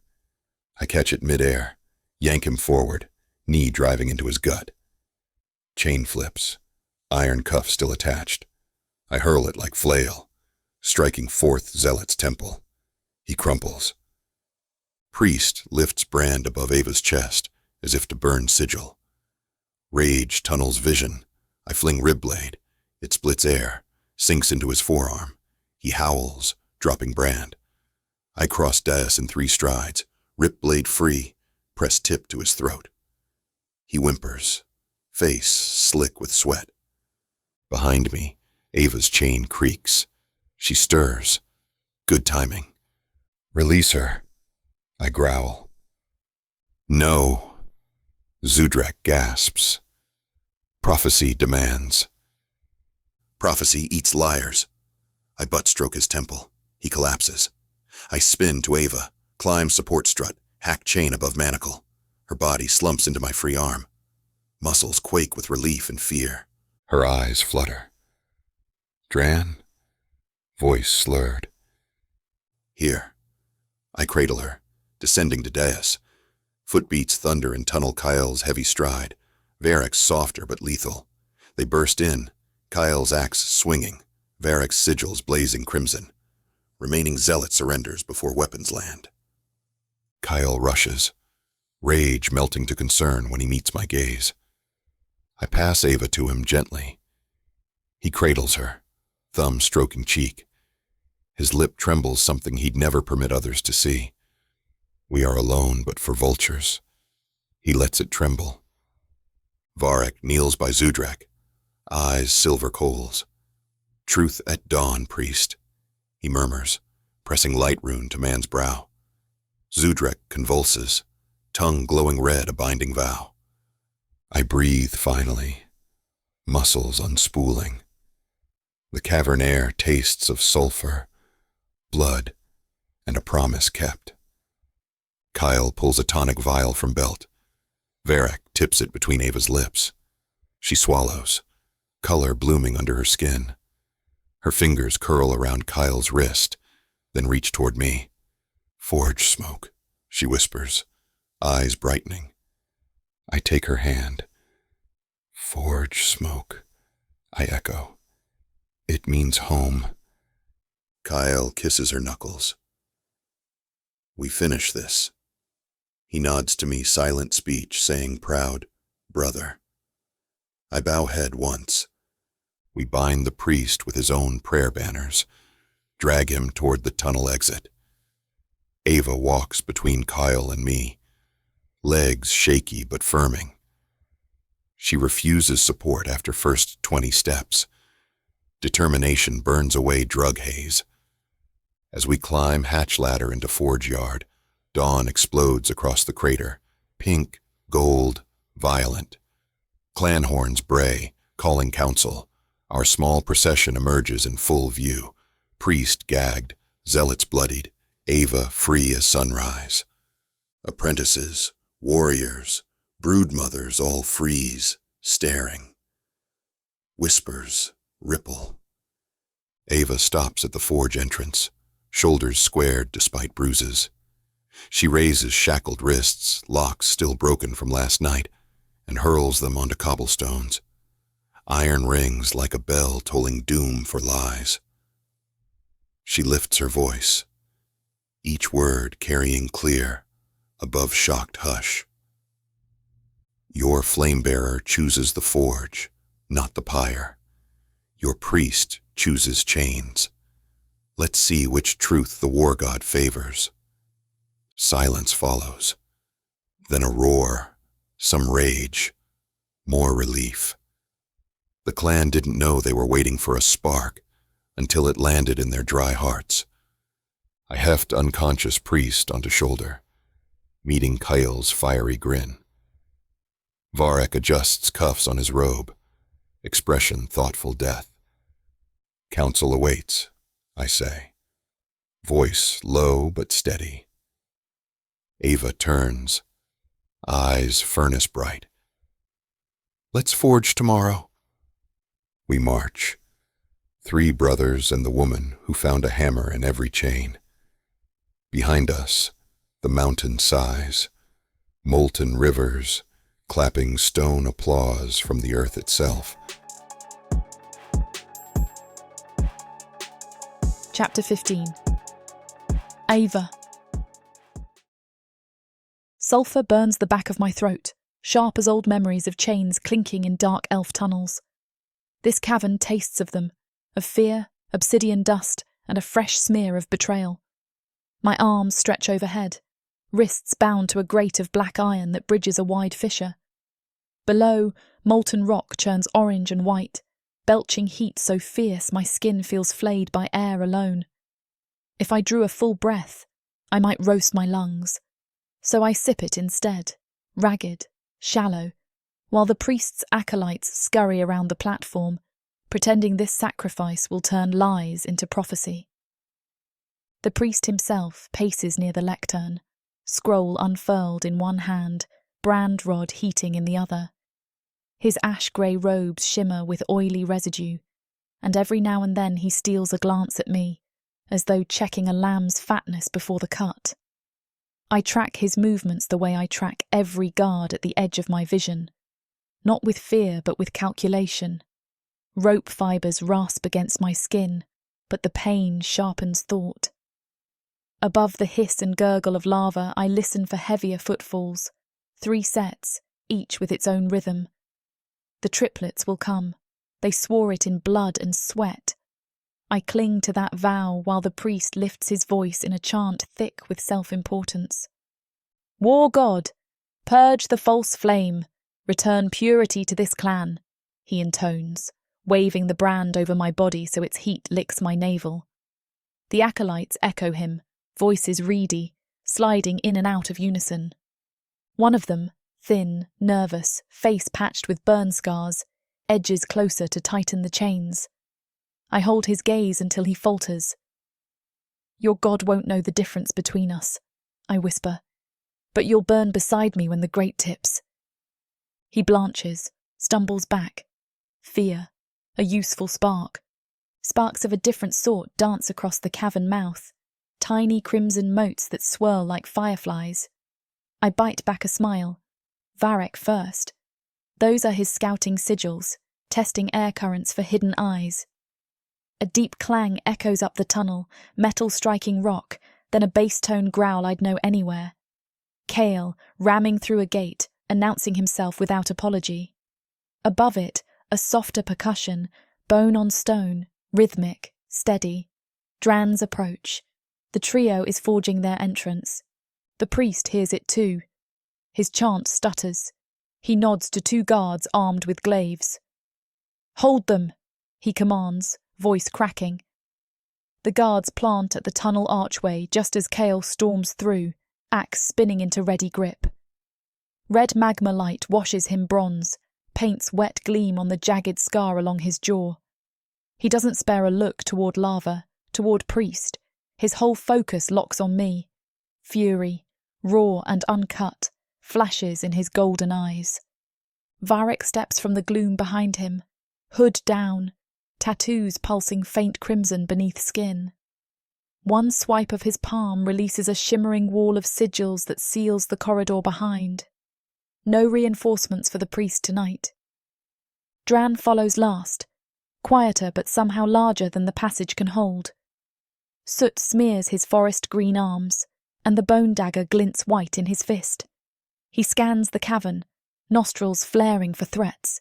I catch it mid-air, yank him forward, knee driving into his gut. Chain flips, iron cuff still attached. I hurl it like flail, striking fourth zealot's temple. He crumples. Priest lifts brand above Ava's chest, as if to burn sigil. Rage tunnels vision. I fling rib blade. It splits air, sinks into his forearm. He howls, dropping brand. I cross dais in 3 strides, rip blade free, press tip to his throat. He whimpers, face slick with sweat. Behind me, Ava's chain creaks. She stirs. Good timing. Release her, I growl. No, Zudrek gasps. Prophecy demands. Prophecy eats liars. I butt-stroke his temple. He collapses. I spin to Ava, climb support strut, hack chain above manacle. Her body slumps into my free arm. Muscles quake with relief and fear. Her eyes flutter. Drann? Voice slurred. Here. I cradle her, descending to dais. Footbeats thunder and tunnel Kael's heavy stride. Varek's softer but lethal. They burst in, Kael's axe swinging, Varek's sigils blazing crimson. Remaining zealot surrenders before weapons land. Kael rushes, rage melting to concern when he meets my gaze. I pass Ava to him gently. He cradles her, thumb stroking cheek. His lip trembles something he'd never permit others to see. We are alone but for vultures. He lets it tremble. Varek kneels by Zudrek, eyes silver coals. Truth at dawn, priest, he murmurs, pressing light rune to man's brow. Zudrek convulses, tongue glowing red, a binding vow. I breathe finally, muscles unspooling. The cavern air tastes of sulfur, blood, and a promise kept. Kael pulls a tonic vial from belt. Varek tips it between Ava's lips. She swallows, color blooming under her skin. Her fingers curl around Kael's wrist, then reach toward me. Forge smoke, she whispers, eyes brightening. I take her hand. Forge smoke, I echo. It means home. Kael kisses her knuckles. We finish this. He nods to me, silent speech, saying proud, brother. I bow head once. We bind the priest with his own prayer banners, drag him toward the tunnel exit. Ava walks between Kael and me, legs shaky but firming. She refuses support after first 20 steps. Determination burns away drug haze. As we climb hatch ladder into forge yard, dawn explodes across the crater, pink, gold, violent. Clan horns bray, calling council. Our small procession emerges in full view. Priest gagged, zealots bloodied, Ava free as sunrise. Apprentices, warriors, broodmothers all freeze, staring. Whispers ripple. Ava stops at the forge entrance, shoulders squared despite bruises. She raises shackled wrists, locks still broken from last night, and hurls them onto cobblestones. Iron rings like a bell tolling doom for lies. She lifts her voice, each word carrying clear, above shocked hush. Your flame-bearer chooses the forge, not the pyre. Your priest chooses chains. Let's see which truth the war god favors. Silence follows. Then a roar, some rage, more relief. The clan didn't know they were waiting for a spark until it landed in their dry hearts. I heft unconscious priest onto shoulder, meeting Kael's fiery grin. Varek adjusts cuffs on his robe, expression thoughtful death. Council awaits, I say, voice low but steady. Ava turns, eyes furnace bright. Let's forge tomorrow. We march, 3 brothers and the woman who found a hammer in every chain. Behind us, the mountain sighs, molten rivers, clapping stone applause from the earth itself. Chapter 15. Ava. Sulphur burns the back of my throat, sharp as old memories of chains clinking in dark elf tunnels. This cavern tastes of them, of fear, obsidian dust, and a fresh smear of betrayal. My arms stretch overhead, wrists bound to a grate of black iron that bridges a wide fissure. Below, molten rock churns orange and white, belching heat so fierce my skin feels flayed by air alone. If I drew a full breath, I might roast my lungs. So I sip it instead, ragged, shallow, while the priest's acolytes scurry around the platform, pretending this sacrifice will turn lies into prophecy. The priest himself paces near the lectern, scroll unfurled in one hand, brand rod heating in the other. His ash-grey robes shimmer with oily residue, and every now and then he steals a glance at me, as though checking a lamb's fatness before the cut. I track his movements the way I track every guard at the edge of my vision, not with fear but with calculation. Rope fibres rasp against my skin, but the pain sharpens thought. Above the hiss and gurgle of lava, I listen for heavier footfalls, 3 sets, each with its own rhythm. The triplets will come. They swore it in blood and sweat. I cling to that vow while the priest lifts his voice in a chant thick with self-importance. War god, purge the false flame, return purity to this clan, he intones, waving the brand over my body so its heat licks my navel. The acolytes echo him, voices reedy, sliding in and out of unison. One of them, thin, nervous, face patched with burn scars, edges closer to tighten the chains. I hold his gaze until he falters. "Your god won't know the difference between us," I whisper, "but you'll burn beside me when the grate tips." He blanches, stumbles back. Fear, a useful spark. Sparks of a different sort dance across the cavern mouth, tiny crimson motes that swirl like fireflies. I bite back a smile. Varek first. Those are his scouting sigils, testing air currents for hidden eyes. A deep clang echoes up the tunnel, metal striking rock, then a bass-tone growl I'd know anywhere. Kale, ramming through a gate, announcing himself without apology. Above it, a softer percussion, bone on stone, rhythmic, steady. Drann's approach. The trio is forging their entrance. The priest hears it too. His chant stutters. He nods to two guards armed with glaives. "Hold them," he commands, voice cracking. The guards plant at the tunnel archway just as Kael storms through, axe spinning into ready grip. Red magma light washes him bronze, paints wet gleam on the jagged scar along his jaw. He doesn't spare a look toward lava, toward priest. His whole focus locks on me. Fury, raw and uncut, flashes in his golden eyes. Varek steps from the gloom behind him, hood down, tattoos pulsing faint crimson beneath skin. One swipe of his palm releases a shimmering wall of sigils that seals the corridor behind. No reinforcements for the priest tonight. Drann follows last, quieter but somehow larger than the passage can hold. Soot smears his forest green arms, and the bone dagger glints white in his fist. He scans the cavern, nostrils flaring for threats.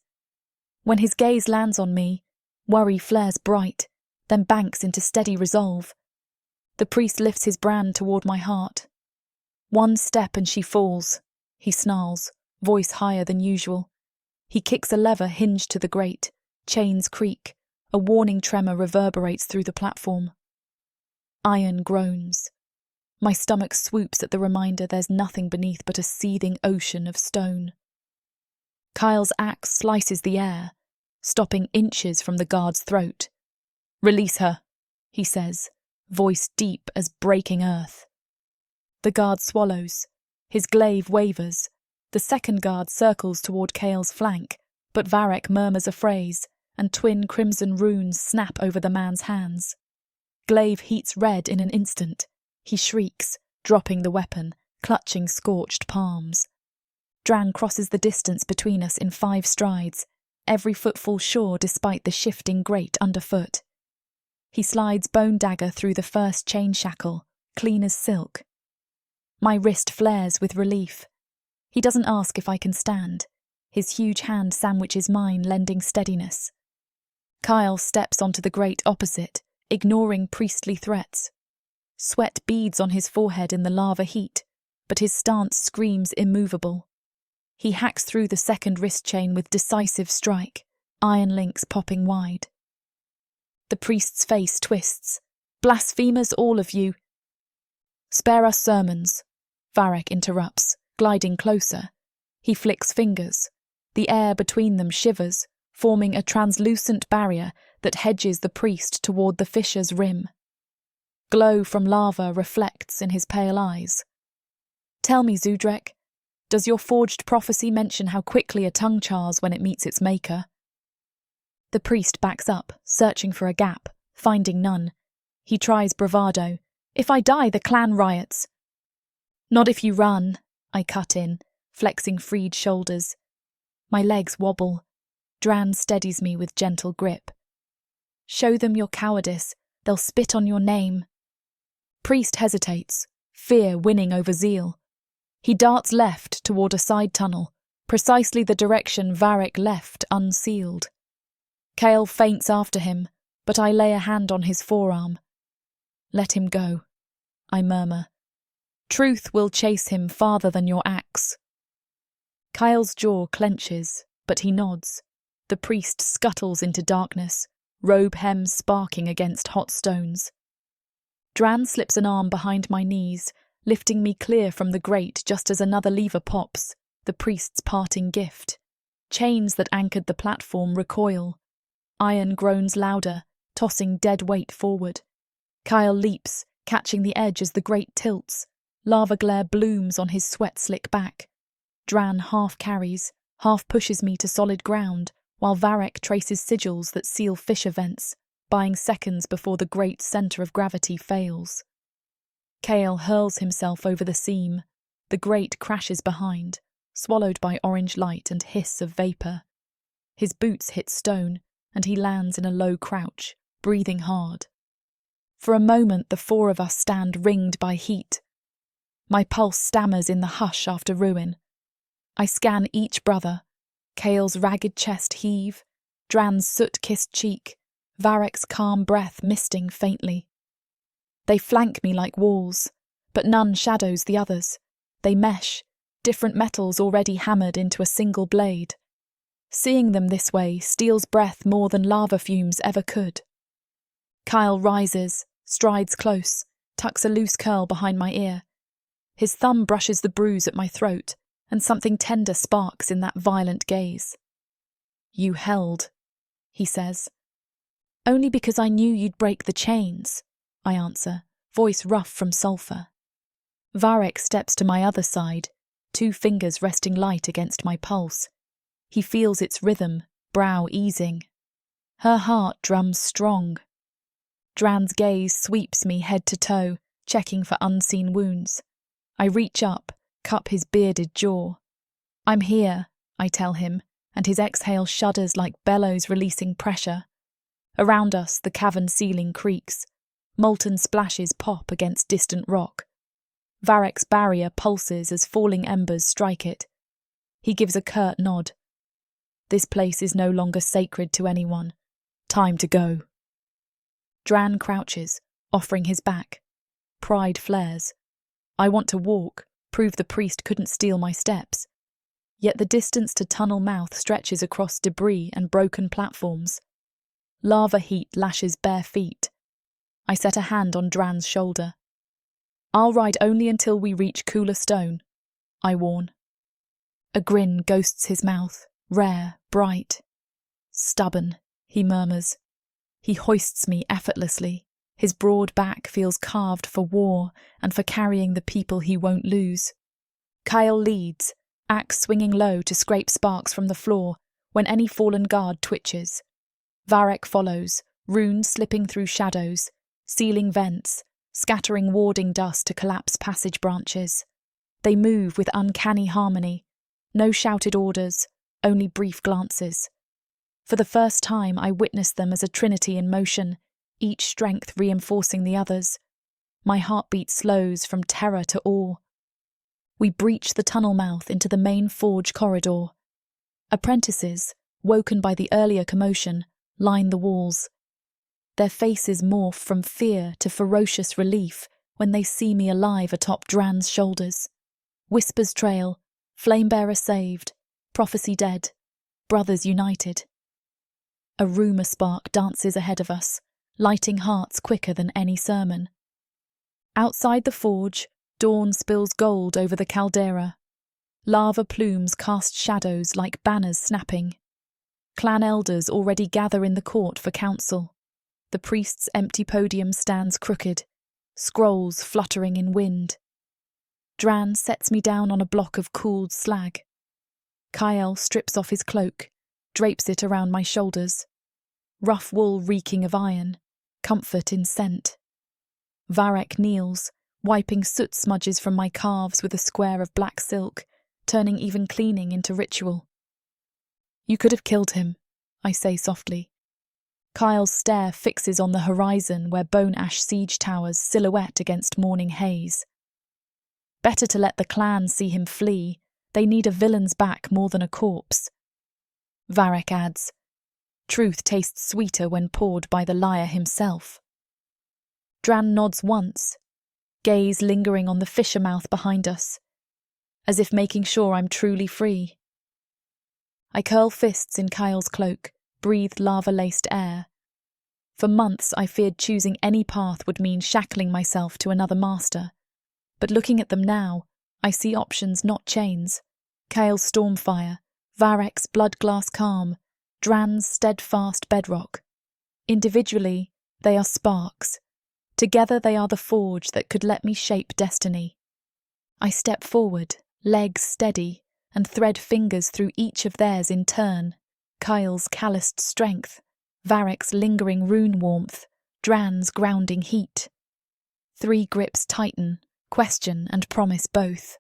When his gaze lands on me, worry flares bright, then banks into steady resolve. The priest lifts his brand toward my heart. One step and she falls, he snarls, voice higher than usual. He kicks a lever hinged to the grate, chains creak, a warning tremor reverberates through the platform. Iron groans. My stomach swoops at the reminder there's nothing beneath but a seething ocean of stone. Kael's axe slices the air, stopping inches from the guard's throat. "Release her," he says, voice deep as breaking earth. The guard swallows. His glaive wavers. The second guard circles toward Kael's flank, but Varek murmurs a phrase, and twin crimson runes snap over the man's hands. Glaive heats red in an instant. He shrieks, dropping the weapon, clutching scorched palms. Drann crosses the distance between us in 5 strides, every footfall sure despite the shifting grate underfoot. He slides bone dagger through the first chain shackle, clean as silk. My wrist flares with relief. He doesn't ask if I can stand. His huge hand sandwiches mine, lending steadiness. Kael steps onto the grate opposite, ignoring priestly threats. Sweat beads on his forehead in the lava heat, but his stance screams immovable. He hacks through the second wrist chain with decisive strike, iron links popping wide. The priest's face twists. "Blasphemers, all of you." "Spare us sermons," Varek interrupts, gliding closer. He flicks fingers. The air between them shivers, forming a translucent barrier that hedges the priest toward the fissure's rim. Glow from lava reflects in his pale eyes. "Tell me, Zudrek, does your forged prophecy mention how quickly a tongue chars when it meets its maker?" The priest backs up, searching for a gap, finding none. He tries bravado. "If I die, the clan riots." "Not if you run," I cut in, flexing freed shoulders. My legs wobble. Drann steadies me with gentle grip. "Show them your cowardice. They'll spit on your name." Priest hesitates, fear winning over zeal. He darts left toward a side tunnel, precisely the direction Varek left unsealed. Kael faints after him, but I lay a hand on his forearm. "Let him go," I murmur. "Truth will chase him farther than your axe." Kael's jaw clenches, but he nods. The priest scuttles into darkness, robe hem sparking against hot stones. Drann slips an arm behind my knees, lifting me clear from the grate just as another lever pops, the priest's parting gift. Chains that anchored the platform recoil. Iron groans louder, tossing dead weight forward. Kael leaps, catching the edge as the grate tilts. Lava glare blooms on his sweat-slick back. Drann half carries, half pushes me to solid ground, while Varek traces sigils that seal fissure vents, buying seconds before the grate's centre of gravity fails. Kale hurls himself over the seam. The grate crashes behind, swallowed by orange light and hiss of vapour. His boots hit stone, and he lands in a low crouch, breathing hard. For a moment the four of us stand ringed by heat. My pulse stammers in the hush after ruin. I scan each brother. Kael's ragged chest heave, Drann's soot-kissed cheek, Varek's calm breath misting faintly. They flank me like walls, but none shadows the others. They mesh, different metals already hammered into a single blade. Seeing them this way steals breath more than lava fumes ever could. Kael rises, strides close, tucks a loose curl behind my ear. His thumb brushes the bruise at my throat, and something tender sparks in that violent gaze. "You held," he says. "Only because I knew you'd break the chains," I answer, voice rough from sulphur. Varek steps to my other side, 2 fingers resting light against my pulse. He feels its rhythm, brow easing. Her heart drums strong. Drann's gaze sweeps me head to toe, checking for unseen wounds. I reach up, cup his bearded jaw. "I'm here," I tell him, and his exhale shudders like bellows releasing pressure. Around us, the cavern ceiling creaks. Molten splashes pop against distant rock. Varek's barrier pulses as falling embers strike it. He gives a curt nod. This place is no longer sacred to anyone. Time to go. Drann crouches, offering his back. Pride flares. I want to walk, prove the priest couldn't steal my steps. Yet the distance to tunnel mouth stretches across debris and broken platforms. Lava heat lashes bare feet. I set a hand on Drann's shoulder. "I'll ride only until we reach cooler stone," I warn. A grin ghosts his mouth, rare, bright. "Stubborn," he murmurs. He hoists me effortlessly. His broad back feels carved for war and for carrying the people he won't lose. Kael leads, axe swinging low to scrape sparks from the floor when any fallen guard twitches. Varek follows, runes slipping through shadows, sealing vents, scattering warding dust to collapse passage branches. They move with uncanny harmony. No shouted orders, only brief glances. For the first time I witnessed them as a trinity in motion, each strength reinforcing the others. My heartbeat slows from terror to awe. We breach the tunnel mouth into the main forge corridor. Apprentices, woken by the earlier commotion, line the walls. Their faces morph from fear to ferocious relief when they see me alive atop Drann's shoulders. Whispers trail, Flamebearer saved, prophecy dead, brothers united. A rumour spark dances ahead of us, lighting hearts quicker than any sermon. Outside the forge, dawn spills gold over the caldera. Lava plumes cast shadows like banners snapping. Clan elders already gather in the court for council. The priest's empty podium stands crooked, scrolls fluttering in wind. Drann sets me down on a block of cooled slag. Kael strips off his cloak, drapes it around my shoulders. Rough wool reeking of iron, comfort in scent. Varek kneels, wiping soot smudges from my calves with a square of black silk, turning even cleaning into ritual. "You could have killed him," I say softly. Kael's stare fixes on the horizon where bone ash siege towers silhouette against morning haze. "Better to let the clan see him flee. They need a villain's back more than a corpse." Varek adds, "Truth tastes sweeter when poured by the liar himself." Drann nods once, gaze lingering on the fisher mouth behind us, as if making sure I'm truly free. I curl fists in Kael's cloak, breathe lava-laced air. For months I feared choosing any path would mean shackling myself to another master. But looking at them now, I see options, not chains. Kael's stormfire, Varek's blood-glass calm, Drann's steadfast bedrock. Individually, they are sparks. Together they are the forge that could let me shape destiny. I step forward, legs steady, and thread fingers through each of theirs in turn. Kael's calloused strength, Varek's lingering rune warmth, Drann's grounding heat. 3 grips tighten, question and promise both.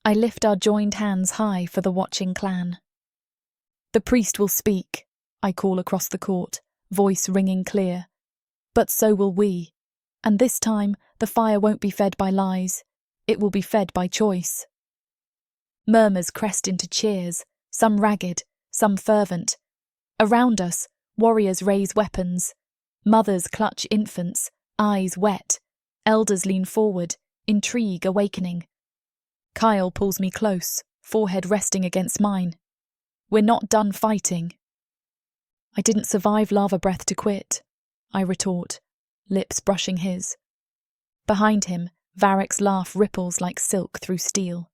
I lift our joined hands high for the watching clan. The priest will speak, I call across the court, voice ringing clear. But so will we, and this time the fire won't be fed by lies, it will be fed by choice. Murmurs crest into cheers, some ragged, some fervent. Around us, warriors raise weapons. Mothers clutch infants, eyes wet. Elders lean forward, intrigue awakening. Kael pulls me close, forehead resting against mine. We're not done fighting. I didn't survive lava breath to quit, I retort, lips brushing his. Behind him, Varek's laugh ripples like silk through steel.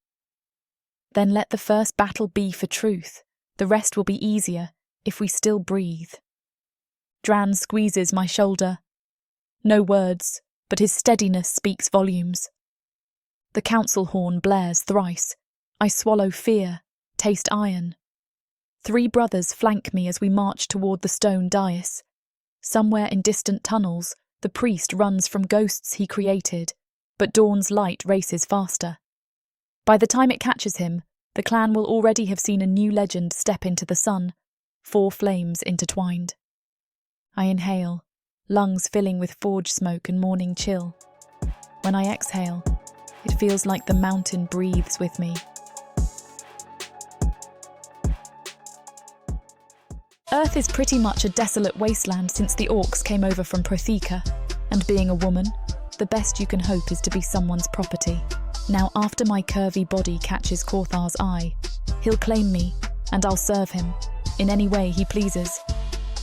Then let the first battle be for truth. The rest will be easier if we still breathe. Drann squeezes my shoulder. No words, but his steadiness speaks volumes. The council horn blares thrice. I swallow fear, taste iron. 3 brothers flank me as we march toward the stone dais. Somewhere in distant tunnels, the priest runs from ghosts he created, but dawn's light races faster. By the time it catches him, the clan will already have seen a new legend step into the sun, 4 flames intertwined. I inhale, lungs filling with forge smoke and morning chill. When I exhale, it feels like the mountain breathes with me. Earth is pretty much a desolate wasteland since the orcs came over from Protheka, and being a woman, the best you can hope is to be someone's property. Now after my curvy body catches Korthar's eye, he'll claim me, and I'll serve him, in any way he pleases.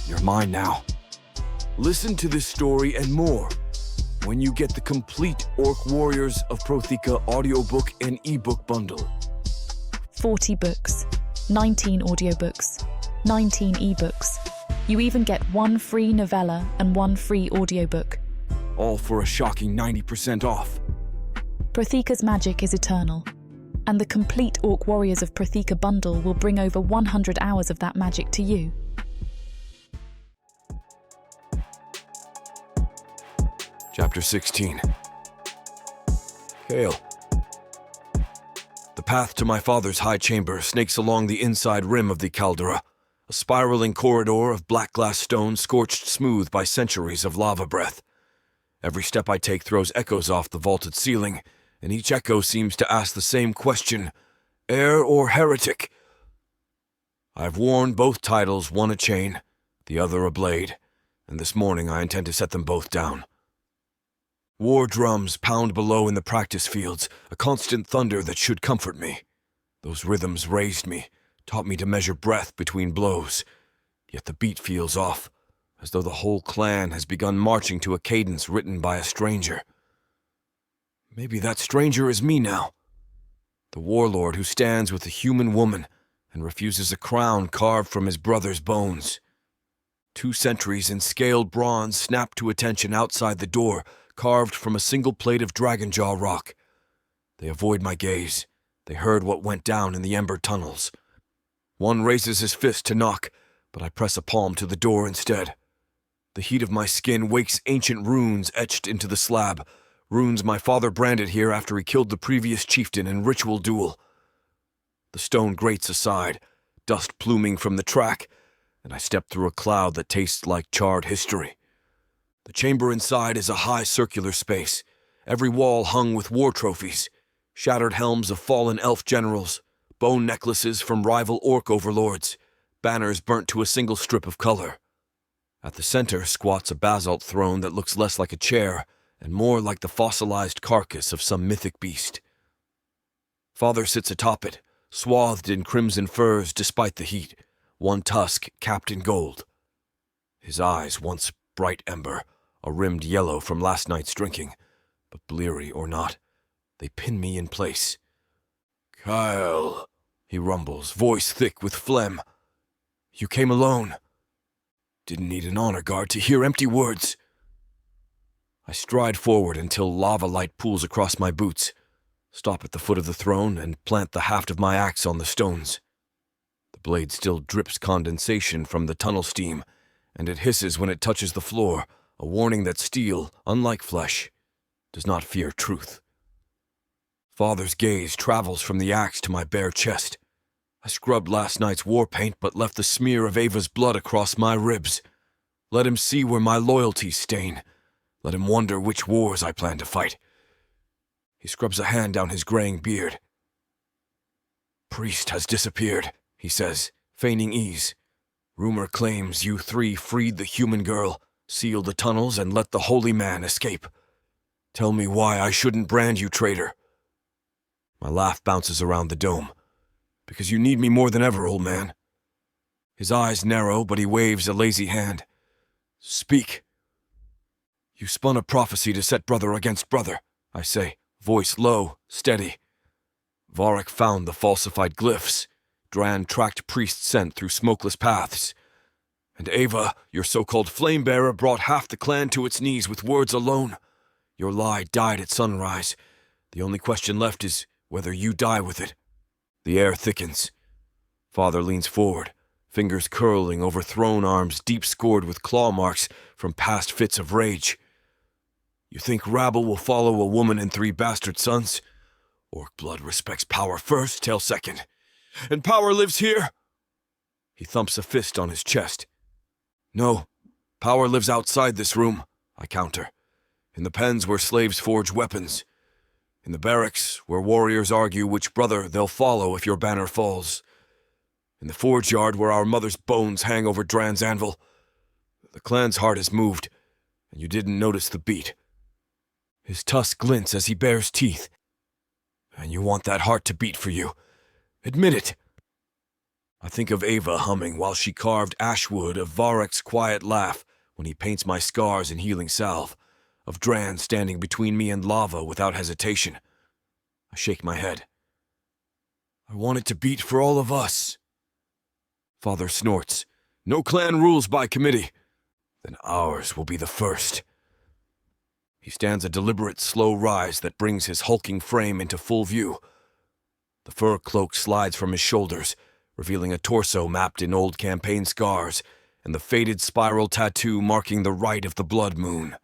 You're mine now. Listen to this story and more when you get the complete Orc Warriors of Protheka audiobook and ebook bundle. 40 books, 19 audiobooks, 19 ebooks. You even get 1 free novella and 1 free audiobook. All for a shocking 90% off. Protheka's magic is eternal, and the complete Orc Warriors of Protheka bundle will bring over 100 hours of that magic to you. Chapter 16. Kale. The path to my father's high chamber snakes along the inside rim of the caldera, a spiraling corridor of black glass stone scorched smooth by centuries of lava breath. Every step I take throws echoes off the vaulted ceiling, and each echo seems to ask the same question: heir or heretic? I've worn both titles, one a chain, the other a blade, and this morning I intend to set them both down. War drums pound below in the practice fields, a constant thunder that should comfort me. Those rhythms raised me, taught me to measure breath between blows, yet the beat feels off, as though the whole clan has begun marching to a cadence written by a stranger. Maybe that stranger is me now. The warlord who stands with a human woman and refuses a crown carved from his brother's bones. 2 sentries in scaled bronze snap to attention outside the door, carved from a single plate of dragonjaw rock. They avoid my gaze. They heard what went down in the ember tunnels. One raises his fist to knock, but I press a palm to the door instead. The heat of my skin wakes ancient runes etched into the slab, runes my father branded here after he killed the previous chieftain in ritual duel. The stone grates aside, dust pluming from the track, and I step through a cloud that tastes like charred history. The chamber inside is a high circular space, every wall hung with war trophies, shattered helms of fallen elf generals, bone necklaces from rival orc overlords, banners burnt to a single strip of color. At the center squats a basalt throne that looks less like a chair and more like the fossilized carcass of some mythic beast. Father sits atop it, swathed in crimson furs despite the heat, one tusk capped in gold. His eyes, once bright ember, are rimmed yellow from last night's drinking, but bleary or not, they pin me in place. "Kael," he rumbles, voice thick with phlegm. "You came alone. Didn't need an honor guard to hear empty words." I stride forward until lava light pools across my boots, stop at the foot of the throne, and plant the haft of my axe on the stones. The blade still drips condensation from the tunnel steam, and it hisses when it touches the floor, a warning that steel, unlike flesh, does not fear truth. Father's gaze travels from the axe to my bare chest. I scrubbed last night's war paint but left the smear of Ava's blood across my ribs. Let him see where my loyalties stain. Let him wonder which wars I plan to fight. He scrubs a hand down his graying beard. "Priest has disappeared," he says, feigning ease. "Rumor claims you three freed the human girl, sealed the tunnels, and let the holy man escape. Tell me why I shouldn't brand you traitor." My laugh bounces around the dome. "Because you need me more than ever, old man." His eyes narrow, but he waves a lazy hand. "Speak." "You spun a prophecy to set brother against brother," I say, voice low, steady. "Varek found the falsified glyphs. Drann tracked priest scent through smokeless paths. And Ava, your so-called flame-bearer, brought half the clan to its knees with words alone. Your lie died at sunrise. The only question left is whether you die with it." The air thickens. Father leans forward, fingers curling over throne arms deep scored with claw marks from past fits of rage. "You think rabble will follow a woman and 3 bastard sons? Orc blood respects power first, tail second. And power lives here?" He thumps a fist on his chest. "No, power lives outside this room," I counter. "In the pens where slaves forge weapons. In the barracks where warriors argue which brother they'll follow if your banner falls. In the forge yard where our mother's bones hang over Drann's anvil. The clan's heart has moved, and you didn't notice the beat." His tusk glints as he bares teeth. "And you want that heart to beat for you. Admit it." I think of Ava humming while she carved ashwood, of Varek's quiet laugh when he paints my scars in healing salve, of Drann standing between me and lava without hesitation. I shake my head. "I want it to beat for all of us." Father snorts. "No clan rules by committee. Then ours will be the first." He stands a deliberate, slow rise that brings his hulking frame into full view. The fur cloak slides from his shoulders, revealing a torso mapped in old campaign scars, and the faded spiral tattoo marking the rite of the blood moon.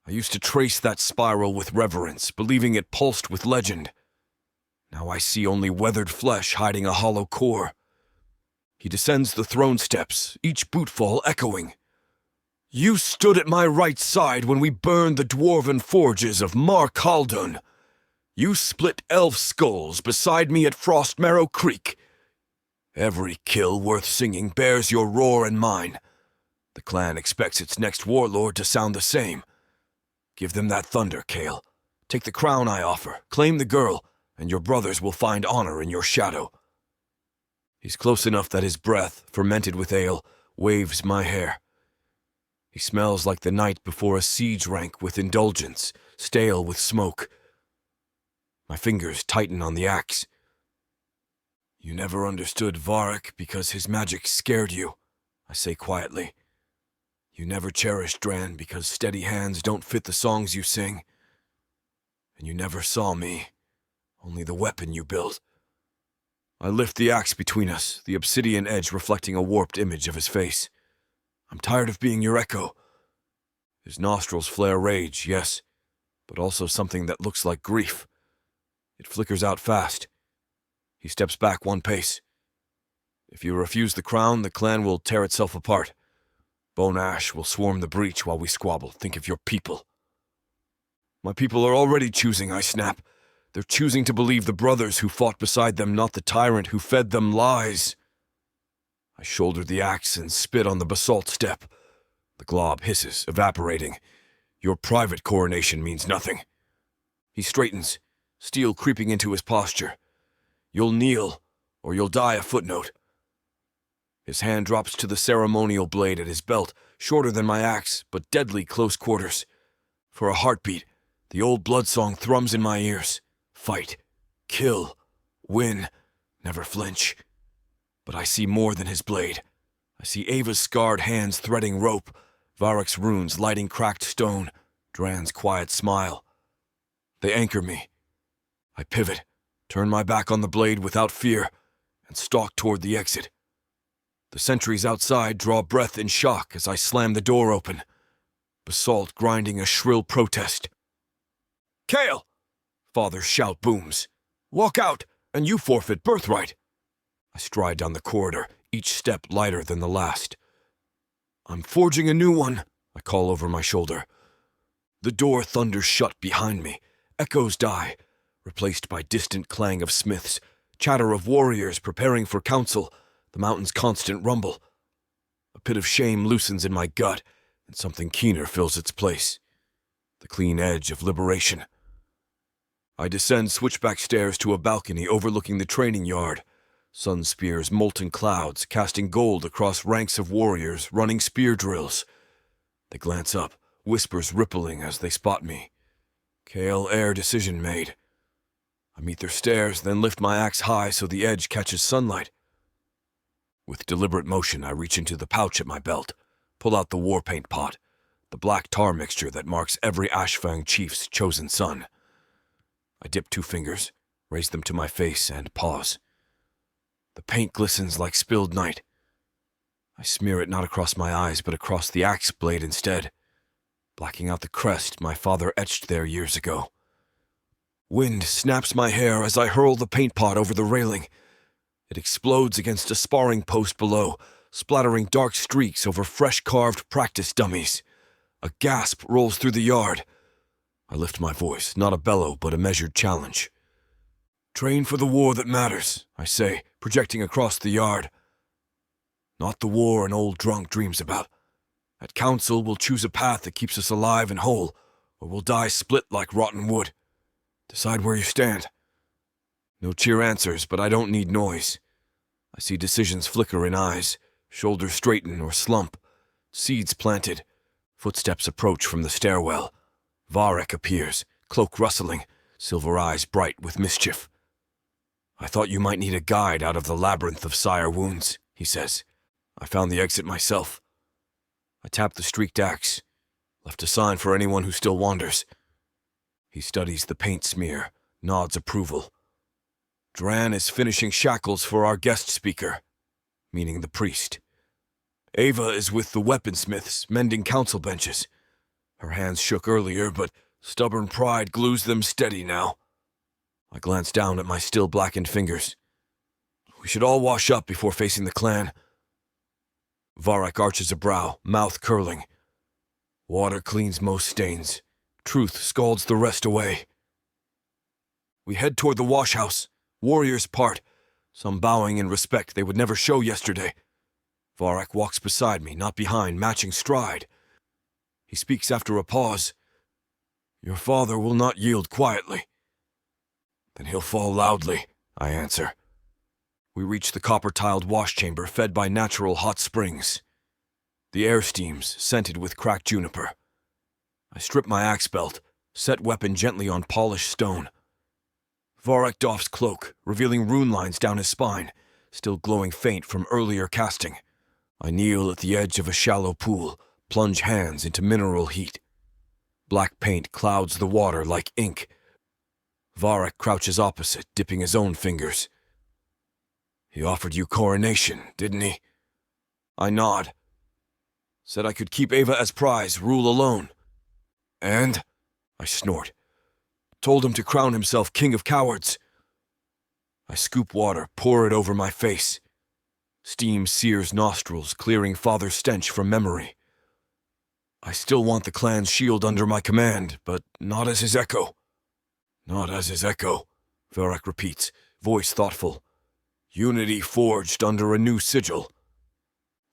I used to trace that spiral with reverence, believing it pulsed with legend. Now I see only weathered flesh hiding a hollow core. He descends the throne steps, each bootfall echoing. "You stood at my right side when we burned the dwarven forges of Mar Khaldun. You split elf skulls beside me at Frostmarrow Creek. Every kill worth singing bears your roar and mine. The clan expects its next warlord to sound the same. Give them that thunder, Kale. Take the crown I offer, claim the girl, and your brothers will find honor in your shadow." He's close enough that his breath, fermented with ale, waves my hair. He smells like the night before a siege rank with indulgence, stale with smoke. My fingers tighten on the axe. "You never understood Varek because his magic scared you," I say quietly. "You never cherished Drann because steady hands don't fit the songs you sing. And you never saw me, only the weapon you built." I lift the axe between us, the obsidian edge reflecting a warped image of his face. "I'm tired of being your echo." His nostrils flare rage, yes, but also something that looks like grief. It flickers out fast. He steps back 1 pace. "If you refuse the crown, the clan will tear itself apart. Bone ash will swarm the breach while we squabble. Think of your people." "My people are already choosing," I snap. "They're choosing to believe the brothers who fought beside them, not the tyrant who fed them lies." I shoulder the axe and spit on the basalt step. The glob hisses, evaporating. "Your private coronation means nothing." He straightens, steel creeping into his posture. You'll kneel, or you'll die a footnote. His hand drops to the ceremonial blade at his belt, shorter than my axe, but deadly close quarters. For a heartbeat, the old blood song thrums in my ears. Fight, kill, win, never flinch. But I see more than his blade. I see Ava's scarred hands threading rope, Varek's runes lighting cracked stone, Drann's quiet smile. They anchor me. I pivot, turn my back on the blade without fear, and stalk toward the exit. The sentries outside draw breath in shock as I slam the door open, basalt grinding a shrill protest. "Kale!" Father's shout booms. "Walk out, and you forfeit birthright." I stride down the corridor, each step lighter than the last. "I'm forging a new one," I call over my shoulder. The door thunders shut behind me. Echoes die, replaced by distant clang of smiths, chatter of warriors preparing for council, the mountain's constant rumble. A pit of shame loosens in my gut, and something keener fills its place. The clean edge of liberation. I descend switchback stairs to a balcony overlooking the training yard. Sun spears molten clouds, casting gold across ranks of warriors running spear drills. They glance up, whispers rippling as they spot me. Kael air decision made. I meet their stares, then lift my axe high so the edge catches sunlight. With deliberate motion, I reach into the pouch at my belt, pull out the war paint pot, the black tar mixture that marks every Ashfang chief's chosen son. I dip 2 fingers, raise them to my face, and pause. The paint glistens like spilled night. I smear it not across my eyes, but across the axe blade instead, blacking out the crest my father etched there years ago. Wind snaps my hair as I hurl the paint pot over the railing. It explodes against a sparring post below, splattering dark streaks over fresh-carved practice dummies. A gasp rolls through the yard. I lift my voice, not a bellow, but a measured challenge. "Train for the war that matters," I say, projecting across the yard. Not the war an old drunk dreams about. At council, we'll choose a path that keeps us alive and whole, or we'll die split like rotten wood. Decide where you stand. No cheer answers, but I don't need noise. I see decisions flicker in eyes, shoulders straighten or slump, seeds planted, footsteps approach from the stairwell. Varek appears, cloak rustling, silver eyes bright with mischief. "I thought you might need a guide out of the labyrinth of sire wounds," he says. "I found the exit myself." I tap the streaked axe, left a sign for anyone who still wanders. He studies the paint smear, nods approval. Drann is finishing shackles for our guest speaker, meaning the priest. Ava is with the weaponsmiths, mending council benches. Her hands shook earlier, but stubborn pride glues them steady now. I glance down at my still blackened fingers. We should all wash up before facing the clan. Varek arches a brow, mouth curling. Water cleans most stains. Truth scalds the rest away. We head toward the washhouse. Warriors part, some bowing in respect they would never show yesterday. Varek walks beside me, not behind, matching stride. He speaks after a pause. "Your father will not yield quietly." "Then he'll fall loudly," I answer. We reach the copper-tiled wash chamber fed by natural hot springs. The air steams, scented with cracked juniper. I strip my axe belt, set weapon gently on polished stone. Varek doffs cloak, revealing rune lines down his spine, still glowing faint from earlier casting. I kneel at the edge of a shallow pool, plunge hands into mineral heat. Black paint clouds the water like ink. Varek crouches opposite, dipping his own fingers. "He offered you coronation, didn't he?" I nod. "Said I could keep Ava as prize, rule alone." "And?" I snort. "Told him to crown himself king of cowards." I scoop water, pour it over my face. Steam sears nostrils, clearing father's stench from memory. "I still want the clan's shield under my command, but not as his echo." "Not as his echo," Varek repeats, voice thoughtful. "Unity forged under a new sigil."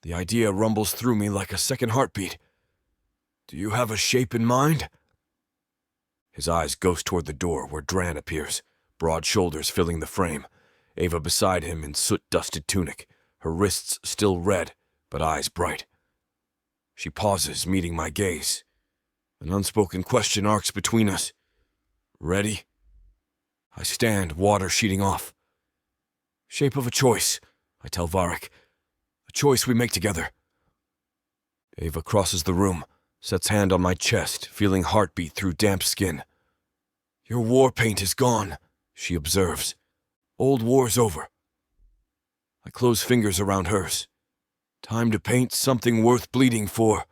The idea rumbles through me like a second heartbeat. "Do you have a shape in mind?" His eyes ghost toward the door where Drann appears, broad shoulders filling the frame. Ava beside him in soot-dusted tunic, her wrists still red, but eyes bright. She pauses, meeting my gaze. An unspoken question arcs between us. Ready? I stand, water sheeting off. Shape of a choice, I tell Varek. A choice we make together. Ava crosses the room, sets hand on my chest, feeling heartbeat through damp skin. Your war paint is gone, she observes. Old war's over. I close fingers around hers. Time to paint something worth bleeding for.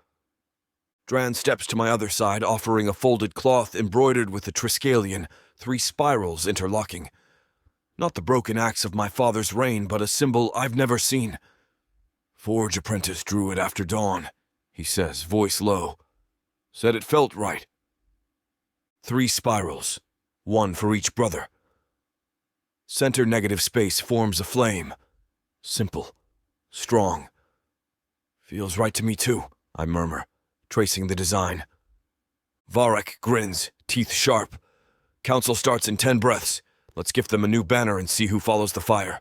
Drann steps to my other side, offering a folded cloth embroidered with a Triskelion, 3 spirals interlocking. Not the broken axe of my father's reign, but a symbol I've never seen. Forge apprentice drew it after dawn, he says, voice low. Said it felt right. 3 spirals, 1 for each brother. Center negative space forms a flame. Simple, strong. Feels right to me too, I murmur, tracing the design. Varek grins, teeth sharp. Council starts in 10 breaths. Let's gift them a new banner and see who follows the fire.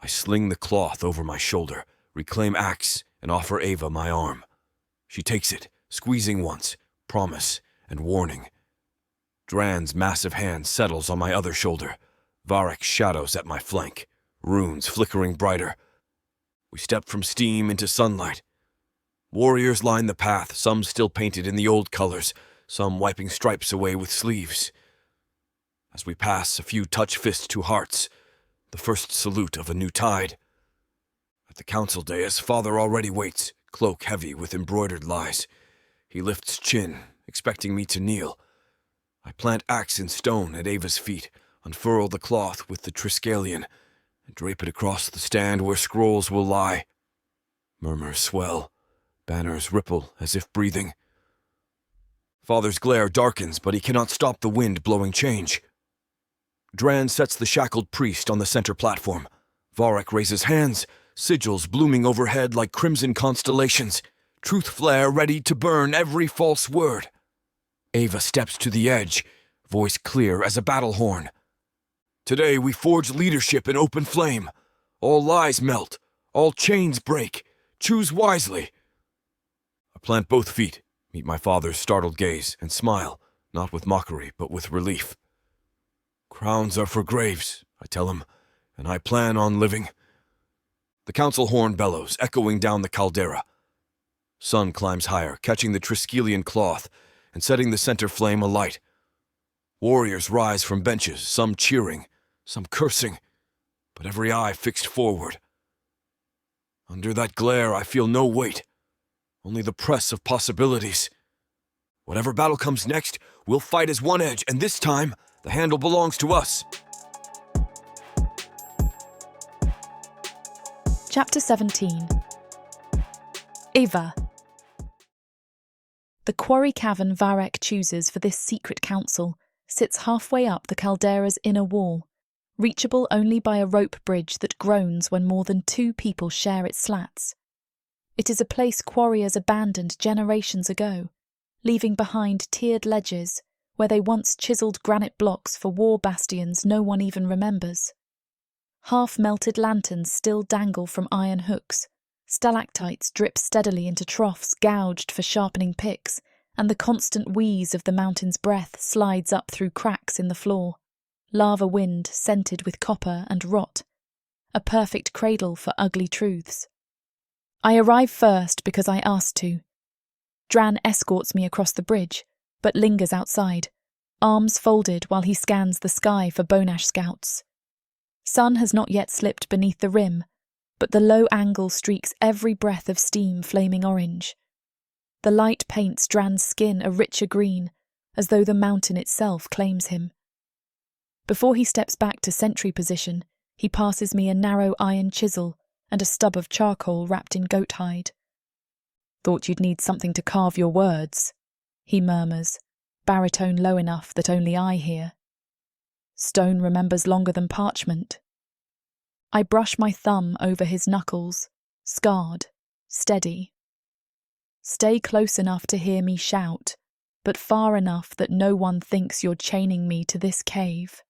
I sling the cloth over my shoulder, reclaim axe, and offer Ava my arm. She takes it, squeezing once, promise, and warning. Drann's massive hand settles on my other shoulder. Varek shadows at my flank, runes flickering brighter. We step from steam into sunlight. Warriors line the path, some still painted in the old colors, some wiping stripes away with sleeves. As we pass, a few touch fists to hearts, the first salute of a new tide. At the council dais, father already waits, cloak heavy with embroidered lies. He lifts chin, expecting me to kneel. I plant axe in stone at Ava's feet, unfurl the cloth with the Triskelion, and drape it across the stand where scrolls will lie. Murmurs swell, banners ripple as if breathing. Father's glare darkens, but he cannot stop the wind blowing change. Drann sets the shackled priest on the center platform. Varek raises hands, sigils blooming overhead like crimson constellations, truth flare ready to burn every false word. Ava steps to the edge, voice clear as a battle horn. Today we forge leadership in open flame. All lies melt, all chains break. Choose wisely. I plant both feet, meet my father's startled gaze, and smile, not with mockery, but with relief. Crowns are for graves, I tell him, and I plan on living. The council horn bellows, echoing down the caldera. Sun climbs higher, catching the Triskelion cloth and setting the center flame alight. Warriors rise from benches, some cheering, some cursing, but every eye fixed forward. Under that glare, I feel no weight, only the press of possibilities. Whatever battle comes next, we'll fight as one edge, and this time, the handle belongs to us. Chapter 17. Ava. The quarry cavern Varek chooses for this secret council sits halfway up the caldera's inner wall, reachable only by a rope bridge that groans when more than 2 people share its slats. It is a place quarriers abandoned generations ago, leaving behind tiered ledges where they once chiselled granite blocks for war bastions no one even remembers. Half-melted lanterns still dangle from iron hooks, stalactites drip steadily into troughs gouged for sharpening picks, and the constant wheeze of the mountain's breath slides up through cracks in the floor. Lava wind scented with copper and rot, a perfect cradle for ugly truths. I arrive first because I asked to. Drann escorts me across the bridge, but lingers outside, arms folded while he scans the sky for Bonash scouts. Sun has not yet slipped beneath the rim, but the low angle streaks every breath of steam flaming orange. The light paints Drann's skin a richer green, as though the mountain itself claims him. Before he steps back to sentry position, he passes me a narrow iron chisel and a stub of charcoal wrapped in goat hide. "Thought you'd need something to carve your words," he murmurs, baritone low enough that only I hear. "Stone remembers longer than parchment." I brush my thumb over his knuckles, scarred, steady. Stay close enough to hear me shout, but far enough that no one thinks you're chaining me to this cave.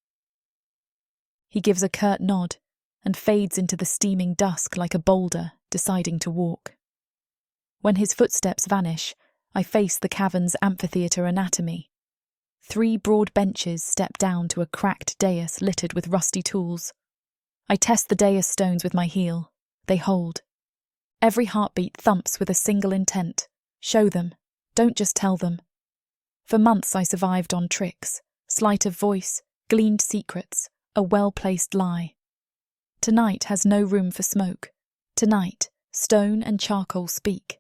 He gives a curt nod and fades into the steaming dusk like a boulder, deciding to walk. When his footsteps vanish, I face the cavern's amphitheatre anatomy. 3 broad benches step down to a cracked dais littered with rusty tools. I test the dais stones with my heel. They hold. Every heartbeat thumps with a single intent. Show them. Don't just tell them. For months I survived on tricks, sleight of voice, gleaned secrets, a well-placed lie. Tonight has no room for smoke. Tonight, stone and charcoal speak.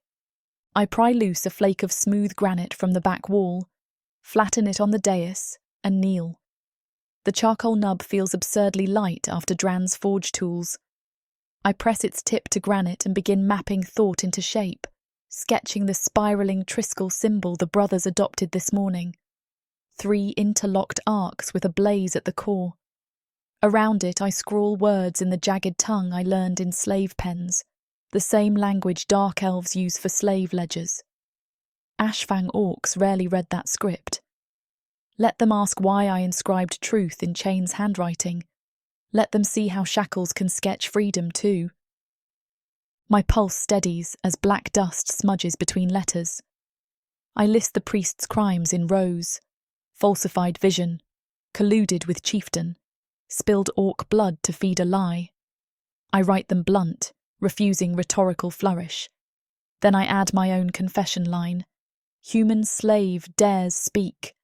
I pry loose a flake of smooth granite from the back wall, flatten it on the dais, and kneel. The charcoal nub feels absurdly light after Drann's forge tools. I press its tip to granite and begin mapping thought into shape, sketching the spiralling Triskel symbol the brothers adopted this morning. 3 interlocked arcs with a blaze at the core. Around it I scrawl words in the jagged tongue I learned in slave pens, the same language dark elves use for slave ledgers. Ashfang orcs rarely read that script. Let them ask why I inscribed truth in Chain's handwriting. Let them see how shackles can sketch freedom too. My pulse steadies as black dust smudges between letters. I list the priest's crimes in rows. Falsified vision, colluded with chieftain, spilled orc blood to feed a lie. I write them blunt, refusing rhetorical flourish. Then I add my own confession line. Human slave dares speak,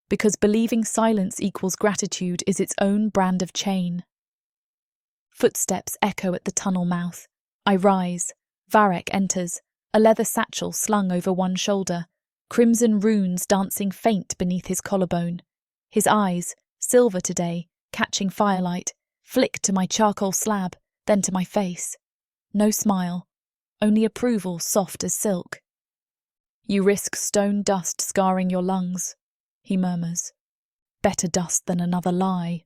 because believing silence equals gratitude is its own brand of chain. Footsteps echo at the tunnel mouth. I rise. Varek enters, a leather satchel slung over one shoulder, crimson runes dancing faint beneath his collarbone. His eyes, silver today, catching firelight, flick to my charcoal slab, then to my face. No smile, only approval soft as silk. You risk stone dust scarring your lungs, he murmurs. Better dust than another lie.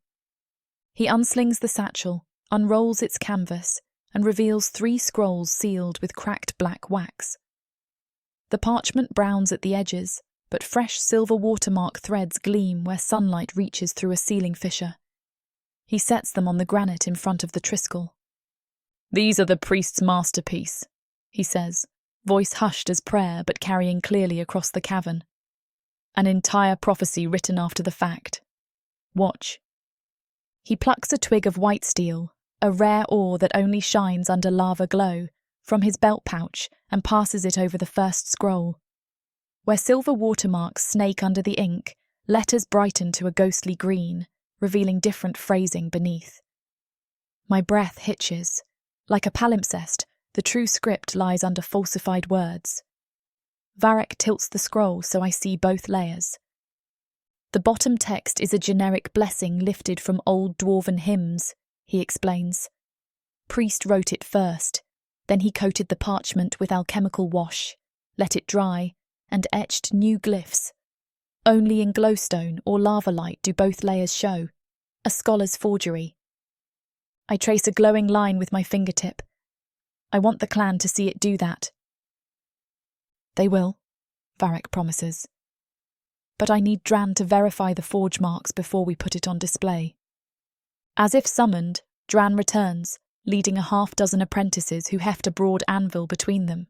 He unslings the satchel, unrolls its canvas, and reveals 3 scrolls sealed with cracked black wax. The parchment browns at the edges, but fresh silver watermark threads gleam where sunlight reaches through a ceiling fissure. He sets them on the granite in front of the Triskel. These are the priest's masterpiece, he says, voice hushed as prayer but carrying clearly across the cavern. An entire prophecy written after the fact. Watch. He plucks a twig of white steel, a rare ore that only shines under lava glow, from his belt pouch and passes it over the first scroll. Where silver watermarks snake under the ink, letters brighten to a ghostly green, revealing different phrasing beneath. My breath hitches. Like a palimpsest, the true script lies under falsified words. Varek tilts the scroll so I see both layers. The bottom text is a generic blessing lifted from old dwarven hymns, he explains. Priest wrote it first, then he coated the parchment with alchemical wash, let it dry, and etched new glyphs. Only in glowstone or lava light do both layers show, a scholar's forgery. I trace a glowing line with my fingertip. I want the clan to see it do that. They will, Varek promises. But I need Drann to verify the forge marks before we put it on display. As if summoned, Drann returns, leading a half-dozen apprentices who heft a broad anvil between them.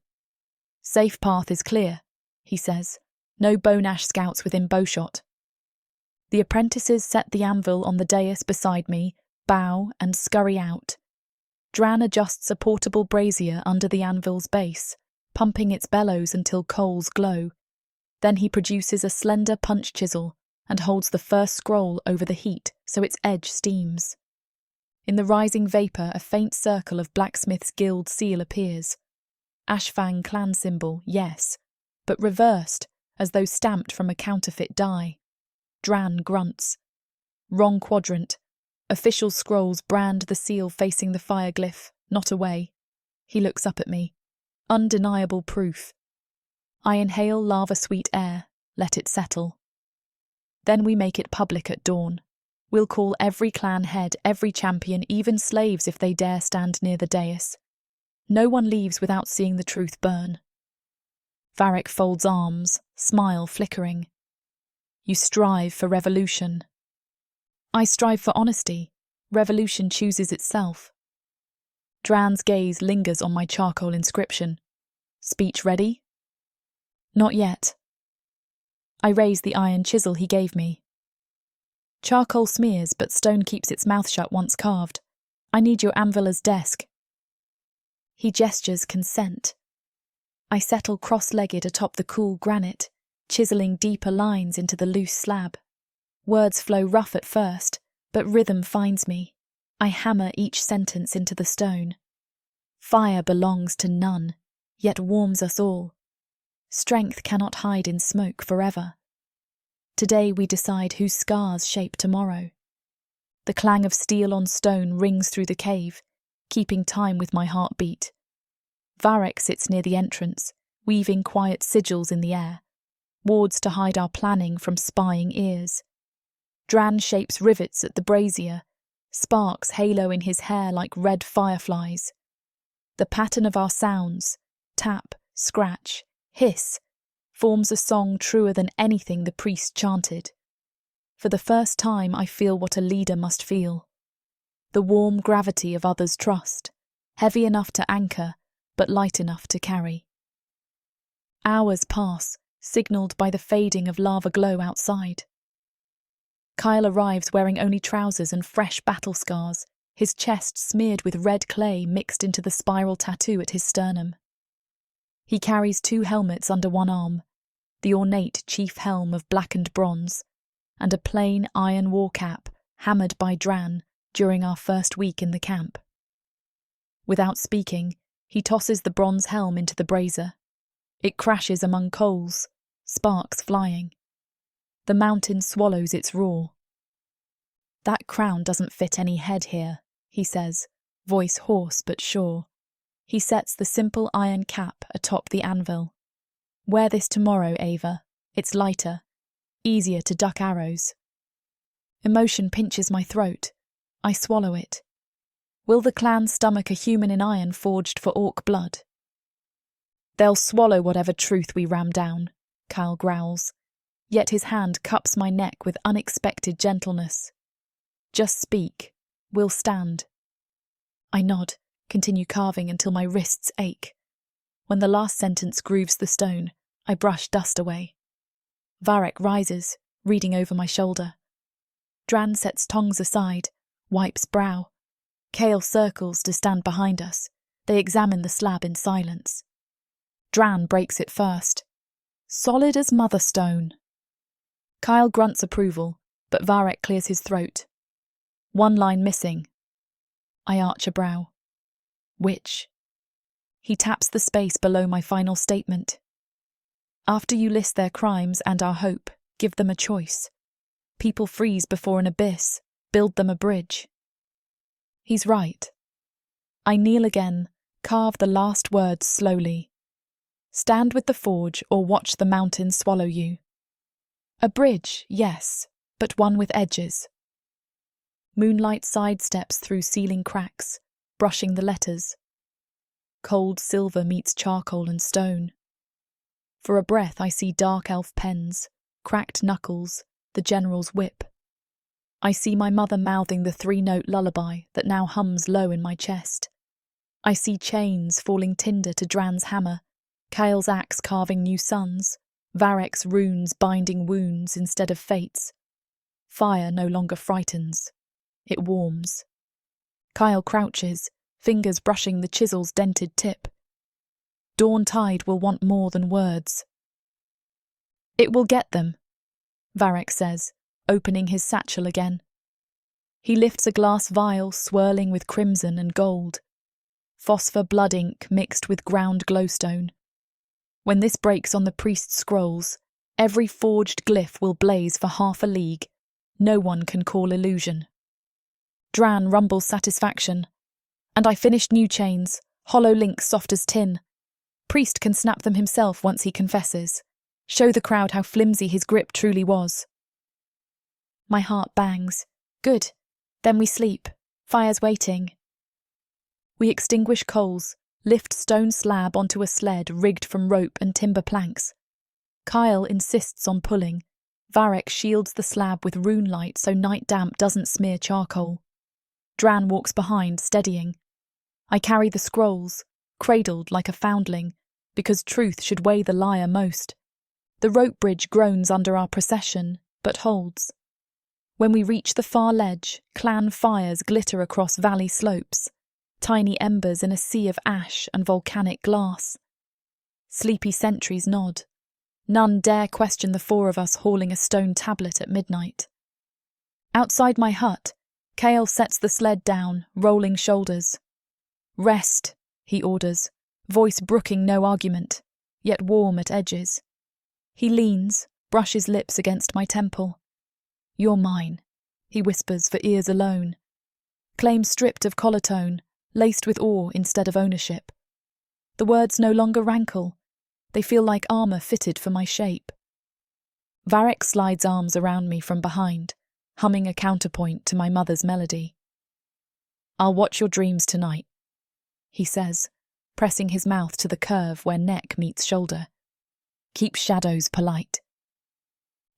Safe path is clear, he says. No bone ash scouts within bowshot. The apprentices set the anvil on the dais beside me, bow and scurry out. Drann adjusts a portable brazier under the anvil's base, pumping its bellows until coals glow. Then he produces a slender punch chisel and holds the first scroll over the heat so its edge steams. In the rising vapour, a faint circle of Blacksmith's Guild seal appears. Ashfang clan symbol, yes, but reversed, as though stamped from a counterfeit die. Drann grunts. Wrong quadrant. Official scrolls brand the seal facing the fire glyph, not away. He looks up at me. Undeniable proof. I inhale lava-sweet air, let it settle. Then we make it public at dawn. We'll call every clan head, every champion, even slaves if they dare stand near the dais. No one leaves without seeing the truth burn. Varek folds arms, smile flickering. You strive for revolution. I strive for honesty, Revolution chooses itself. Drann's gaze lingers on my charcoal inscription. Speech ready? Not yet. I raise the iron chisel he gave me. Charcoal smears, but stone keeps its mouth shut once carved. I need your anviler's desk. He gestures consent. I settle cross-legged atop the cool granite, chiseling deeper lines into the loose slab. Words flow rough at first, but rhythm finds me. I hammer each sentence into the stone. Fire belongs to none, yet warms us all. Strength cannot hide in smoke forever. Today we decide whose scars shape tomorrow. The clang of steel on stone rings through the cave, keeping time with my heartbeat. Varek sits near the entrance, weaving quiet sigils in the air, wards to hide our planning from spying ears. Drann shapes rivets at the brazier, sparks halo in his hair like red fireflies. The pattern of our sounds, tap, scratch, hiss, forms a song truer than anything the priest chanted. For the first time I feel what a leader must feel. The warm gravity of others' trust, heavy enough to anchor, but light enough to carry. Hours pass, signalled by the fading of lava glow outside. Kael arrives wearing only trousers and fresh battle scars, his chest smeared with red clay mixed into the spiral tattoo at his sternum. He carries 2 helmets under one arm, the ornate chief helm of blackened bronze, and a plain iron war cap hammered by Drann during our first week in the camp. Without speaking, he tosses the bronze helm into the brazier. It crashes among coals, sparks flying. The mountain swallows its roar. That crown doesn't fit any head here, he says, voice hoarse but sure. He sets the simple iron cap atop the anvil. Wear this tomorrow, Ava. It's lighter, easier to duck arrows. Emotion pinches my throat. I swallow it. Will the clan stomach a human in iron forged for orc blood? They'll swallow whatever truth we ram down, Kael growls, yet his hand cups my neck with unexpected gentleness. Just speak. We'll stand. I nod, continue carving until my wrists ache. When the last sentence grooves the stone, I brush dust away. Varek rises, reading over my shoulder. Drann sets tongs aside, wipes brow. Kale circles to stand behind us. They examine the slab in silence. Drann breaks it first. Solid as mother stone. Kael grunts approval, but Varek clears his throat. One line missing. I arch a brow. Which? He taps the space below my final statement. After you list their crimes and our hope, give them a choice. People freeze before an abyss, build them a bridge. He's right. I kneel again, carve the last words slowly. Stand with the forge or watch the mountain swallow you. A bridge, yes, but one with edges. Moonlight sidesteps through ceiling cracks, brushing the letters. Cold silver meets charcoal and stone. For a breath I see dark elf pens, cracked knuckles, the general's whip. I see my mother mouthing the 3-note lullaby that now hums low in my chest. I see chains falling tinder to Drann's hammer, Kael's axe carving new suns, Varek's runes binding wounds instead of fates. Fire no longer frightens. It warms. Kael crouches, fingers brushing the chisel's dented tip. Dawn tide will want more than words. It will get them, Varek says, opening his satchel again. He lifts a glass vial swirling with crimson and gold. Phosphor blood ink mixed with ground glowstone. When this breaks on the priest's scrolls, every forged glyph will blaze for half a league. No one can call illusion. Drann rumbles satisfaction. And I finished new chains, hollow links soft as tin. Priest can snap them himself once he confesses. Show the crowd how flimsy his grip truly was. My heart bangs. Good. Then we sleep. Fire's waiting. We extinguish coals, lift stone slab onto a sled rigged from rope and timber planks. Kael insists on pulling. Varek shields the slab with rune light so night damp doesn't smear charcoal. Drann walks behind, steadying. I carry the scrolls, cradled like a foundling, because truth should weigh the liar most. The rope bridge groans under our procession, but holds. When we reach the far ledge, clan fires glitter across valley slopes, tiny embers in a sea of ash and volcanic glass. Sleepy sentries nod. None dare question the four of us hauling a stone tablet at midnight. Outside my hut, Kale sets the sled down, rolling shoulders. "Rest," he orders, voice brooking no argument, yet warm at edges. He leans, brushes lips against my temple. "You're mine," he whispers for ears alone. Claim stripped of collar tone, laced with awe instead of ownership. The words no longer rankle. They feel like armour fitted for my shape. Varek slides arms around me from behind, humming a counterpoint to my mother's melody. "I'll watch your dreams tonight," he says, pressing his mouth to the curve where neck meets shoulder. "Keep shadows polite."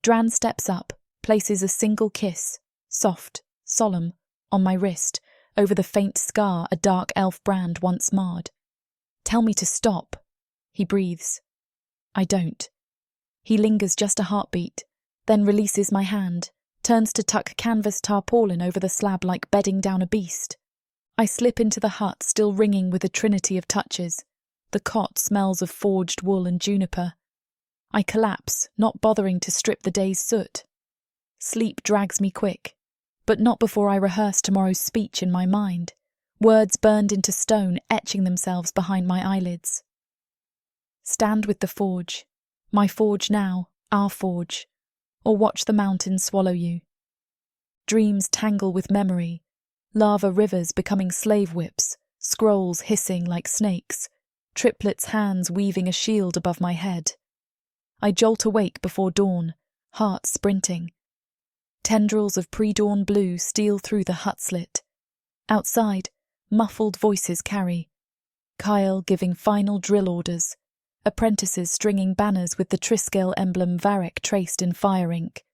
Drann steps up, places a single kiss, soft, solemn, on my wrist, over the faint scar a dark elf brand once marred. "Tell me to stop," he breathes. I don't. He lingers just a heartbeat, then releases my hand, turns to tuck canvas tarpaulin over the slab like bedding down a beast. I slip into the hut, still ringing with a trinity of touches. The cot smells of forged wool and juniper. I collapse, not bothering to strip the day's soot. Sleep drags me quick, but not before I rehearse tomorrow's speech in my mind, words burned into stone etching themselves behind my eyelids. Stand with the forge, my forge now, our forge, or watch the mountains swallow you. Dreams tangle with memory, lava rivers becoming slave whips, scrolls hissing like snakes, triplets' hands weaving a shield above my head. I jolt awake before dawn, heart sprinting. Tendrils of pre-dawn blue steal through the hut slit. Outside, muffled voices carry. Kael giving final drill orders. Apprentices stringing banners with the Triscale emblem Varek traced in fire ink.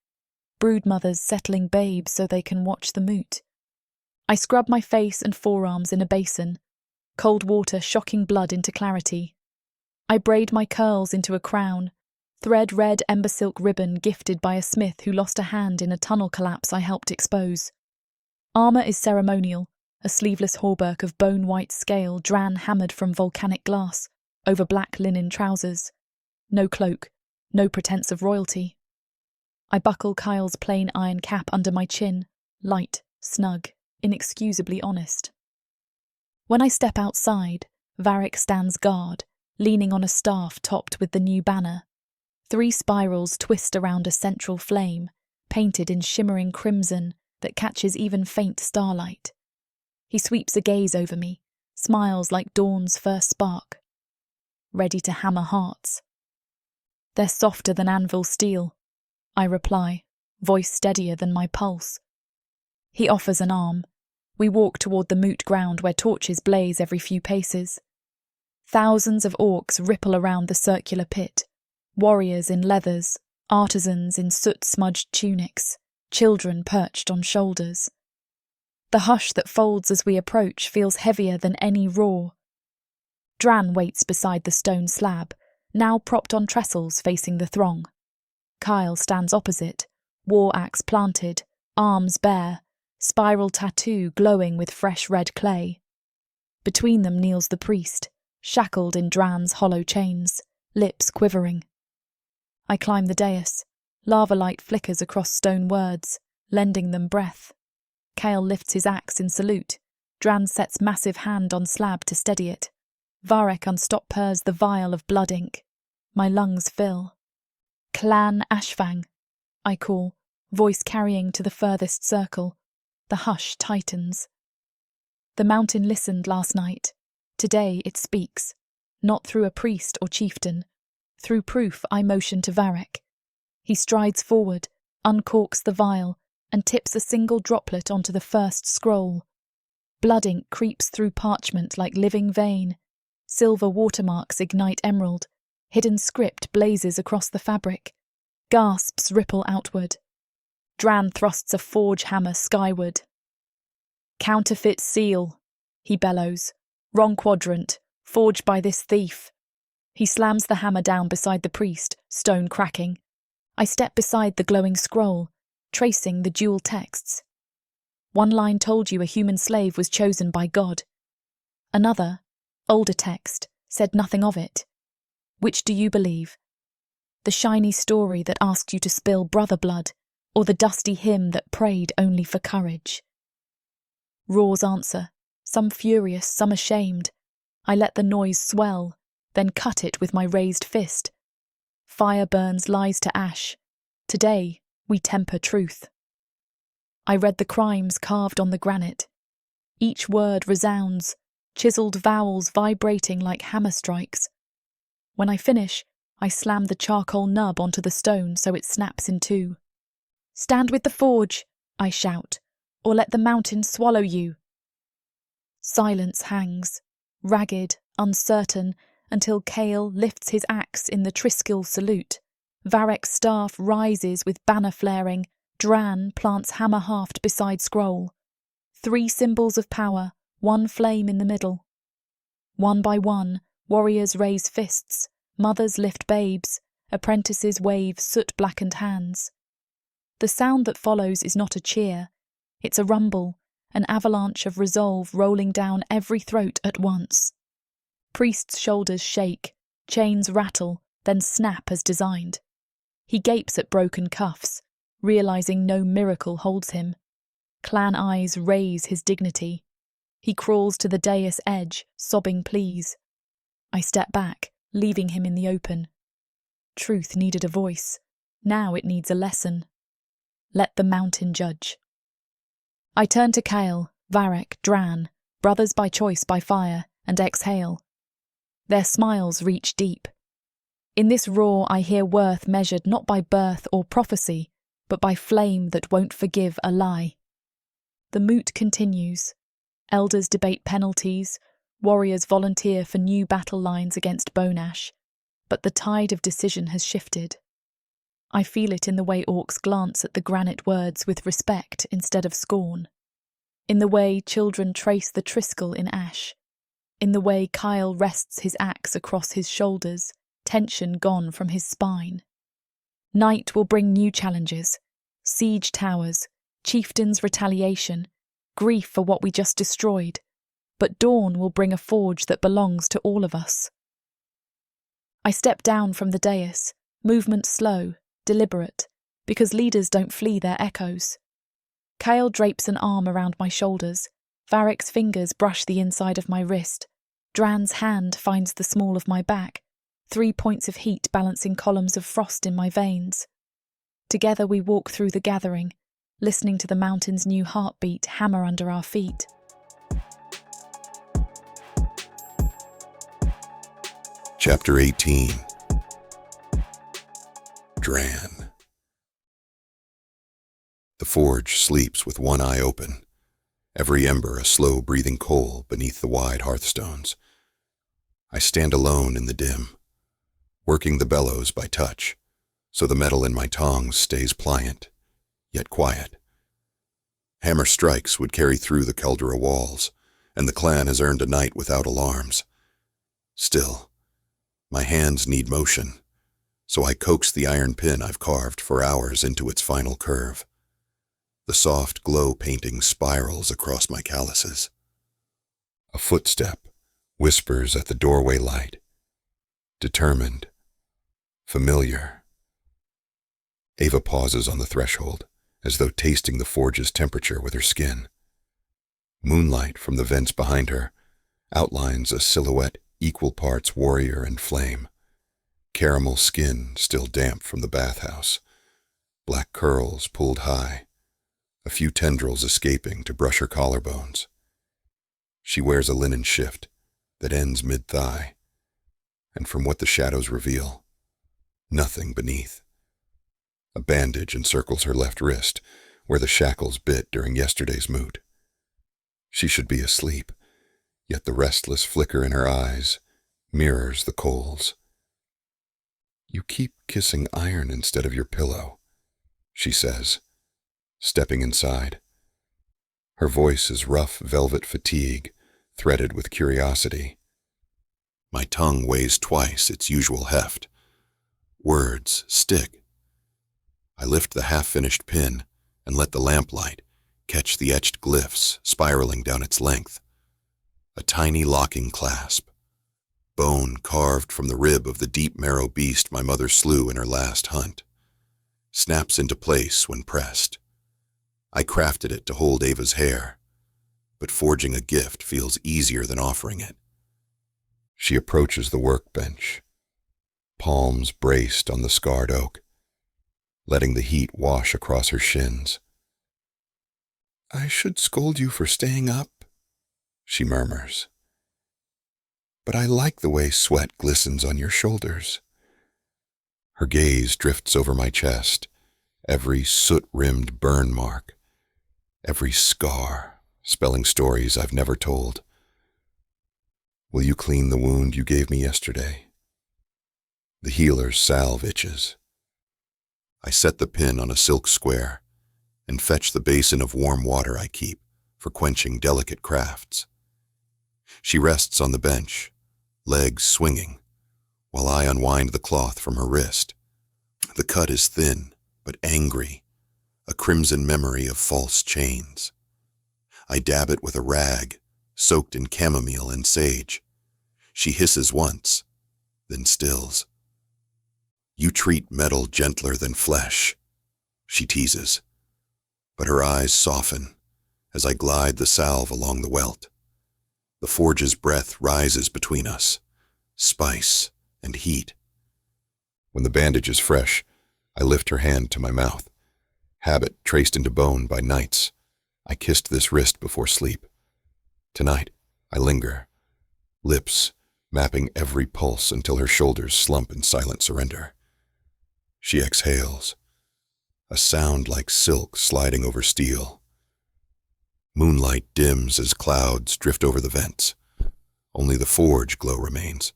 Broodmothers settling babes so they can watch the moot. I scrub my face and forearms in a basin, cold water shocking blood into clarity. I braid my curls into a crown, thread red ember silk ribbon gifted by a smith who lost a hand in a tunnel collapse I helped expose. Armour is ceremonial, a sleeveless hauberk of bone-white scale Drann hammered from volcanic glass, over black linen trousers. No cloak, no pretence of royalty. I buckle Kyle's plain iron cap under my chin, light, snug, inexcusably honest. When I step outside, Varek stands guard, leaning on a staff topped with the new banner. 3 spirals twist around a central flame, painted in shimmering crimson that catches even faint starlight. He sweeps a gaze over me, smiles like dawn's first spark. Ready to hammer hearts. "They're softer than anvil steel," I reply, voice steadier than my pulse. He offers an arm. We walk toward the moot ground where torches blaze every few paces. Thousands of orcs ripple around the circular pit, warriors in leathers, artisans in soot-smudged tunics, children perched on shoulders. The hush that folds as we approach feels heavier than any roar. Drann waits beside the stone slab, now propped on trestles facing the throng. Kael stands opposite, war axe planted, arms bare, spiral tattoo glowing with fresh red clay. Between them kneels the priest, shackled in Drann's hollow chains, lips quivering. I climb the dais. Lava light flickers across stone words, lending them breath. Kael lifts his axe in salute. Drann sets massive hand on slab to steady it. Varek unstoppers the vial of blood ink. My lungs fill. "Clan Ashfang," I call, voice carrying to the furthest circle. The hush tightens. The mountain listened last night. Today it speaks, not through a priest or chieftain. Through proof I motion to Varek. He strides forward, uncorks the vial, and tips a single droplet onto the first scroll. Blood ink creeps through parchment like living vein. Silver watermarks ignite emerald. Hidden script blazes across the fabric. Gasps ripple outward. Drann thrusts a forge hammer skyward. Counterfeit seal, he bellows. Wrong quadrant, forged by this thief. He slams the hammer down beside the priest, stone cracking. I step beside the glowing scroll, tracing the dual texts. One line told you a human slave was chosen by God. Another, older text, said nothing of it. Which do you believe? The shiny story that asked you to spill brother blood, or the dusty hymn that prayed only for courage? Raw's answer, some furious, some ashamed. I let the noise swell, then cut it with my raised fist. Fire burns lies to ash. Today, we temper truth. I read the crimes carved on the granite. Each word resounds, chiselled vowels vibrating like hammer strikes. When I finish, I slam the charcoal nub onto the stone so it snaps in two. Stand with the forge, I shout, or let the mountain swallow you. Silence hangs, ragged, uncertain, until Kale lifts his axe in the Triskill salute. Varek's staff rises with banner flaring. Drann plants hammer haft beside scroll. 3 symbols of power, 1 flame in the middle. One by one, warriors raise fists, mothers lift babes, apprentices wave soot-blackened hands. The sound that follows is not a cheer. It's a rumble, an avalanche of resolve rolling down every throat at once. Priest's shoulders shake, chains rattle, then snap as designed. He gapes at broken cuffs, realizing no miracle holds him. Clan eyes raise his dignity. He crawls to the dais edge, sobbing pleas. I step back, leaving him in the open. Truth needed a voice. Now it needs a lesson. Let the mountain judge. I turn to Kael, Varek, Drann, brothers by choice by fire, and exhale. Their smiles reach deep. In this roar I hear worth measured not by birth or prophecy, but by flame that won't forgive a lie. The moot continues. Elders debate penalties, warriors volunteer for new battle lines against bone ash, but the tide of decision has shifted. I feel it in the way orcs glance at the granite words with respect instead of scorn, in the way children trace the Triskill in ash, in the way Kael rests his axe across his shoulders, tension gone from his spine. Night will bring new challenges, siege towers, chieftains' retaliation, grief for what we just destroyed, but dawn will bring a forge that belongs to all of us. I step down from the dais, movement slow, deliberate, because leaders don't flee their echoes. Kael drapes an arm around my shoulders. Varek's fingers brush the inside of my wrist. Drann's hand finds the small of my back, 3 points of heat balancing columns of frost in my veins. Together we walk through the gathering, listening to the mountain's new heartbeat hammer under our feet. Chapter 18. Drann. The forge sleeps with one eye open, every ember a slow-breathing coal beneath the wide hearthstones. I stand alone in the dim, working the bellows by touch, so the metal in my tongs stays pliant, yet quiet. Hammer strikes would carry through the caldera walls, and the clan has earned a night without alarms. Still, my hands need motion, so I coax the iron pin I've carved for hours into its final curve. The soft glow painting spirals across my calluses. A footstep whispers at the doorway light. Determined. Familiar. Ava pauses on the threshold, as though tasting the forge's temperature with her skin. Moonlight from the vents behind her outlines a silhouette equal parts warrior and flame. Caramel skin still damp from the bathhouse. Black curls pulled high. A few tendrils escaping to brush her collarbones. She wears a linen shift that ends mid-thigh, and from what the shadows reveal, nothing beneath. A bandage encircles her left wrist, where the shackles bit during yesterday's moot. She should be asleep, yet the restless flicker in her eyes mirrors the coals. "You keep kissing iron instead of your pillow," she says, stepping inside. Her voice is rough velvet fatigue, threaded with curiosity. My tongue weighs twice its usual heft. Words stick. I lift the half-finished pin and let the lamplight catch the etched glyphs spiraling down its length. A tiny locking clasp. Bone carved from the rib of the deep marrow beast my mother slew in her last hunt. Snaps into place when pressed. I crafted it to hold Ava's hair, but forging a gift feels easier than offering it. She approaches the workbench, palms braced on the scarred oak, letting the heat wash across her shins. "I should scold you for staying up," she murmurs. "But I like the way sweat glistens on your shoulders." Her gaze drifts over my chest, every soot-rimmed burn mark, every scar spelling stories I've never told. "Will you clean the wound you gave me yesterday?" The healer's salve itches. I set the pin on a silk square and fetch the basin of warm water I keep for quenching delicate crafts. She rests on the bench, legs swinging, while I unwind the cloth from her wrist. The cut is thin, but angry, a crimson memory of false chains. I dab it with a rag, soaked in chamomile and sage. She hisses once, then stills. "You treat metal gentler than flesh," she teases, but her eyes soften as I glide the salve along the welt. The forge's breath rises between us, spice and heat. When the bandage is fresh, I lift her hand to my mouth. Habit traced into bone by nights. I kissed this wrist before sleep. Tonight, I linger, lips mapping every pulse until her shoulders slump in silent surrender. She exhales, a sound like silk sliding over steel. Moonlight dims as clouds drift over the vents. Only the forge glow remains,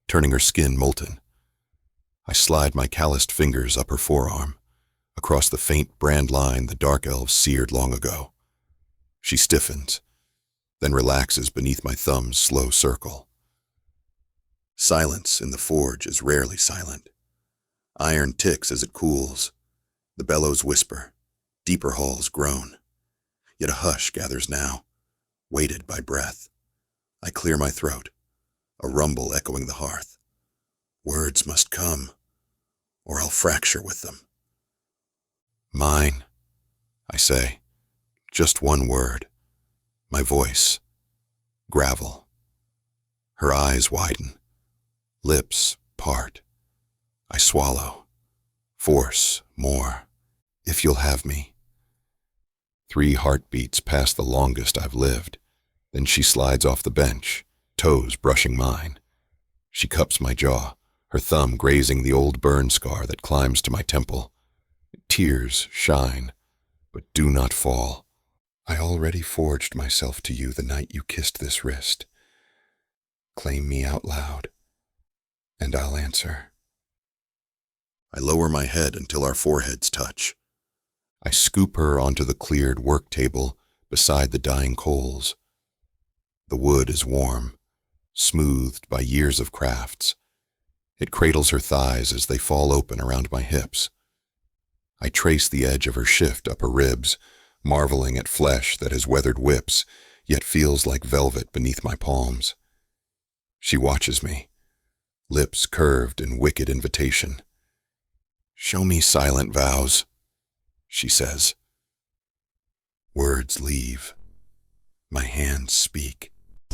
turning her skin molten. I slide my calloused fingers up her forearm, across the faint brand line the dark elves seared long ago. She stiffens, then relaxes beneath my thumb's slow circle. Silence in the forge is rarely silent. Iron ticks as it cools. The bellows whisper, deeper halls groan. Yet a hush gathers now, weighted by breath. I clear my throat, a rumble echoing the hearth. Words must come, or I'll fracture with them. "Mine," I say, just one word. My voice, gravel. Her eyes widen, lips part. I swallow, force more. "If you'll have me." 3 heartbeats past the longest I've lived. Then she slides off the bench, toes brushing mine. She cups my jaw, her thumb grazing the old burn scar that climbs to my temple. Tears shine, but do not fall. "I already forged myself to you the night you kissed this wrist. Claim me out loud, and I'll answer." I lower my head until our foreheads touch. I scoop her onto the cleared work table beside the dying coals. The wood is warm, smoothed by years of crafts. It cradles her thighs as they fall open around my hips. I trace the edge of her shift up her ribs, marveling at flesh that has weathered whips, yet feels like velvet beneath my palms. She watches me, lips curved in wicked invitation. "Show me silent vows," she says. Words leave. My hands speak.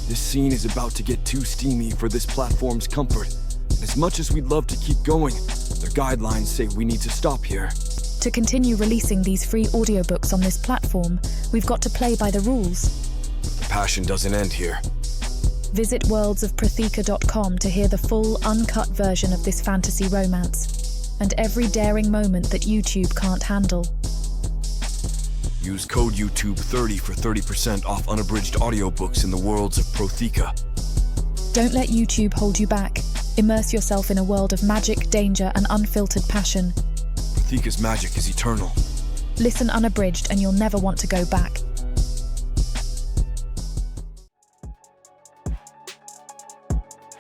This scene is about to get too steamy for this platform's comfort. As much as we'd love to keep going, their guidelines say we need to stop here. To continue releasing these free audiobooks on this platform, we've got to play by the rules. The passion doesn't end here. Visit worldsofprotheka.com to hear the full, uncut version of this fantasy romance, and every daring moment that YouTube can't handle. Use code YouTube30 for 30% off unabridged audiobooks in the Worlds of Protheka. Don't let YouTube hold you back. Immerse yourself in a world of magic, danger, and unfiltered passion. Protheka's magic is eternal. Listen unabridged and you'll never want to go back.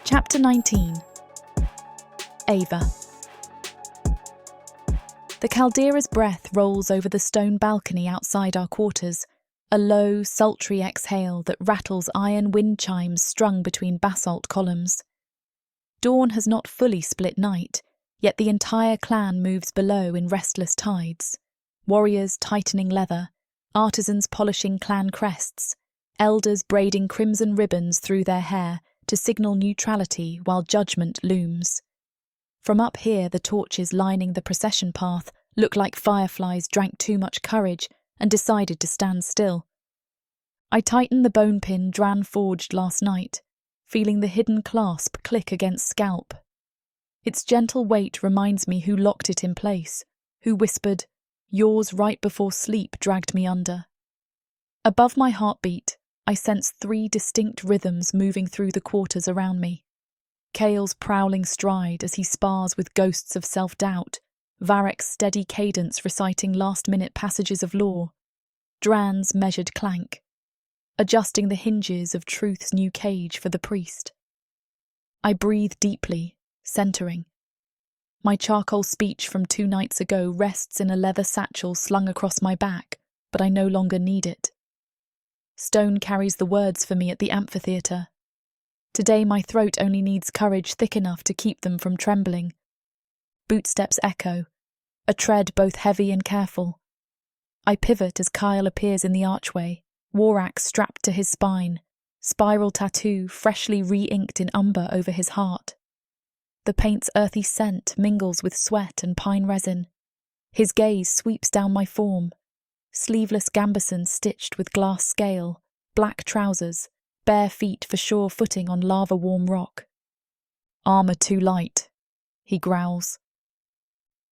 Chapter 19. Ava. The Caldera's breath rolls over the stone balcony outside our quarters, a low, sultry exhale that rattles iron wind chimes strung between basalt columns. Dawn has not fully split night, yet the entire clan moves below in restless tides. Warriors tightening leather, artisans polishing clan crests, elders braiding crimson ribbons through their hair to signal neutrality while judgment looms. From up here, the torches lining the procession path look like fireflies drank too much courage and decided to stand still. I tighten the bone pin Drann forged last night, feeling the hidden clasp click against scalp. Its gentle weight reminds me who locked it in place, who whispered, "Yours right before sleep dragged me under." Above my heartbeat, I sense 3 distinct rhythms moving through the quarters around me. Kael's prowling stride as he spars with ghosts of self-doubt, Varek's steady cadence reciting last-minute passages of law, Drann's measured clank, adjusting the hinges of truth's new cage for the priest. I breathe deeply, centering. My charcoal speech from 2 nights ago rests in a leather satchel slung across my back, but I no longer need it. Stone carries the words for me at the amphitheatre. Today my throat only needs courage thick enough to keep them from trembling. Bootsteps echo, a tread both heavy and careful. I pivot as Kael appears in the archway, war axe strapped to his spine, spiral tattoo freshly re-inked in umber over his heart. The paint's earthy scent mingles with sweat and pine resin. His gaze sweeps down my form. Sleeveless gambeson stitched with glass scale, black trousers, bare feet for sure footing on lava-warm rock. "Armour too light," he growls.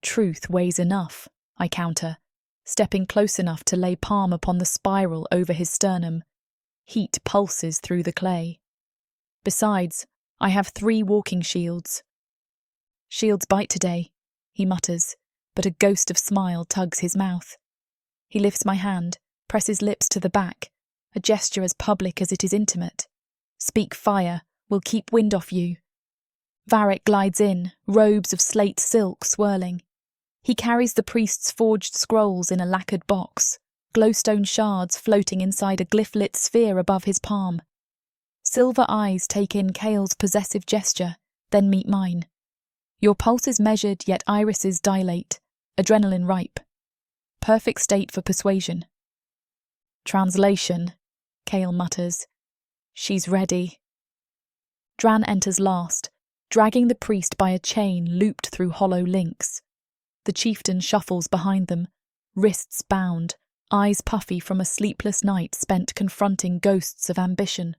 "Truth weighs enough," I counter, stepping close enough to lay palm upon the spiral over his sternum. Heat pulses through the clay. Besides, I have 3 walking shields. "Shields bite today," he mutters, but a ghost of smile tugs his mouth. He lifts my hand, presses lips to the back, a gesture as public as it is intimate. "Speak fire, we'll keep wind off you." Varek glides in, robes of slate silk swirling. He carries the priest's forged scrolls in a lacquered box, glowstone shards floating inside a glyph-lit sphere above his palm. Silver eyes take in Kael's possessive gesture, then meet mine. Your pulse is measured, yet irises dilate, adrenaline ripe. Perfect state for persuasion. "Translation," Kael mutters. "She's ready." Drann enters last, dragging the priest by a chain looped through hollow links. The chieftain shuffles behind them, wrists bound, eyes puffy from a sleepless night spent confronting ghosts of ambition.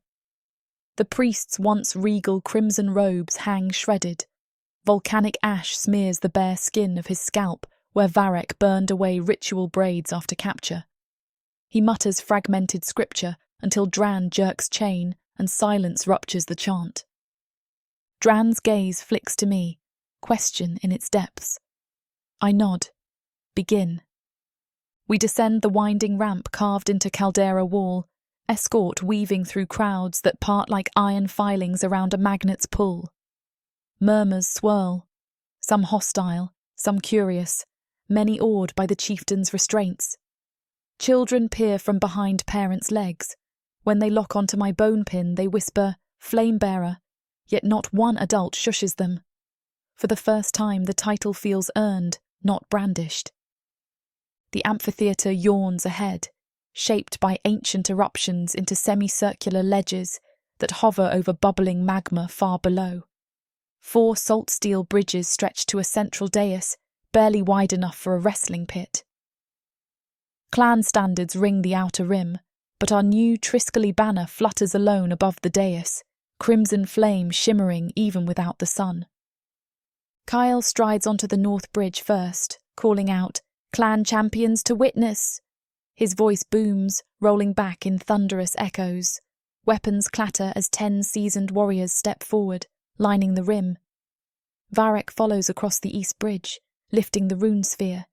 The priest's once regal crimson robes hang shredded. Volcanic ash smears the bare skin of his scalp where Varek burned away ritual braids after capture. He mutters fragmented scripture until Drann jerks chain and silence ruptures the chant. Drann's gaze flicks to me, question in its depths. I nod. Begin. We descend the winding ramp carved into caldera wall, escort weaving through crowds that part like iron filings around a magnet's pull. Murmurs swirl, some hostile, some curious, many awed by the chieftain's restraints. Children peer from behind parents' legs. When they lock onto my bone pin, they whisper, "Flame bearer," yet not one adult shushes them. For the first time, the title feels earned, not brandished. The amphitheatre yawns ahead, shaped by ancient eruptions into semicircular ledges that hover over bubbling magma far below. 4 salt steel bridges stretch to a central dais, barely wide enough for a wrestling pit. Clan standards ring the outer rim, but our new Triskeli banner flutters alone above the dais, crimson flame shimmering even without the sun. Kael strides onto the north bridge first, calling out, "Clan champions to witness!" His voice booms, rolling back in thunderous echoes. Weapons clatter as 10 seasoned warriors step forward, lining the rim. Varek follows across the east bridge, lifting the rune sphere.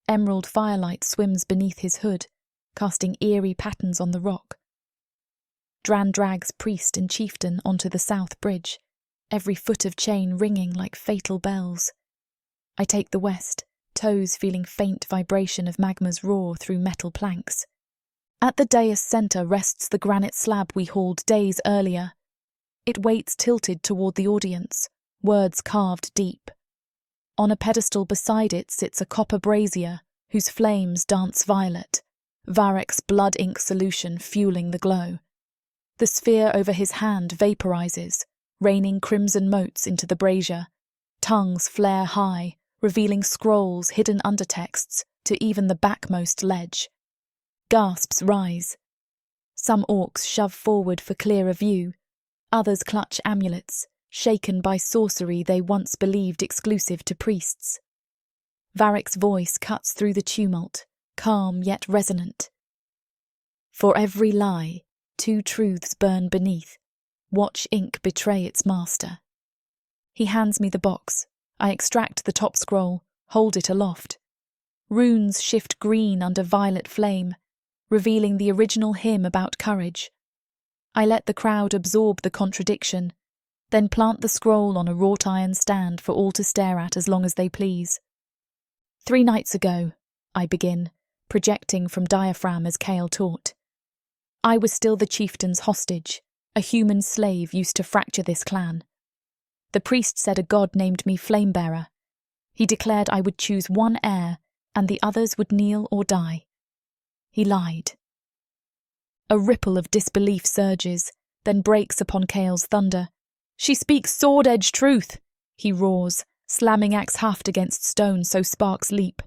Emerald firelight swims beneath his hood, casting eerie patterns on the rock. Drann drags priest and chieftain onto the south bridge, every foot of chain ringing like fatal bells. I take the west, toes feeling faint vibration of magma's roar through metal planks. At the dais centre rests the granite slab we hauled days earlier. It waits tilted toward the audience, words carved deep. On a pedestal beside it sits a copper brazier whose flames dance violet, Varek's blood ink solution fueling the glow. The sphere over his hand vaporizes, raining crimson motes into the brazier. Tongues flare high, revealing scrolls, hidden undertexts, to even the backmost ledge. Gasps rise. Some orcs shove forward for clearer view. Others clutch amulets, shaken by sorcery they once believed exclusive to priests. Varek's voice cuts through the tumult, calm yet resonant. For every lie, 2 truths burn beneath. Watch ink betray its master. He hands me the box. I extract the top scroll, hold it aloft. Runes shift green under violet flame, revealing the original hymn about courage. I let the crowd absorb the contradiction, then plant the scroll on a wrought iron stand for all to stare at as long as they please. 3 nights ago, I begin, projecting from diaphragm as Kale taught. I was still the chieftain's hostage, a human slave used to fracture this clan. The priest said a god named me Flamebearer. He declared I would choose one heir, and the others would kneel or die. He lied. A ripple of disbelief surges, then breaks upon Kael's thunder. She speaks sword-edge truth, he roars, slamming axe haft against stone so sparks leap.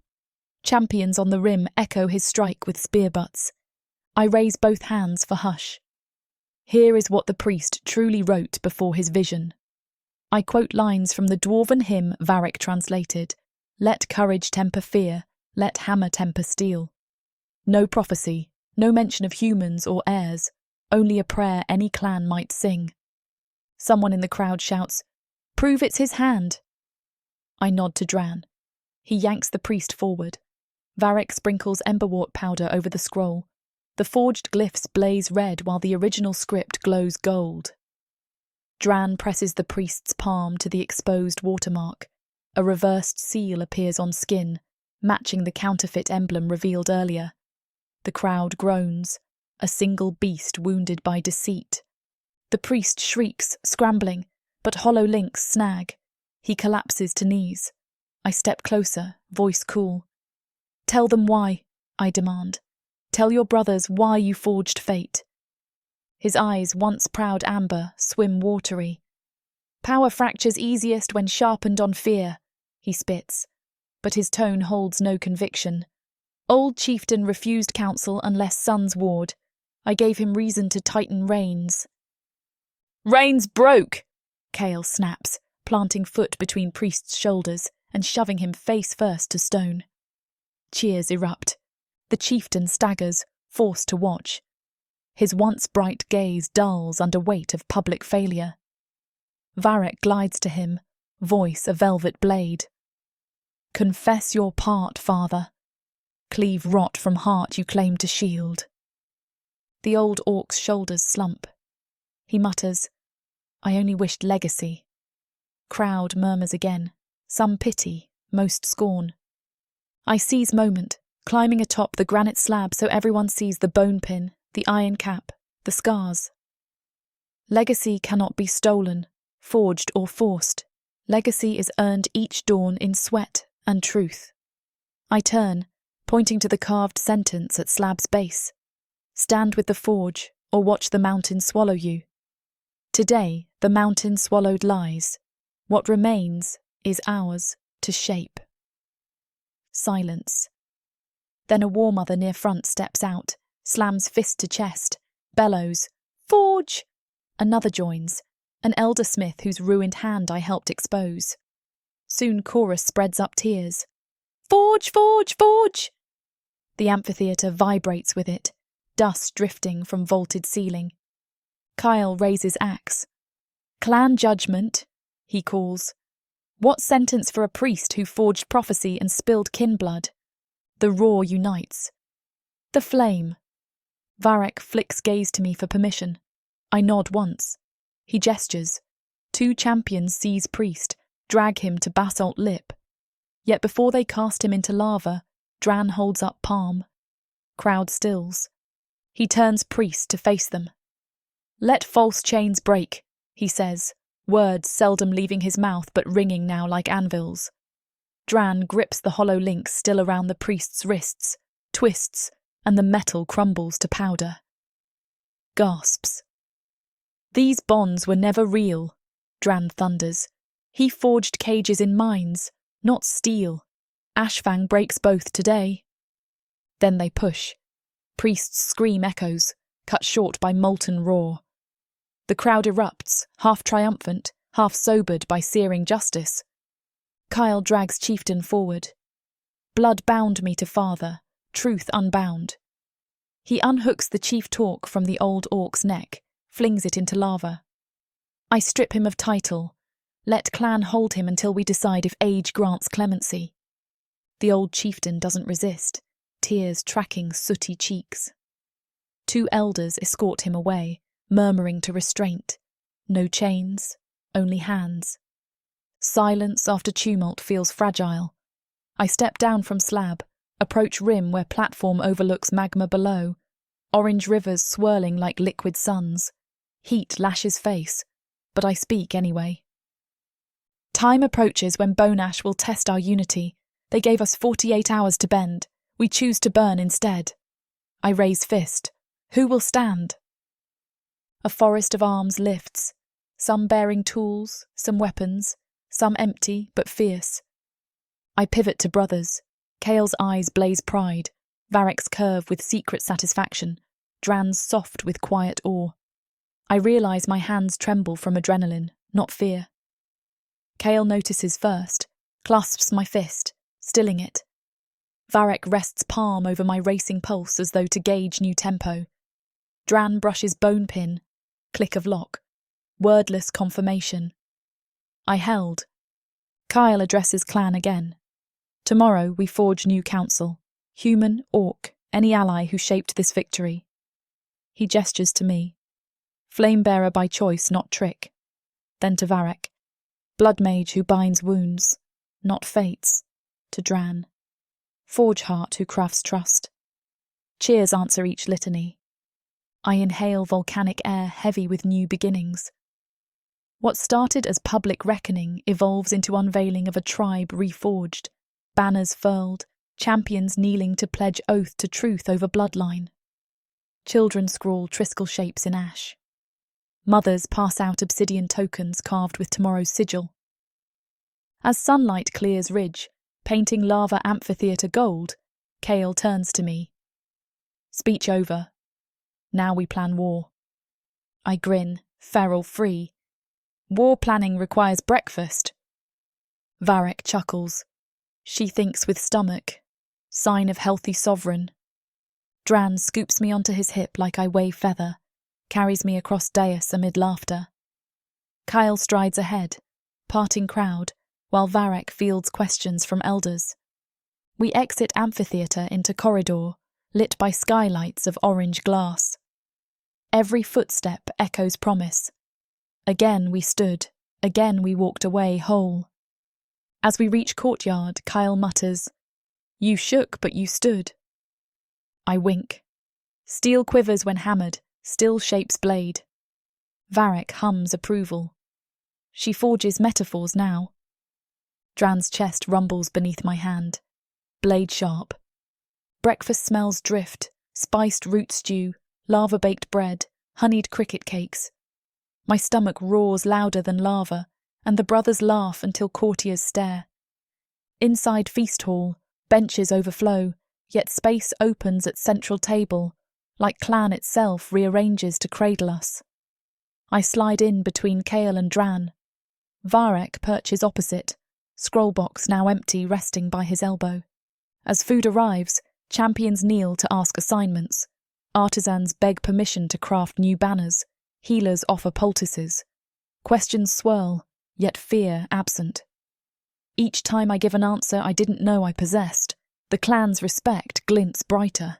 Champions on the rim echo his strike with spear butts. I raise both hands for hush. Here is what the priest truly wrote before his vision. I quote lines from the dwarven hymn Varek translated. Let courage temper fear, let hammer temper steel. No prophecy, no mention of humans or heirs, only a prayer any clan might sing. Someone in the crowd shouts, "Prove it's his hand." I nod to Drann. He yanks the priest forward. Varek sprinkles emberwort powder over the scroll. The forged glyphs blaze red while the original script glows gold. Drann presses the priest's palm to the exposed watermark. A reversed seal appears on skin, matching the counterfeit emblem revealed earlier. The crowd groans, a single beast wounded by deceit. The priest shrieks, scrambling, but hollow links snag. He collapses to knees. I step closer, voice cool. Tell them why, I demand. Tell your brothers why you forged fate. His eyes, once proud amber, swim watery. Power fractures easiest when sharpened on fear, he spits, but his tone holds no conviction. Old chieftain refused counsel unless sons ward. I gave him reason to tighten reins. Reins broke, Kale snaps, planting foot between priest's shoulders and shoving him face first to stone. Cheers erupt. The chieftain staggers, forced to watch. His once bright gaze dulls under weight of public failure. Varek glides to him, voice a velvet blade. Confess your part, father. Cleave rot from heart you claim to shield. The old orc's shoulders slump. He mutters, I only wished legacy. Crowd murmurs again, some pity, most scorn. I seize moment, climbing atop the granite slab so everyone sees the bone pin, the iron cap, the scars. Legacy cannot be stolen, forged or forced. Legacy is earned each dawn in sweat and truth. I turn, pointing to the carved sentence at slab's base. Stand with the forge, or watch the mountain swallow you. Today, the mountain swallowed lies. What remains is ours to shape. Silence. Then a war mother near front steps out, slams fist to chest, bellows, Forge! Another joins, an elder smith whose ruined hand I helped expose. Soon chorus spreads up tears. Forge! Forge! Forge! The amphitheatre vibrates with it, dust drifting from vaulted ceiling. Kael raises axe. Clan judgment, he calls. What sentence for a priest who forged prophecy and spilled kin blood? The roar unites. The flame. Varek flicks gaze to me for permission. I nod once. He gestures. 2 champions seize priest, drag him to basalt lip. Yet before they cast him into lava, Drann holds up palm. Crowd stills. He turns priest to face them. "Let false chains break," he says, words seldom leaving his mouth but ringing now like anvils. Drann grips the hollow links still around the priest's wrists, twists, and the metal crumbles to powder. Gasps. "These bonds were never real," Drann thunders. "He forged cages in mines, not steel. Ashfang breaks both today." Then they push. Priest's scream echoes, cut short by molten roar. The crowd erupts, half triumphant, half sobered by searing justice. Kael drags chieftain forward. "Blood bound me to father, truth unbound." He unhooks the chief talk from the old orc's neck, flings it into lava. "I strip him of title. Let clan hold him until we decide if age grants clemency." The old chieftain doesn't resist, tears tracking sooty cheeks. 2 elders escort him away, murmuring to restraint. No chains, only hands. Silence after tumult feels fragile. I step down from slab, approach rim where platform overlooks magma below. Orange rivers swirling like liquid suns. Heat lashes face, but I speak anyway. "Time approaches when bone ash will test our unity. They gave us 48 hours to bend. We choose to burn instead." I raise fist. "Who will stand?" A forest of arms lifts, some bearing tools, some weapons, some empty but fierce. I pivot to brothers. Kael's eyes blaze pride, Varek's curve with secret satisfaction, Drann's soft with quiet awe. I realise my hands tremble from adrenaline, not fear. Kael notices first, clasps my fist, stilling it. Varek rests palm over my racing pulse as though to gauge new tempo. Drann brushes bone pin, click of lock, wordless confirmation. I held. Kael addresses clan again. "Tomorrow we forge new council. Human, orc, any ally who shaped this victory." He gestures to me. Flamebearer by choice, not trick. Then to Varek. Blood mage who binds wounds, not fates. To Drann. Forge heart who crafts trust. Cheers answer each litany. I inhale volcanic air heavy with new beginnings. What started as public reckoning evolves into unveiling of a tribe reforged, banners furled, champions kneeling to pledge oath to truth over bloodline. Children scrawl Triskel shapes in ash. Mothers pass out obsidian tokens carved with tomorrow's sigil. As sunlight clears ridge, painting lava amphitheatre gold, Kale turns to me. Speech over. Now we plan war. I grin, feral free. War planning requires breakfast. Varek chuckles. She thinks with stomach. Sign of healthy sovereign. Drann scoops me onto his hip like I weigh feather, carries me across dais amid laughter. Kael strides ahead, parting crowd, while Varek fields questions from elders. We exit amphitheatre into corridor, lit by skylights of orange glass. Every footstep echoes promise. Again we stood, again we walked away whole. As we reach courtyard, Kael mutters, "You shook, but you stood." I wink. Steel quivers when hammered, still shapes blade. Varek hums approval. She forges metaphors now. Drann's chest rumbles beneath my hand. Blade sharp. Breakfast smells drift, spiced root stew, lava-baked bread, honeyed cricket cakes. My stomach roars louder than lava, and the brothers laugh until courtiers stare. Inside feast hall, benches overflow, yet space opens at central table, like clan itself rearranges to cradle us. I slide in between Kale and Drann. Varek perches opposite, scrollbox now empty resting by his elbow. As food arrives, champions kneel to ask assignments. Artisans beg permission to craft new banners. Healers offer poultices. Questions swirl, yet fear absent. Each time I give an answer I didn't know I possessed, the clan's respect glints brighter.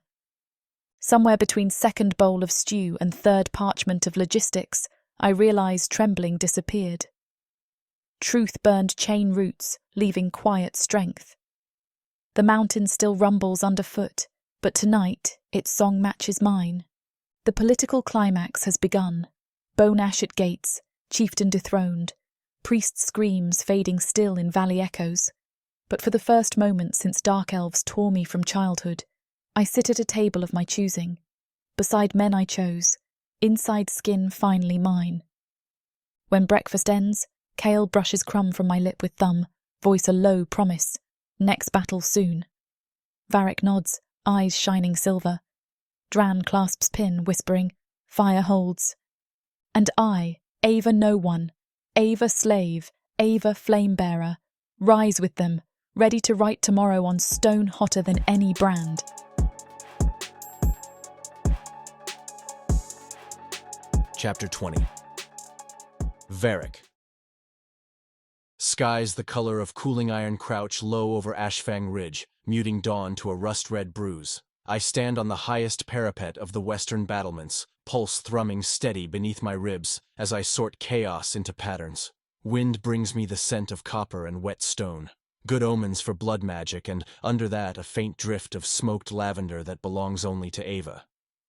Somewhere between second bowl of stew and third parchment of logistics, I realise trembling disappeared. Truth burned chain roots, leaving quiet strength. The mountain still rumbles underfoot, but tonight its song matches mine. The political climax has begun. Bone ash at gates, chieftain dethroned, priest screams fading still in valley echoes. But for the first moment since dark elves tore me from childhood, I sit at a table of my choosing, beside men I chose, inside skin finally mine. When breakfast ends, Kale brushes crumb from my lip with thumb, voice a low promise, next battle soon. Varek nods, eyes shining silver. Drann clasps pin, whispering, fire holds. And I, Ava no one, Ava slave, Ava flame bearer, rise with them, ready to write tomorrow on stone hotter than any brand. Chapter 20. Varek. Skies the color of cooling iron crouch low over Ashfang Ridge, muting dawn to a rust-red bruise. I stand on the highest parapet of the western battlements, pulse thrumming steady beneath my ribs as I sort chaos into patterns. Wind brings me the scent of copper and wet stone. Good omens for blood magic, and under that a faint drift of smoked lavender that belongs only to Ava.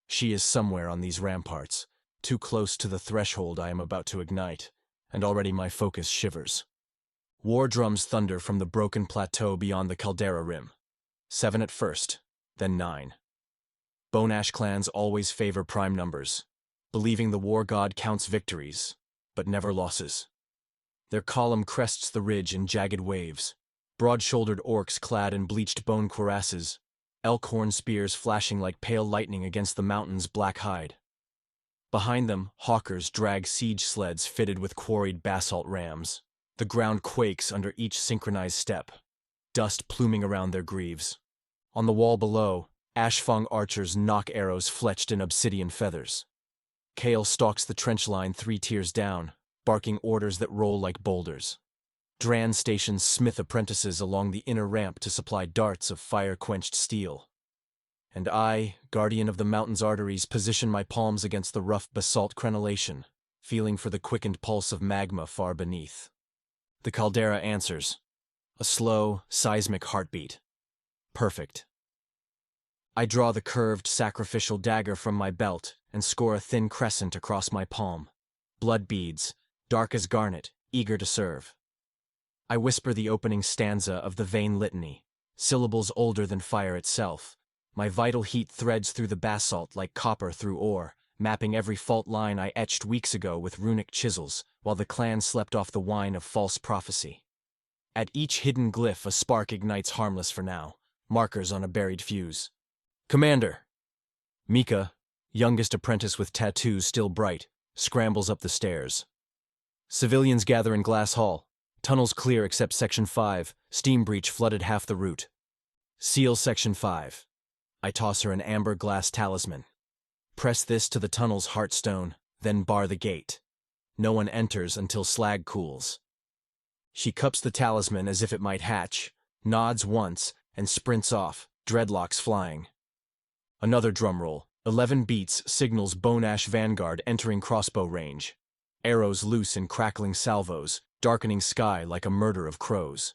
She is somewhere on these ramparts, too close to the threshold I am about to ignite, and already my focus shivers. War drums thunder from the broken plateau beyond the caldera rim. 7 at first, then 9. Bone Ash clans always favor prime numbers, believing the war god counts victories, but never losses. Their column crests the ridge in jagged waves, broad-shouldered orcs clad in bleached bone cuirasses, elk-horn spears flashing like pale lightning against the mountain's black hide. Behind them, hawkers drag siege sleds fitted with quarried basalt rams. The ground quakes under each synchronized step, dust pluming around their greaves. On the wall below, Ashfang archers nock arrows fletched in obsidian feathers. Kale stalks the trench line 3 tiers down, barking orders that roll like boulders. Drann stations smith apprentices along the inner ramp to supply darts of fire-quenched steel. And I, guardian of the mountain's arteries, position my palms against the rough basalt crenellation, feeling for the quickened pulse of magma far beneath. The caldera answers. A slow, seismic heartbeat. Perfect. I draw the curved, sacrificial dagger from my belt and score a thin crescent across my palm. Blood beads, dark as garnet, eager to serve. I whisper the opening stanza of the vain litany, syllables older than fire itself. My vital heat threads through the basalt like copper through ore, mapping every fault line I etched weeks ago with runic chisels, while the clan slept off the wine of false prophecy. At each hidden glyph a spark ignites harmless for now, markers on a buried fuse. Commander! Mika, youngest apprentice with tattoos still bright, scrambles up the stairs. Civilians gather in Glass Hall. Tunnels clear except Section 5, steam breach flooded half the route. Seal Section 5. I toss her an amber glass talisman. Press this to the tunnel's heartstone, then bar the gate. No one enters until slag cools. She cups the talisman as if it might hatch, nods once, and sprints off, dreadlocks flying. Another drumroll, 11 beats, signals Bone Ash Vanguard entering crossbow range. Arrows loose in crackling salvos, darkening sky like a murder of crows.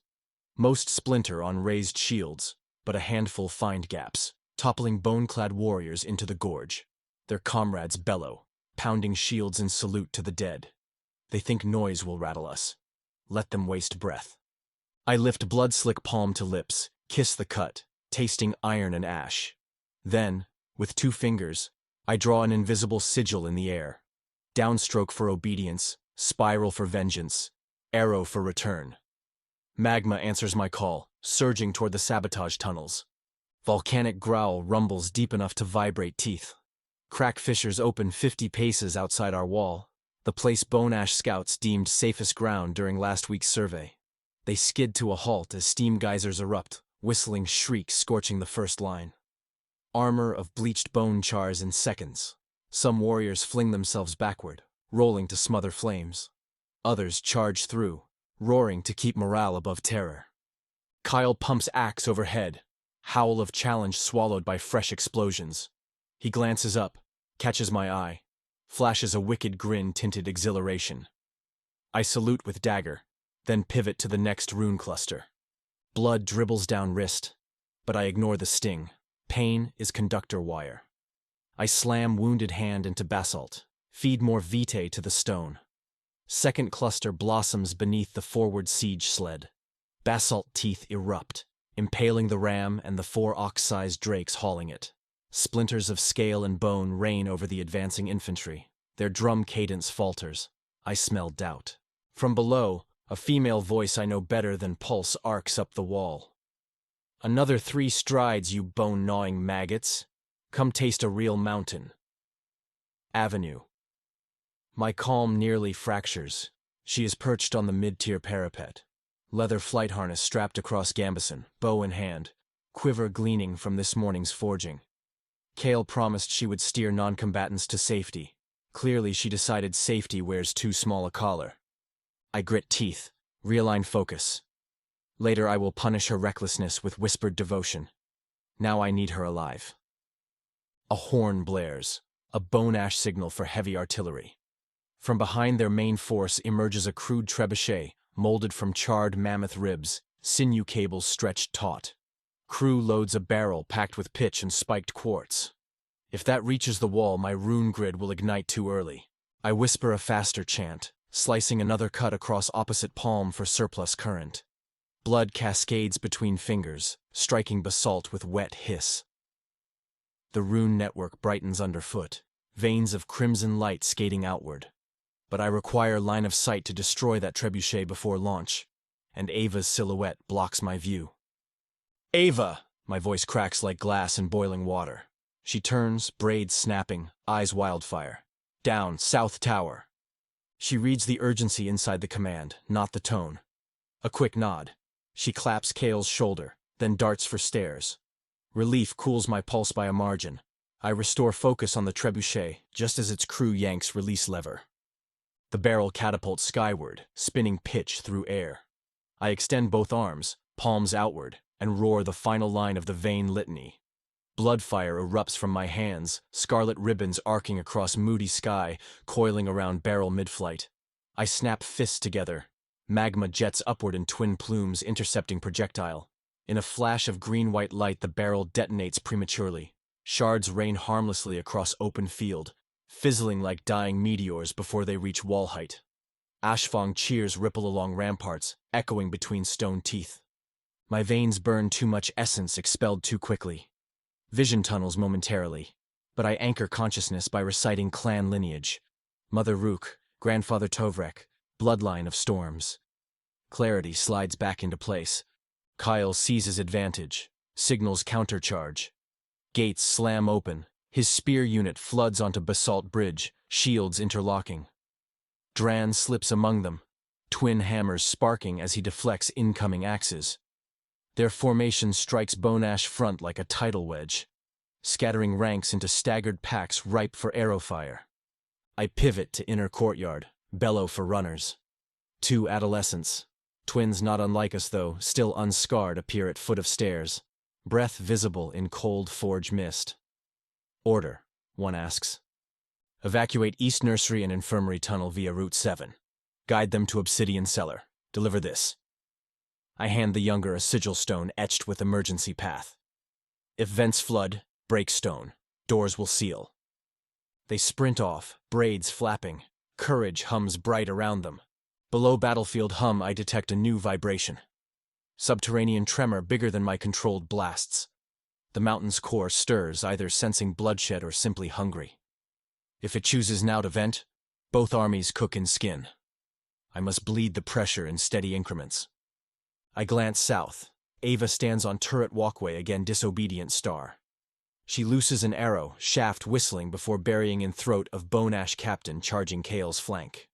Most splinter on raised shields, but a handful find gaps, toppling bone-clad warriors into the gorge. Their comrades bellow, pounding shields in salute to the dead. They think noise will rattle us. Let them waste breath. I lift blood-slick palm to lips, kiss the cut, tasting iron and ash. Then, with 2 fingers, I draw an invisible sigil in the air. Downstroke for obedience, spiral for vengeance, arrow for return. Magma answers my call, surging toward the sabotage tunnels. Volcanic growl rumbles deep enough to vibrate teeth. Crack fissures open 50 paces outside our wall, the place Bone Ash scouts deemed safest ground during last week's survey. They skid to a halt as steam geysers erupt, whistling shrieks scorching the first line. Armor of bleached bone chars in seconds. Some warriors fling themselves backward, rolling to smother flames. Others charge through, roaring to keep morale above terror. Kael pumps axe overhead, howl of challenge swallowed by fresh explosions. He glances up, catches my eye, flashes a wicked grin tinted exhilaration. I salute with dagger, then pivot to the next rune cluster. Blood dribbles down wrist, but I ignore the sting. Pain is conductor wire. I slam wounded hand into basalt, feed more vitae to the stone. Second cluster blossoms beneath the forward siege sled. Basalt teeth erupt, impaling the ram and the 4 ox-sized drakes hauling it. Splinters of scale and bone rain over the advancing infantry. Their drum cadence falters. I smell doubt. From below, a female voice I know better than pulse arcs up the wall. "Another 3 strides, you bone-gnawing maggots. Come taste a real mountain." Avenue. My calm nearly fractures. She is perched on the mid-tier parapet. Leather flight harness strapped across gambeson, bow in hand, quiver gleaning from this morning's forging. Kale promised she would steer non-combatants to safety. Clearly she decided safety wears too small a collar. I grit teeth, realign focus. Later I will punish her recklessness with whispered devotion. Now I need her alive. A horn blares, a bone ash signal for heavy artillery. From behind their main force emerges a crude trebuchet, molded from charred mammoth ribs, sinew cables stretched taut. Crew loads a barrel packed with pitch and spiked quartz. If that reaches the wall, my rune grid will ignite too early. I whisper a faster chant, slicing another cut across opposite palm for surplus current. Blood cascades between fingers, striking basalt with wet hiss. The rune network brightens underfoot, veins of crimson light skating outward. But I require line of sight to destroy that trebuchet before launch, and Ava's silhouette blocks my view. "Ava!" My voice cracks like glass in boiling water. She turns, braids snapping, eyes wildfire. "Down, South Tower." She reads the urgency inside the command, not the tone. A quick nod. She claps Kael's shoulder, then darts for stairs. Relief cools my pulse by a margin. I restore focus on the trebuchet just as its crew yanks release lever. The barrel catapults skyward, spinning pitch through air. I extend both arms, palms outward, and roar the final line of the vain litany. Bloodfire erupts from my hands, scarlet ribbons arcing across moody sky, coiling around barrel mid-flight. I snap fists together. Magma jets upward in twin plumes, intercepting projectile. In a flash of green-white light, the barrel detonates prematurely. Shards rain harmlessly across open field, fizzling like dying meteors before they reach wall height. Ashfang cheers ripple along ramparts, echoing between stone teeth. My veins burn too much essence expelled too quickly. Vision tunnels momentarily, but I anchor consciousness by reciting clan lineage. Mother Rook, Grandfather Tovrek, bloodline of storms. Clarity slides back into place. Kael seizes advantage, signals countercharge. Gates slam open. His spear unit floods onto basalt bridge, shields interlocking. Drann slips among them, twin hammers sparking as he deflects incoming axes. Their formation strikes bone ash front like a tidal wedge, scattering ranks into staggered packs ripe for arrow fire. I pivot to inner courtyard, bellow for runners. 2 adolescents, twins not unlike us though, still unscarred, appear at foot of stairs, breath visible in cold forge mist. "Order," one asks. "Evacuate East Nursery and Infirmary Tunnel via Route 7. Guide them to Obsidian Cellar. Deliver this." I hand the younger a sigil stone etched with emergency path. "If vents flood, break stone. Doors will seal." They sprint off, braids flapping. Courage hums bright around them. Below battlefield hum, I detect a new vibration. Subterranean tremor bigger than my controlled blasts. The mountain's core stirs, either sensing bloodshed or simply hungry. If it chooses now to vent, both armies cook in skin. I must bleed the pressure in steady increments. I glance south. Ava stands on turret walkway, again disobedient star. She looses an arrow, shaft whistling before burying in throat of bone ash captain charging Kael's flank.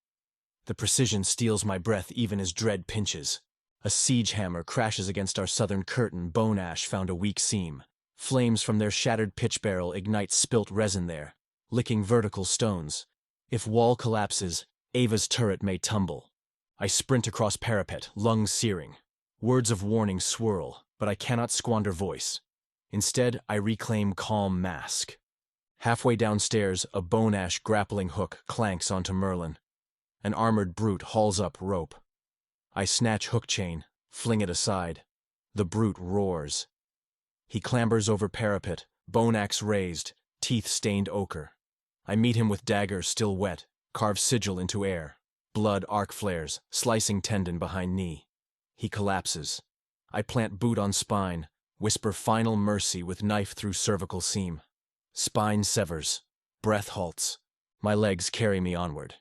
The precision steals my breath even as dread pinches. A siege hammer crashes against our southern curtain. Bone ash found a weak seam. Flames from their shattered pitch barrel ignite spilt resin there, licking vertical stones. If wall collapses, Ava's turret may tumble. I sprint across parapet, lungs searing. Words of warning swirl, but I cannot squander voice. Instead, I reclaim calm mask. Halfway downstairs, a bone ash grappling hook clanks onto Merlin. An armored brute hauls up rope. I snatch hook chain, fling it aside. The brute roars. He clambers over parapet, bone axe raised, teeth stained ochre. I meet him with dagger still wet, carve sigil into air. Blood arc flares, slicing tendon behind knee. He collapses. I plant boot on spine, whisper final mercy with knife through cervical seam. Spine severs. Breath halts. My legs carry me onward.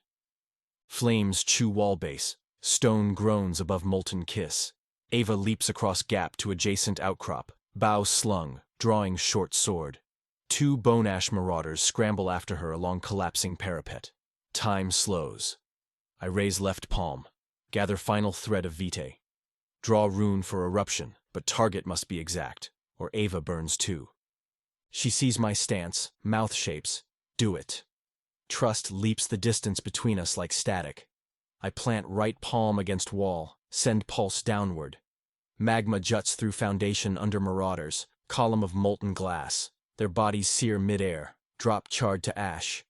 Flames chew wall base. Stone groans above molten kiss. Ava leaps across gap to adjacent outcrop, bow slung, drawing short sword. 2 bone ash marauders scramble after her along collapsing parapet. Time slows. I raise left palm, gather final thread of vitae. Draw rune for eruption, but target must be exact, or Ava burns too. She sees my stance, mouth shapes. Do it. Trust leaps the distance between us like static. I plant right palm against wall, send pulse downward. Magma juts through foundation under marauders, column of molten glass. Their bodies sear midair, drop charred to ash.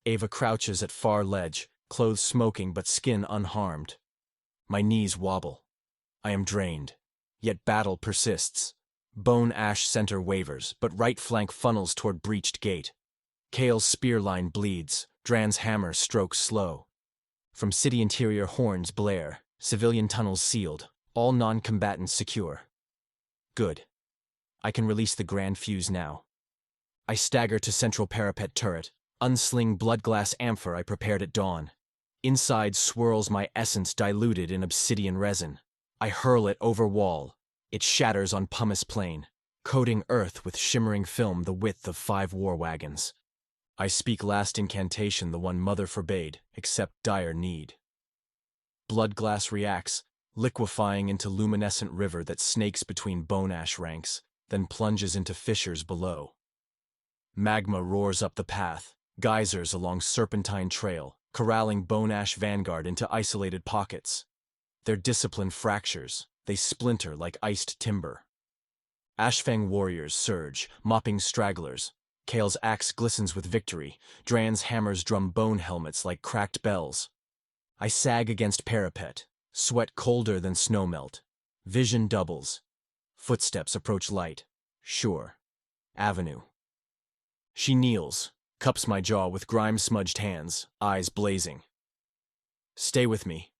Ava crouches at far ledge, clothes smoking but skin unharmed. My knees wobble. I am drained, yet battle persists. Bone ash center wavers, but right flank funnels toward breached gate. Kale's spear line bleeds, Drann's hammer strokes slow. From city interior horns blare, civilian tunnels sealed, all non-combatants secure. Good. I can release the grand fuse now. I stagger to central parapet turret, unsling blood-glass amphor I prepared at dawn. Inside swirls my essence diluted in obsidian resin. I hurl it over wall. It shatters on pumice plain, coating earth with shimmering film the width of 5 war wagons. I speak last incantation the one mother forbade, except dire need. Blood-glass reacts, liquefying into luminescent river that snakes between bone ash ranks, then plunges into fissures below. Magma roars up the path, geysers along serpentine trail, corralling bone ash vanguard into isolated pockets. Their discipline fractures, they splinter like iced timber. Ashfang warriors surge, mopping stragglers. Kael's axe glistens with victory, Drann's hammers drum bone helmets like cracked bells. I sag against parapet, sweat colder than snowmelt. Vision doubles. Footsteps approach light. Sure. Avenue. She kneels, cups my jaw with grime-smudged hands, eyes blazing. Stay with me.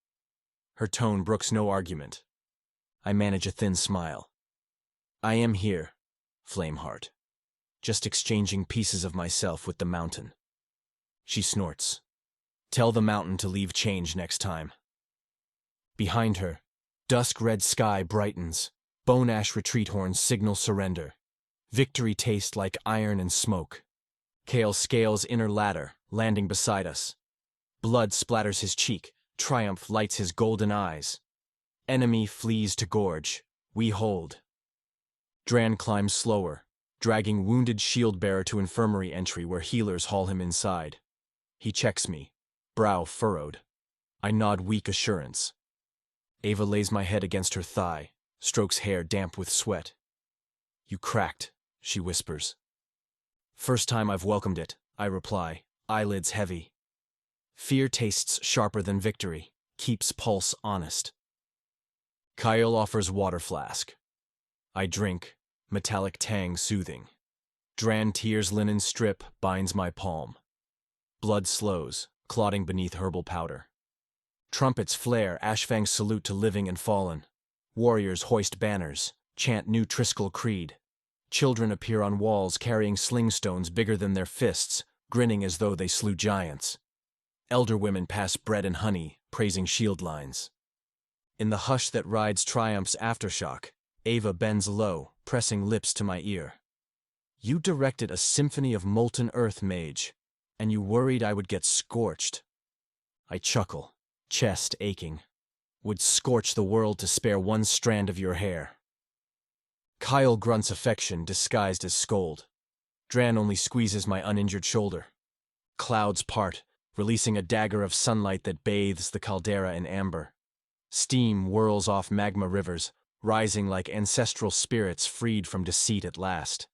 Her tone brooks no argument. I manage a thin smile. I am here, Flameheart. Just exchanging pieces of myself with the mountain. She snorts. Tell the mountain to leave change next time. Behind her, dusk-red sky brightens. Bone ash retreat horns signal surrender. Victory tastes like iron and smoke. Kale scales inner ladder, landing beside us. Blood splatters his cheek. Triumph lights his golden eyes. Enemy flees to gorge. We hold. Drann climbs slower, dragging wounded shield-bearer to infirmary entry where healers haul him inside. He checks me, brow furrowed. I nod weak assurance. Ava lays my head against her thigh, strokes hair damp with sweat. You cracked, she whispers. First time I've welcomed it, I reply, eyelids heavy. Fear tastes sharper than victory, keeps pulse honest. Kael offers water flask. I drink, metallic tang soothing. Drann tears linen strip, binds my palm. Blood slows, clotting beneath herbal powder. Trumpets flare, Ashfang salute to living and fallen. Warriors hoist banners, chant new Triskel creed. Children appear on walls carrying slingstones bigger than their fists, grinning as though they slew giants. Elder women pass bread and honey, praising shield lines. In the hush that rides triumph's aftershock, Ava bends low, pressing lips to my ear. You directed a symphony of molten earth, mage, and you worried I would get scorched. I chuckle, chest aching. Would scorch the world to spare one strand of your hair. Kael grunts affection disguised as scold. Drann only squeezes my uninjured shoulder. Clouds part, releasing a dagger of sunlight that bathes the caldera in amber. Steam whirls off magma rivers, rising like ancestral spirits freed from deceit at last.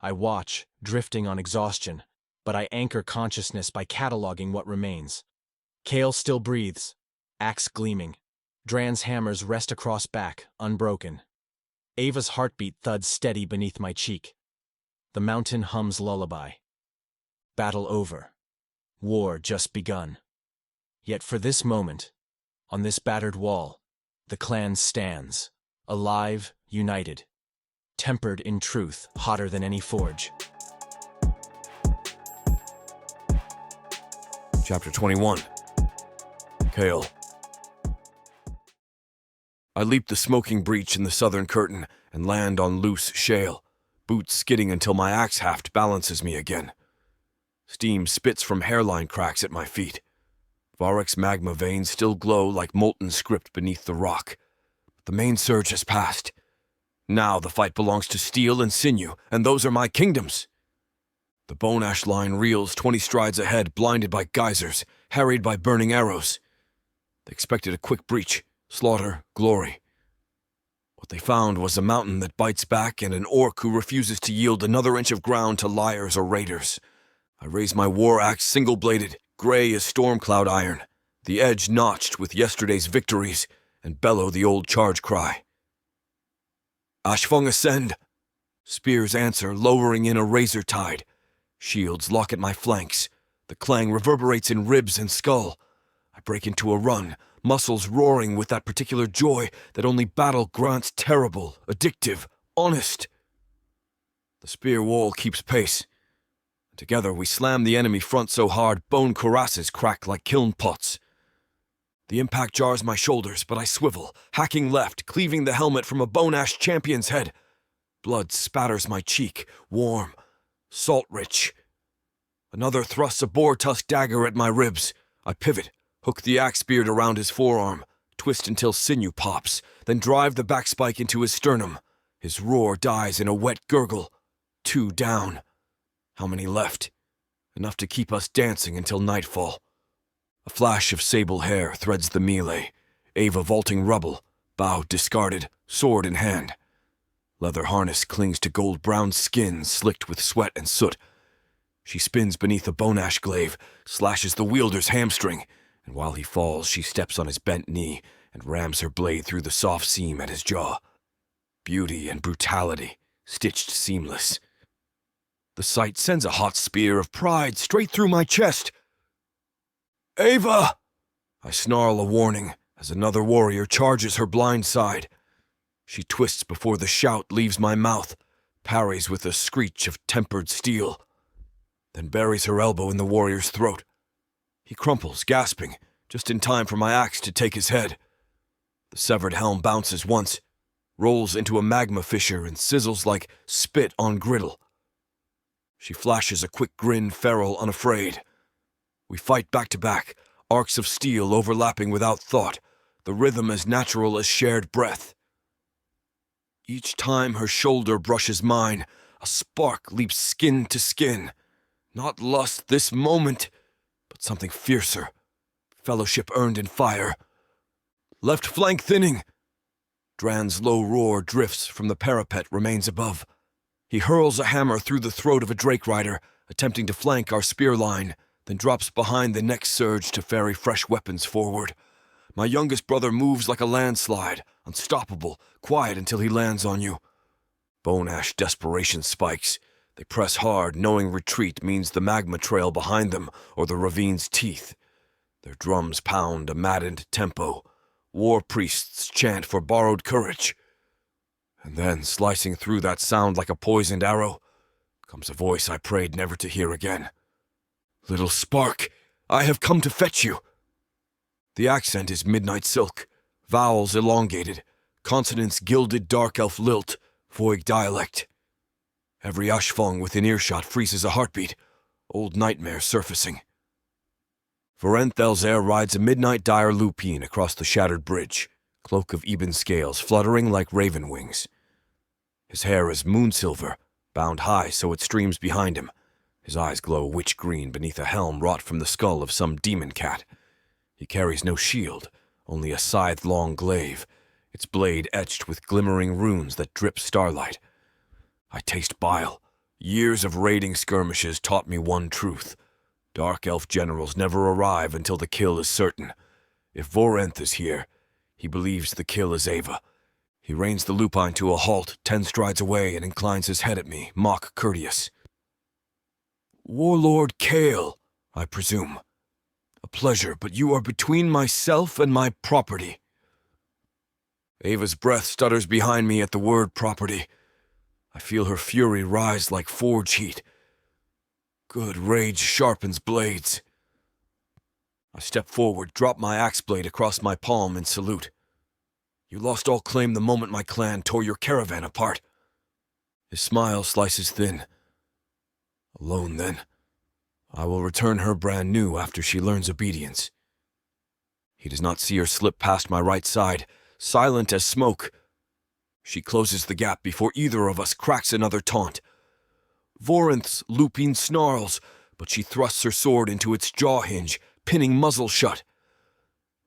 I watch, drifting on exhaustion, but I anchor consciousness by cataloging what remains. Kale still breathes, axe gleaming. Drann's hammers rest across back, unbroken. Ava's heartbeat thuds steady beneath my cheek. The mountain hums lullaby. Battle over. War just begun. Yet for this moment, on this battered wall, the clan stands, alive, united, tempered in truth, hotter than any forge. Chapter 21. Kale. I leap the smoking breach in the southern curtain and land on loose shale, boots skidding until my axe haft balances me again. Steam spits from hairline cracks at my feet. Varek's magma veins still glow like molten script beneath the rock. The main surge has passed. Now the fight belongs to steel and sinew, and those are my kingdoms. The bone ash line reels 20 strides ahead, blinded by geysers, harried by burning arrows. They expected a quick breach, slaughter, glory. What they found was a mountain that bites back and an orc who refuses to yield another inch of ground to liars or raiders. I raise my war axe single-bladed, gray as storm cloud iron, the edge notched with yesterday's victories, and bellow the old charge cry. Ashfung ascend! Spears answer, lowering in a razor tide. Shields lock at my flanks. The clang reverberates in ribs and skull. I break into a run, muscles roaring with that particular joy that only battle grants terrible, addictive, honest. The spear wall keeps pace. Together we slam the enemy front so hard bone cuirasses crack like kiln pots. The impact jars my shoulders, but I swivel, hacking left, cleaving the helmet from a bone ash champion's head. Blood spatters my cheek, warm, salt-rich. Another thrusts a boar-tusk dagger at my ribs. I pivot, hook the axe beard around his forearm, twist until sinew pops, then drive the backspike into his sternum. His roar dies in a wet gurgle. 2 down. How many left? Enough to keep us dancing until nightfall. A flash of sable hair threads the melee. Ava vaulting rubble, bow discarded, sword in hand. Leather harness clings to gold-brown skin slicked with sweat and soot. She spins beneath a bone ash glaive, slashes the wielder's hamstring, and while he falls, she steps on his bent knee and rams her blade through the soft seam at his jaw. Beauty and brutality, stitched seamless. The sight sends a hot spear of pride straight through my chest. Ava! I snarl a warning as another warrior charges her blind side. She twists before the shout leaves my mouth, parries with a screech of tempered steel, then buries her elbow in the warrior's throat. He crumples, gasping, just in time for my axe to take his head. The severed helm bounces once, rolls into a magma fissure and sizzles like spit on griddle. She flashes a quick grin, feral, unafraid. We fight back to back, arcs of steel overlapping without thought, the rhythm as natural as shared breath. Each time her shoulder brushes mine, a spark leaps skin to skin. Not lust this moment, but something fiercer. Fellowship earned in fire. Left flank thinning. Drann's low roar drifts from the parapet, remains above. He hurls a hammer through the throat of a drake rider, attempting to flank our spear line, then drops behind the next surge to ferry fresh weapons forward. My youngest brother moves like a landslide, unstoppable, quiet until he lands on you. Bone ash desperation spikes. They press hard, knowing retreat means the magma trail behind them or the ravine's teeth. Their drums pound a maddened tempo. War priests chant for borrowed courage. And then, slicing through that sound like a poisoned arrow, comes a voice I prayed never to hear again. Little spark, I have come to fetch you. The accent is midnight silk, vowels elongated, consonants gilded dark elf lilt, Voig dialect. Every ashfung within earshot freezes a heartbeat, old nightmare surfacing. Varek rides a midnight dire lupine across the shattered bridge, cloak of ebon scales fluttering like raven wings. His hair is moon-silver, bound high so it streams behind him. His eyes glow witch-green beneath a helm wrought from the skull of some demon cat. He carries no shield, only a scythe-long glaive, its blade etched with glimmering runes that drip starlight. I taste bile. Years of raiding skirmishes taught me one truth. Dark elf generals never arrive until the kill is certain. If Varek is here, He believes the kill is Ava. He reins the lupine to a halt, 10 strides away, and inclines his head at me, mock courteous. Warlord Kale, I presume. A pleasure, but you are between myself and my property. Ava's breath stutters behind me at the word property. I feel her fury rise like forge heat. Good rage sharpens blades. I step forward, drop my axe blade across my palm and salute. You lost all claim the moment my clan tore your caravan apart. His smile slices thin. Alone, then. I will return her brand new after she learns obedience. He does not see her slip past my right side, silent as smoke. She closes the gap before either of us cracks another taunt. Vorinth's lupine snarls, but she thrusts her sword into its jaw hinge, pinning muzzle shut.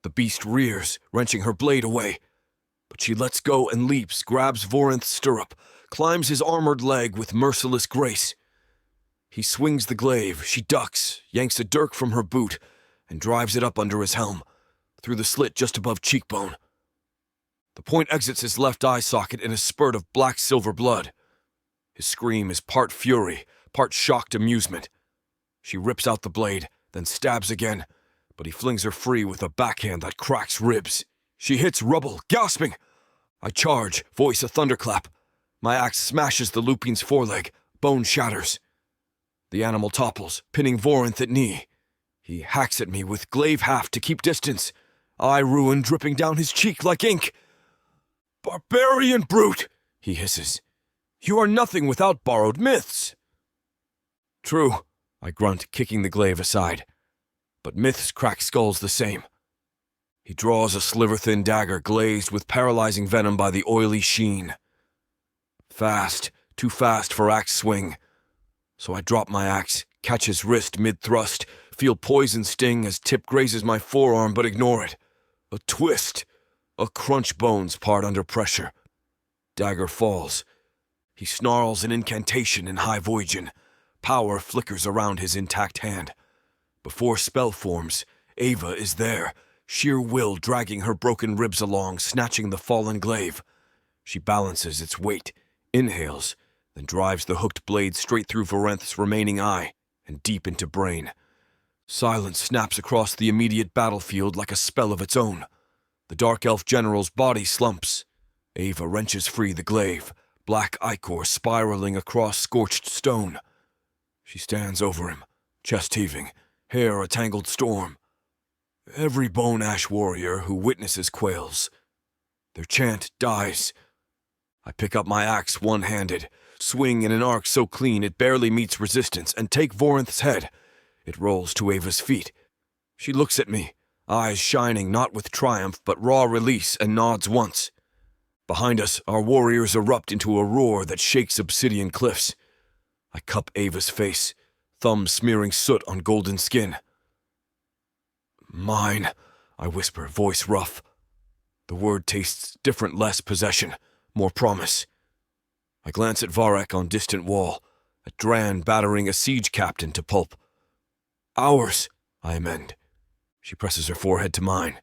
The beast rears, wrenching her blade away, but she lets go and leaps, grabs Vorinth's stirrup, climbs his armored leg with merciless grace. He swings the glaive, she ducks, yanks a dirk from her boot, and drives it up under his helm, through the slit just above cheekbone. The point exits his left eye socket in a spurt of black-silver blood. His scream is part fury, part shocked amusement. She rips out the blade, then stabs again, but he flings her free with a backhand that cracks ribs. She hits rubble, gasping. I charge, voice a thunderclap. My axe smashes the lupine's foreleg, bone shatters. The animal topples, pinning Vorinth at knee. He hacks at me with glaive haft to keep distance, eye ruin dripping down his cheek like ink. Barbarian brute, he hisses. You are nothing without borrowed myths. True, I grunt, kicking the glaive aside. But myths crack skulls the same. He draws a sliver-thin dagger glazed with paralyzing venom by the oily sheen. Fast, too fast for axe swing. So I drop my axe, catch his wrist mid-thrust, feel poison sting as tip grazes my forearm but ignore it. A twist. A crunch bones part under pressure. Dagger falls. He snarls an incantation in High Voyagin. Power flickers around his intact hand. Before spell forms, Ava is there, sheer will dragging her broken ribs along, snatching the fallen glaive. She balances its weight, inhales, then drives the hooked blade straight through Vorinth's remaining eye and deep into brain. Silence snaps across the immediate battlefield like a spell of its own. The Dark Elf General's body slumps. Ava wrenches free the glaive, black ichor spiraling across scorched stone. She stands over him, chest heaving, hair a tangled storm. Every bone ash warrior who witnesses quails. Their chant dies. I pick up my axe one-handed, swing in an arc so clean it barely meets resistance, and take Vorinth's head. It rolls to Ava's feet. She looks at me, eyes shining not with triumph but raw release, and nods once. Behind us, our warriors erupt into a roar that shakes obsidian cliffs. I cup Ava's face, thumb smearing soot on golden skin. Mine, I whisper, voice rough. The word tastes different, less possession, more promise. I glance at Varek on distant wall, at Drann battering a siege captain to pulp. Ours, I amend. She presses her forehead to mine.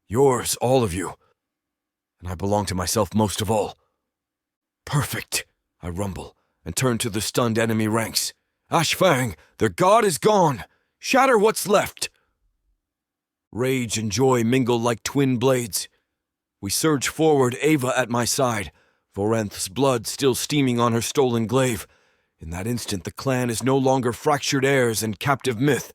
Yours, all of you. And I belong to myself most of all. Perfect, I rumble, and turn to the stunned enemy ranks. Ashfang, their god is gone. Shatter what's left. Rage and joy mingle like twin blades. We surge forward, Ava at my side, Vorinth's blood still steaming on her stolen glaive. In that instant, the clan is no longer fractured heirs and captive myth.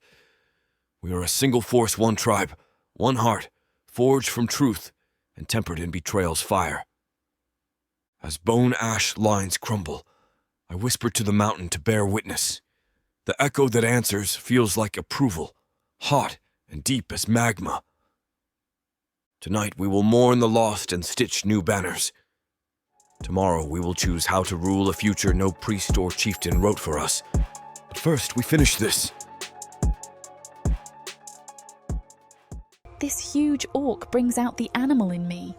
We are a single force, one tribe, one heart, forged from truth and tempered in betrayal's fire. As bone ash lines crumble, I whisper to the mountain to bear witness. The echo that answers feels like approval, hot and deep as magma. Tonight we will mourn the lost and stitch new banners. Tomorrow we will choose how to rule a future no priest or chieftain wrote for us. But first we finish this. This huge orc brings out the animal in me.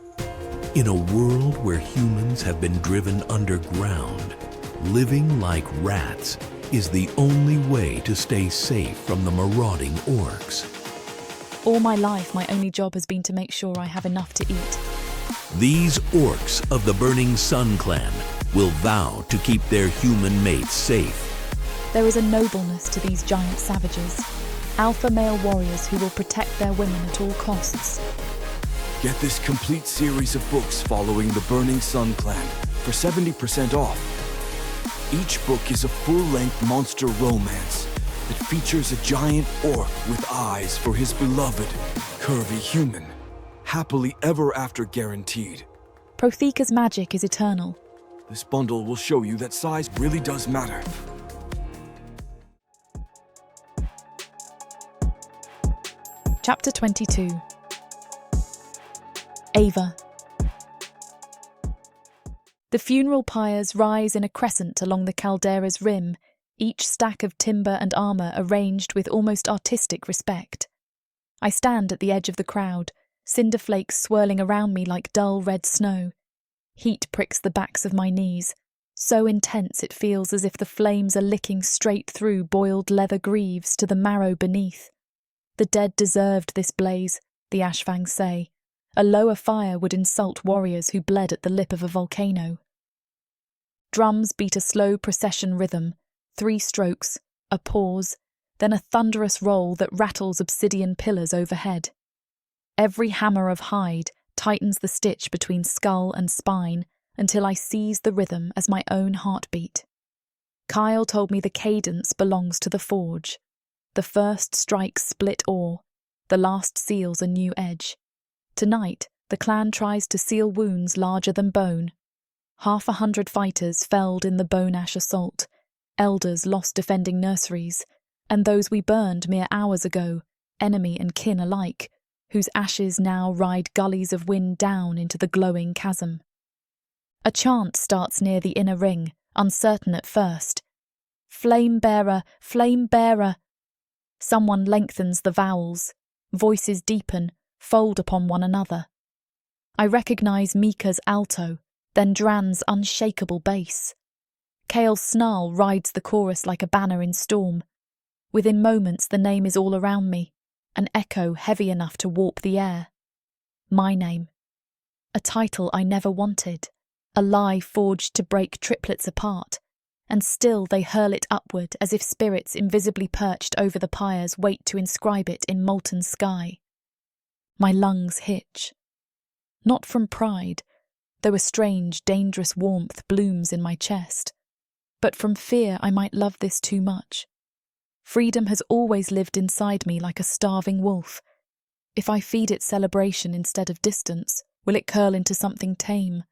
In a world where humans have been driven underground, living like rats is the only way to stay safe from the marauding orcs. All my life, my only job has been to make sure I have enough to eat. These orcs of the Burning Sun clan will vow to keep their human mates safe. There is a nobleness to these giant savages, alpha male warriors who will protect their women at all costs. Get this complete series of books following the Burning Sun clan for 70% off. Each book is a full-length monster romance that features a giant orc with eyes for his beloved, curvy human. Happily ever after guaranteed. Protheka's magic is eternal. This bundle will show you that size really does matter. Chapter 22. Ava. The funeral pyres rise in a crescent along the caldera's rim, each stack of timber and armour arranged with almost artistic respect. I stand at the edge of the crowd, cinder flakes swirling around me like dull red snow. Heat pricks the backs of my knees, so intense it feels as if the flames are licking straight through boiled leather greaves to the marrow beneath. The dead deserved this blaze, the Ashfangs say. A lower fire would insult warriors who bled at the lip of a volcano. Drums beat a slow procession rhythm, 3 strokes, a pause, then a thunderous roll that rattles obsidian pillars overhead. Every hammer of hide tightens the stitch between skull and spine until I seize the rhythm as my own heartbeat. Kael told me the cadence belongs to the forge. The first strikes split ore, the last seals a new edge. Tonight, the clan tries to seal wounds larger than bone. 100 fighters felled in the Bone Ash assault, elders lost defending nurseries, and those we burned mere hours ago, enemy and kin alike, whose ashes now ride gullies of wind down into the glowing chasm. A chant starts near the inner ring, uncertain at first. Flame bearer, flame bearer. Someone lengthens the vowels. Voices deepen, fold upon one another. I recognise Mika's alto, then Drann's unshakable bass. Kale's snarl rides the chorus like a banner in storm. Within moments the name is all around me, an echo heavy enough to warp the air. My name. A title I never wanted, a lie forged to break triplets apart, and still they hurl it upward as if spirits invisibly perched over the pyres wait to inscribe it in molten sky. My lungs hitch. Not from pride, though a strange, dangerous warmth blooms in my chest, but from fear I might love this too much. Freedom has always lived inside me like a starving wolf. If I feed it celebration instead of distance, will it curl into something tame?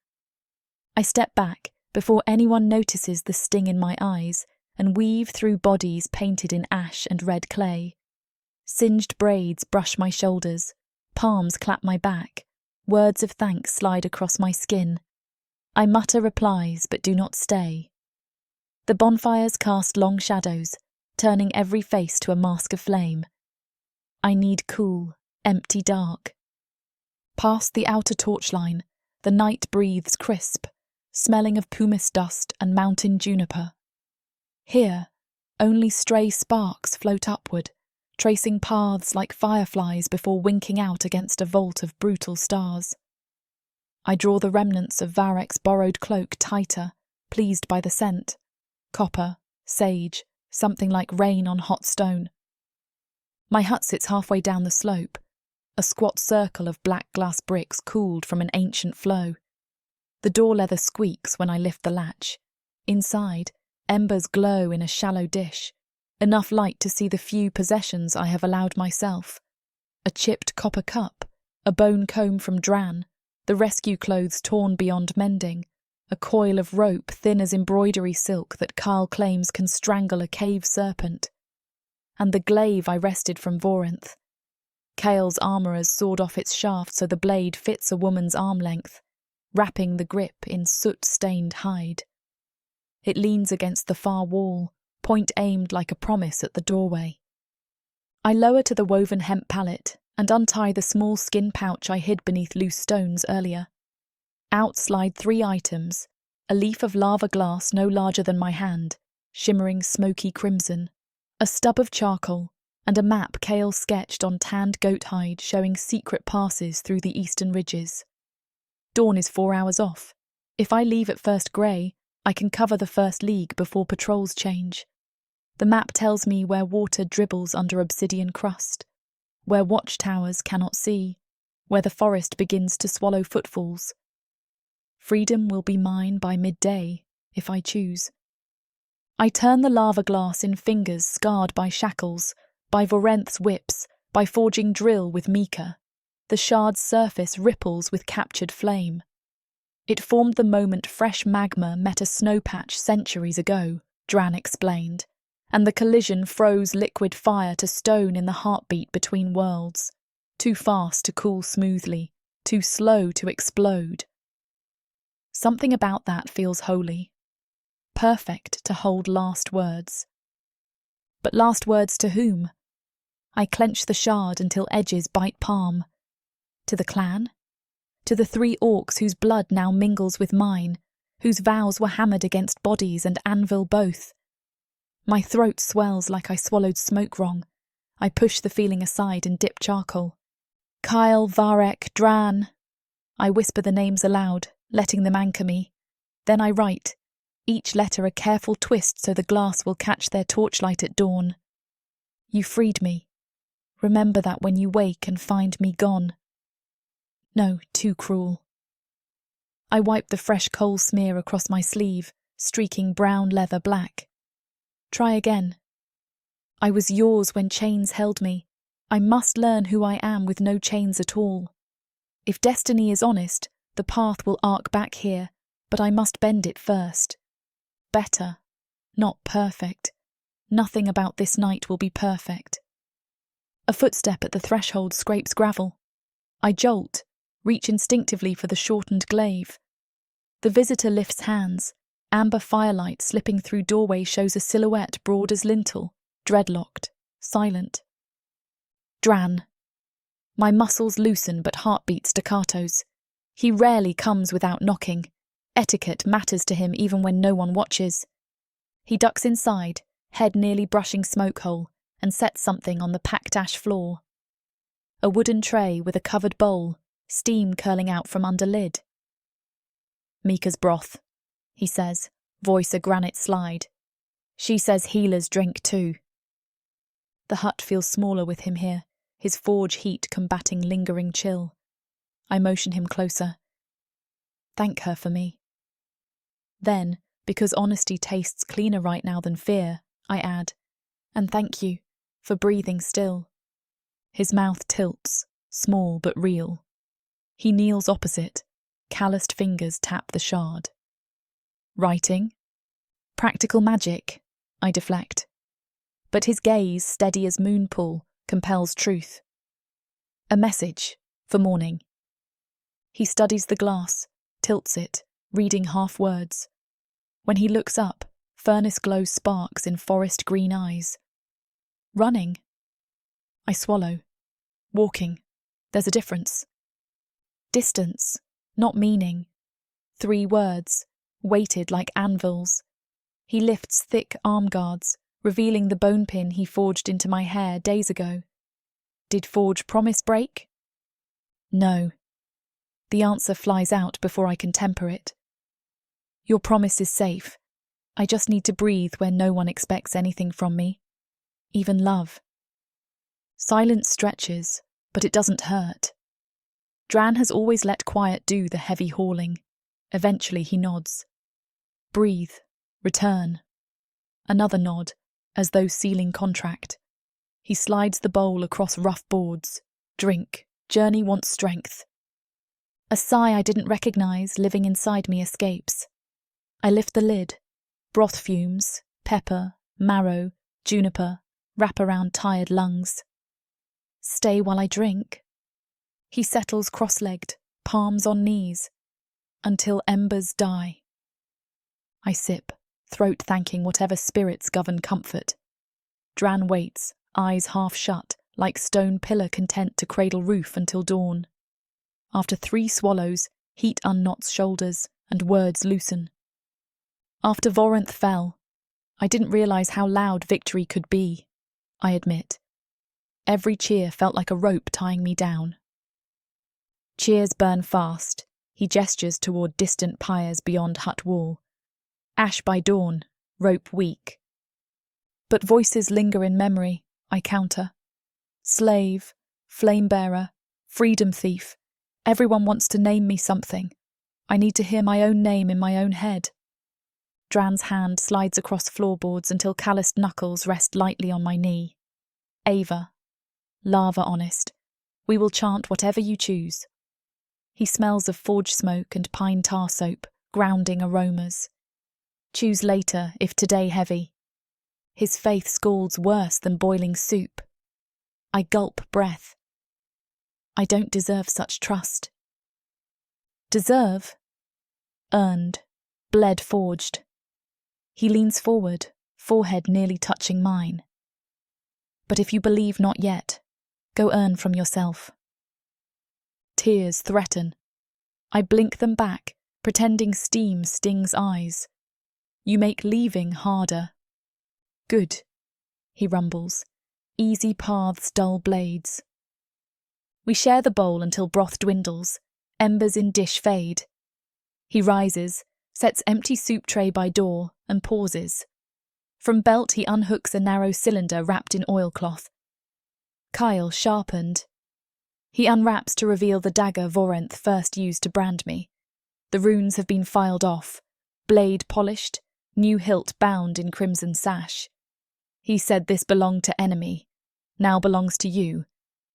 I step back before anyone notices the sting in my eyes and weave through bodies painted in ash and red clay. Singed braids brush my shoulders, palms clap my back, words of thanks slide across my skin. I mutter replies but do not stay. The bonfires cast long shadows, turning every face to a mask of flame. I need cool, empty dark. Past the outer torchline, the night breathes crisp, smelling of pumice dust and mountain juniper. Here, only stray sparks float upward, tracing paths like fireflies before winking out against a vault of brutal stars. I draw the remnants of Varek's borrowed cloak tighter, pleased by the scent. Copper, sage, something like rain on hot stone. My hut sits halfway down the slope, a squat circle of black glass bricks cooled from an ancient flow. The door leather squeaks when I lift the latch. Inside, embers glow in a shallow dish, enough light to see the few possessions I have allowed myself. A chipped copper cup, a bone comb from Drann, the rescue clothes torn beyond mending, a coil of rope thin as embroidery silk that Kael claims can strangle a cave serpent, and the glaive I wrested from Vorinth. Kael's armourers sawed off its shaft so the blade fits a woman's arm length, wrapping the grip in soot-stained hide. It leans against the far wall, point aimed like a promise at the doorway. I lower to the woven hemp pallet and untie the small skin pouch I hid beneath loose stones earlier. Out slide 3 items, a leaf of lava glass no larger than my hand, shimmering smoky crimson, a stub of charcoal, and a map Kale sketched on tanned goat hide showing secret passes through the eastern ridges. Dawn is 4 hours off. If I leave at first grey, I can cover the first league before patrols change. The map tells me where water dribbles under obsidian crust, where watchtowers cannot see, where the forest begins to swallow footfalls. Freedom will be mine by midday, if I choose. I turn the lava glass in fingers scarred by shackles, by Vorenth's whips, by forging drill with Mika. The shard's surface ripples with captured flame. It formed the moment fresh magma met a snow patch centuries ago, Drann explained, and the collision froze liquid fire to stone in the heartbeat between worlds, too fast to cool smoothly, too slow to explode. Something about that feels holy, perfect to hold last words. But last words to whom? I clench the shard until edges bite palm. To the clan? To the 3 orcs whose blood now mingles with mine, whose vows were hammered against bodies and anvil both. My throat swells like I swallowed smoke wrong. I push the feeling aside and dip charcoal. Kael, Varek, Drann. I whisper the names aloud, letting them anchor me. Then I write, each letter a careful twist so the glass will catch their torchlight at dawn. You freed me. Remember that when you wake and find me gone. No, too cruel. I wipe the fresh coal smear across my sleeve, streaking brown leather black. Try again. I was yours when chains held me. I must learn who I am with no chains at all. If destiny is honest, the path will arc back here, but I must bend it first. Better, not perfect. Nothing about this night will be perfect. A footstep at the threshold scrapes gravel. I jolt, reach instinctively for the shortened glaive. The visitor lifts hands. Amber firelight slipping through doorway shows a silhouette broad as lintel, dreadlocked, silent. Drann. My muscles loosen but heartbeat staccatos. He rarely comes without knocking. Etiquette matters to him even when no one watches. He ducks inside, head nearly brushing smoke hole, and sets something on the packed ash floor. A wooden tray with a covered bowl, steam curling out from under lid. Mika's broth, he says, voice a granite slide. She says healers drink too. The hut feels smaller with him here, his forge heat combating lingering chill. I motion him closer. Thank her for me. Then, because honesty tastes cleaner right now than fear, I add, and thank you for breathing still. His mouth tilts, small but real. He kneels opposite. Calloused fingers tap the shard. Writing? Practical magic, I deflect. But his gaze, steady as moonpool, compels truth. A message, for morning. He studies the glass, tilts it, reading half words. When he looks up, furnace glow sparks in forest green eyes. Running. I swallow. Walking. There's a difference. Distance, not meaning. 3 words, weighted like anvils. He lifts thick arm guards, revealing the bone pin he forged into my hair days ago. Did forge promise break? No. The answer flies out before I can temper it. Your promise is safe. I just need to breathe where no one expects anything from me. Even love. Silence stretches, but it doesn't hurt. Drann has always let quiet do the heavy hauling. Eventually he nods. Breathe. Return. Another nod, as though sealing contract. He slides the bowl across rough boards. Drink. Journey wants strength. A sigh I didn't recognize living inside me escapes. I lift the lid. Broth fumes, pepper, marrow, juniper, wrap around tired lungs. Stay while I drink. He settles cross-legged, palms on knees, until embers die. I sip, throat thanking whatever spirits govern comfort. Drann waits, eyes half shut, like stone pillar content to cradle roof until dawn. After 3 swallows, heat unknots shoulders, and words loosen. After Vorenth fell, I didn't realize how loud victory could be, I admit. Every cheer felt like a rope tying me down. Cheers burn fast. He gestures toward distant pyres beyond hut wall. Ash by dawn, rope weak. But voices linger in memory, I counter. Slave, flame-bearer, freedom thief. Everyone wants to name me something. I need to hear my own name in my own head. Drann's hand slides across floorboards until calloused knuckles rest lightly on my knee. Ava. Lava honest. We will chant whatever you choose. He smells of forge smoke and pine tar soap, grounding aromas. Choose later, if today heavy. His faith scalds worse than boiling soup. I gulp breath. I don't deserve such trust. Deserve? Earned. Bled forged. He leans forward, forehead nearly touching mine. But if you believe not yet, go earn from yourself. Tears threaten. I blink them back, pretending steam stings eyes. You make leaving harder. Good, he rumbles. Easy paths dull blades. We share the bowl until broth dwindles, embers in dish fade. He rises, sets empty soup tray by door, and pauses. From belt he unhooks a narrow cylinder wrapped in oilcloth. Kael sharpened. He unwraps to reveal the dagger Vorenth first used to brand me. The runes have been filed off, blade polished, new hilt bound in crimson sash. He said this belonged to enemy, now belongs to you,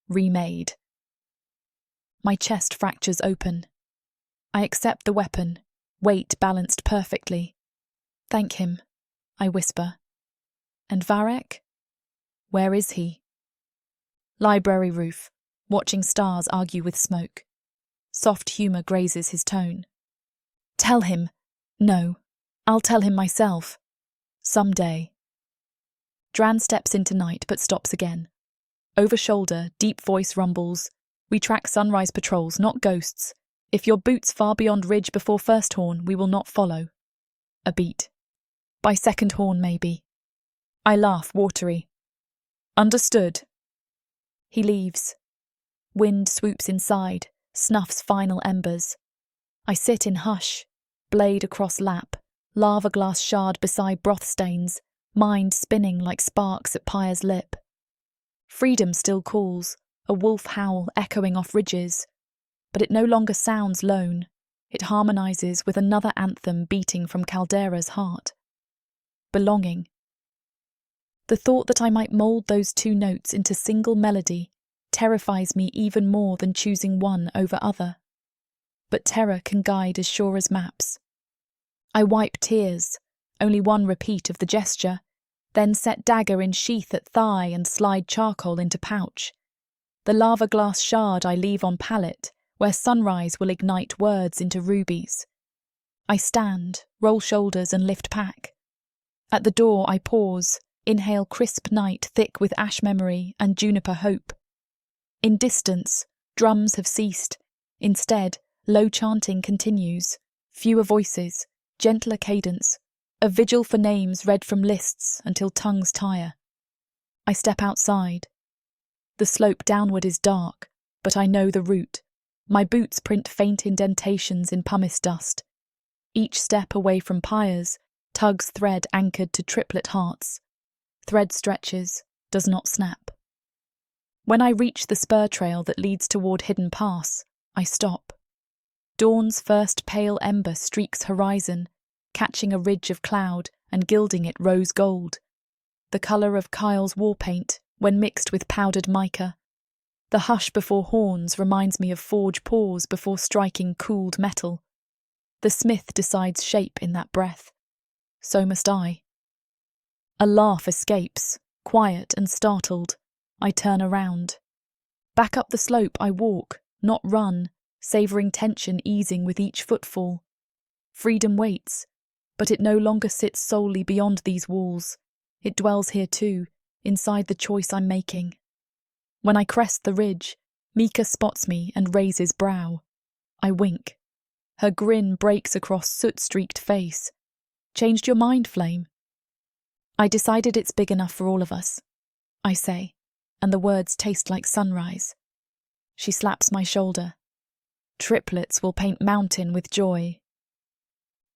remade. My chest fractures open. I accept the weapon, weight balanced perfectly. Thank him, I whisper. And Varek? Where is he? Library roof, watching stars argue with smoke. Soft humour grazes his tone. Tell him. No, I'll tell him myself. Someday. Drann steps into night but stops again. Over shoulder, deep voice rumbles. We track sunrise patrols, not ghosts. If your boots far beyond ridge before first horn, we will not follow. A beat. By second horn, maybe. I laugh, watery. Understood. He leaves. Wind swoops inside, snuffs final embers. I sit in hush, blade across lap, lava glass shard beside broth stains, mind spinning like sparks at pyre's lip. Freedom still calls, a wolf howl echoing off ridges, but it no longer sounds lone. It harmonizes with another anthem beating from Caldera's heart. Belonging. The thought that I might mould those two notes into single melody terrifies me even more than choosing one over other. But terror can guide as sure as maps. I wipe tears, only one repeat of the gesture, then set dagger in sheath at thigh and slide charcoal into pouch. The lava glass shard I leave on pallet, where sunrise will ignite words into rubies. I stand, roll shoulders and lift pack. At the door I pause, inhale crisp night thick with ash memory and juniper hope. In distance, drums have ceased. Instead, low chanting continues. Fewer voices, gentler cadence, a vigil for names read from lists until tongues tire. I step outside. The slope downward is dark, but I know the route. My boots print faint indentations in pumice dust. Each step away from pyres tugs thread anchored to triplet hearts. Thread stretches, does not snap. When I reach the spur trail that leads toward Hidden Pass, I stop. Dawn's first pale ember streaks horizon, catching a ridge of cloud and gilding it rose gold. The colour of Kael's war paint when mixed with powdered mica. The hush before horns reminds me of forge pause before striking cooled metal. The smith decides shape in that breath. So must I. A laugh escapes, quiet and startled. I turn around. Back up the slope I walk, not run, savouring tension easing with each footfall. Freedom waits, but it no longer sits solely beyond these walls. It dwells here too, inside the choice I'm making. When I crest the ridge, Mika spots me and raises brow. I wink. Her grin breaks across soot-streaked face. Changed your mind, Flame? I decided it's big enough for all of us, I say, and the words taste like sunrise. She slaps my shoulder. Triplets will paint mountain with joy.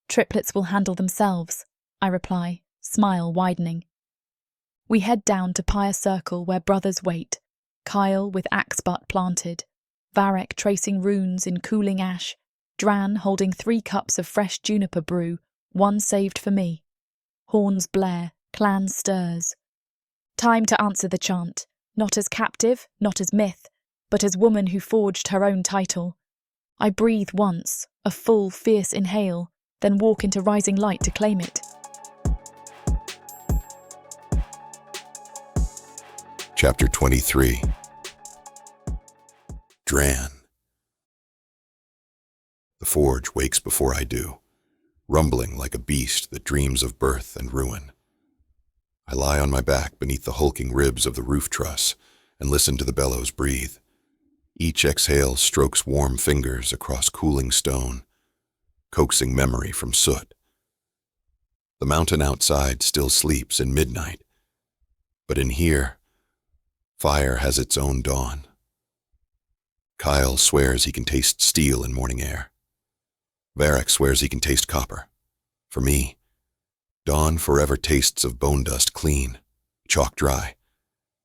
Triplets will handle themselves, I reply, smile widening. We head down to Pyre Circle where brothers wait, Kael with axe butt planted, Varek tracing runes in cooling ash, Drann holding 3 cups of fresh juniper brew, 1 saved for me. Horns blare, clan stirs. Time to answer the chant, not as captive, not as myth, but as woman who forged her own title. I breathe once, a full, fierce inhale, then walk into rising light to claim it. Chapter 23. Drann. The forge wakes before I do, rumbling like a beast that dreams of birth and ruin. I lie on my back beneath the hulking ribs of the roof truss and listen to the bellows breathe. Each exhale strokes warm fingers across cooling stone, coaxing memory from soot. The mountain outside still sleeps in midnight, but in here, fire has its own dawn. Kael swears he can taste steel in morning air. Varek swears he can taste copper. For me, dawn forever tastes of bone dust clean, chalk dry,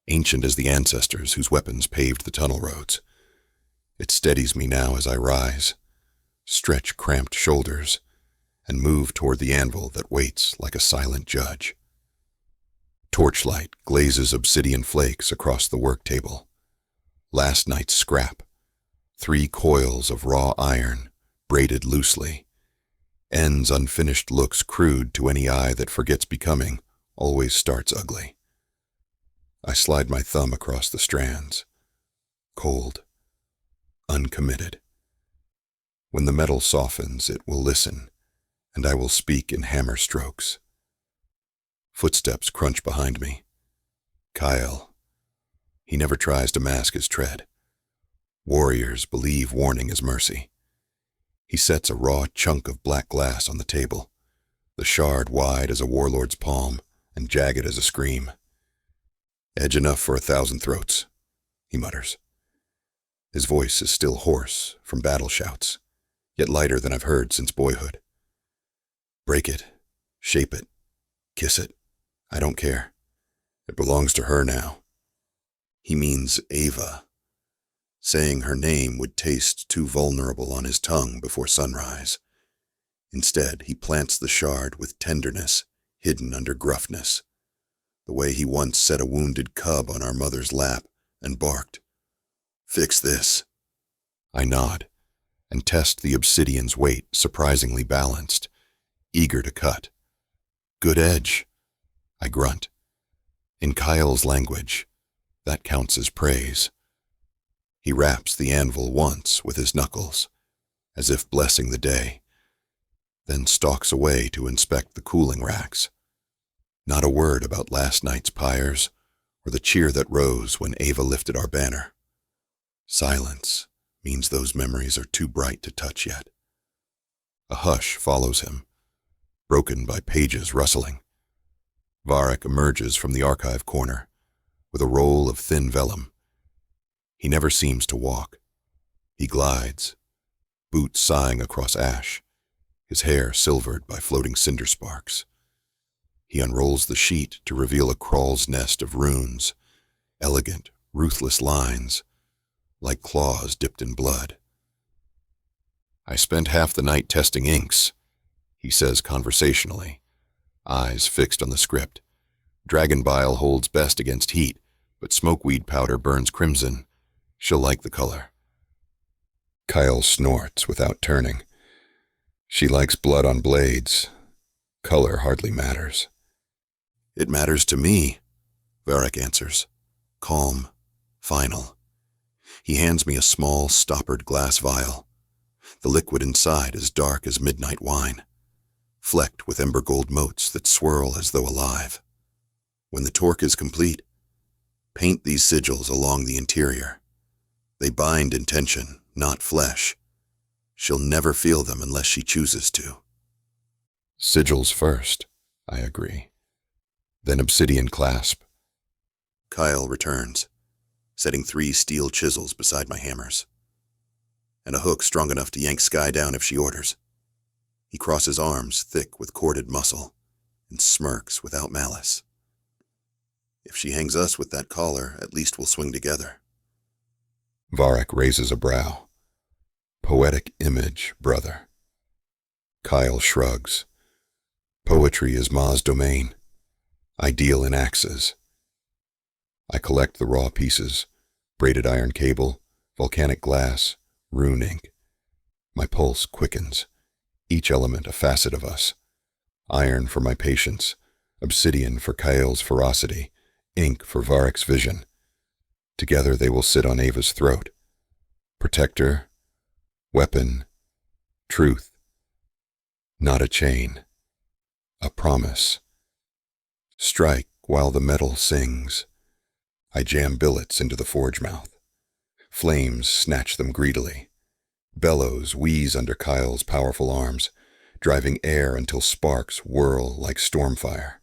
ancient as the ancestors whose weapons paved the tunnel roads. It steadies me now as I rise, stretch cramped shoulders, and move toward the anvil that waits like a silent judge. Torchlight glazes obsidian flakes across the work table. Last night's scrap, 3 coils of raw iron, braided loosely. Ends unfinished looks crude to any eye that forgets becoming always starts ugly. I slide my thumb across the strands. Cold. Uncommitted. When the metal softens, it will listen, and I will speak in hammer strokes. Footsteps crunch behind me. Kael. He never tries to mask his tread. Warriors believe warning is mercy. He sets a raw chunk of black glass on the table, the shard wide as a warlord's palm and jagged as a scream. Edge enough for 1,000 throats, he mutters. His voice is still hoarse from battle shouts, yet lighter than I've heard since boyhood. Break it, shape it, kiss it, I don't care. It belongs to her now. He means Ava. Saying her name would taste too vulnerable on his tongue before sunrise. Instead, he plants the shard with tenderness hidden under gruffness, the way he once set a wounded cub on our mother's lap and barked, "Fix this." I nod and test the obsidian's weight, surprisingly balanced, eager to cut. Good edge, I grunt. In Kael's language, that counts as praise. He raps the anvil once with his knuckles, as if blessing the day, then stalks away to inspect the cooling racks. Not a word about last night's pyres or the cheer that rose when Ava lifted our banner. Silence means those memories are too bright to touch yet. A hush follows him, broken by pages rustling. Varek emerges from the archive corner with a roll of thin vellum. He never seems to walk. He glides, boots sighing across ash, his hair silvered by floating cinder sparks. He unrolls the sheet to reveal a crawl's nest of runes, elegant, ruthless lines, like claws dipped in blood. I spent half the night testing inks, he says conversationally, eyes fixed on the script. Dragon bile holds best against heat, but smokeweed powder burns crimson. She'll like the color. Kael snorts without turning. She likes blood on blades. Color hardly matters. It matters to me, Varek answers, calm, final. He hands me a small, stoppered glass vial. The liquid inside is dark as midnight wine, flecked with ember gold motes that swirl as though alive. When the torque is complete, paint these sigils along the interior. They bind intention, not flesh. She'll never feel them unless she chooses to. Sigils first, I agree. Then obsidian clasp. Kael returns, setting 3 steel chisels beside my hammers, and a hook strong enough to yank Sky down if she orders. He crosses arms thick with corded muscle and smirks without malice. If she hangs us with that collar, at least we'll swing together. Varek raises a brow. Poetic image, brother. Kael shrugs. Poetry is Ma's domain. I deal in axes. I collect the raw pieces, braided iron cable, volcanic glass, rune ink. My pulse quickens, each element a facet of us. Iron for my patience, obsidian for Kael's ferocity, ink for Varek's vision. Together they will sit on Ava's throat. Protector, weapon, truth. Not a chain, a promise. Strike while the metal sings. I jam billets into the forge mouth. Flames snatch them greedily. Bellows wheeze under Kael's powerful arms, driving air until sparks whirl like stormfire.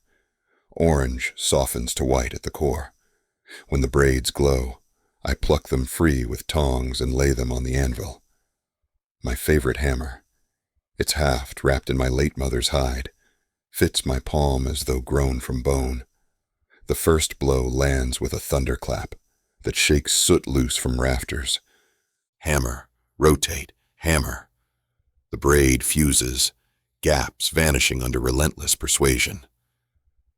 Orange softens to white at the core. When the braids glow, I pluck them free with tongs and lay them on the anvil. My favorite hammer. Its haft wrapped in my late mother's hide, fits my palm as though grown from bone. The first blow lands with a thunderclap that shakes soot loose from rafters. Hammer, rotate, hammer. The braid fuses, gaps vanishing under relentless persuasion.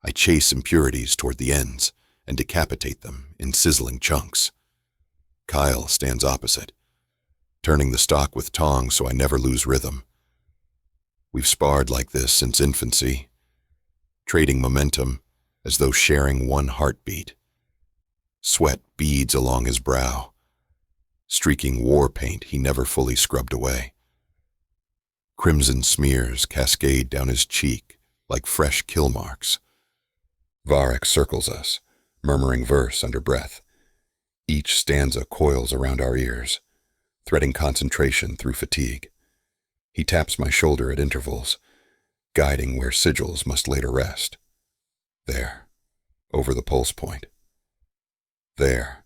I chase impurities toward the ends and decapitate them in sizzling chunks. Kael stands opposite, turning the stock with tongs so I never lose rhythm. We've sparred like this since infancy, trading momentum as though sharing one heartbeat. Sweat beads along his brow, streaking war paint he never fully scrubbed away. Crimson smears cascade down his cheek like fresh kill marks. Varek circles us, murmuring verse under breath. Each stanza coils around our ears, threading concentration through fatigue. He taps my shoulder at intervals, guiding where sigils must later rest. There, over the pulse point. There,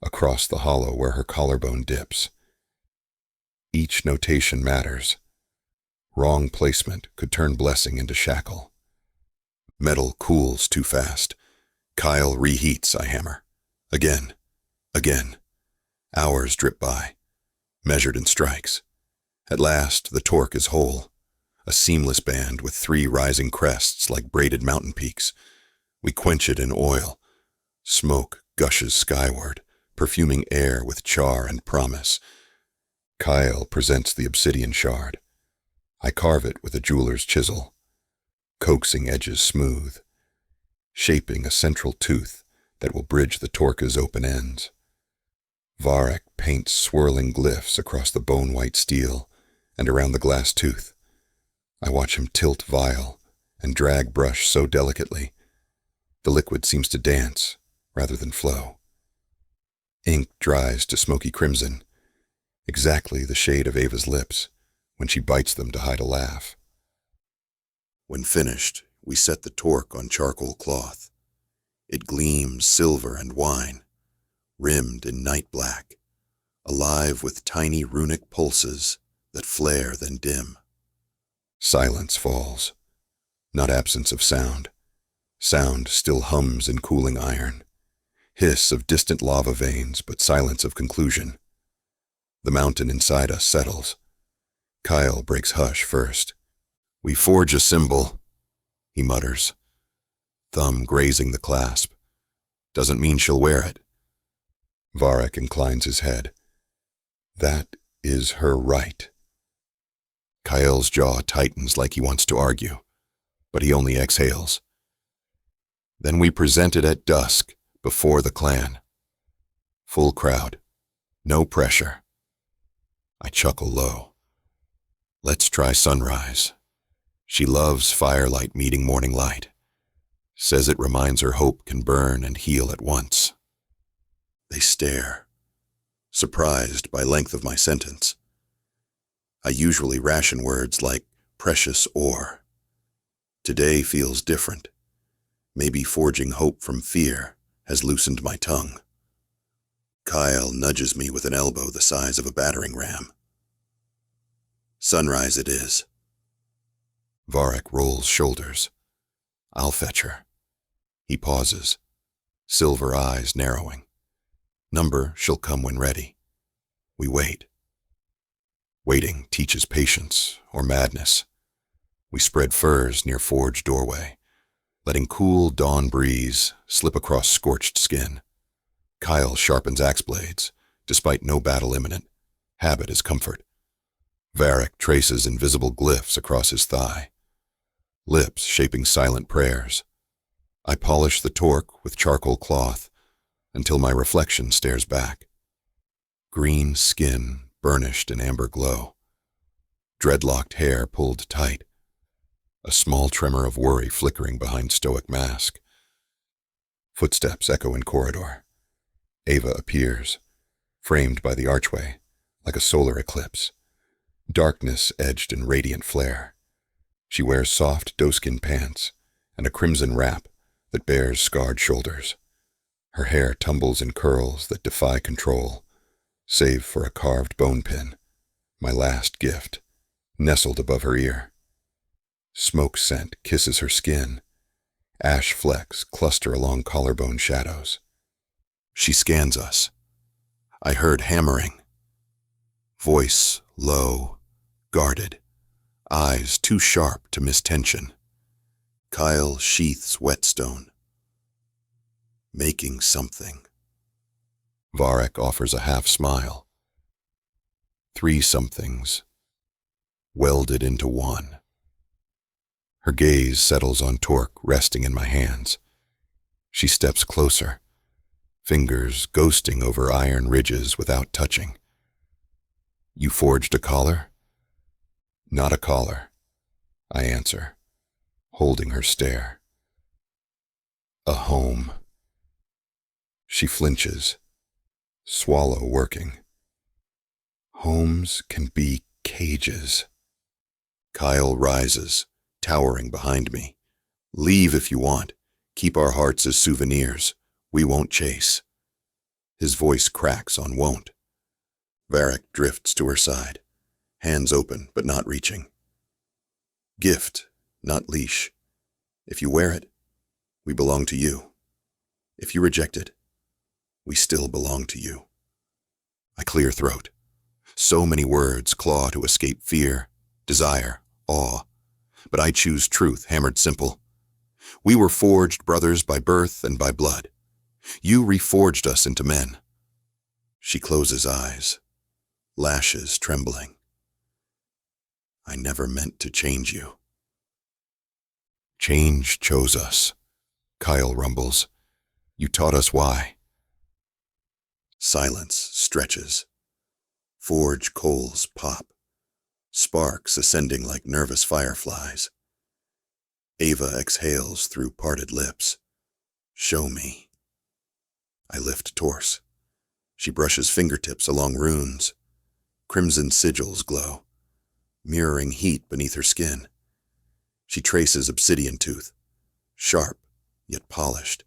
across the hollow where her collarbone dips. Each notation matters. Wrong placement could turn blessing into shackle. Metal cools too fast. Kael reheats, I hammer. Again, again. Hours drip by, measured in strikes. At last, the torque is whole. A seamless band with 3 rising crests like braided mountain peaks. We quench it in oil. Smoke gushes skyward, perfuming air with char and promise. Kael presents the obsidian shard. I carve it with a jeweler's chisel, coaxing edges smooth, shaping a central tooth that will bridge the torque's open ends. Varek paints swirling glyphs across the bone-white steel and around the glass tooth. I watch him tilt vial and drag brush so delicately. The liquid seems to dance rather than flow. Ink dries to smoky crimson, exactly the shade of Ava's lips when she bites them to hide a laugh. When finished, we set the torque on charcoal cloth. It gleams silver and wine, rimmed in night black, alive with tiny runic pulses that flare then dim. Silence falls, not absence of sound. Sound still hums in cooling iron. Hiss of distant lava veins, but silence of conclusion. The mountain inside us settles. Kael breaks hush first. We forge a symbol, he mutters, thumb grazing the clasp. Doesn't mean she'll wear it. Varek inclines his head. That is her right. Kael's jaw tightens like he wants to argue, but he only exhales. Then we present it at dusk, before the clan. Full crowd, no pressure. I chuckle low. Let's try sunrise. She loves firelight meeting morning light. Says it reminds her hope can burn and heal at once. They stare, surprised by length of my sentence. I usually ration words like precious ore. Today feels different. Maybe forging hope from fear has loosened my tongue. Kael nudges me with an elbow the size of a battering ram. Sunrise it is. Varek rolls shoulders. I'll fetch her. He pauses, silver eyes narrowing. Number, she'll come when ready. We wait. Waiting teaches patience or madness. We spread furs near forge doorway, letting cool dawn breeze slip across scorched skin. Kael sharpens axe blades, despite no battle imminent. Habit is comfort. Varek traces invisible glyphs across his thigh, lips shaping silent prayers. I polish the torque with charcoal cloth until my reflection stares back. Green skin burnished in amber glow. Dreadlocked hair pulled tight. A small tremor of worry flickering behind stoic mask. Footsteps echo in corridor. Ava appears, framed by the archway, like a solar eclipse. Darkness edged in radiant flare. She wears soft doeskin pants and a crimson wrap that bears scarred shoulders. Her hair tumbles in curls that defy control, save for a carved bone pin, my last gift, nestled above her ear. Smoke scent kisses her skin. Ash flecks cluster along collarbone shadows. She scans us. I heard hammering. Voice low, guarded, eyes too sharp to miss tension. Kael sheaths whetstone. Making something. Varek offers a half smile. 3 somethings, welded into one. Her gaze settles on torque resting in my hands. She steps closer, fingers ghosting over iron ridges without touching. You forged a collar? Not a collar, I answer, holding her stare. A home. She flinches, swallow working. Homes can be cages. Kael rises, towering behind me. Leave if you want. Keep our hearts as souvenirs. We won't chase. His voice cracks on won't. Varek drifts to her side, hands open but not reaching. Gift, not leash. If you wear it, we belong to you. If you reject it, we still belong to you. I clear throat. So many words claw to escape fear, desire, awe. But I choose truth hammered simple. We were forged brothers by birth and by blood. You reforged us into men. She closes eyes, lashes trembling. I never meant to change you. Change chose us, Kael rumbles. You taught us why. Silence stretches. Forge coals pop, sparks ascending like nervous fireflies. Ava exhales through parted lips. Show me. I lift torse. She brushes fingertips along runes. Crimson sigils glow, mirroring heat beneath her skin. She traces obsidian tooth, sharp yet polished.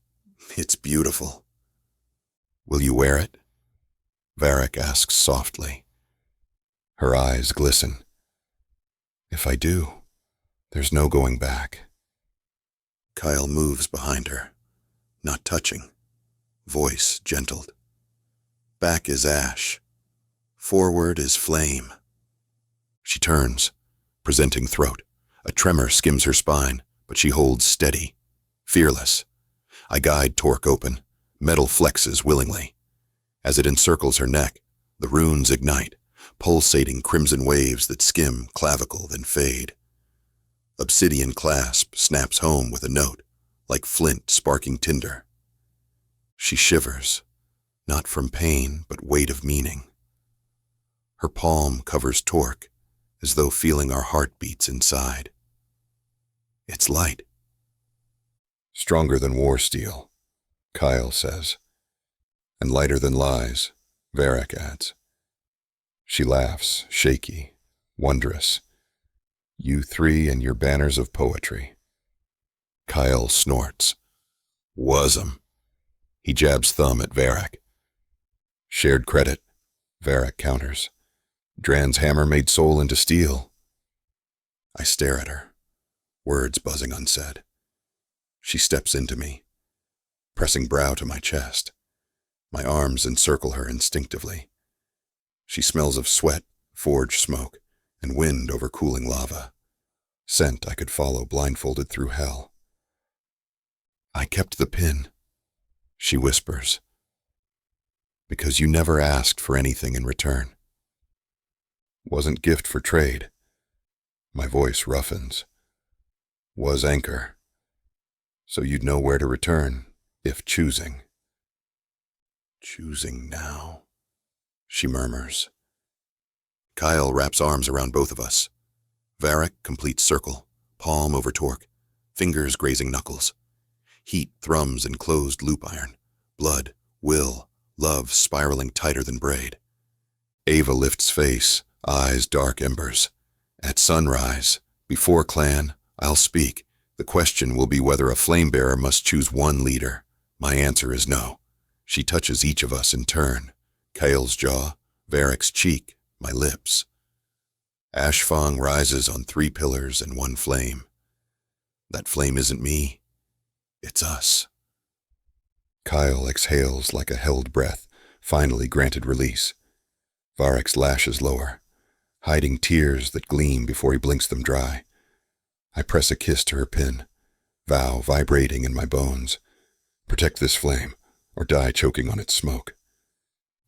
It's beautiful. Will you wear it? Varek asks softly. Her eyes glisten. If I do, there's no going back. Kael moves behind her, not touching, voice gentled. Back is ash, forward is flame. She turns, presenting throat. A tremor skims her spine, but she holds steady, fearless. I guide torque open, metal flexes willingly. As it encircles her neck, the runes ignite, pulsating crimson waves that skim clavicle then fade. Obsidian clasp snaps home with a note, like flint sparking tinder. She shivers, not from pain but weight of meaning. Her palm covers torque, as though feeling our heartbeats inside. It's light. Stronger than war steel, Kael says. And lighter than lies, Varek adds. She laughs, shaky, wondrous. You 3 and your banners of poetry. Kael snorts. Was 'em. He jabs thumb at Varek. Shared credit, Varek counters. Drann's hammer made soul into steel. I stare at her, words buzzing unsaid. She steps into me, pressing brow to my chest. My arms encircle her instinctively. She smells of sweat, forge smoke, and wind over cooling lava. Scent I could follow blindfolded through hell. I kept the pin, she whispers, because you never asked for anything in return. Wasn't gift for trade. My voice roughens. Was anchor, so you'd know where to return, if choosing. Choosing now, she murmurs. Kael wraps arms around both of us. Varek completes circle, palm over torque, fingers grazing knuckles. Heat thrums in closed loop iron, blood, will, love spiraling tighter than braid. Ava lifts face, eyes dark embers. At sunrise, before clan, I'll speak. The question will be whether a flame bearer must choose one leader. My answer is no. She touches each of us in turn. Kael's jaw, Varek's cheek, my lips. Ashfang rises on 3 pillars and 1 flame. That flame isn't me. It's us. Kael exhales like a held breath, finally granted release. Varek's lashes lower, hiding tears that gleam before he blinks them dry. I press a kiss to her pin, vow vibrating in my bones. Protect this flame, or die choking on its smoke.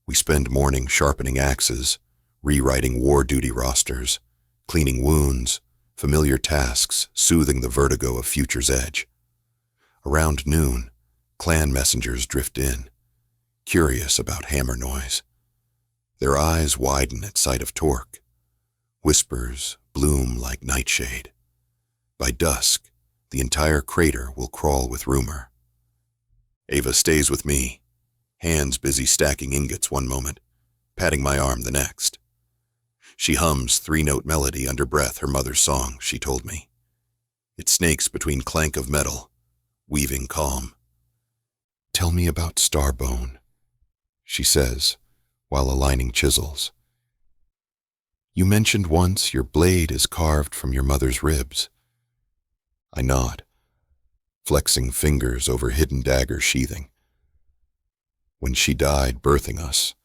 We spend morning sharpening axes, rewriting war duty rosters, cleaning wounds, familiar tasks soothing the vertigo of future's edge. Around noon, clan messengers drift in, curious about hammer noise. Their eyes widen at sight of torque. Whispers bloom like nightshade. By dusk, the entire crater will crawl with rumor. Ava stays with me, hands busy stacking ingots one moment, patting my arm the next. She hums 3-note melody under breath her mother's song, she told me. It snakes between clank of metal, weaving calm. Tell me about Starbone, she says, while aligning chisels. You mentioned once your blade is carved from your mother's ribs. I nod, flexing fingers over hidden dagger sheathing. When she died birthing us,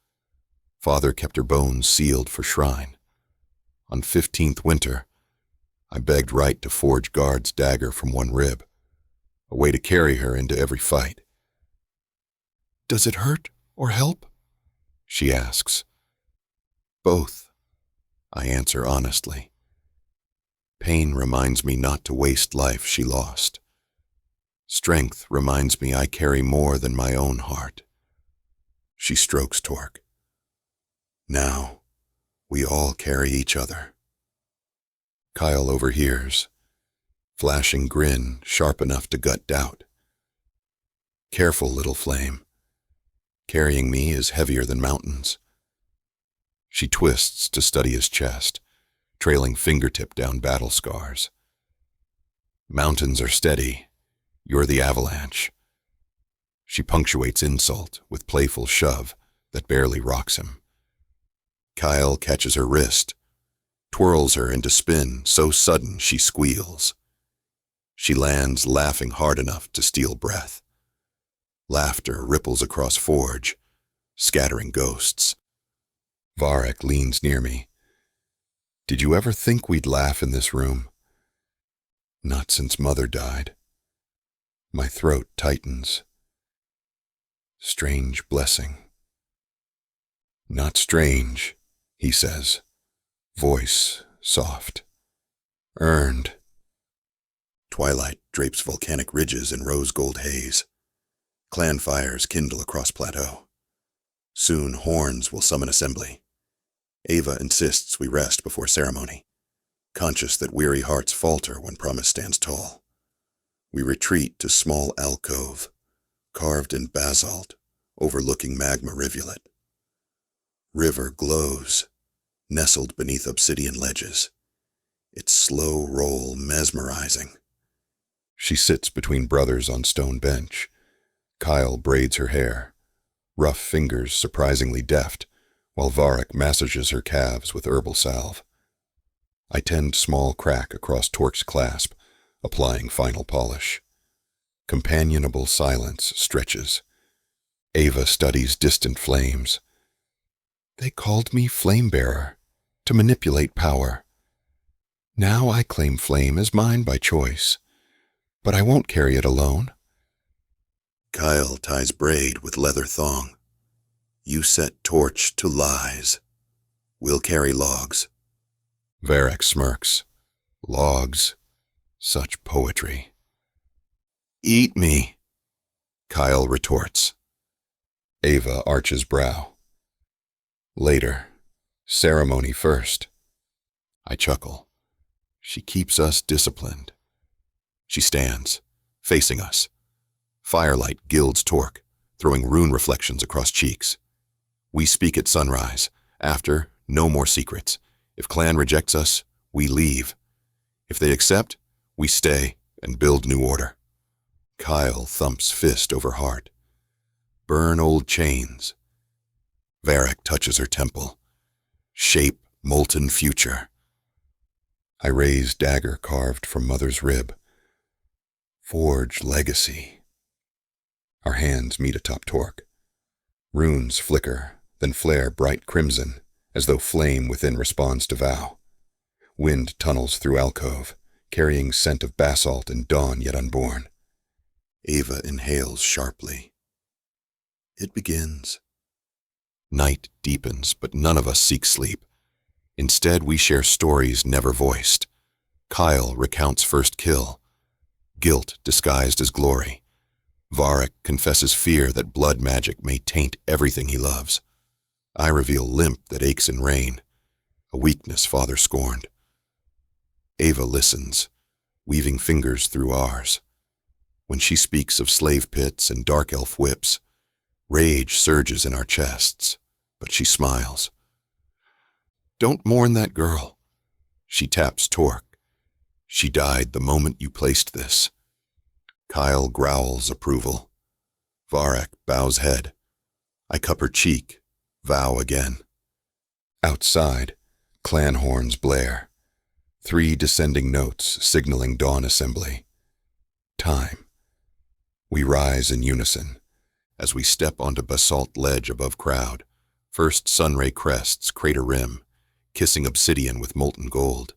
Father kept her bones sealed for shrine. On 15th winter, I begged right to forge guard's dagger from one rib, a way to carry her into every fight. Does it hurt or help? She asks. Both, I answer honestly. Pain reminds me not to waste life she lost. Strength reminds me I carry more than my own heart. She strokes torque. Now, we all carry each other. Kael overhears, flashing grin sharp enough to gut doubt. Careful, little flame. Carrying me is heavier than mountains. She twists to study his chest, trailing fingertip down battle scars. Mountains are steady. You're the avalanche. She punctuates insult with playful shove that barely rocks him. Kael catches her wrist, twirls her into spin so sudden she squeals. She lands laughing hard enough to steal breath. Laughter ripples across forge, scattering ghosts. Varek leans near me. Did you ever think we'd laugh in this room? Not since Mother died. My throat tightens. Strange blessing. Not strange, he says, voice soft. Earned. Twilight drapes volcanic ridges in rose-gold haze. Clan fires kindle across plateau. Soon horns will summon assembly. Ava insists we rest before ceremony, conscious that weary hearts falter when promise stands tall. We retreat to small alcove, carved in basalt, overlooking magma rivulet. River glows, nestled beneath obsidian ledges, its slow roll mesmerizing. She sits between brothers on stone bench. Kael braids her hair, rough fingers surprisingly deft, while Varek massages her calves with herbal salve. I tend small crack across Torque's clasp, applying final polish. Companionable silence stretches. Ava studies distant flames. They called me flame-bearer, to manipulate power. Now I claim flame as mine by choice, but I won't carry it alone. Kael ties braid with leather thong. You set torch to lies. We'll carry logs. Varek smirks. Logs. Such poetry. Eat me, Kael retorts. Ava arches brow. Later. Ceremony first. I chuckle. She keeps us disciplined. She stands, facing us. Firelight gilds Torque, throwing rune reflections across cheeks. We speak at sunrise. After, no more secrets. If clan rejects us, we leave. If they accept, we stay and build new order. Kael thumps fist over heart. Burn old chains. Varek touches her temple. Shape molten future. I raise dagger carved from mother's rib. Forge legacy. Our hands meet atop Torque. Runes flicker, then flare bright crimson, as though flame within responds to vow. Wind tunnels through alcove, carrying scent of basalt and dawn yet unborn. Ava inhales sharply. It begins. Night deepens, but none of us seek sleep. Instead, we share stories never voiced. Kael recounts first kill. Guilt disguised as glory. Varek confesses fear that blood magic may taint everything he loves. I reveal limp that aches in rain, a weakness father scorned. Ava listens, weaving fingers through ours. When she speaks of slave pits and dark elf whips, rage surges in our chests, but she smiles. Don't mourn that girl. She taps Torque. She died the moment you placed this. Kael growls approval. Varek bows head. I cup her cheek, vow again. Outside, clan horns blare. 3 descending notes signaling dawn assembly. Time. We rise in unison. As we step onto basalt ledge above crowd, first sunray crests crater rim, kissing obsidian with molten gold.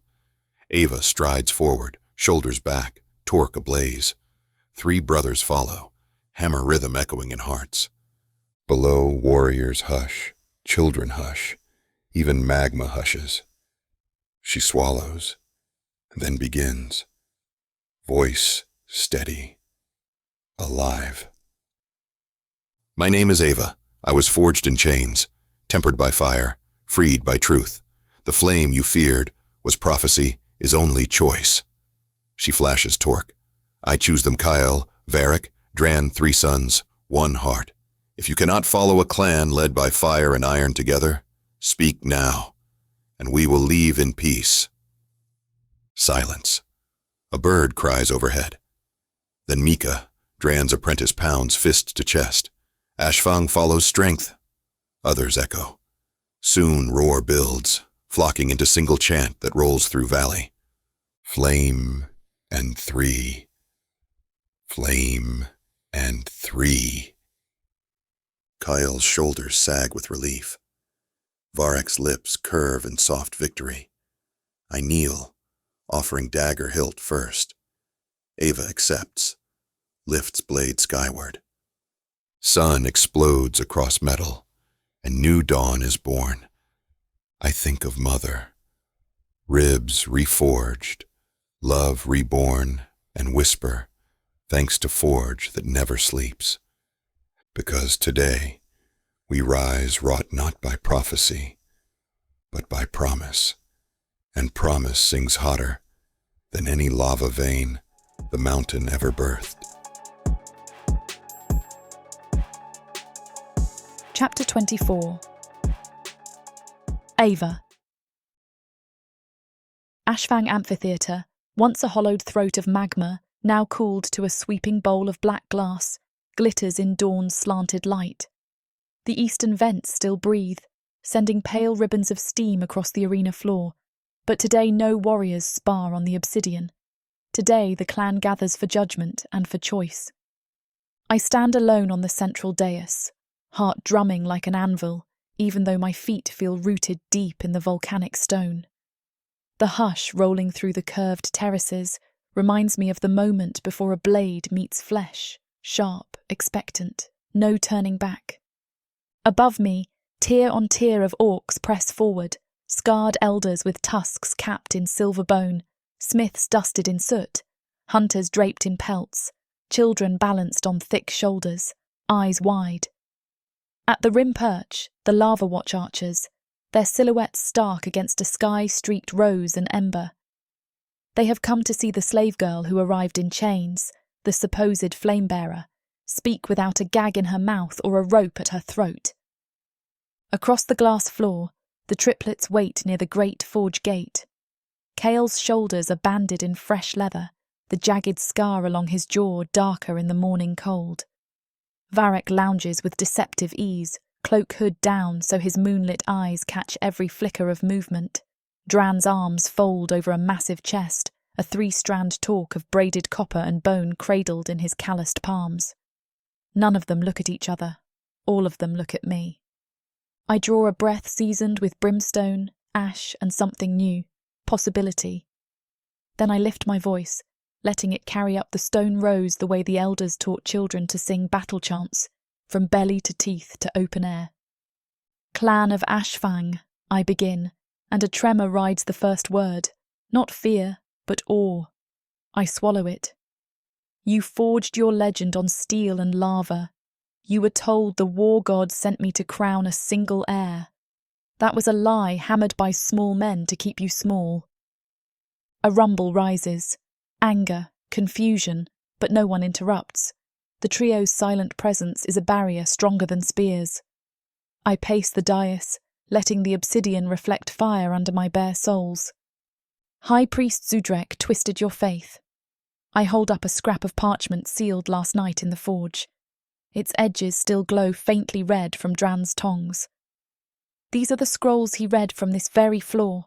Ava strides forward, shoulders back, Torque ablaze. 3 brothers follow, hammer rhythm echoing in hearts. Below, warriors hush, children hush, even magma hushes. She swallows, and then begins. Voice steady, alive. My name is Ava. I was forged in chains, tempered by fire, freed by truth. The flame you feared was prophecy, is only choice. She flashes Torque. I choose them Kael, Varek, Drann, 3 sons, 1 heart. If you cannot follow a clan led by fire and iron together, speak now, and we will leave in peace. Silence. A bird cries overhead. Then Mika, Drann's apprentice, pounds fist to chest. Ashfang follows strength. Others echo. Soon roar builds, flocking into single chant that rolls through valley. Flame and 3. Flame and 3. Kael's shoulders sag with relief. Varek's lips curve in soft victory. I kneel, offering dagger hilt first. Ava accepts, lifts blade skyward. Sun explodes across metal, and new dawn is born. I think of mother, ribs reforged, love reborn, and whisper, thanks to forge that never sleeps. Because today we rise wrought not by prophecy, but by promise, and promise sings hotter than any lava vein the mountain ever birthed. Chapter 24. Ava. Ashfang Amphitheatre, once a hollowed throat of magma, now cooled to a sweeping bowl of black glass, glitters in dawn's slanted light. The eastern vents still breathe, sending pale ribbons of steam across the arena floor. But today no warriors spar on the obsidian. Today the clan gathers for judgment and for choice. I stand alone on the central dais, heart drumming like an anvil, even though my feet feel rooted deep in the volcanic stone. The hush rolling through the curved terraces reminds me of the moment before a blade meets flesh, sharp, expectant, no turning back. Above me, tier on tier of orcs press forward, scarred elders with tusks capped in silver bone, smiths dusted in soot, hunters draped in pelts, children balanced on thick shoulders, eyes wide. At the rim perch, the lava watch archers, their silhouettes stark against a sky streaked rose and ember. They have come to see the slave girl who arrived in chains, the supposed flame-bearer, speak without a gag in her mouth or a rope at her throat. Across the glass floor, the triplets wait near the great forge gate. Kael's shoulders are banded in fresh leather, the jagged scar along his jaw darker in the morning cold. Varek lounges with deceptive ease, cloak hood down so his moonlit eyes catch every flicker of movement. Drann's arms fold over a massive chest, a 3-strand torque of braided copper and bone cradled in his calloused palms. None of them look at each other. All of them look at me. I draw a breath seasoned with brimstone, ash, and something new, possibility. Then I lift my voice, letting it carry up the stone rows the way the elders taught children to sing battle chants, from belly to teeth to open air. Clan of Ashfang, I begin, and a tremor rides the first word, not fear, but awe. I swallow it. You forged your legend on steel and lava. You were told the war god sent me to crown a single heir. That was a lie hammered by small men to keep you small. A rumble rises. Anger, confusion, but no one interrupts. The trio's silent presence is a barrier stronger than spears. I pace the dais, letting the obsidian reflect fire under my bare soles. High Priest Zudrek twisted your faith. I hold up a scrap of parchment sealed last night in the forge. Its edges still glow faintly red from Drann's tongs. These are the scrolls he read from this very floor.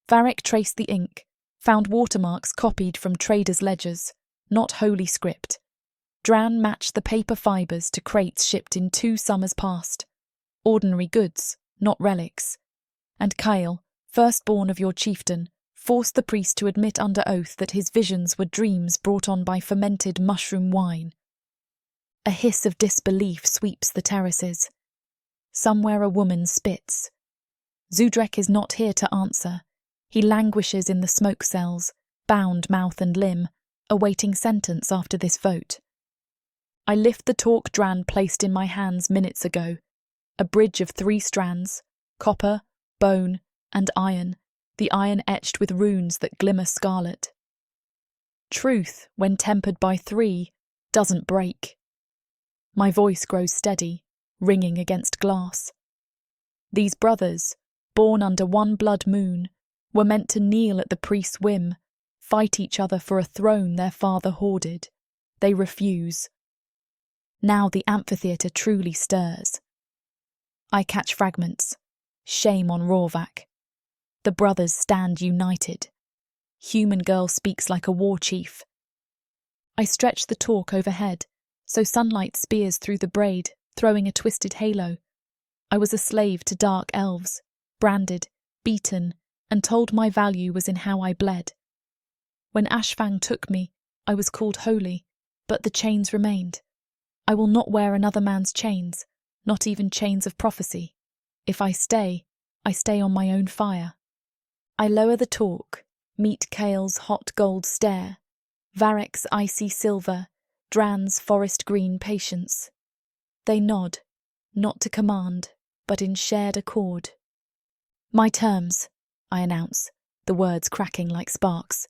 Varek traced the ink, found watermarks copied from traders' ledgers, not holy script. Drann matched the paper fibres to crates shipped in 2 summers past. Ordinary goods, not relics. And Kael, firstborn of your chieftain, forced the priest to admit under oath that his visions were dreams brought on by fermented mushroom wine. A hiss of disbelief sweeps the terraces. Somewhere a woman spits. Zudrek is not here to answer. He languishes in the smoke cells, bound mouth and limb, awaiting sentence after this vote. I lift the torque Drann placed in my hands minutes ago, a bridge of 3 strands, copper, bone, and iron, the iron etched with runes that glimmer scarlet. Truth, when tempered by 3, doesn't break. My voice grows steady, ringing against glass. These brothers, born under one blood moon, were meant to kneel at the priest's whim, fight each other for a throne their father hoarded. They refuse. Now the amphitheatre truly stirs. I catch fragments. Shame on Rawvak. The brothers stand united. Human girl speaks like a war chief. I stretch the torque overhead, so sunlight spears through the braid, throwing a twisted halo. I was a slave to dark elves, branded, beaten, and told my value was in how I bled. When Ashfang took me, I was called holy, but the chains remained. I will not wear another man's chains, not even chains of prophecy. If I stay on my own fire. I lower the torque, meet Kael's hot gold stare, Varek's icy silver, Drann's forest green patience. They nod, not to command, but in shared accord. My terms, I announce, the words cracking like sparks,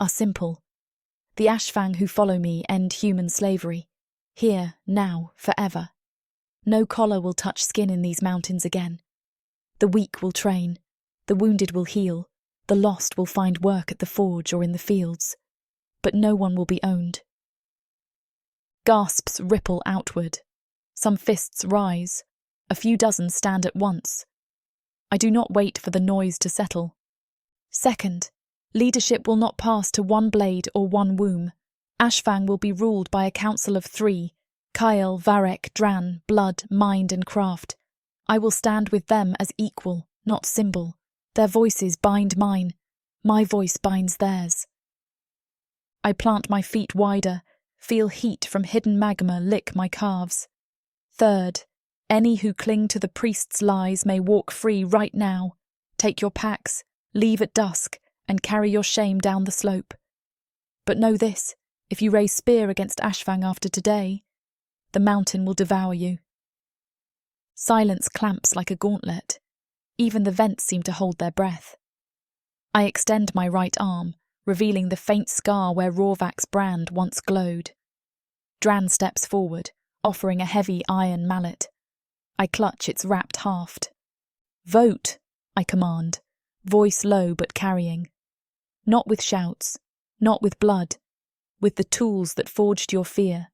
are simple. The Ashfang who follow me end human slavery, here, now, forever. No collar will touch skin in these mountains again. The weak will train, the wounded will heal, the lost will find work at the forge or in the fields, but no one will be owned. Gasps ripple outward. Some fists rise. A few dozen stand at once. I do not wait for the noise to settle. Second, leadership will not pass to one blade or one womb. Ashfang will be ruled by a council of 3, Kael, Varek, Drann, blood, mind and craft. I will stand with them as equal, not symbol. Their voices bind mine. My voice binds theirs. I plant my feet wider, feel heat from hidden magma lick my calves. Third, any who cling to the priest's lies may walk free right now. Take your packs, leave at dusk, and carry your shame down the slope. But know this, if you raise spear against Ashfang after today, the mountain will devour you. Silence clamps like a gauntlet. Even the vents seem to hold their breath. I extend my right arm, revealing the faint scar where Rorvak's brand once glowed. Drann steps forward, offering a heavy iron mallet. I clutch its wrapped haft. Vote, I command, voice low but carrying. Not with shouts, not with blood, with the tools that forged your fear.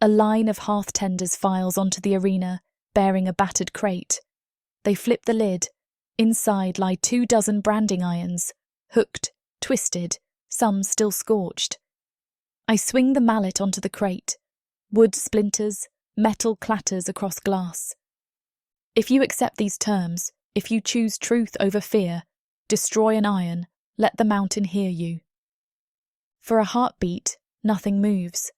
A line of hearth-tenders files onto the arena, bearing a battered crate. They flip the lid. Inside lie 24 branding irons, hooked, twisted, some still scorched. I swing the mallet onto the crate. Wood splinters, metal clatters across glass. If you accept these terms, if you choose truth over fear, destroy an iron, let the mountain hear you. For a heartbeat, nothing moves.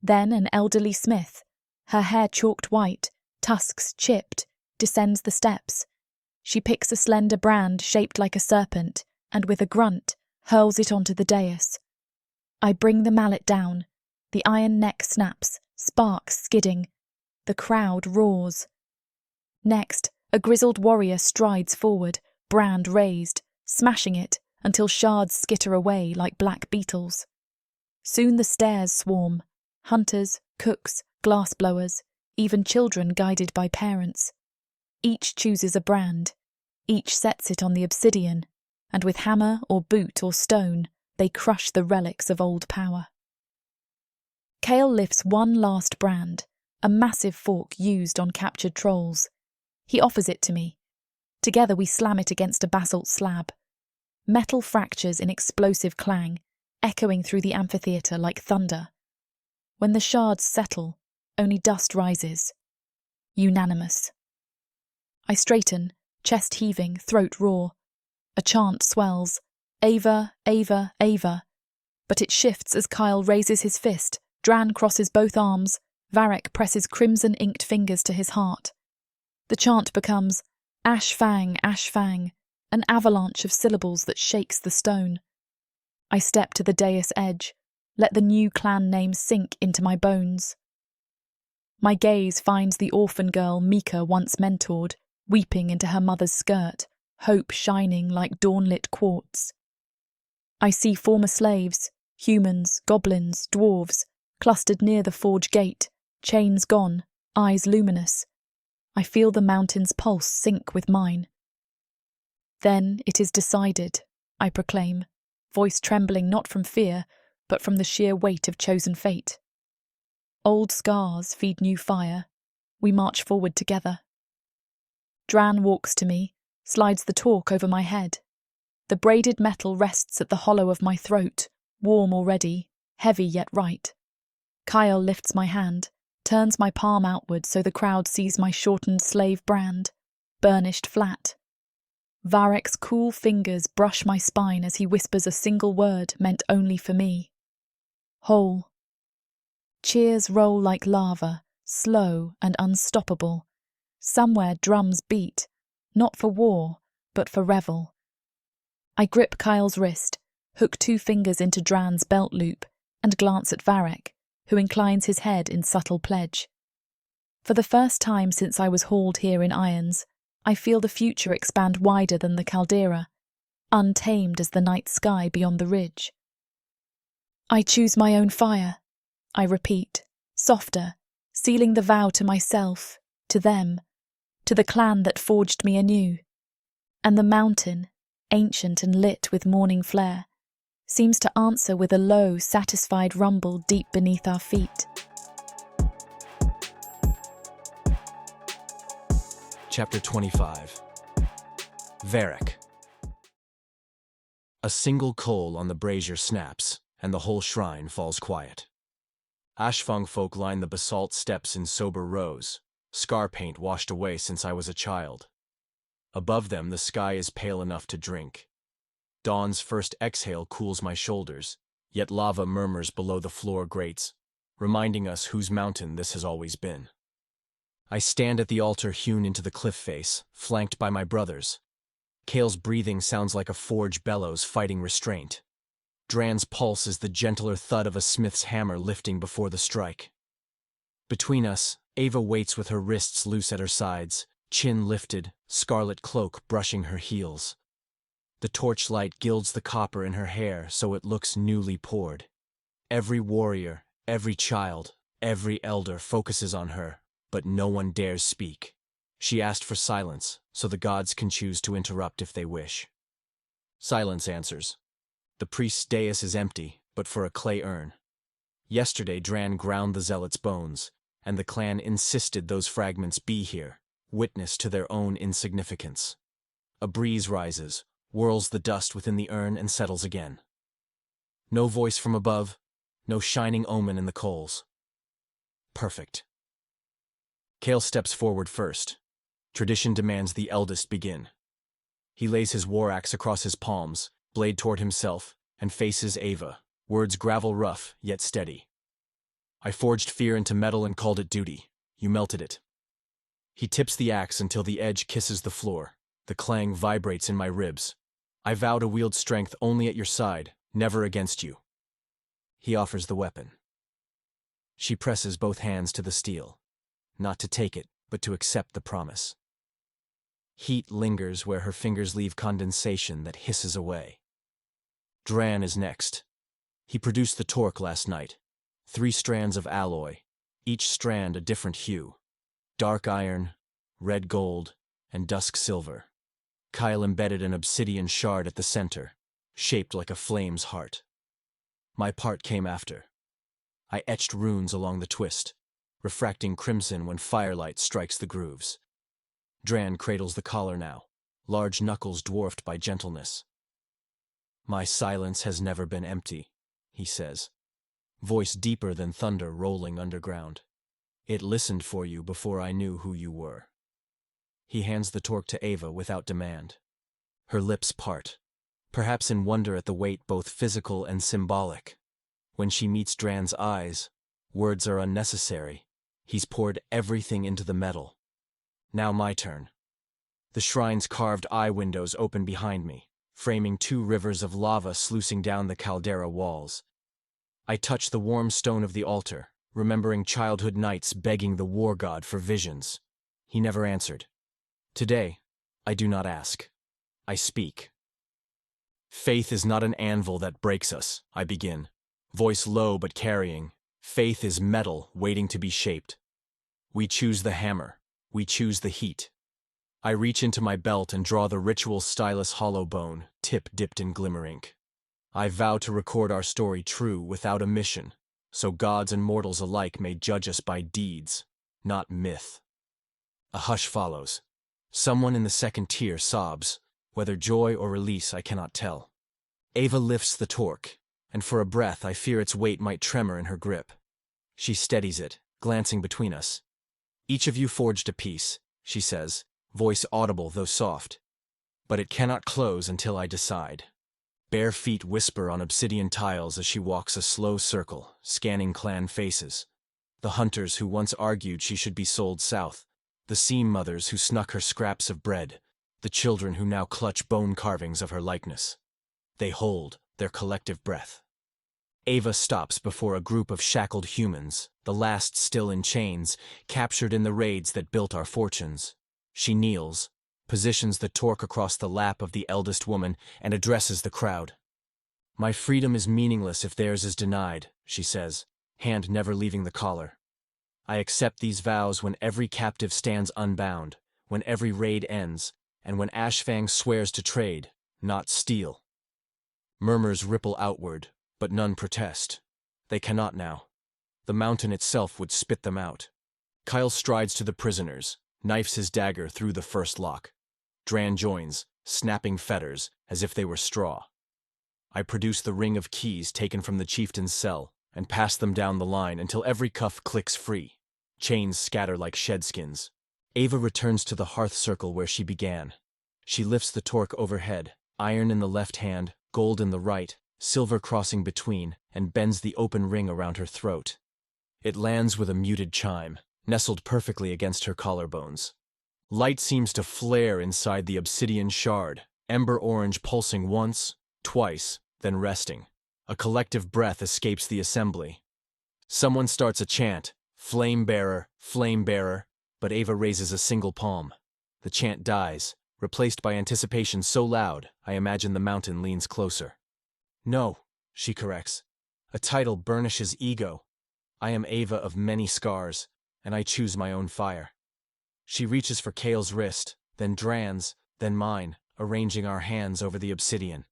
Then an elderly smith, her hair chalked white, tusks chipped, descends the steps. She picks a slender brand shaped like a serpent, and with a grunt, hurls it onto the dais. I bring the mallet down. The iron neck snaps, sparks skidding. The crowd roars. Next, a grizzled warrior strides forward, brand raised, smashing it until shards skitter away like black beetles. Soon the stairs swarm. Hunters, cooks, glassblowers, even children guided by parents. Each chooses a brand. Each sets it on the obsidian, and with hammer or boot or stone, they crush the relics of old power. Kale lifts one last brand, a massive fork used on captured trolls. He offers it to me. Together we slam it against a basalt slab. Metal fractures in explosive clang, echoing through the amphitheatre like thunder. When the shards settle, only dust rises. Unanimous. I straighten, chest heaving, throat raw. A chant swells. Ava, Ava, Ava. But it shifts as Kael raises his fist. Drann crosses both arms. Varek presses crimson-inked fingers to his heart. The chant becomes Ashfang, Ashfang, an avalanche of syllables that shakes the stone. I step to the dais edge, let the new clan name sink into my bones. My gaze finds the orphan girl Mika once mentored, weeping into her mother's skirt, hope shining like dawn-lit quartz. I see former slaves, humans, goblins, dwarves, clustered near the forge gate, chains gone, eyes luminous. I feel the mountain's pulse sync with mine. Then it is decided, I proclaim, voice trembling not from fear, but from the sheer weight of chosen fate. Old scars feed new fire. We march forward together. Drann walks to me, slides the torque over my head. The braided metal rests at the hollow of my throat, warm already, heavy yet right. Kael lifts my hand, turns my palm outward so the crowd sees my shortened slave brand, burnished flat. Varek's cool fingers brush my spine as he whispers a single word meant only for me. Whole. Cheers roll like lava, slow and unstoppable. Somewhere drums beat, not for war, but for revel. I grip Kael's wrist, hook 2 fingers into Drann's belt loop, and glance at Varek, who inclines his head in subtle pledge. For the first time since I was hauled here in irons, I feel the future expand wider than the caldera, untamed as the night sky beyond the ridge. I choose my own fire, I repeat, softer, sealing the vow to myself, to them, to the clan that forged me anew. And the mountain, ancient and lit with morning flare, seems to answer with a low, satisfied rumble deep beneath our feet. Chapter 25. Varek. A single coal on the brazier snaps, and the whole shrine falls quiet. Ashfang folk line the basalt steps in sober rows, scar paint washed away since I was a child. Above them the sky is pale enough to drink. Dawn's first exhale cools my shoulders, yet lava murmurs below the floor grates, reminding us whose mountain this has always been. I stand at the altar hewn into the cliff face, flanked by my brothers. Kale's breathing sounds like a forge bellows fighting restraint. Drann's pulse is the gentler thud of a smith's hammer lifting before the strike. Between us, Ava waits with her wrists loose at her sides, chin lifted, scarlet cloak brushing her heels. The torchlight gilds the copper in her hair so it looks newly poured. Every warrior, every child, every elder focuses on her, but no one dares speak. She asked for silence, so the gods can choose to interrupt if they wish. Silence answers. The priest's dais is empty, but for a clay urn. Yesterday Drann ground the zealot's bones, and the clan insisted those fragments be here, witness to their own insignificance. A breeze rises, whirls the dust within the urn and settles again. No voice from above, no shining omen in the coals. Perfect. Kale steps forward first. Tradition demands the eldest begin. He lays his war axe across his palms, blade toward himself, and faces Ava, words gravel rough, yet steady. I forged fear into metal and called it duty. You melted it. He tips the axe until the edge kisses the floor. The clang vibrates in my ribs. I vow to wield strength only at your side, never against you. He offers the weapon. She presses both hands to the steel, not to take it, but to accept the promise. Heat lingers where her fingers leave condensation that hisses away. Drann is next. He produced the torque last night. 3 strands of alloy, each strand a different hue. Dark iron, red gold, and dusk silver. Kael embedded an obsidian shard at the center, shaped like a flame's heart. My part came after. I etched runes along the twist, refracting crimson when firelight strikes the grooves. Drann cradles the collar now, large knuckles dwarfed by gentleness. My silence has never been empty, he says, voice deeper than thunder rolling underground. It listened for you before I knew who you were. He hands the torque to Ava without demand. Her lips part, perhaps in wonder at the weight both physical and symbolic. When she meets Drann's eyes, words are unnecessary. He's poured everything into the metal. Now my turn. The shrine's carved eye windows open behind me, framing 2 rivers of lava sluicing down the caldera walls. I touch the warm stone of the altar, remembering childhood nights begging the war god for visions. He never answered. Today, I do not ask. I speak. Faith is not an anvil that breaks us, I begin, voice low but carrying. Faith is metal waiting to be shaped. We choose the hammer. We choose the heat. I reach into my belt and draw the ritual stylus hollow bone, tip dipped in glimmer ink. I vow to record our story true without omission, so gods and mortals alike may judge us by deeds, not myth. A hush follows. Someone in the second tier sobs, whether joy or release I cannot tell. Ava lifts the torque, and for a breath I fear its weight might tremor in her grip. She steadies it, glancing between us. Each of you forged a piece, she says, voice audible though soft. But it cannot close until I decide. Bare feet whisper on obsidian tiles as she walks a slow circle, scanning clan faces. The hunters who once argued she should be sold south. The seam mothers who snuck her scraps of bread. The children who now clutch bone carvings of her likeness. They hold their collective breath. Ava stops before a group of shackled humans, the last still in chains, captured in the raids that built our fortunes. She kneels, positions the torque across the lap of the eldest woman, and addresses the crowd. My freedom is meaningless if theirs is denied, she says, hand never leaving the collar. I accept these vows when every captive stands unbound, when every raid ends, and when Ashfang swears to trade, not steal. Murmurs ripple outward, but none protest. They cannot now. The mountain itself would spit them out. Kael strides to the prisoners, knifes his dagger through the first lock. Drann joins, snapping fetters as if they were straw. I produce the ring of keys taken from the chieftain's cell and pass them down the line until every cuff clicks free. Chains scatter like shedskins. Ava returns to the hearth circle where she began. She lifts the torque overhead, iron in the left hand, gold in the right, silver crossing between, and bends the open ring around her throat. It lands with a muted chime, nestled perfectly against her collarbones. Light seems to flare inside the obsidian shard, ember orange pulsing once, twice, then resting. A collective breath escapes the assembly. Someone starts a chant, flame bearer, but Ava raises a single palm. The chant dies, replaced by anticipation so loud, I imagine the mountain leans closer. No, she corrects. A title burnishes ego. I am Ava of many scars, and I choose my own fire. She reaches for Kael's wrist, then Drann's, then mine, arranging our hands over the obsidian.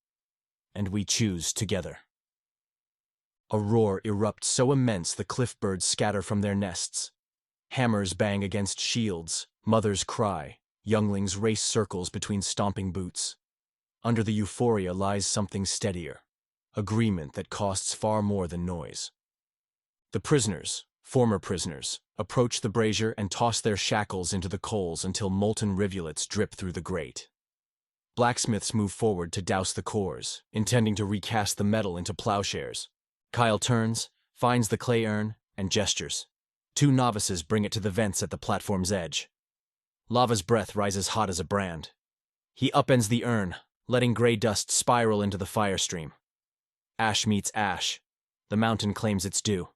And we choose together. A roar erupts so immense the cliff birds scatter from their nests. Hammers bang against shields, mothers cry, younglings race circles between stomping boots. Under the euphoria lies something steadier, agreement that costs far more than noise. The prisoners, former prisoners, approach the brazier and toss their shackles into the coals until molten rivulets drip through the grate. Blacksmiths move forward to douse the cores, intending to recast the metal into plowshares. Kael turns, finds the clay urn, and gestures. 2 novices bring it to the vents at the platform's edge. Lava's breath rises hot as a brand. He upends the urn, letting gray dust spiral into the fire stream. Ash meets ash. The mountain claims its due.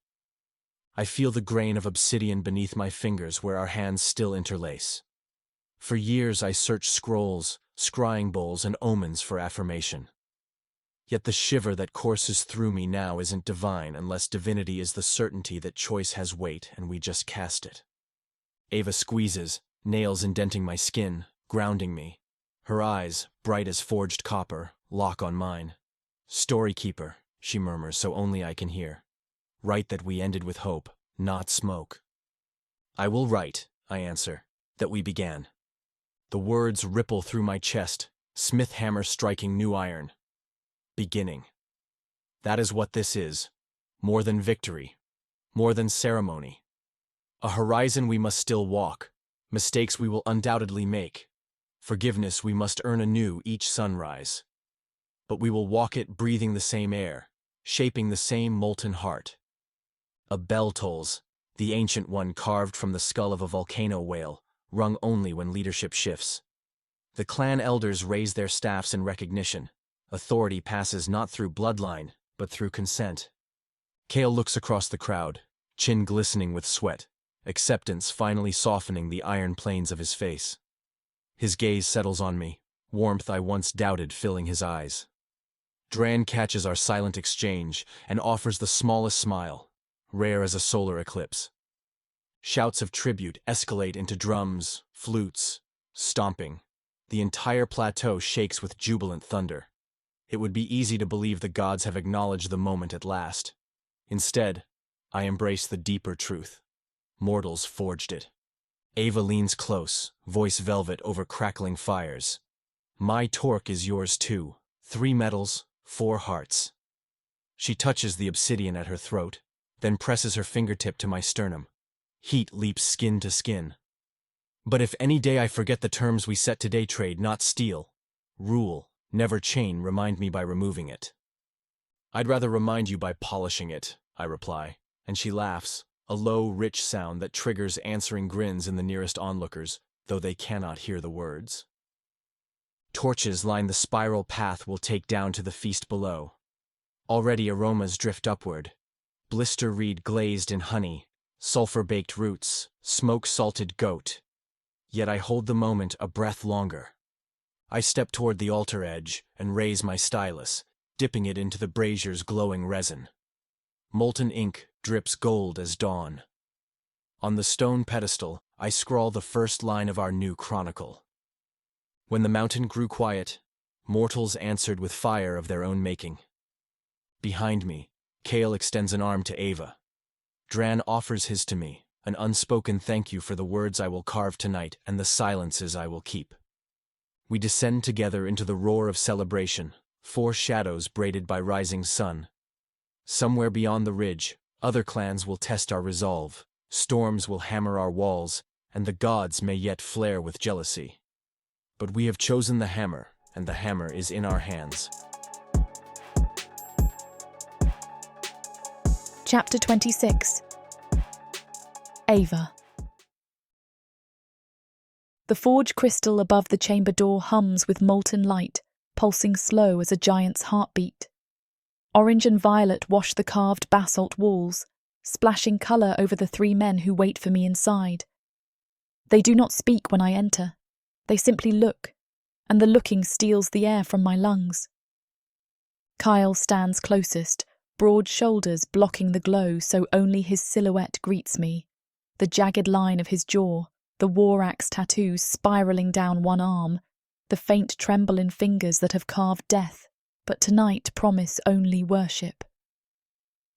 I feel the grain of obsidian beneath my fingers where our hands still interlace. For years I searched scrolls, scrying bowls, and omens for affirmation. Yet the shiver that courses through me now isn't divine unless divinity is the certainty that choice has weight and we just cast it. Ava squeezes, nails indenting my skin, grounding me. Her eyes, bright as forged copper, lock on mine. Storykeeper, she murmurs so only I can hear. Write that we ended with hope, not smoke. I will write, I answer, that we began. The words ripple through my chest, smith hammer striking new iron. Beginning. That is what this is. More than victory. More than ceremony. A horizon we must still walk. Mistakes we will undoubtedly make. Forgiveness we must earn anew each sunrise. But we will walk it breathing the same air, shaping the same molten heart. A bell tolls, the ancient one carved from the skull of a volcano whale, rung only when leadership shifts. The clan elders raise their staffs in recognition. Authority passes not through bloodline, but through consent. Kale looks across the crowd, chin glistening with sweat, acceptance finally softening the iron planes of his face. His gaze settles on me, warmth I once doubted filling his eyes. Drann catches our silent exchange and offers the smallest smile, rare as a solar eclipse. Shouts of tribute escalate into drums, flutes, stomping. The entire plateau shakes with jubilant thunder. It would be easy to believe the gods have acknowledged the moment at last. Instead, I embrace the deeper truth. Mortals forged it. Ava leans close, voice velvet over crackling fires. My torque is yours too. 3 metals, 4 hearts. She touches the obsidian at her throat, then presses her fingertip to my sternum. Heat leaps skin to skin. But if any day I forget the terms we set today, trade not steal, rule, never chain, remind me by removing it. I'd rather remind you by polishing it, I reply, and she laughs, a low, rich sound that triggers answering grins in the nearest onlookers, though they cannot hear the words. Torches line the spiral path we'll take down to the feast below. Already aromas drift upward. Blister reed glazed in honey, sulfur-baked roots, smoke-salted goat. Yet I hold the moment a breath longer. I step toward the altar edge and raise my stylus, dipping it into the brazier's glowing resin. Molten ink drips gold as dawn. On the stone pedestal, I scrawl the first line of our new chronicle. When the mountain grew quiet, mortals answered with fire of their own making. Behind me, Kale extends an arm to Ava. Drann offers his to me, an unspoken thank you for the words I will carve tonight and the silences I will keep. We descend together into the roar of celebration, 4 shadows braided by rising sun. Somewhere beyond the ridge, other clans will test our resolve, storms will hammer our walls, and the gods may yet flare with jealousy. But we have chosen the hammer, and the hammer is in our hands. Chapter 26. Ava. The forge crystal above the chamber door hums with molten light, pulsing slow as a giant's heartbeat. Orange and violet wash the carved basalt walls, splashing colour over the 3 men who wait for me inside. They do not speak when I enter. They simply look, and the looking steals the air from my lungs. Kael stands closest, broad shoulders blocking the glow so only his silhouette greets me, the jagged line of his jaw, the war axe tattoos spiralling down one arm, the faint tremble in fingers that have carved death, but tonight promise only worship.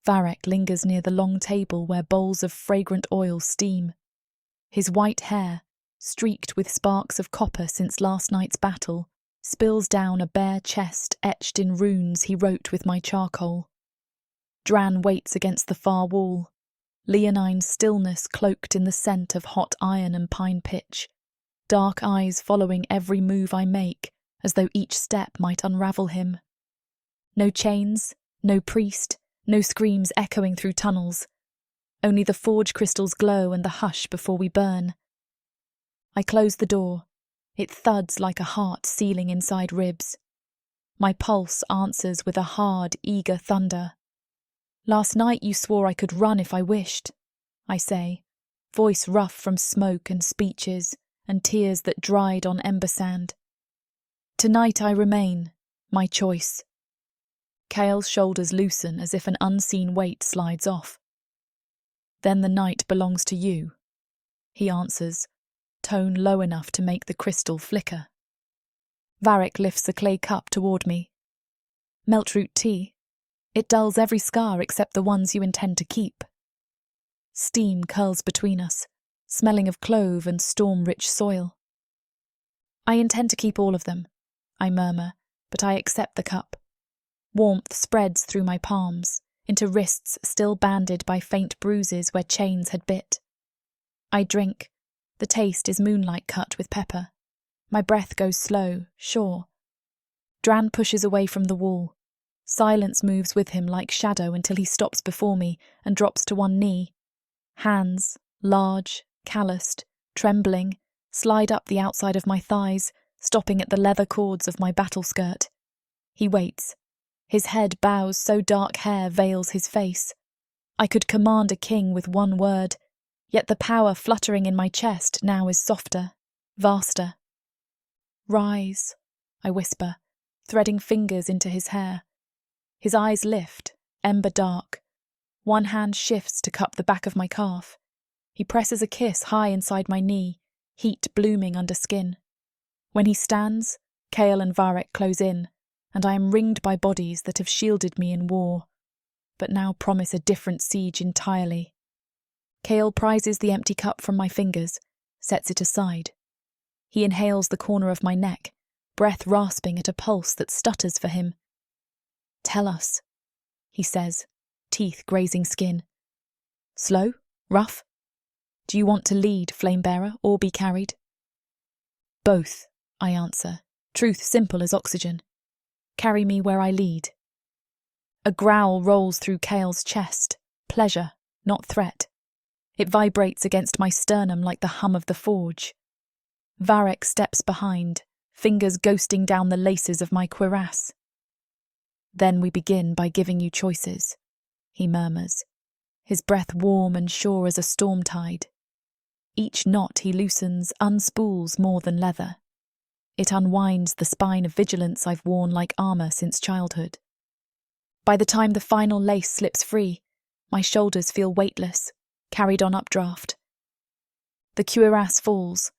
Varek lingers near the long table where bowls of fragrant oil steam. His white hair, streaked with sparks of copper since last night's battle, spills down a bare chest etched in runes he wrote with my charcoal. Drann waits against the far wall, leonine stillness cloaked in the scent of hot iron and pine pitch, dark eyes following every move I make, as though each step might unravel him. No chains, no priest, no screams echoing through tunnels, only the forge crystal's glow and the hush before we burn. I close the door. It thuds like a heart sealing inside ribs. My pulse answers with a hard, eager thunder. Last night you swore I could run if I wished, I say, voice rough from smoke and speeches and tears that dried on ember sand. Tonight I remain, my choice. Kael's shoulders loosen as if an unseen weight slides off. Then the night belongs to you, he answers, tone low enough to make the crystal flicker. Varek lifts a clay cup toward me. Meltroot tea. It dulls every scar except the ones you intend to keep. Steam curls between us, smelling of clove and storm-rich soil. I intend to keep all of them, I murmur, but I accept the cup. Warmth spreads through my palms, into wrists still banded by faint bruises where chains had bit. I drink. The taste is moonlight cut with pepper. My breath goes slow, sure. Drann pushes away from the wall. Silence moves with him like shadow until he stops before me and drops to one knee. Hands, large, calloused, trembling, slide up the outside of my thighs, stopping at the leather cords of my battle skirt. He waits. His head bows so dark hair veils his face. I could command a king with one word, yet the power fluttering in my chest now is softer, vaster. Rise, I whisper, threading fingers into his hair. His eyes lift, ember dark. One hand shifts to cup the back of my calf. He presses a kiss high inside my knee, heat blooming under skin. When he stands, Kale and Varek close in, and I am ringed by bodies that have shielded me in war, but now promise a different siege entirely. Kale prizes the empty cup from my fingers, sets it aside. He inhales the corner of my neck, breath rasping at a pulse that stutters for him. Tell us, he says, teeth grazing skin. Slow? Rough? Do you want to lead, Flamebearer, or be carried? Both, I answer, truth simple as oxygen. Carry me where I lead. A growl rolls through Kael's chest, pleasure, not threat. It vibrates against my sternum like the hum of the forge. Varek steps behind, fingers ghosting down the laces of my cuirass. Then we begin by giving you choices, he murmurs, his breath warm and sure as a storm tide. Each knot he loosens unspools more than leather. It unwinds the spine of vigilance I've worn like armour since childhood. By the time the final lace slips free, my shoulders feel weightless, carried on updraft. The cuirass falls.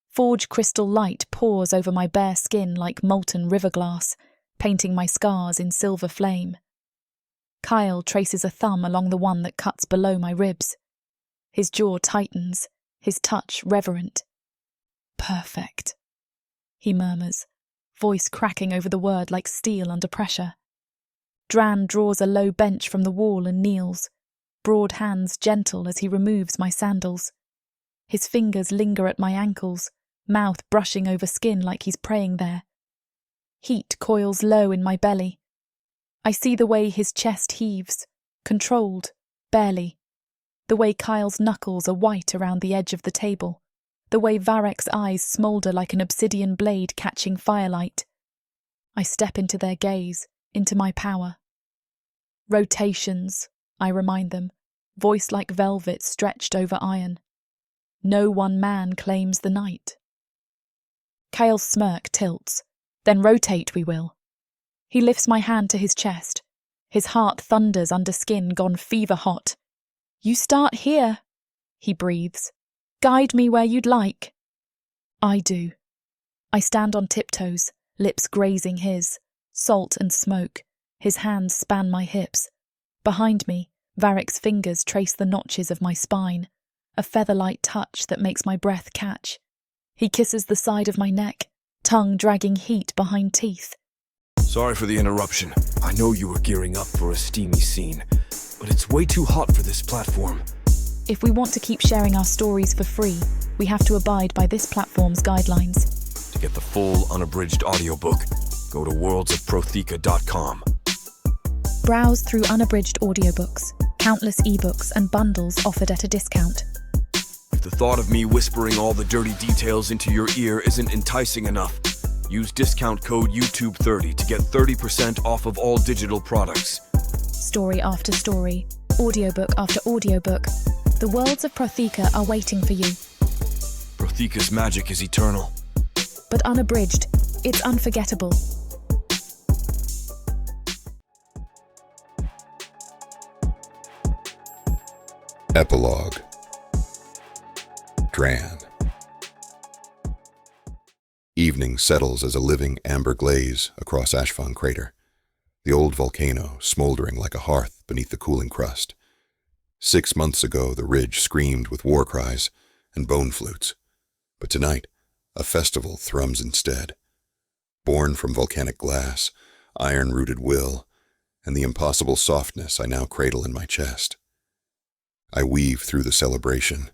Forge crystal light pours over my bare skin like molten river glass, painting my scars in silver flame. Kael traces a thumb along the one that cuts below my ribs. His jaw tightens, his touch reverent. Perfect, he murmurs, voice cracking over the word like steel under pressure. Drann draws a low bench from the wall and kneels, broad hands gentle as he removes my sandals. His fingers linger at my ankles, mouth brushing over skin like he's praying there. Heat coils low in my belly. I see the way his chest heaves, controlled, barely. The way Kael's knuckles are white around the edge of the table. The way Varek's eyes smoulder like an obsidian blade catching firelight. I step into their gaze, into my power. Rotations, I remind them, voice like velvet stretched over iron. No one man claims the night. Kael's smirk tilts. Then rotate we will. He lifts my hand to his chest. His heart thunders under skin gone fever hot. You start here, he breathes. Guide me where you'd like. I do. I stand on tiptoes, lips grazing his, salt and smoke. His hands span my hips. Behind me, Varek's fingers trace the notches of my spine, a feather-light touch that makes my breath catch. He kisses the side of my neck, tongue dragging heat behind teeth. Sorry for the interruption. I know you were gearing up for a steamy scene, but it's way too hot for this platform. If we want to keep sharing our stories for free, we have to abide by this platform's guidelines. To get the full unabridged audiobook, go to worldsofprotheka.com. Browse through unabridged audiobooks, countless ebooks and bundles offered at a discount. If the thought of me whispering all the dirty details into your ear isn't enticing enough, use discount code YouTube30 to get 30% off of all digital products. Story after story, audiobook after audiobook, the worlds of Protheka are waiting for you. Protheka's magic is eternal. But unabridged, it's unforgettable. Epilogue. Drann. Evening settles as a living amber glaze across Ashfang Crater, the old volcano smoldering like a hearth beneath the cooling crust. 6 months ago, the ridge screamed with war cries and bone flutes, but tonight, a festival thrums instead. Born from volcanic glass, iron-rooted will, and the impossible softness I now cradle in my chest. I weave through the celebration,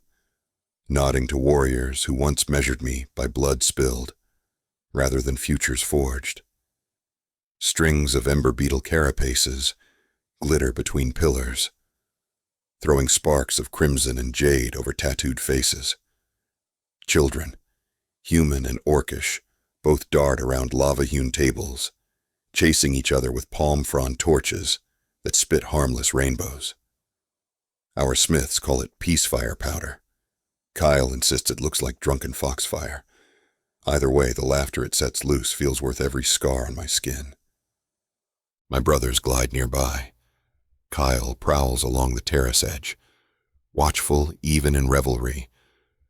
nodding to warriors who once measured me by blood spilled, rather than futures forged. Strings of ember beetle carapaces glitter between pillars, throwing sparks of crimson and jade over tattooed faces. Children, human and orcish, both dart around lava-hewn tables, chasing each other with palm frond torches that spit harmless rainbows. Our smiths call it peacefire powder. Kael insists it looks like drunken foxfire. Either way, the laughter it sets loose feels worth every scar on my skin. My brothers glide nearby. Kael prowls along the terrace edge, watchful even in revelry.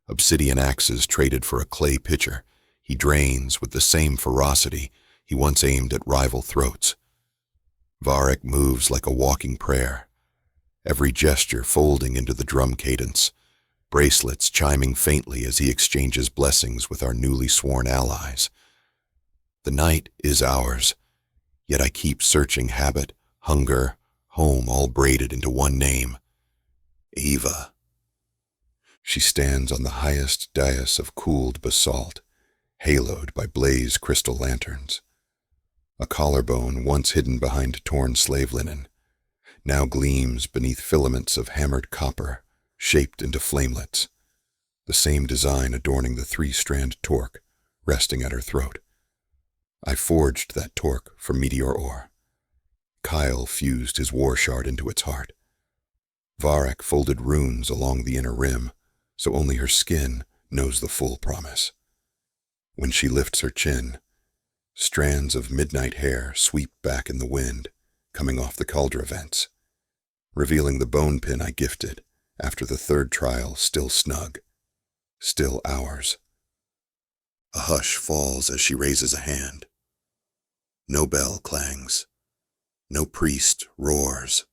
Obsidian axes traded for a clay pitcher, he drains with the same ferocity he once aimed at rival throats. Varek moves like a walking prayer, every gesture folding into the drum cadence, bracelets chiming faintly as he exchanges blessings with our newly sworn allies. The night is ours, yet I keep searching habit, hunger, home all braided into one name. Ava. She stands on the highest dais of cooled basalt, haloed by blaze crystal lanterns. A collarbone once hidden behind torn slave linen now gleams beneath filaments of hammered copper, shaped into flamelets, the same design adorning the 3-strand torque resting at her throat. I forged that torque from meteor ore. Kael fused his war shard into its heart. Varek folded runes along the inner rim, so only her skin knows the full promise. When she lifts her chin, strands of midnight hair sweep back in the wind, coming off the cauldron vents, revealing the bone pin I gifted after the 3rd trial still snug, still ours. A hush falls as she raises a hand. No bell clangs. No priest roars.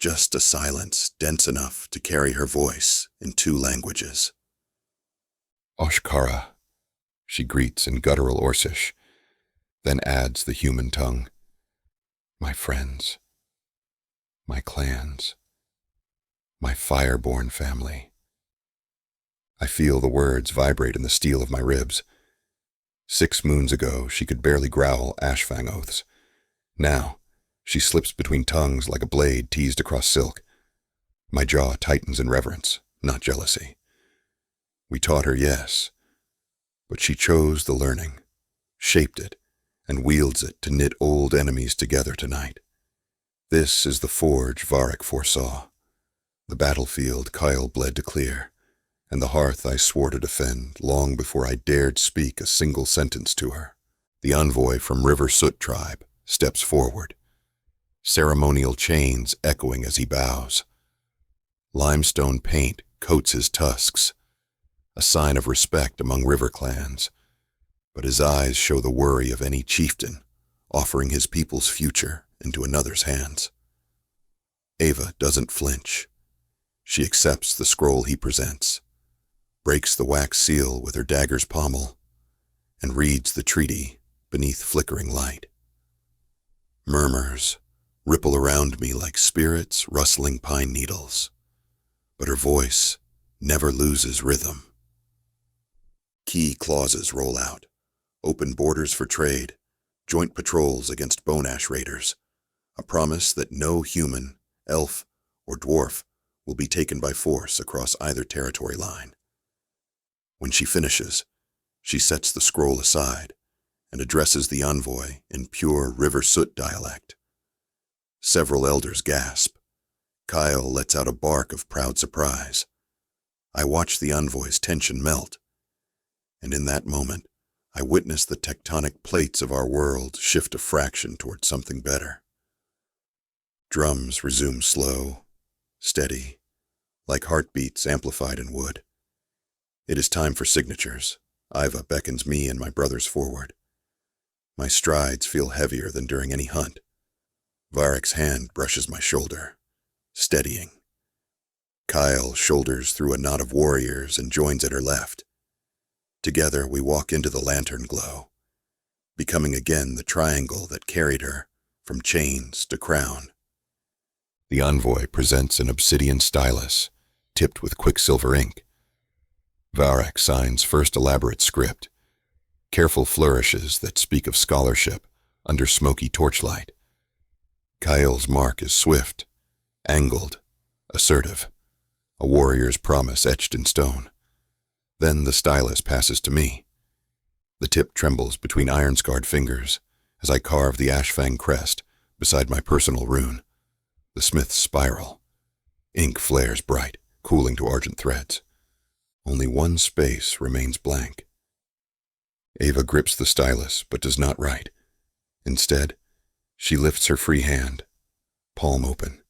just a silence dense enough to carry her voice in 2 languages. Oshkara, she greets in guttural Orcish, then adds the human tongue. My friends, my clans, my fire-born family. I feel the words vibrate in the steel of my ribs. 6 moons ago, she could barely growl ashfang oaths. Now, she slips between tongues like a blade teased across silk. My jaw tightens in reverence, not jealousy. We taught her, yes, but she chose the learning, shaped it, and wields it to knit old enemies together tonight. This is the forge Varek foresaw, the battlefield Kael bled to clear, and the hearth I swore to defend long before I dared speak a single sentence to her. The envoy from River Soot tribe steps forward, ceremonial chains echoing as he bows. Limestone paint coats his tusks, a sign of respect among river clans, but his eyes show the worry of any chieftain offering his people's future into another's hands. Ava doesn't flinch. She accepts the scroll he presents, breaks the wax seal with her dagger's pommel, and reads the treaty beneath flickering light. Murmurs ripple around me like spirits rustling pine needles, but her voice never loses rhythm. Key clauses roll out, open borders for trade, joint patrols against bone ash raiders, a promise that no human, elf, or dwarf will be taken by force across either territory line. When she finishes, she sets the scroll aside and addresses the envoy in pure River Soot dialect. Several elders gasp. Kael lets out a bark of proud surprise. I watch the envoy's tension melt, and in that moment, I witness the tectonic plates of our world shift a fraction toward something better. Drums resume slow, steady, like heartbeats amplified in wood. It is time for signatures. Iva beckons me and my brothers forward. My strides feel heavier than during any hunt. Varek's hand brushes my shoulder, steadying. Kael shoulders through a knot of warriors and joins at her left. Together we walk into the lantern glow, becoming again the triangle that carried her from chains to crown. The envoy presents an obsidian stylus, tipped with quicksilver ink. Varek signs first elaborate script, careful flourishes that speak of scholarship under smoky torchlight. Kael's mark is swift, angled, assertive, a warrior's promise etched in stone. Then the stylus passes to me. The tip trembles between iron-scarred fingers as I carve the ashfang crest beside my personal rune, the smith's spiral. Ink flares bright, cooling to argent threads. Only one space remains blank. Ava grips the stylus but does not write. Instead, she lifts her free hand, palm open.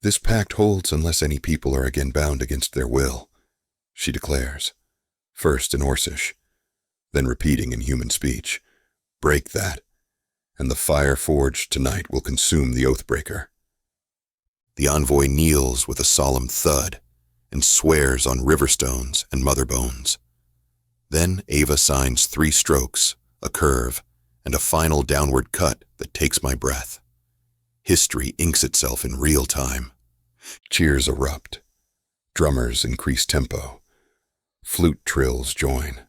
This pact holds unless any people are again bound against their will, she declares, first in Orcish, then repeating in human speech. Break that, and the fire forged tonight will consume the oathbreaker. The envoy kneels with a solemn thud and swears on riverstones and mother bones. Then Ava signs 3 strokes, a curve, and a final downward cut that takes my breath. History inks itself in real time. Cheers erupt. Drummers increase tempo. Flute trills join.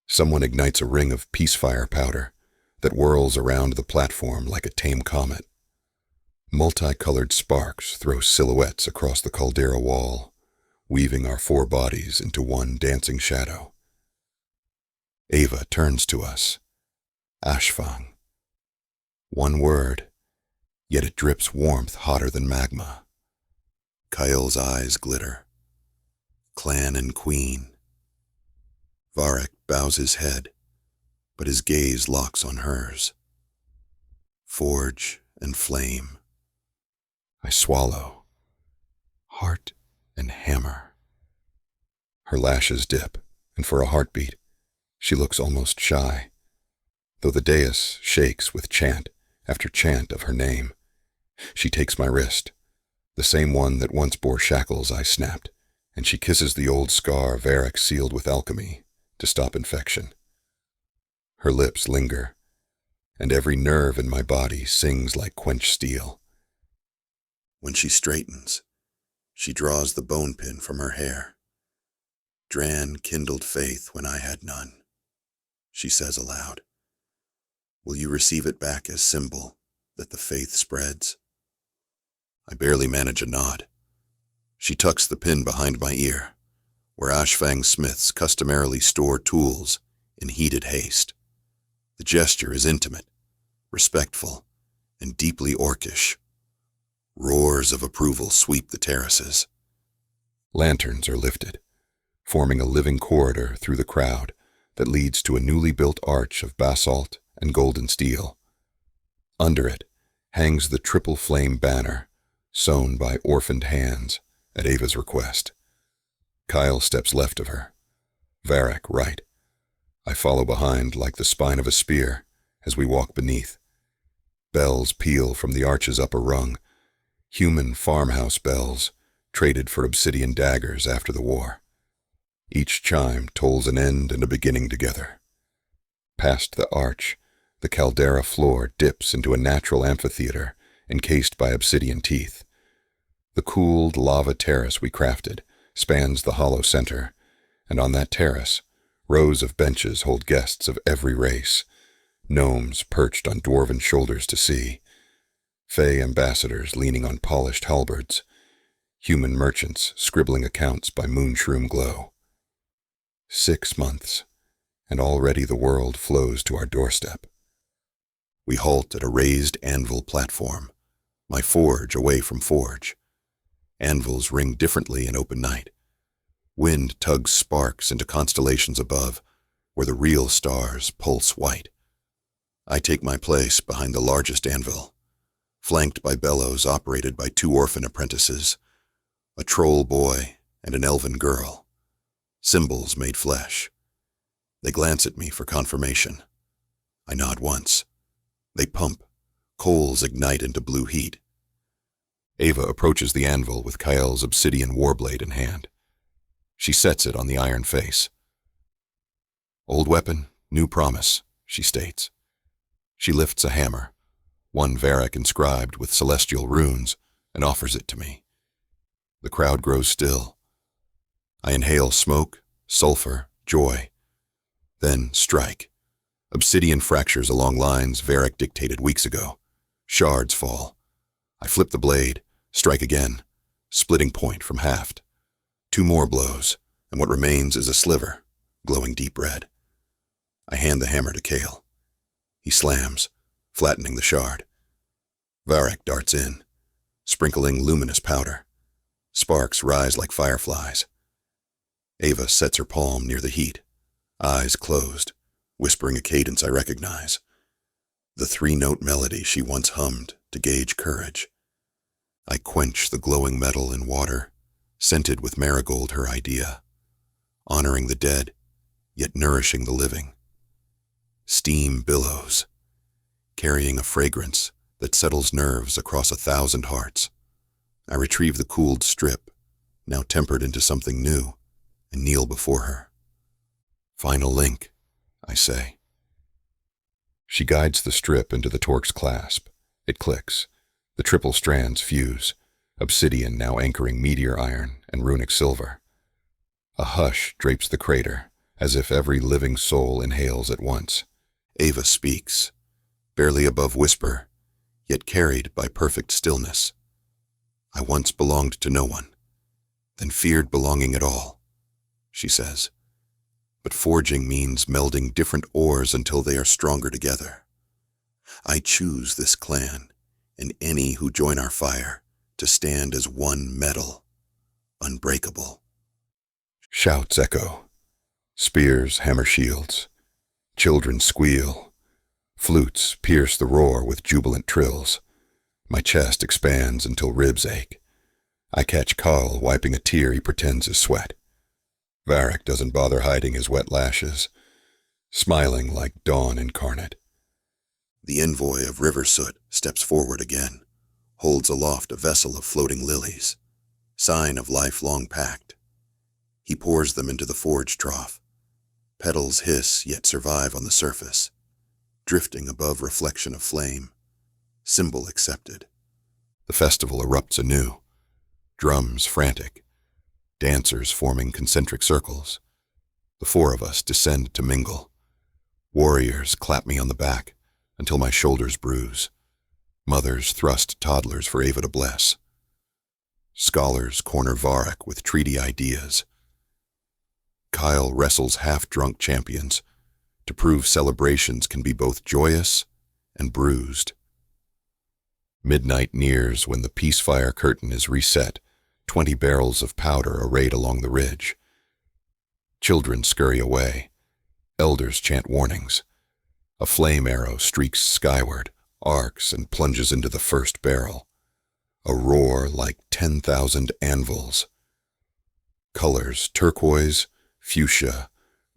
Someone ignites a ring of peacefire powder that whirls around the platform like a tame comet. Multicolored sparks throw silhouettes across the caldera wall, weaving our 4 bodies into one dancing shadow. Ava turns to us. Ashfang. One word, yet it drips warmth hotter than magma. Kael's eyes glitter. Clan and queen. Varek bows his head, but his gaze locks on hers. Forge and flame. I swallow. Heart and hammer. Her lashes dip, and for a heartbeat, she looks almost shy, though the dais shakes with chant after chant of her name. She takes my wrist, The same one that once bore shackles I snapped, and she kisses the old scar Varek sealed with alchemy to stop infection. Her lips linger, and every nerve in my body sings like quenched steel. When she straightens, she draws the bone pin from her hair. Drann kindled faith when I had none, she says aloud. Will you receive it back as symbol that the faith spreads? I barely manage a nod. She tucks the pin behind my ear, where Ashfang smiths customarily store tools in heated haste. The gesture is intimate, respectful, and deeply orcish. Roars of approval sweep the terraces. Lanterns are lifted, forming a living corridor through the crowd that leads to a newly built arch of basalt and golden steel. Under it hangs the triple flame banner, sewn by orphaned hands at Ava's request. Kael steps left of her, Varek right. I follow behind like the spine of a spear as we walk beneath. Bells peal from the arch's upper rung, human farmhouse bells traded for obsidian daggers after the war. Each chime tolls an end and a beginning together. Past the arch, the caldera floor dips into a natural amphitheater encased by obsidian teeth. The cooled lava terrace we crafted spans the hollow center, and on that terrace, rows of benches hold guests of every race, gnomes perched on dwarven shoulders to see, fey ambassadors leaning on polished halberds, human merchants scribbling accounts by moonshroom glow. 6 months, and already the world flows to our doorstep. We halt at a raised anvil platform, my forge away from forge. Anvils ring differently in open night. Wind tugs sparks into constellations above, where the real stars pulse white. I take my place behind the largest anvil, flanked by bellows operated by 2 orphan apprentices, a troll boy and an elven girl, symbols made flesh. They glance at me for confirmation. I nod once. They pump. Coals ignite into blue heat. Ava approaches the anvil with Kael's obsidian warblade in hand. She sets it on the iron face. Old weapon, new promise, she states. She lifts a hammer, one Varek inscribed with celestial runes, and offers it to me. The crowd grows still. I inhale smoke, sulfur, joy. Then strike. Obsidian fractures along lines Varek dictated weeks ago. Shards fall. I flip the blade, strike again, splitting point from haft. 2 more blows, and what remains is a sliver, glowing deep red. I hand the hammer to Kale. He slams, flattening the shard. Varek darts in, sprinkling luminous powder. Sparks rise like fireflies. Ava sets her palm near the heat, eyes closed, whispering a cadence I recognize. The 3-note melody she once hummed to gauge courage. I quench the glowing metal in water, scented with marigold her idea, honoring the dead, yet nourishing the living. Steam billows, carrying a fragrance that settles nerves across 1,000 hearts. I retrieve the cooled strip, now tempered into something new, and kneel before her. Final link, I say. She guides the strip into the torque's clasp. It clicks. The triple strands fuse, obsidian now anchoring meteor iron and runic silver. A hush drapes the crater, as if every living soul inhales at once. Ava speaks, barely above whisper, yet carried by perfect stillness. I once belonged to no one, then feared belonging at all, she says. But forging means melding different ores until they are stronger together. I choose this clan, and any who join our fire, to stand as one metal, unbreakable. Shouts echo. Spears hammer shields. Children squeal. Flutes pierce the roar with jubilant trills. My chest expands until ribs ache. I catch Kael wiping a tear he pretends is sweat. Varek doesn't bother hiding his wet lashes, smiling like dawn incarnate. The envoy of River Soot steps forward again, holds aloft a vessel of floating lilies, sign of lifelong pact. He pours them into the forge trough. Petals hiss yet survive on the surface, drifting above reflection of flame. Symbol accepted. The festival erupts anew, drums frantic, dancers forming concentric circles. The four of us descend to mingle. Warriors clap me on the back until my shoulders bruise. Mothers thrust toddlers for Ava to bless. Scholars corner Varek with treaty ideas. Kael wrestles half-drunk champions to prove celebrations can be both joyous and bruised. Midnight nears when the peacefire curtain is reset, 20 barrels of powder arrayed along the ridge. Children scurry away. Elders chant warnings. A flame arrow streaks skyward, arcs, and plunges into the first barrel. A roar like 10,000 anvils. Colors, turquoise, fuchsia,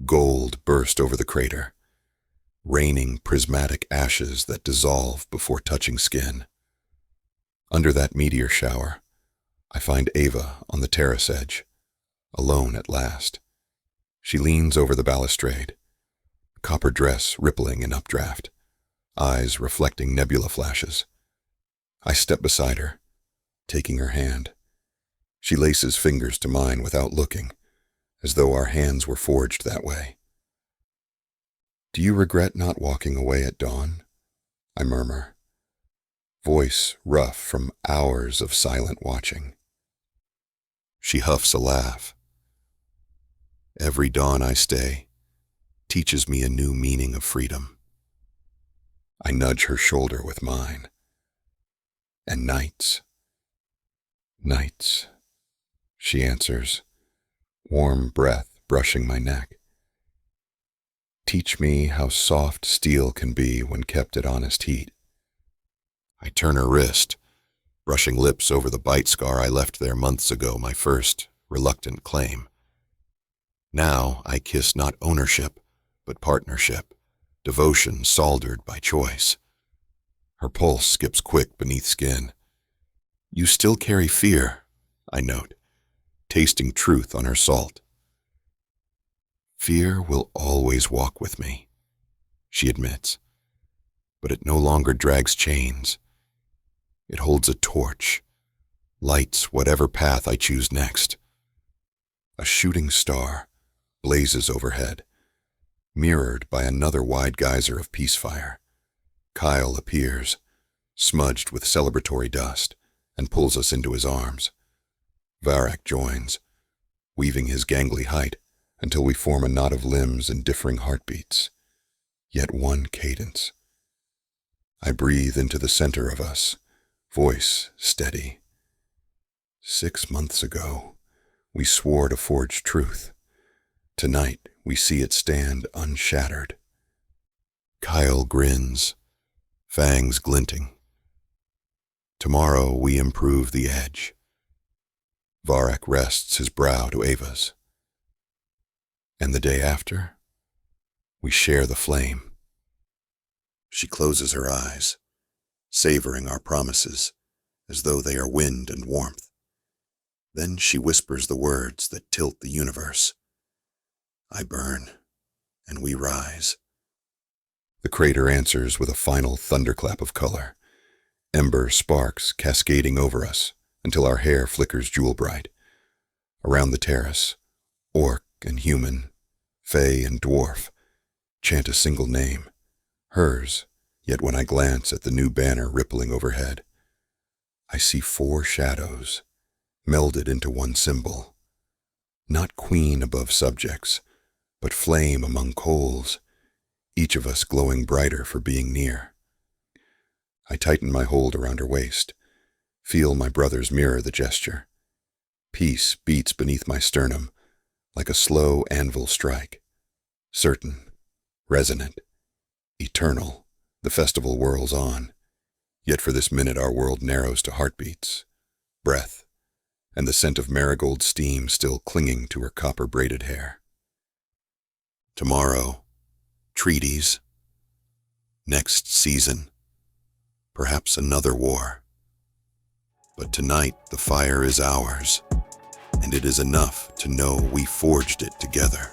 gold burst over the crater, raining prismatic ashes that dissolve before touching skin. Under that meteor shower, I find Ava on the terrace edge, alone at last. She leans over the balustrade, copper dress rippling in updraft, eyes reflecting nebula flashes. I step beside her, taking her hand. She laces fingers to mine without looking, as though our hands were forged that way. "Do you regret not walking away at dawn?" I murmur, voice rough from hours of silent watching. She huffs a laugh. Every dawn I stay teaches me a new meaning of freedom. I nudge her shoulder with mine. And nights, she answers, warm breath brushing my neck. Teach me how soft steel can be when kept at honest heat. I turn her wrist, brushing lips over the bite scar I left there months ago, my first reluctant claim. Now I kiss not ownership, but partnership, devotion soldered by choice. Her pulse skips quick beneath skin. "You still carry fear," I note, tasting truth on her salt. "Fear will always walk with me," she admits, "but it no longer drags chains. It holds a torch, lights whatever path I choose next. A shooting star blazes overhead, mirrored by another wide geyser of peacefire. Kael appears, smudged with celebratory dust, and pulls us into his arms. Varek joins, weaving his gangly height until we form a knot of limbs and differing heartbeats, yet one cadence. I breathe into the center of us, voice steady. 6 months ago, we swore to forge truth. Tonight, we see it stand unshattered. Kael grins, fangs glinting. Tomorrow, we improve the edge. Varek rests his brow to Ava's. And the day after, we share the flame. She closes her eyes, savoring our promises as though they are wind and warmth. Then she whispers the words that tilt the universe. I burn, and we rise. The crater answers with a final thunderclap of color, ember sparks cascading over us until our hair flickers jewel-bright. Around the terrace, orc and human, fey and dwarf, chant a single name, hers, yet when I glance at the new banner rippling overhead, I see 4 shadows, melded into one symbol. Not queen above subjects, but flame among coals, each of us glowing brighter for being near. I tighten my hold around her waist, feel my brothers mirror the gesture. Peace beats beneath my sternum like a slow anvil strike. Certain, resonant, eternal, the festival whirls on. Yet for this minute our world narrows to heartbeats, breath, and the scent of marigold steam still clinging to her copper-braided hair. Tomorrow, treaties. Next season, perhaps another war. But tonight, the fire is ours, and it is enough to know we forged it together.